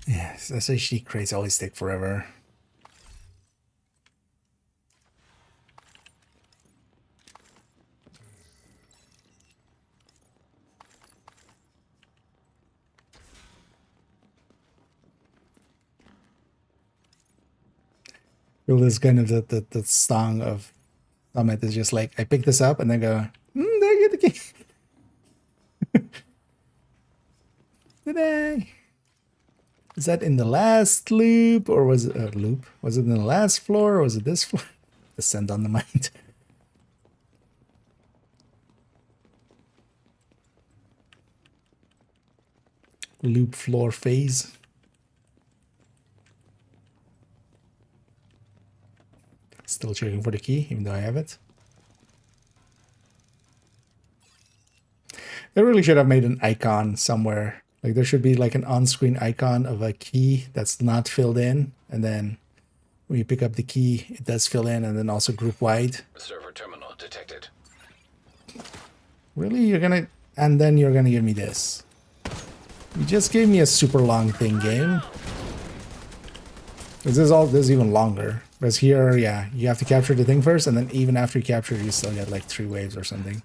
Yeah, SHD crates always take forever. Feel this kind of the song of Summit is just like, I pick this up and then go, there you get the key. Today. Is that in the last loop or was it a loop? Was it in the last floor or was it this floor? Descend on the mind. Loop floor phase. Still checking for the key, even though I have it. They really should have made an icon somewhere. Like there should be like an on-screen icon of a key that's not filled in, and then when you pick up the key, it does fill in, and then also group wide. Server terminal detected. Really, you're gonna, and then you're gonna give me this. You just gave me a super long thing, game. This is even longer. Because here, yeah, you have to capture the thing first, and then even after you capture it, you still get like 3 waves or something.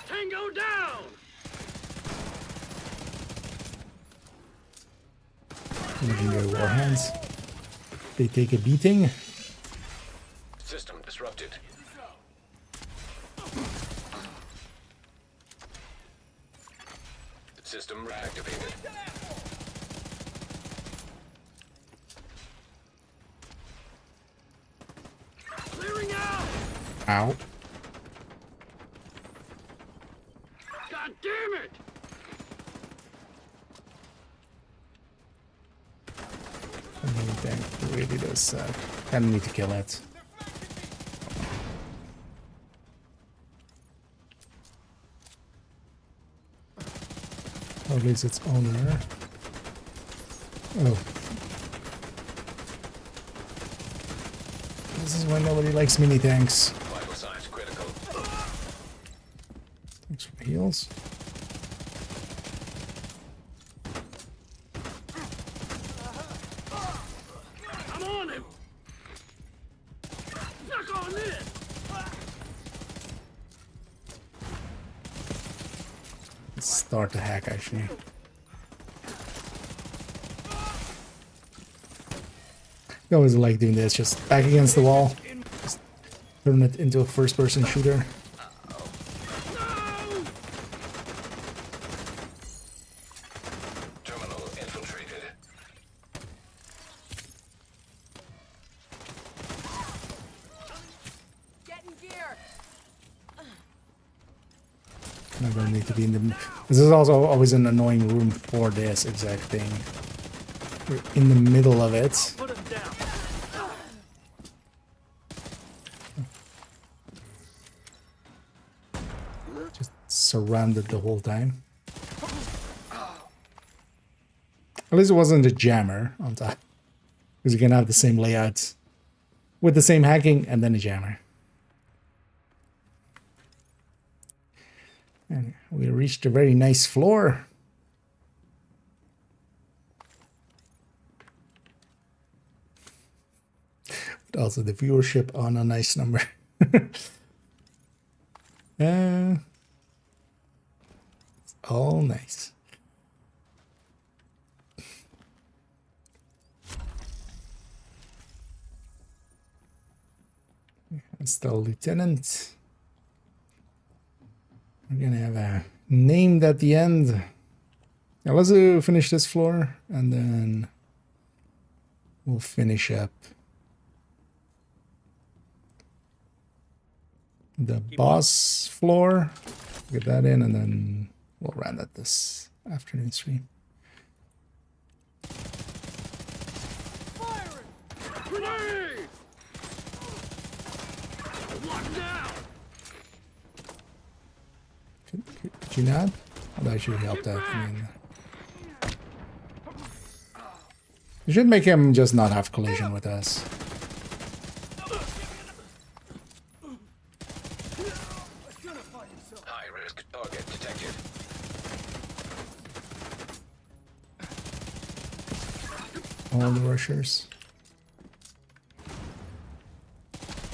Tango down! Legendary warhands. They take a beating. System disrupted. System reactivated. Clearing out! Ow. God damn it! Tank really does suck. Kinda need to kill it. Or at least its owner. Oh. This is why nobody likes mini tanks. Vital signs critical. Thanks for the heals. I'm on him! Suck on this! Let's start the hack actually. I always like doing this, just back against the wall. Just turn it into a first-person shooter. Terminal infiltrated. Get in gear. I'm gonna need to be in the. This is also always an annoying room for this exact thing. We're in the middle of it. Put him down. surrounded the whole time. At least it wasn't a jammer on top. Because you can have the same layouts with the same hacking and then a jammer. And we reached a very nice floor. But also the viewership on a nice number. It's all nice. Still lieutenant. We're gonna have a named at the end. Now let's finish this floor and then we'll finish up the boss floor. Get that in and then we'll round out this afternoon stream. Could you not? Oh, that should help that. I mean, you should make him just not have collision with us. High risk target detected. All the rushers.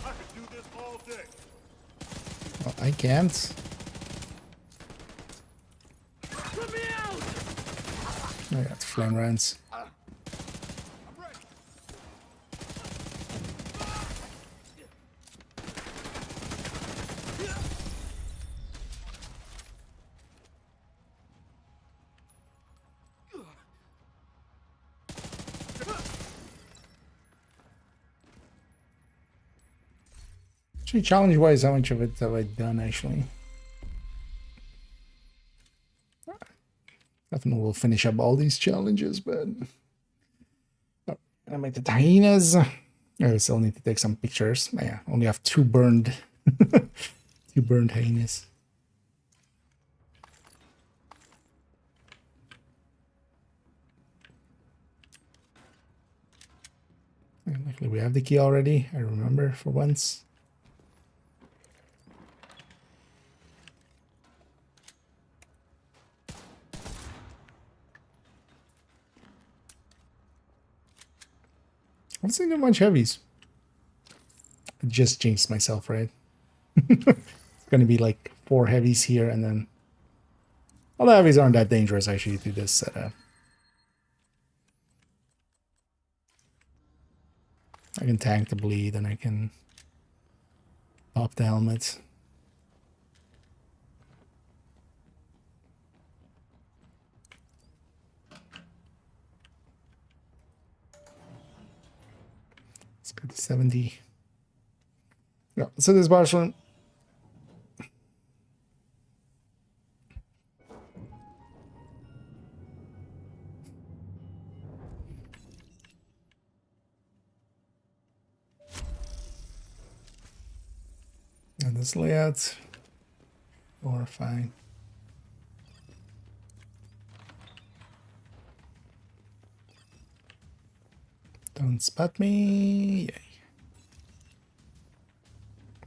I could do this all day. Well, I can't. I got flame runs. Actually, challenge-wise, how much of it have I done, actually? Definitely we'll finish up all these challenges, but... Oh, gonna make the hyenas. I still need to take some pictures. Oh, yeah, only have 2 burned... 2 burned hyenas. And luckily we have the key already, I remember, for once. I don't see a bunch of heavies. I just jinxed myself, right? It's gonna be like 4 heavies here, and then all the heavies aren't that dangerous actually to this setup. I can tank the bleed, and I can pop the helmet. Let's go to 70. No, so this boss room. And this layout, or fine. Don't spot me. Yay.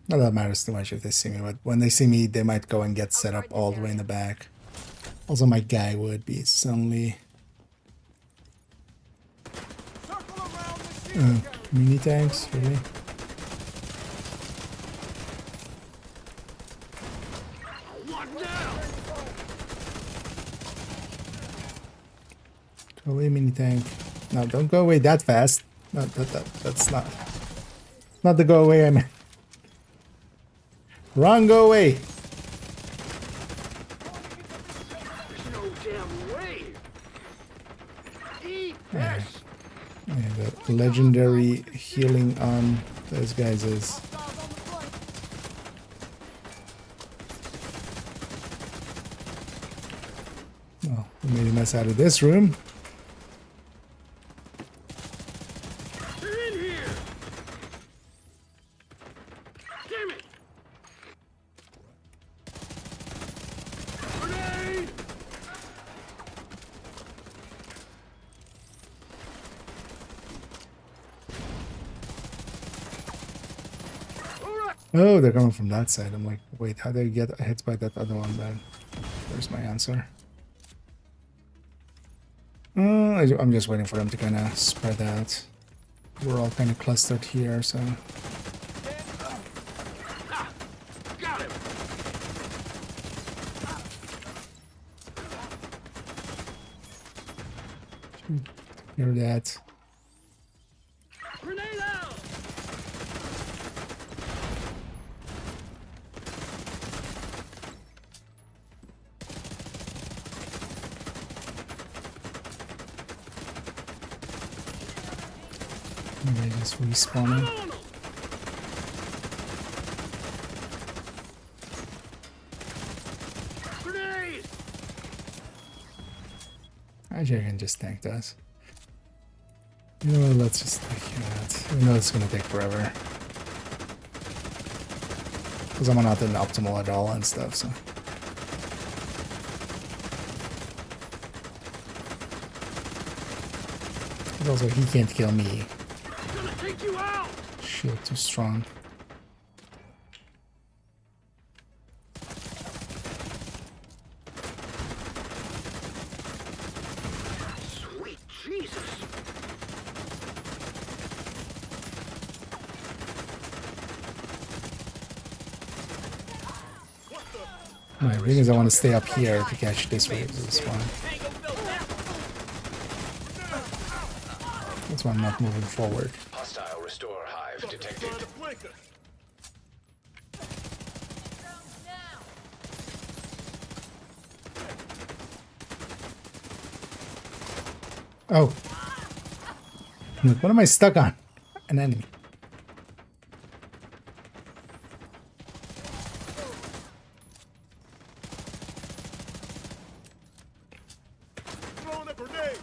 Not that matters too much if they see me, but when they see me, they might go and get set up all the way in the back. Also, my guy would be suddenly. Mini tanks, really? Go away, mini tank. No, don't go away that fast. No, that's not the go away I meant. Wrong, go away. There's no damn way. Eat Yeah, the legendary healing on those guys is. Well, we made a mess out of this room. Oh, they're coming from that side. I'm like, wait, how do I get hit by that other one then? There's my answer. I'm just waiting for them to kind of spread out. We're all kind of clustered here, so... Got him. Hear that. Grenade out. Maybe just respawning. Grenade. Actually, I can just tank this. You know what, let's just take that. I know it's gonna take forever. Because I'm not in optimal at all and stuff, so... But also, he can't kill me. Gonna take you out. Shield too strong. Sweet Jesus. The thing is, I want to stay up here to catch this one. That's why I'm not moving forward. Hostile restore hive detected. Oh. What am I stuck on? An enemy. Throwing a grenade.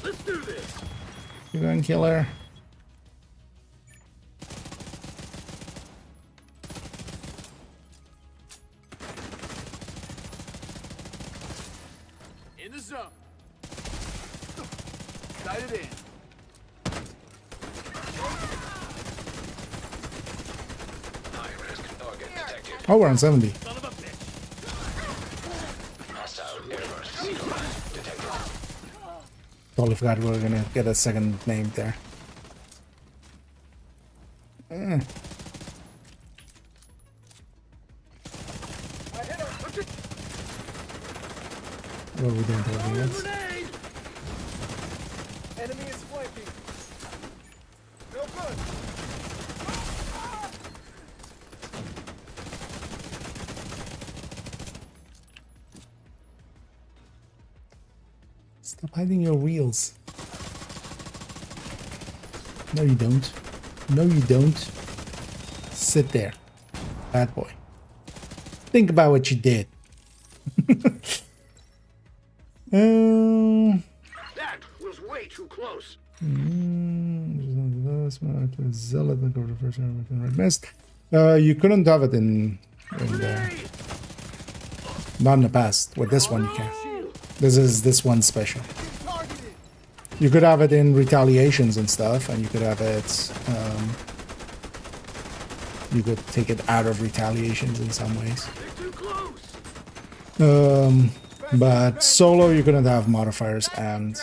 Let's do this. You going, killer? In the zone. Sighted in. High risk target detected. Oh, we're on 70. Son of a bitch. Hostile airburst detected. Totally forgot we were gonna get a second name there. What are we doing to everyone? Grenade. Enemy is flanking. No good. Stop hiding your wheels. No, you don't. No, you don't. Sit there. Bad boy. Think about what you did. That was way too close. You couldn't have it in not in the past. With this one you can. This is this one special. Targeted. You could have it in retaliations and stuff, and you could have it you could take it out of retaliations in some ways. They're too close. But solo you couldn't have modifiers and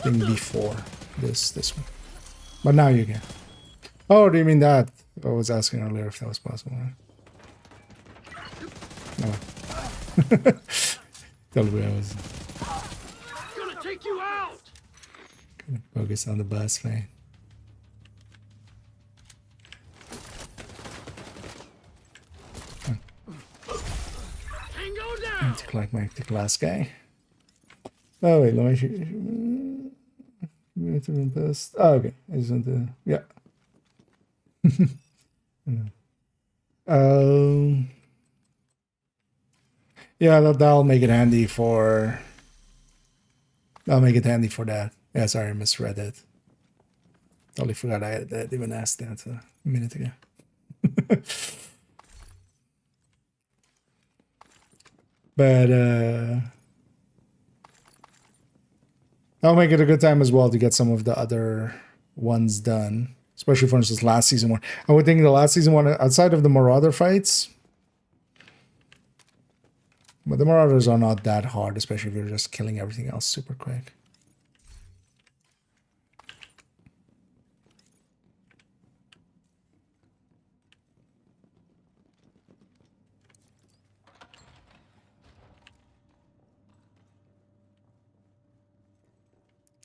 thing before this one. But now you can. Oh, do you mean that? I was asking earlier if that was possible. No. Totally I was Gonna take you out. gonna focus on the bus, man. Tango down. To collect my the last guy. Oh wait, let me shoot. This. Oh, okay. I just want to yeah. Yeah, that'll make it handy for. That'll make it handy for that. Yeah, sorry, I misread it. Totally forgot I had even asked that a minute ago. But that'll make it a good time as well to get some of the other ones done. Especially, for instance, last season one. I would think the last season one, outside of the Marauder fights, but the Marauders are not that hard, especially if you're just killing everything else super quick.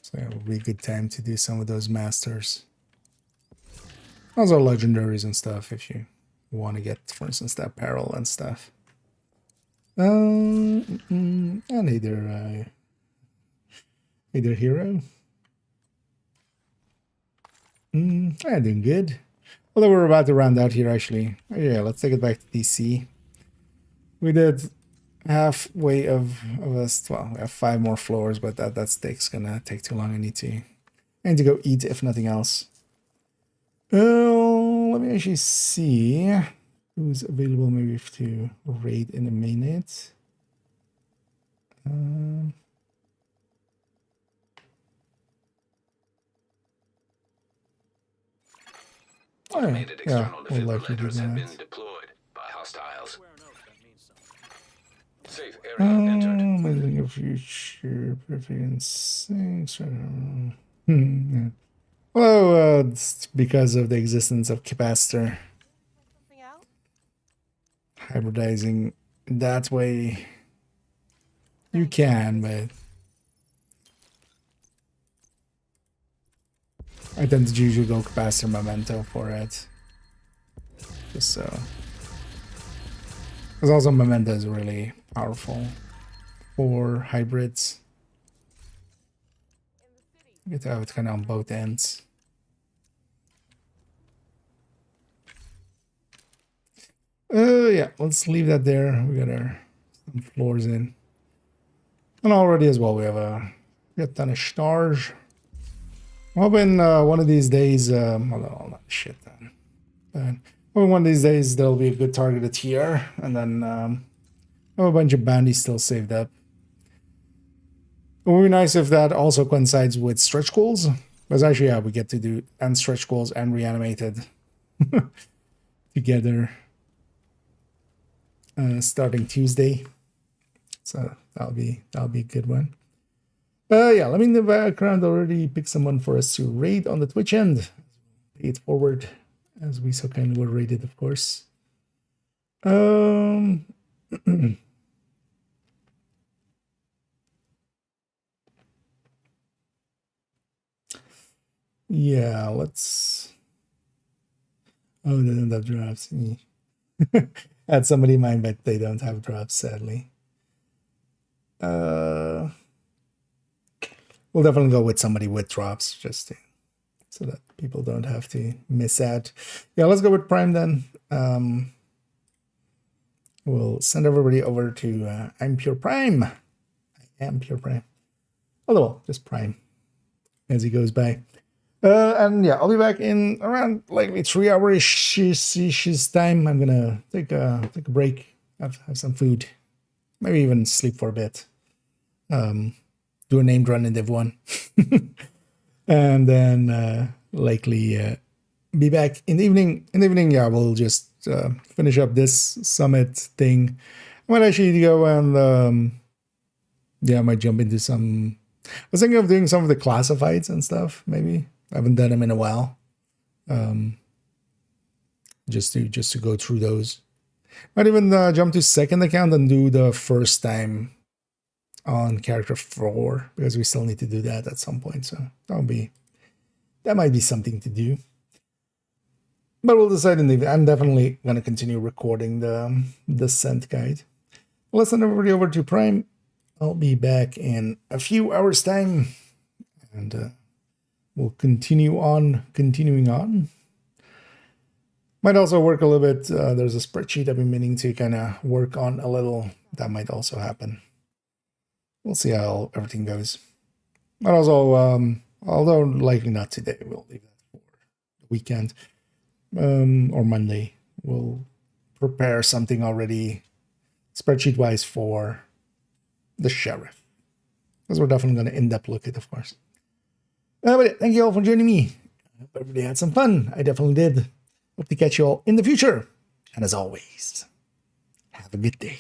So it will be a good time to do some of those masters. Also legendaries and stuff if you want to get, for instance, that peril and stuff. And either hero. I'm doing good. Although we're about to round out here, actually. Oh, yeah, let's take it back to DC. We did halfway of us. Well, we have 5 more floors, but that stick's gonna take too long. I need to go eat, if nothing else. Let me actually see who's available maybe to raid in a minute. Automated external we'll defibrillators likely do have that. been deployed by hostiles. Safe area entered. Amazing your future, perfect and safe. Yeah. Well, it's because of the existence of capacitor. Something out? Hybridizing that way you can, but I tend to usually go capacitor memento for it. Just so. Because also memento is really powerful for hybrids. You get to have it kind of on both ends. Yeah, let's leave that there. We got some floors in. And already as well, we have a ton of stars. I'm hoping one of these days, well, no, not shit then. But hoping one of these days there'll be a good targeted here, and then I have a bunch of bandies still saved up. It would be nice if that also coincides with stretch goals. Because actually, yeah, we get to do and stretch goals and reanimated together starting Tuesday. So that'll be a good one. Yeah, let me in the background already pick someone for us to raid on the Twitch end. Pay it forward as we so kindly were raided, of course. Yeah, let's. Oh, they don't have drops. I had somebody in mind, but they don't have drops, sadly. We'll definitely go with somebody with drops, just so that people don't have to miss out. Yeah, let's go with Prime then. We'll send everybody over to I'm Pure Prime. I am Pure Prime. Although, just Prime as he goes by. And yeah, I'll be back in around likely 3 hours time. I'm gonna take a break, have some food, maybe even sleep for a bit. Do a named run in Div 1. And then likely be back in the evening. In the evening, yeah, we'll just finish up this summit thing. I might actually go and yeah, I might jump into some. I was thinking of doing some of the classifieds and stuff, maybe. I haven't done them in a while. Just to go through those. Might even jump to second account and do the first time on character 4, because we still need to do that at some point. So that might be something to do. But we'll decide in the. I'm definitely gonna continue recording the scent guide. Let's send everybody over to Prime. I'll be back in a few hours time, and we'll continuing on. Might also work a little bit. There's a spreadsheet I've been meaning to kind of work on a little. That might also happen. We'll see how everything goes. But also, although likely not today, we'll leave that weekend or Monday. We'll prepare something already spreadsheet wise for the sheriff, because we're definitely going to in-depth look at it, of course. But thank you all for joining me. I hope everybody had some fun. I definitely did. Hope to catch you all in the future. And as always, have a good day.